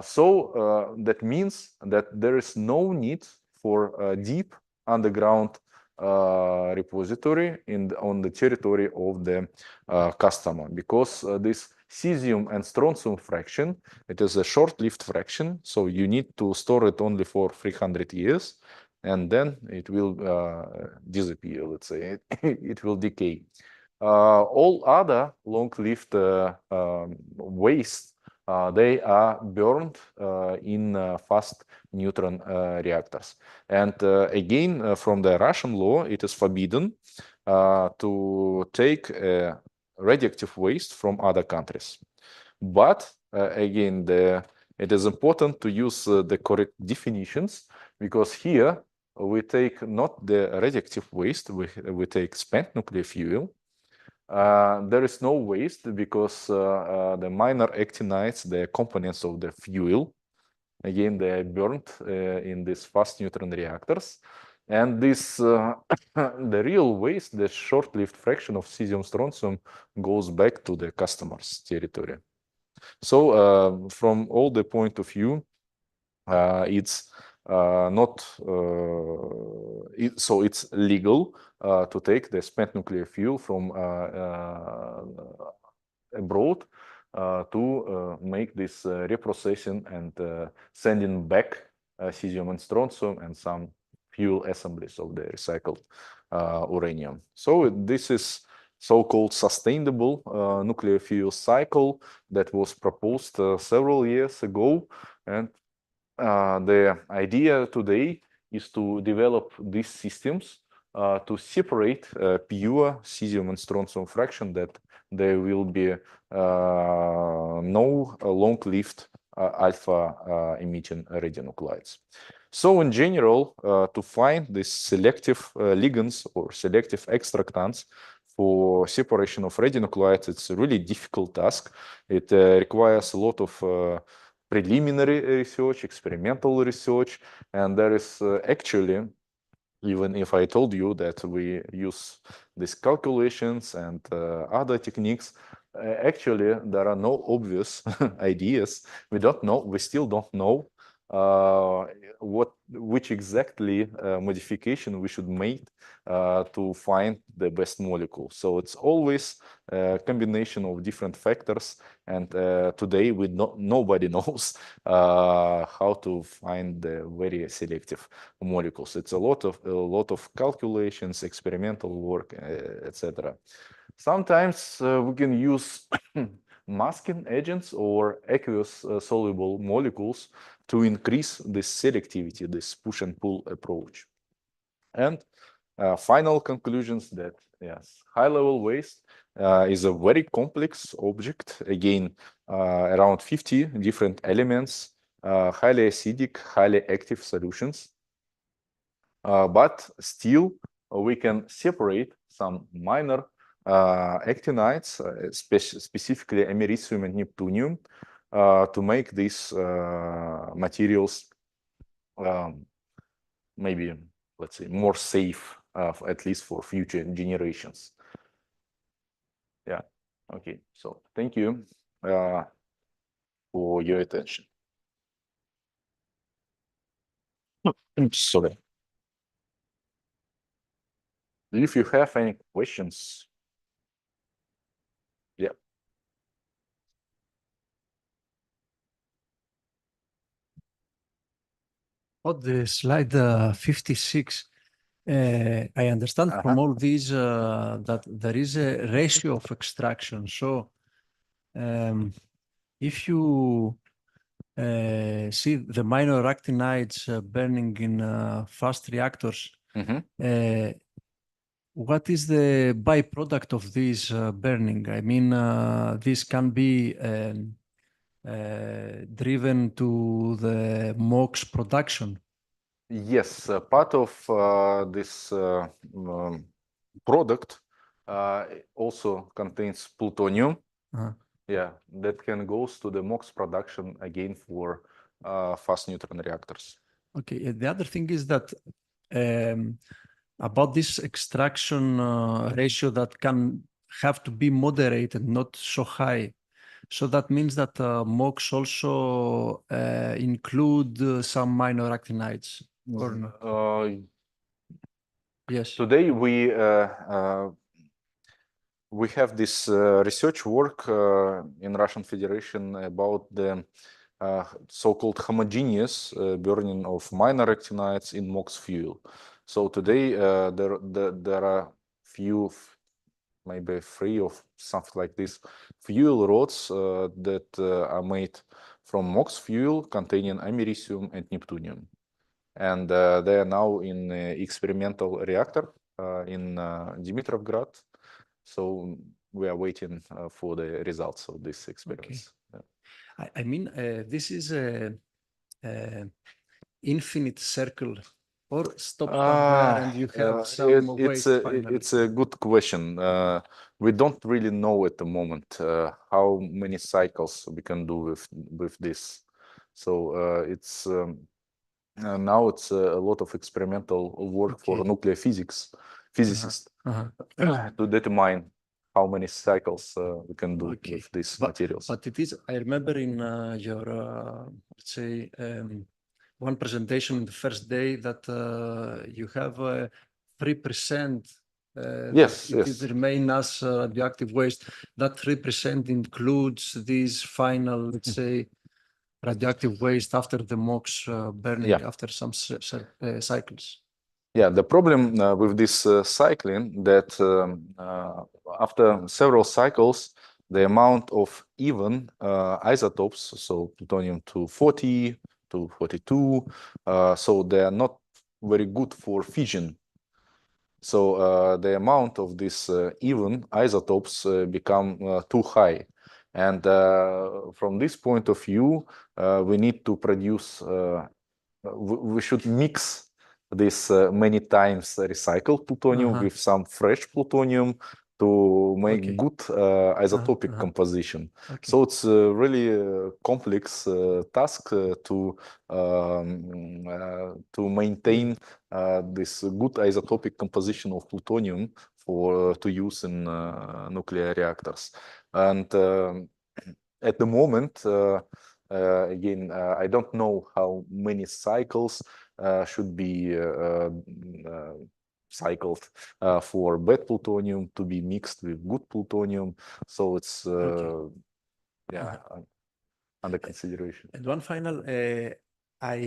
So that means that there is no need for a deep underground repository on the territory of the customer, because this cesium and strontium fraction, it is a short-lived fraction, so you need to store it only for 300 years, and then it will disappear, let's say. It will decay. All other long-lived waste, they are burned in fast neutron reactors. And again, from the Russian law, it is forbidden to take radioactive waste from other countries. But again, it is important to use the correct definitions, because here we take not the radioactive waste, we take spent nuclear fuel. There is no waste because the minor actinides, the components of the fuel, again, they are burnt in these fast neutron reactors. And this, the real waste, the short-lived fraction of cesium strontium, goes back to the customer's territory. So from all the point of view, it's not so it's legal to take the spent nuclear fuel from abroad to make this reprocessing and sending back cesium and strontium and some fuel assemblies of the recycled uranium. So this is so-called sustainable nuclear fuel cycle that was proposed several years ago. And the idea today is to develop these systems to separate pure cesium and strontium fraction, that there will be no long-lived alpha emitting radionuclides. So in general, to find these selective ligands or selective extractants for separation of radionuclides, it's a really difficult task. It requires a lot of preliminary research, experimental research, and there is actually, even if I told you that we use these calculations and other techniques, actually, there are no obvious ideas. We don't know. We still don't know which exactly modification we should make to find the best molecule. So it's always a combination of different factors. And today nobody knows how to find the very selective molecules. It's a lot of calculations, experimental work, etc. Sometimes we can use masking agents or aqueous soluble molecules to increase this selectivity, this push and pull approach. And final conclusions that yes, high-level waste is a very complex object. Again, around 50 different elements, highly acidic, highly active solutions. But still, we can separate some minor actinides, specifically americium and neptunium, to make these materials maybe, let's say, more safe, at least for future generations. Yeah. Okay. So thank you for your attention. Sorry. If you have any questions, yeah. On the slide 56, I understand from all these that there is a ratio of extraction. So if you see the minor actinides burning in fast reactors, what is the byproduct of this burning? I mean, this can be driven to the MOX production. Yes, part of this product also contains plutonium. Yeah, that can goes to the MOX production again for fast neutron reactors. Okay, the other thing is that about this extraction ratio that can have to be moderated, not so high. So that means that MOX also include some minor actinides, or not? Yes. Today we have this research work in Russian Federation about the so-called homogeneous burning of minor actinides in MOX fuel. So today there are few, maybe 3 or something like this, fuel rods that are made from MOX fuel containing americium and neptunium. And they are now in experimental reactor in Dimitrovgrad. So we are waiting for the results of this experiments. Okay. Yeah. I mean, this is a infinite circle, or stop there and you have some waste finally. It's a good question. We don't really know at the moment how many cycles we can do with this. So it's now it's a lot of experimental work for nuclear physicists to determine how many cycles we can do with these materials. But it is, I remember in your, let's say, one presentation in the first day that you have 3% yes, it remain as radioactive waste. That 3% includes these final, let's say, radioactive waste after the MOX burning, after some cycles. Yeah, the problem with this cycling that after several cycles, the amount of even isotopes, so plutonium-240, 242, so they are not very good for fission. So the amount of these even isotopes become too high. And from this point of view, we need to produce, we should mix this many times recycled plutonium with some fresh plutonium to make Okay. good isotopic composition. Okay. So it's a really complex task to maintain this good isotopic composition of plutonium for to use in nuclear reactors. And at the moment, again, I don't know how many cycles should be cycled for bad plutonium to be mixed with good plutonium. So it's yeah, under consideration. And one final, I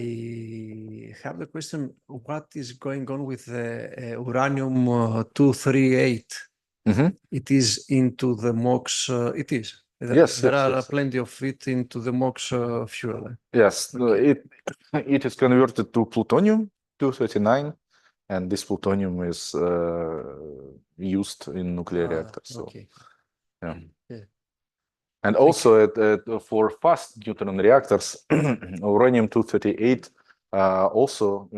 have the question: what is going on with the uranium 238? It is into the MOX. It is. Yes, There yes, are yes. plenty of it into the MOX fuel. Yes, Okay. it is converted to plutonium 239, and this plutonium is used in nuclear reactors. So, Okay. yeah. Yeah. And also for fast neutron reactors, uranium 238 also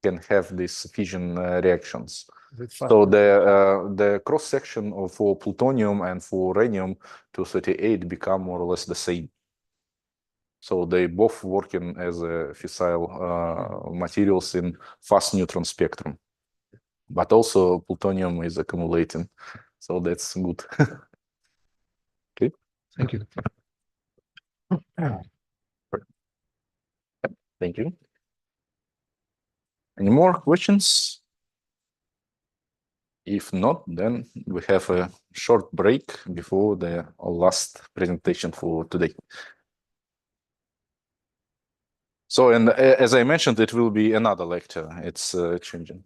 can have these fission reactions. So the cross section for plutonium and for uranium 238 become more or less the same. So they both working as a fissile materials in fast neutron spectrum. But also plutonium is accumulating, so that's good. Okay, Thank you. thank you. Any more questions? If not, then we have a short break before the last presentation for today. So, and as I mentioned, it will be another lecture. It's changing.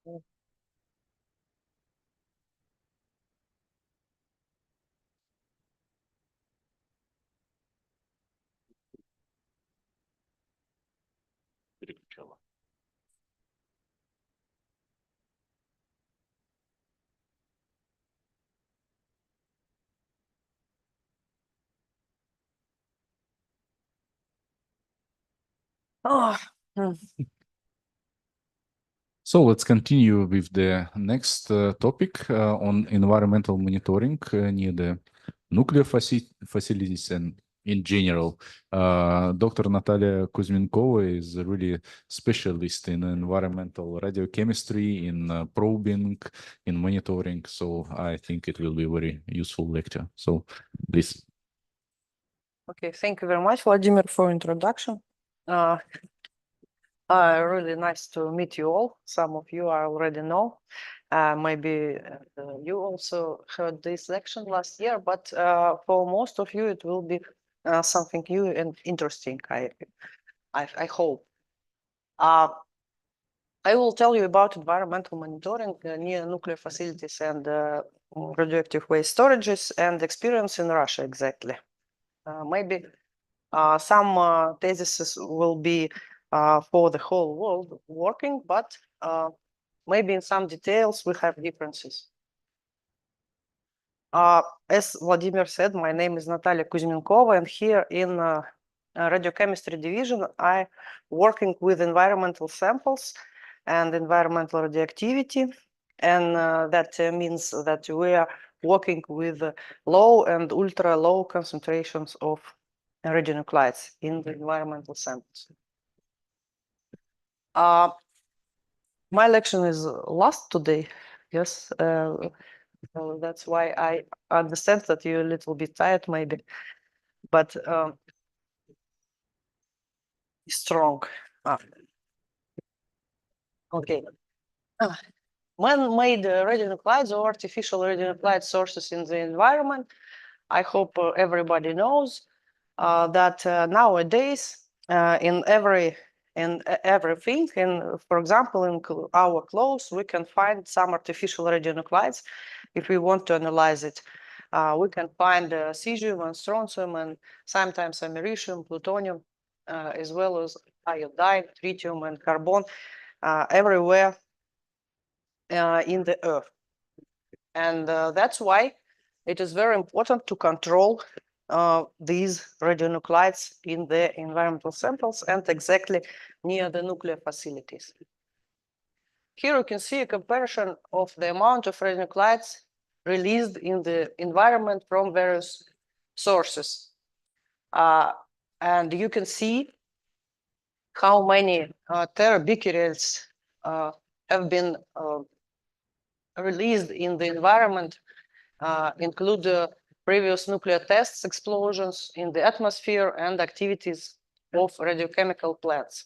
Oh, So let's continue with the next topic on environmental monitoring near the nuclear facilities and in general. Dr. Natalia Kuzmenkova is a really specialist in environmental radiochemistry, in probing, in monitoring. So I think it will be a very useful lecture. So please. okay, thank you very much, Vladimir, for introduction. Really nice to meet you all. Some of you I already know. Maybe you also heard this lecture last year, but for most of you, it will be something new and interesting, I hope. I will tell you about environmental monitoring near nuclear facilities and radioactive waste storages and experience in Russia exactly. Maybe some theses will be for the whole world working, but maybe in some details we have differences. As Vladimir said, my name is Natalia Kuzmenkova, and here in Radiochemistry division, I working with environmental samples and environmental radioactivity, and that means that we are working with low and ultra low concentrations of radionuclides in the environmental samples. My lecture is last today, yes, so that's why I understand that you're a little bit tired maybe, but strong. Okay. Man-made radionuclides or artificial radionuclide sources in the environment. I hope everybody knows that nowadays in everything, for example, in our clothes, we can find some artificial radionuclides. If we want to analyze it, we can find cesium and strontium and sometimes americium, plutonium, as well as iodine, tritium, and carbon everywhere in the earth. And that's why it is very important to control these radionuclides in the environmental samples and exactly near the nuclear facilities. Here you can see a comparison of the amount of radionuclides released in the environment from various sources. And you can see how many terabecquerels have been released in the environment, include previous nuclear tests, explosions in the atmosphere, and activities of radiochemical plants.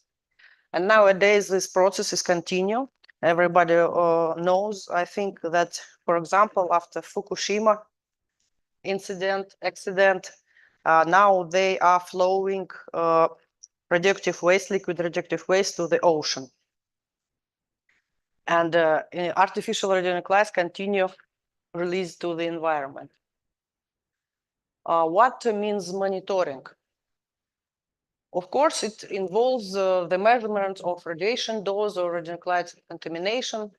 And nowadays, this process is continue. Everybody knows, I think, that, for example, after Fukushima accident, now they are flowing radioactive waste, liquid radioactive waste to the ocean. And artificial radionuclides continue released to the environment. What means monitoring? Of course, it involves the measurement of radiation dose or radionuclide contamination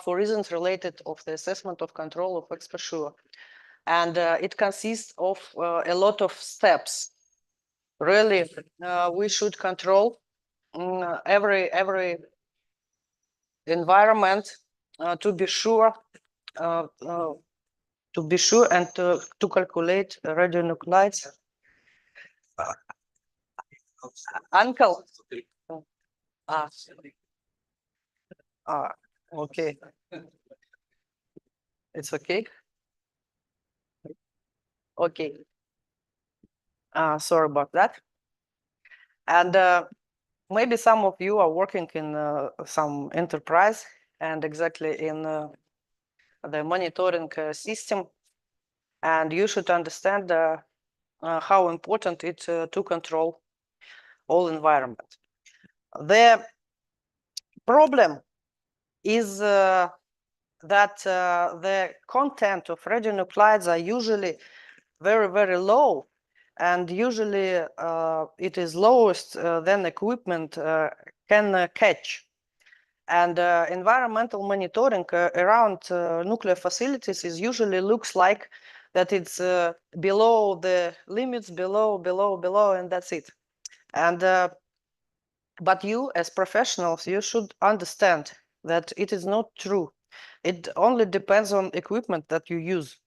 for reasons related of the assessment of control of exposure. And it consists of a lot of steps. Really, we should control every environment to be sure and to calculate radionuclides. Uncle. Okay. It's okay. Okay. Sorry about that. And maybe some of you are working in some enterprise and exactly in the monitoring system, and you should understand how important it to control all environment. The problem is that the content of radionuclides are usually very, very low, and usually it is lowest than equipment can catch. And environmental monitoring around nuclear facilities is usually looks like that it's below the limits, below, and that's it. And but you, as professionals, you should understand that it is not true. It only depends on equipment that you use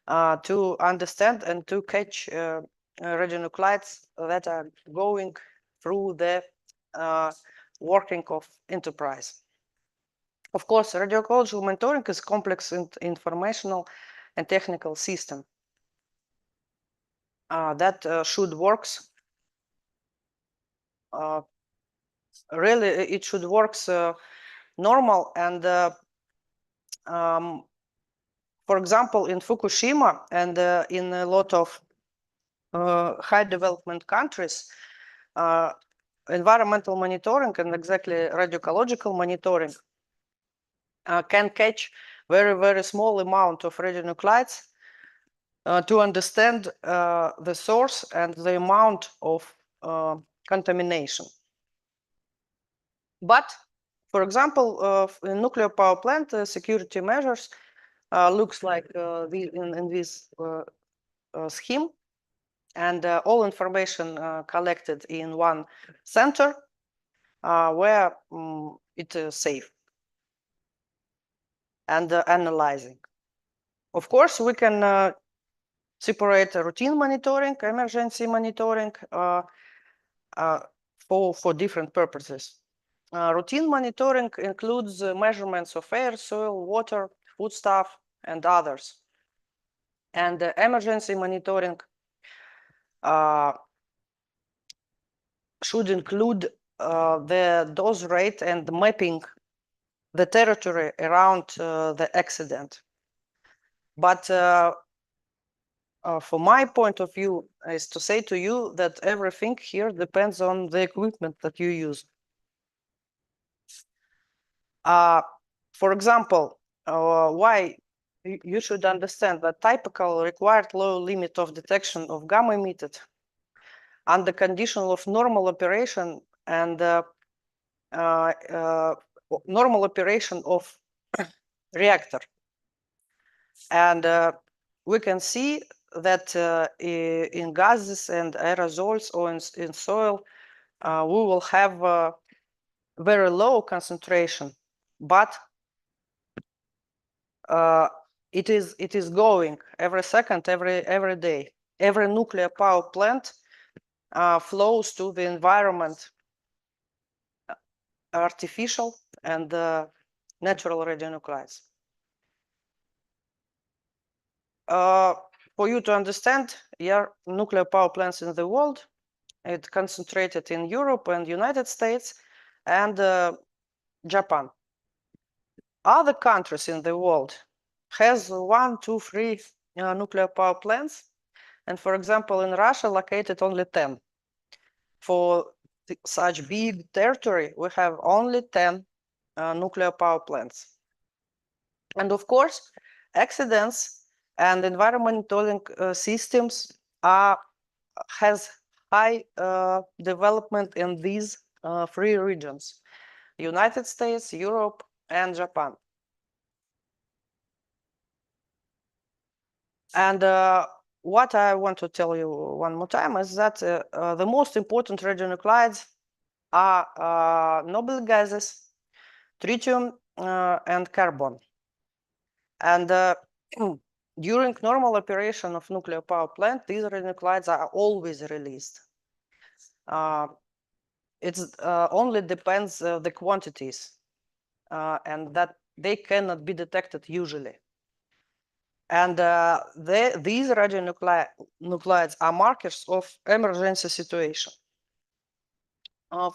to understand and to catch radionuclides that are going through the working of enterprise. Of course, radioecological monitoring is complex informational and technical system that should works. Really, it should works normal and for example, in Fukushima and in a lot of high development countries, environmental monitoring and exactly radioecological monitoring can catch very, very small amount of radionuclides to understand the source and the amount of contamination. But, for example, in nuclear power plant, security measures looks like in this scheme, and all information collected in one center where it is safe and analyzing. Of course, we can separate routine monitoring, emergency monitoring for different purposes. Routine monitoring includes measurements of air, soil, water, foodstuff, and others. And emergency monitoring should include the dose rate and mapping the territory around the accident. But from my point of view is to say to you that everything here depends on the equipment that you use. For example, why you should understand that typical required low limit of detection of gamma emitted under condition of normal operation and normal operation of reactor. And we can see that in gases and aerosols or in soil, we will have a very low concentration, but it is going every second, every day. Every nuclear power plant flows to the environment artificial and natural radionuclides. For you to understand, nuclear power plants in the world, it concentrated in Europe and United States and Japan. Other countries in the world has 1, 2, 3 nuclear power plants, and for example, in Russia, located only 10. For such big territory, we have only 10 nuclear power plants. And of course, accidents and environmental systems has high development in these 3 regions: United States, Europe, and Japan. And what I want to tell you one more time is that the most important radionuclides are noble gases, tritium, and carbon. And during normal operation of nuclear power plant, these radionuclides are always released. It only depends the quantities, and that they cannot be detected usually. And these radionuclides are markers of emergency situation.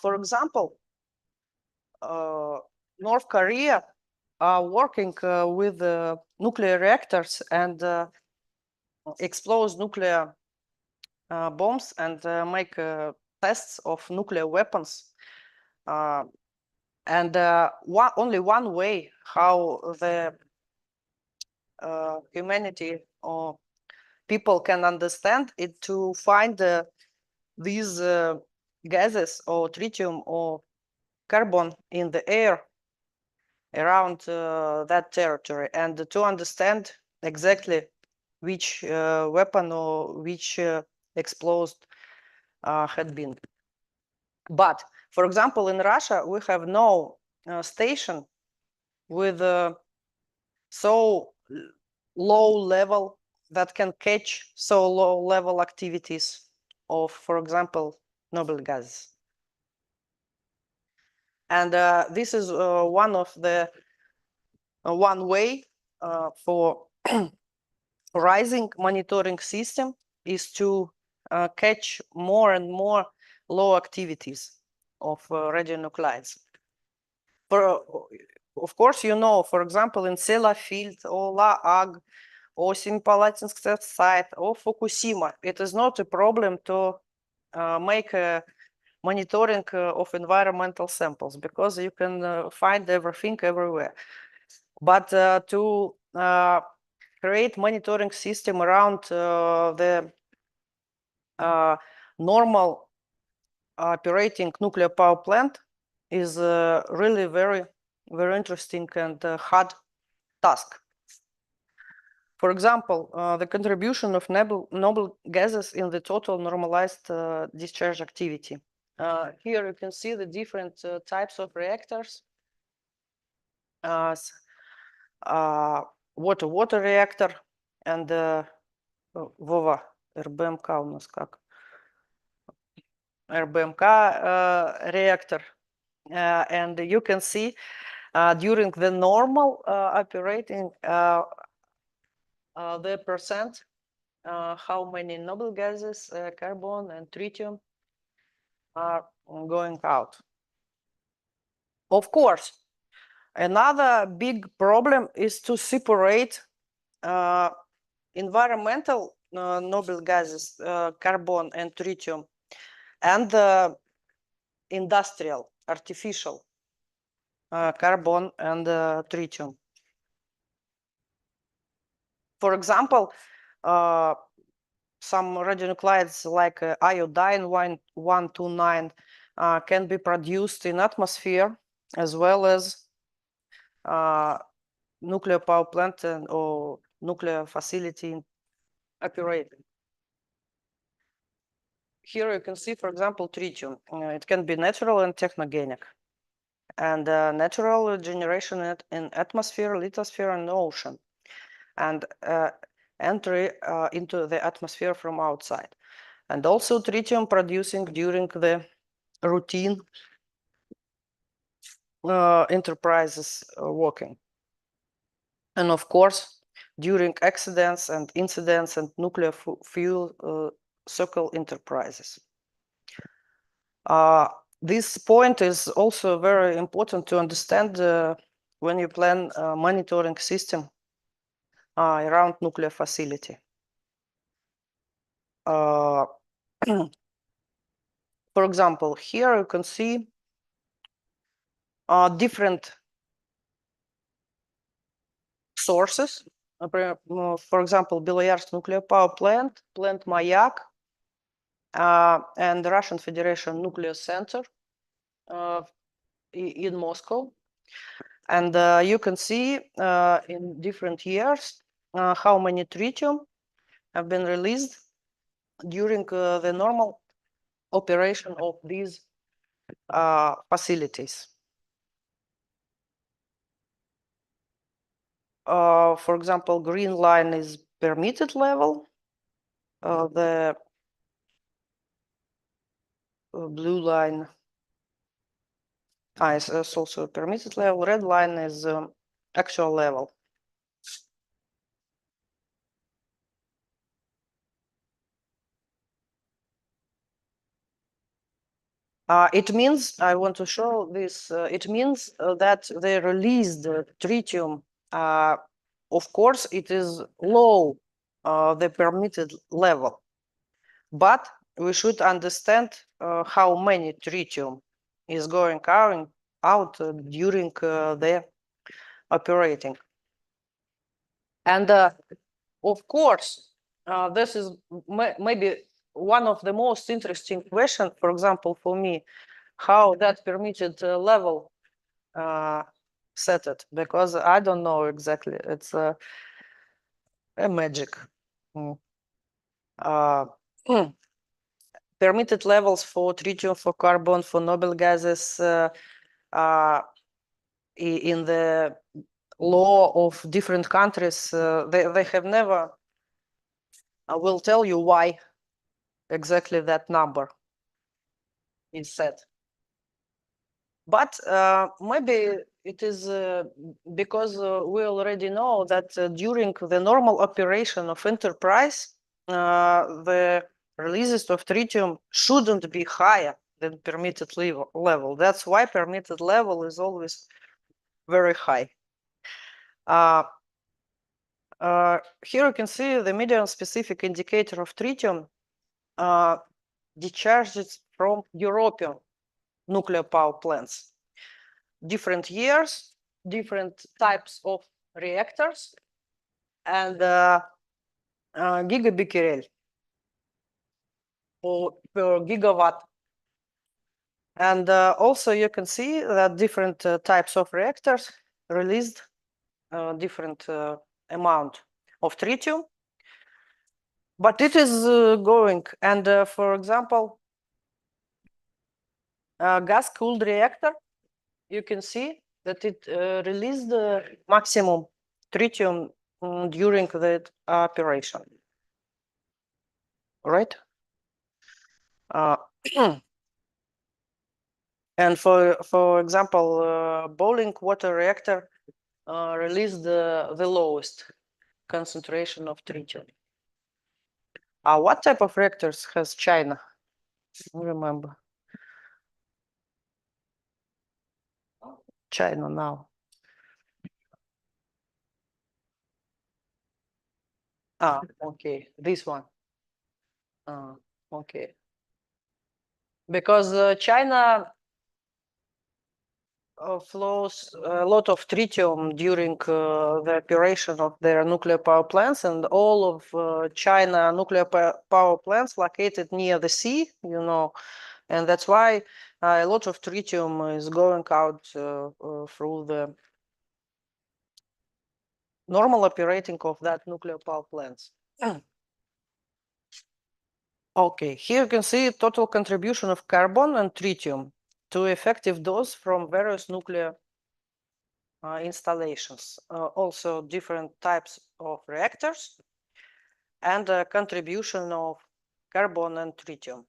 For example, North Korea are working with nuclear reactors and explode nuclear bombs and make tests of nuclear weapons And only one way how the humanity or people can understand it to find these gases or tritium or carbon in the air around that territory, and to understand exactly which weapon or which explosive had been. But for example, in Russia, we have no station with so low level that can catch so low level activities of, for example, noble gases. And this is one of the one way for rising monitoring system is to catch more and more low activities of radionuclides. Of course, you know, for example, in Sellafield or La Hague or Semipalatinsk site or Fukushima, it is not a problem to make a monitoring of environmental samples because you can find everything everywhere. But to create monitoring system around the normal operating nuclear power plant is really very interesting and hard task. For example, the contribution of noble gases in the total normalized discharge activity. Here you can see the different types of reactors. Water reactor and Вова, РБМК у нас как? РБМК reactor. And you can see during the normal operating the percent, how many noble gases, carbon and tritium are going out. Of course, another big problem is to separate environmental noble gases, carbon and tritium, and industrial, artificial carbon and tritium. For example, some radionuclides like iodine 129 can be produced in atmosphere as well as nuclear power plant or nuclear facility operating. Here you can see, for example, tritium. It can be natural and technogenic. And natural generation in atmosphere, lithosphere, and ocean. And entry into the atmosphere from outside. And also tritium producing during the routine enterprises working. And of course, during accidents and incidents and nuclear fuel cycle enterprises. This point is also very important to understand when you plan a monitoring system around nuclear facility. For example, here you can see different sources. For example, Beloyarsk nuclear power plant, Plant Mayak, and the Russian Federation Nuclear Center in Moscow. And you can see in different years how many tritium have been released during the normal operation of these facilities. For example, green line is permitted level. The blue line is also permitted level. Red line is actual level. It means, I want to show this, it means that they released tritium. Of course, it is low, the permitted level. But we should understand how many tritium is going out out during the operating. And of course, this is maybe one of the most interesting questions, for example, for me, how that permitted level set it, because I don't know exactly. It's a magic. Permitted levels for tritium, for carbon, for noble gases in the law of different countries, they have never I will tell you why exactly that number is set. But maybe it is because we already know that during the normal operation of enterprise, the releases of tritium shouldn't be higher than permitted level. That's why permitted level is always very high. Here you can see the medium specific indicator of tritium discharges from European nuclear power plants. Different years, different types of reactors, and gigabecquerel per gigawatt. And also you can see that different types of reactors released different amount of tritium. But it is going, and for example, gas-cooled reactor, you can see that it released the maximum tritium during that operation. Right? And for example, boiling water reactor released the lowest concentration of tritium. What type of reactors has China? Remember. China now. Okay, this one. Okay. Because China flows a lot of tritium during the operation of their nuclear power plants, and all of China nuclear power plants located near the sea, you know, and that's why a lot of tritium is going out through the normal operating of that nuclear power plants. Okay, here you can see total contribution of carbon and tritium to effective dose from various nuclear installations. Also different types of reactors and contribution of carbon and tritium.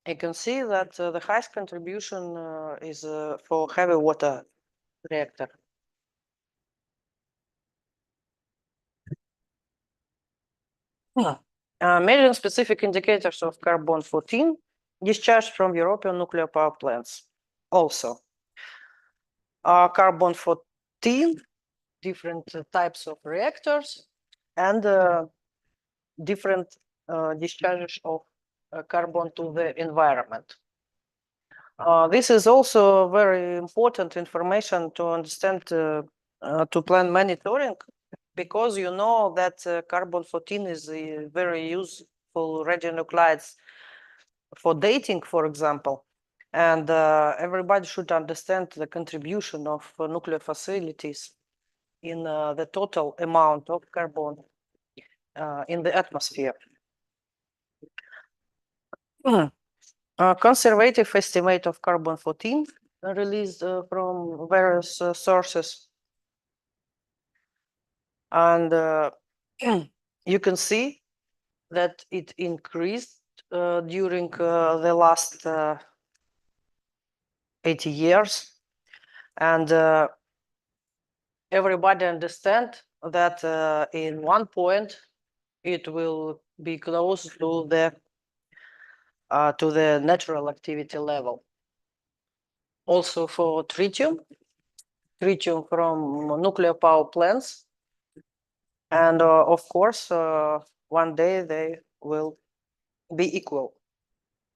You can see that the highest contribution is for heavy water reactor. Medium specific indicators of carbon-14 discharged from European nuclear power plants. Also, carbon-14, different types of reactors, and different discharges of carbon to the environment. This is also very important information to understand to plan monitoring, because you know that carbon-14 is a very useful radionuclides for dating, for example, and everybody should understand the contribution of nuclear facilities in the total amount of carbon in the atmosphere. Conservative estimate of carbon-14 released from various sources. And you can see that it increased during the last 80 years. And everybody understand that in one point it will be close to the natural activity level. Also for tritium from nuclear power plants, and of course one day they will be equal,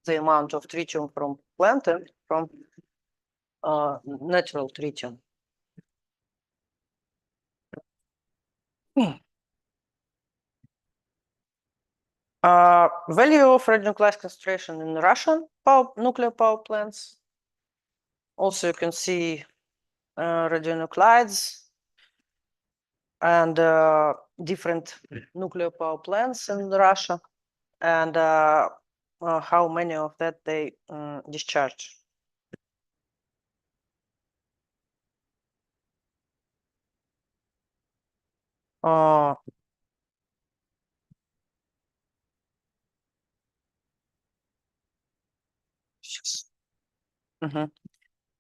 the amount of tritium from plant and from natural tritium. Value of radionuclide concentration in Russian nuclear power plants. Also, you can see radionuclides and different nuclear power plants in Russia, and how many of that they discharge.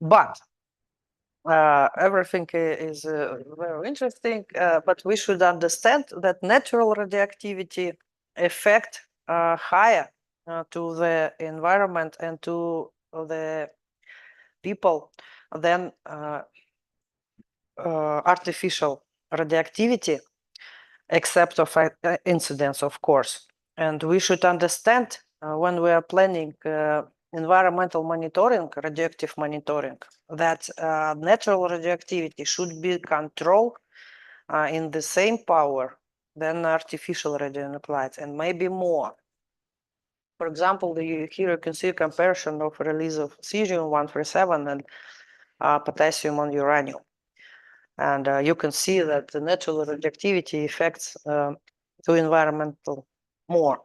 But everything is very interesting, but we should understand that natural radioactivity affect higher to the environment and to the people than artificial radioactivity, except of incidents, of course. And we should understand when we are planning environmental monitoring, radioactive monitoring, that natural radioactivity should be controlled in the same power than artificial radionuclides, and maybe more. For example, here you can see a comparison of release of cesium-137 and potassium on uranium. And you can see that the natural radioactivity affects to environmental more.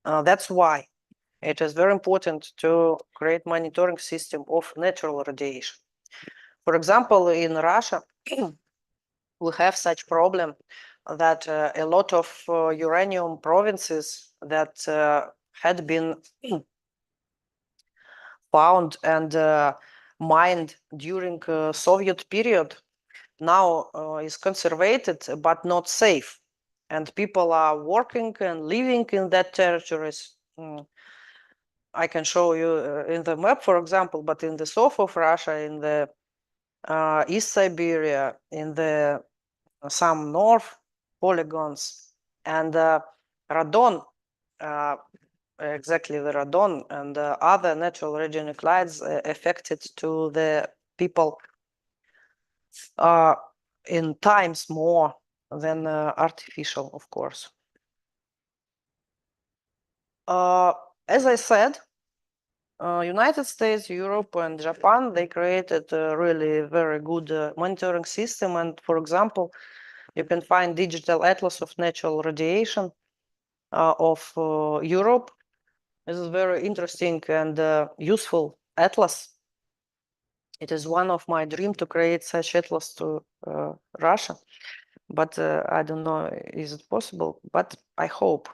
That's why it is very important to create monitoring system of natural radiation. For example, in Russia, we have such problem that a lot of uranium provinces that had been found and mined during Soviet period now is conservated but not safe, and people are working and living in that territories. I can show you in the map, for example, but in the south of Russia, in the East Siberia, in the some north polygons, and radon, exactly the radon and other natural radionuclides affected to the people in times more than artificial, of course. As I said, United States, Europe, and Japan, they created a really very good monitoring system. And for example, you can find digital atlas of natural radiation of Europe. This is very interesting and useful atlas. It is one of my dreams to create such atlas to Russia, but I don't know, is it possible? But I hope.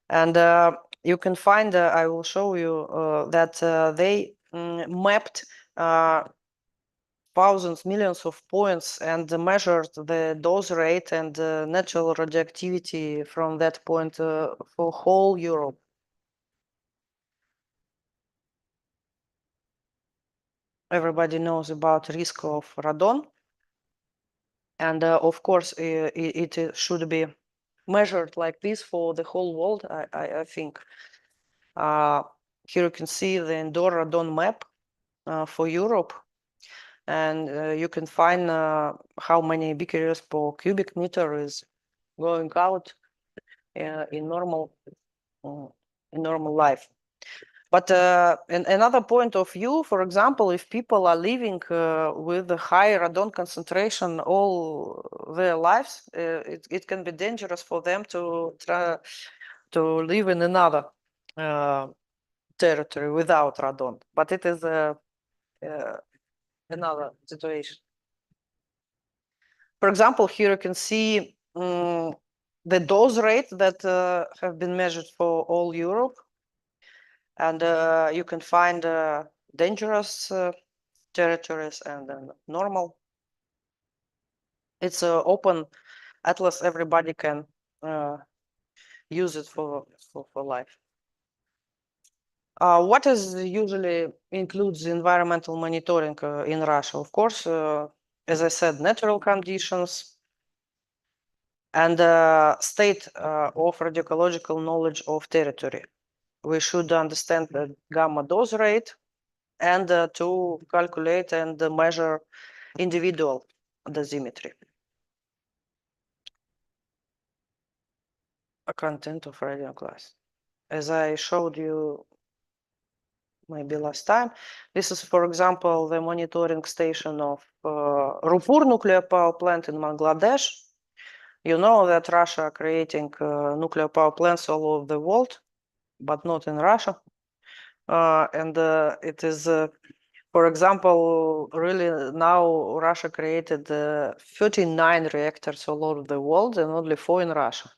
And you can find, I will show you that they mapped thousands, millions of points and measured the dose rate and natural radioactivity from that point for whole Europe. Everybody knows about risk of radon. And of course, it should be measured like this for the whole world, I think. Here you can see the indoor radon map for Europe. And you can find how many becquerels per cubic meter is going out in normal life. But another point of view, for example, if people are living with a high radon concentration all their lives, it can be dangerous for them to try to live in another territory without radon. But it is another situation. For example, here you can see the dose rate that have been measured for all Europe. And you can find dangerous territories and normal. It's an open atlas. Everybody can use it for life. What is usually includes environmental monitoring in Russia? Of course, as I said, natural conditions and state of radiological knowledge of territory. We should understand the gamma dose rate and to calculate and measure individual dosimetry. A content of radionuclides. As I showed you maybe last time, this is, for example, the monitoring station of Rupur nuclear power plant in Bangladesh. You know that Russia creating nuclear power plants all over the world, but not in Russia. And it is, for example, really now Russia created 39 reactors all over the world and only 4 in Russia.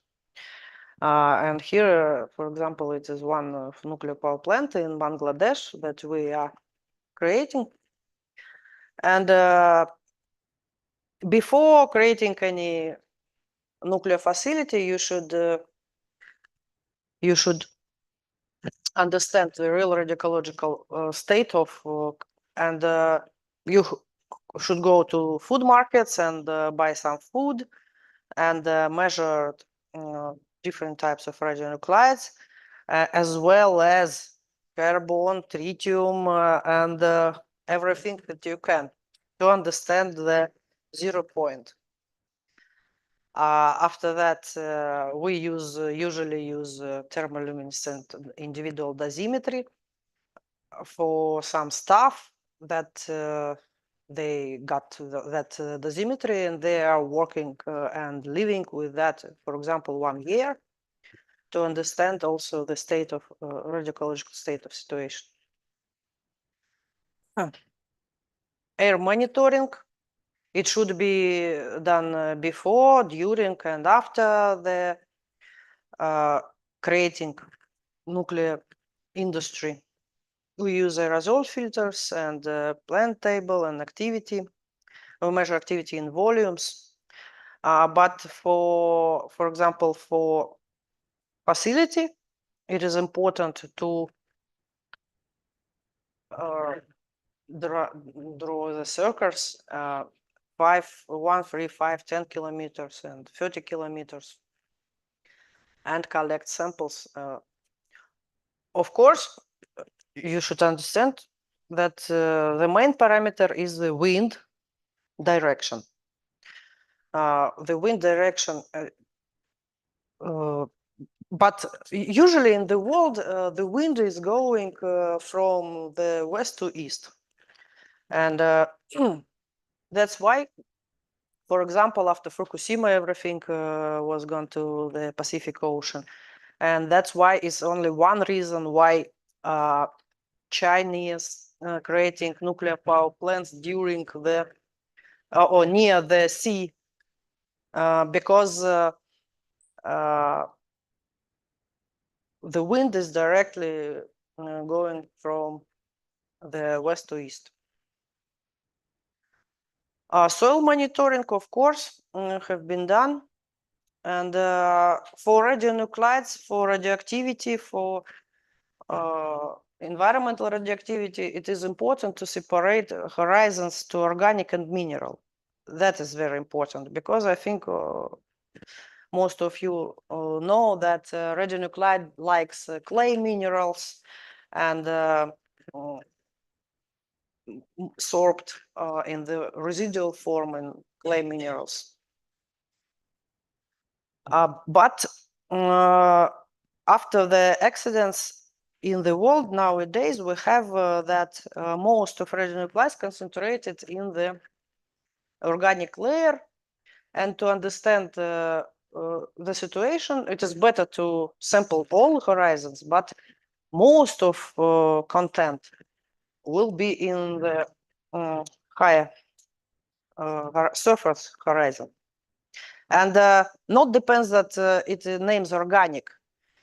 And here, for example, it is one nuclear power plant in Bangladesh that we are creating. And before creating any nuclear facility, you should understand the real radiological state of, and you should go to food markets and buy some food and measure different types of radionuclides, as well as carbon, tritium, and everything that you can to understand the 0 point. After that, we usually use thermoluminescent individual dosimetry for some stuff that they got that dosimetry, and they are working and living with that, for example, 1 year, to understand also the state of radiological state of situation. Air monitoring. It should be done before, during, and after the creating nuclear industry. We use aerosol filters and plant table and activity. We measure activity in volumes. But for example, for facility, it is important to draw the circles 1, 3, 5, 10 kilometers and 30 kilometers and collect samples. Of course, you should understand that the main parameter is the wind direction. The wind direction, but usually in the world, the wind is going from the west to east. And that's why, for example, after Fukushima, everything was gone to the Pacific Ocean. And that's why it's only one reason why Chinese creating nuclear power plants during the or near the sea, because the wind is directly going from the west to east. Soil monitoring, of course, have been done. And for radionuclides, for radioactivity, for environmental radioactivity, it is important to separate horizons to organic and mineral. That is very important, because I think most of you know that radionuclide likes clay minerals and sorbed in the residual form in clay minerals. But after the accidents in the world nowadays, we have that most of radionuclides concentrated in the organic layer. And to understand the situation, it is better to sample all horizons, but most of content will be in the higher surface horizon. And not depends that it names organic.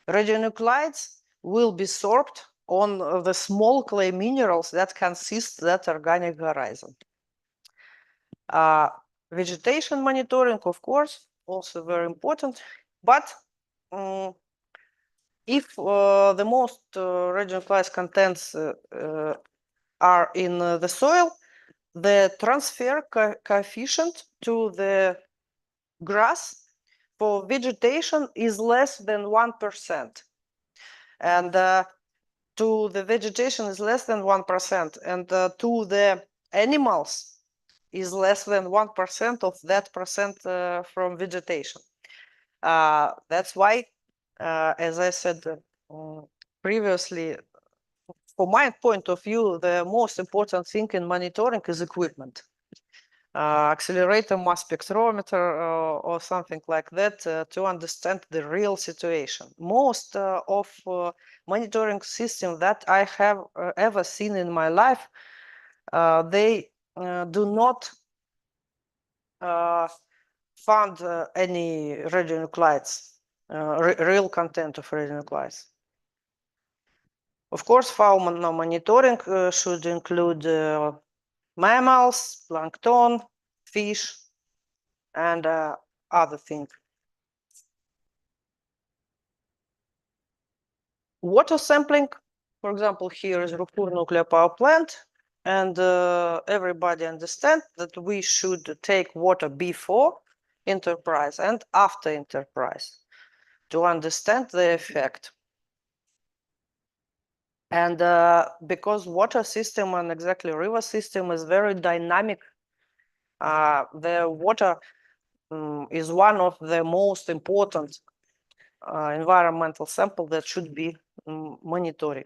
Radionuclides will be sorbed on the small clay minerals that consist that organic horizon. Vegetation monitoring, of course, also very important. But if the most radionuclides contents are in the soil, the transfer coefficient to the grass for vegetation is less than 1%. And to the vegetation is less than 1%, and to the animals is less than 1% of that percent from vegetation. That's why, as I said previously, from my point of view, the most important thing in monitoring is equipment. Accelerator, mass spectrometer, or something like that, to understand the real situation. Most of monitoring systems that I have ever seen in my life, they do not found any radionuclides, real content of radionuclides. Of course, fauna monitoring should include mammals, plankton, fish, and other things. Water sampling, for example, here is Rukur nuclear power plant, and everybody understands that we should take water before enterprise and after enterprise to understand the effect. And because water system and exactly river system is very dynamic, the water is one of the most important environmental sample that should be monitoring.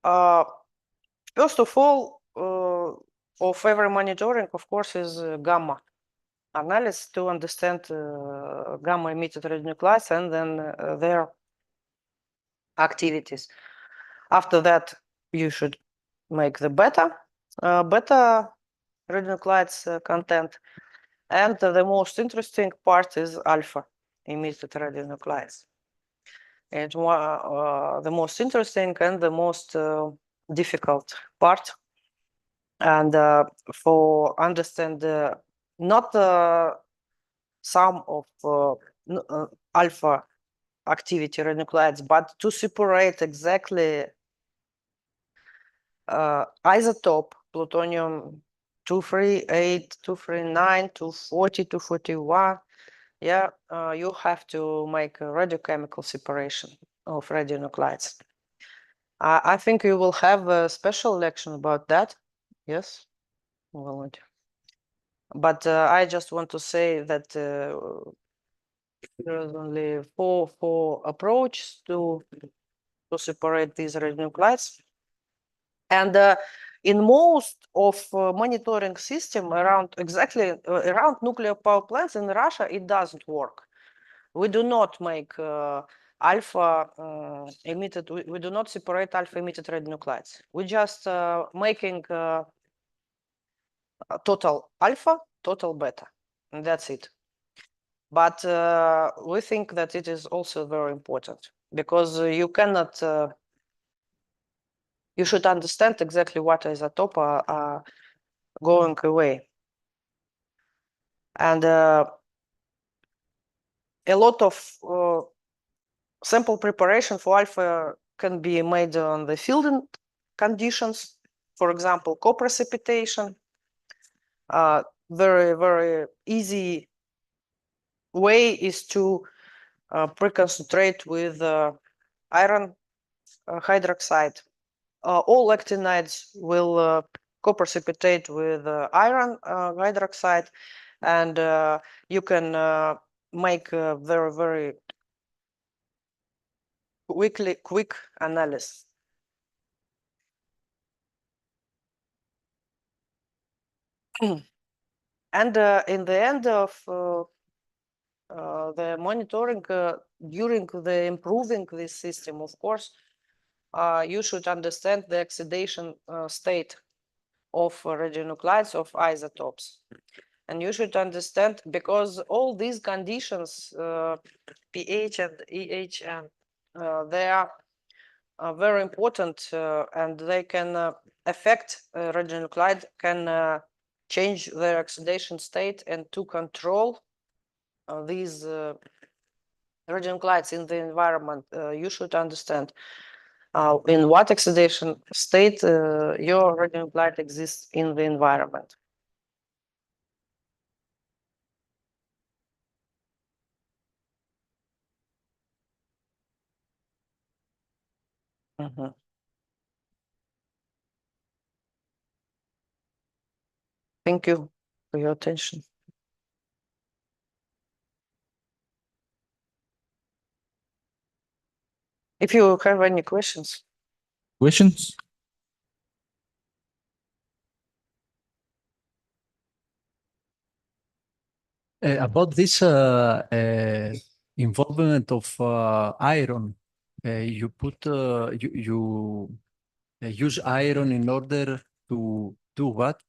First of all, of every monitoring, of course, is gamma analysis to understand gamma emitted radionuclides and then their activities. After that, you should make the beta radionuclides content, and the most interesting part is alpha emitted radionuclides. And the most interesting and the most difficult part. And for understand not some of alpha activity radionuclides, but to separate exactly isotope plutonium 238, 239, 240, 241. Yeah, you have to make a radiochemical separation of radionuclides. I think you will have a special lecture about that. Yes, volunteer. But I just want to say that there is only four approaches to separate these radionuclides. And in most of monitoring system around around nuclear power plants in Russia, it doesn't work. We do not make alpha emitted. We do not separate alpha emitted radionuclides. We just making total alpha, total beta, and that's it. But we think that it is also very important because you cannot. You should understand exactly what isotope are going away. And a lot of sample preparation for alpha can be made on the field conditions. For example, co-precipitation. Very, very easy way is to pre-concentrate with iron hydroxide. All actinides will co-precipitate with iron hydroxide, and you can make a very, very quick analysis. And in the end of the monitoring, during the improving this system, of course, you should understand the oxidation state of radionuclides of isotopes. And you should understand, because all these conditions, pH and EH, and they are very important, and they can affect radionuclide, can change their oxidation state, and to control these radionuclides in the environment, you should understand in what oxidation state your radionuclide exists in the environment. Mhm. Thank you for your attention. If you have any questions. Questions? About this involvement of iron, you put you use iron in order to do what?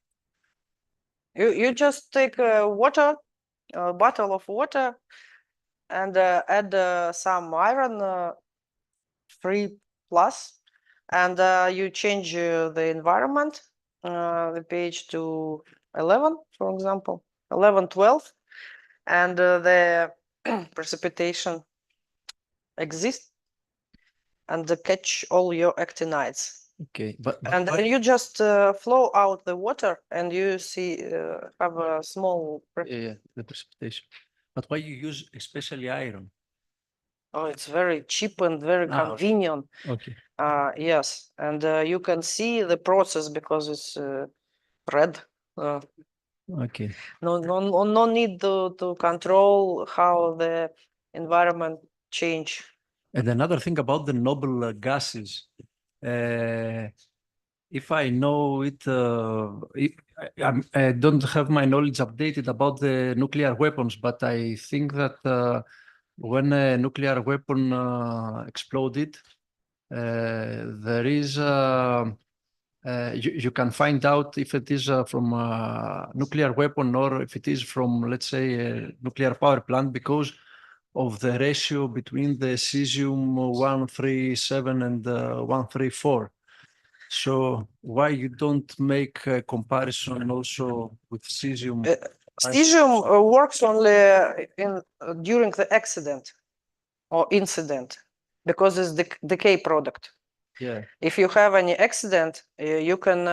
You just take water, a bottle of water, and add some iron 3+, and you change the environment, the pH to 11, for example, 11, 12, and the precipitation exists and catch all your actinides. Okay, but And then you just flow out the water, and you see have a small. yeah, the precipitation. But why you use especially iron? Oh, it's very cheap and very convenient. Okay. Yes, and you can see the process because it's red. Okay. No need to control how the environment change. And another thing about the noble gases, if I know it, I don't have my knowledge updated about the nuclear weapons, but I think that when a nuclear weapon exploded, there is you can find out if it is from a nuclear weapon or if it is from, let's say, a nuclear power plant because of the ratio between the cesium-137 and 134. So why you don't make a comparison also with cesium? Cesium works only in during the accident or incident because it's the decay product. Yeah. If you have any accident, you can,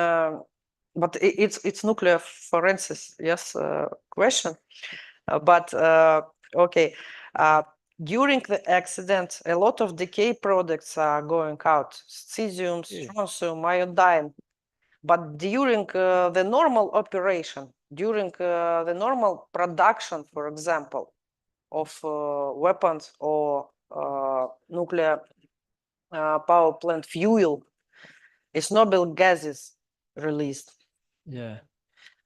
but it's nuclear forensics, yes, question. But okay, during the accident, a lot of decay products are going out: cesium, strontium, iodine. But during the normal operation, during the normal production, for example, of weapons or nuclear power plant fuel, it's noble gases released. Yeah.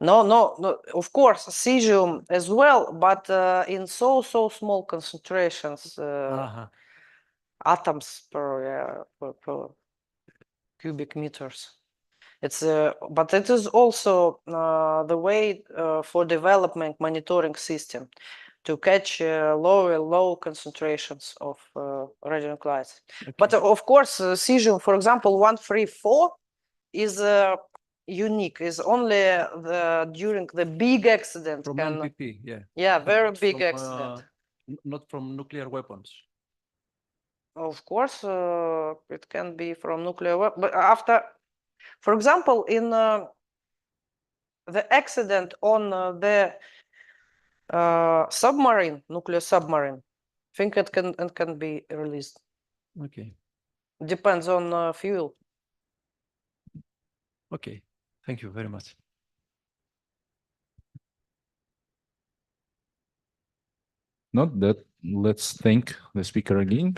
No, of course, cesium as well, but in so small concentrations, atoms per cubic meters. It's but it is also the way for development monitoring system to catch low concentrations of radionuclides. Okay. But of course, cesium, for example, 134 is unique. Is only during the big accident. From NPP, yeah. Yeah, very big accident. Not from nuclear weapons. Of course, it can be from nuclear weapons, but after. For example, in the accident on the submarine, nuclear submarine, I think it can be released. Okay. Depends on fuel. Okay. Thank you very much. Not that. Let's thank the speaker again.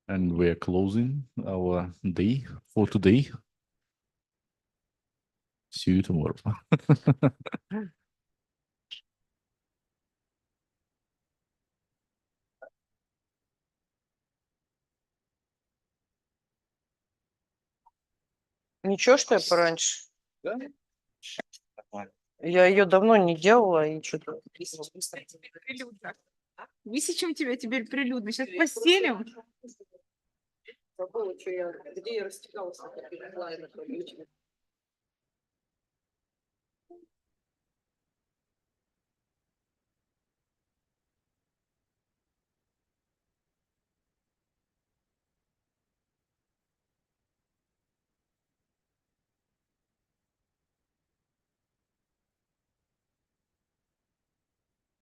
And we're closing our day for today. See you tomorrow. Ничего, что я пораньше? Да. Я ее давно не делала и что-то. Высечем тебя теперь прилюдно. Сейчас постелим. Забыла, что я, где я растекалась.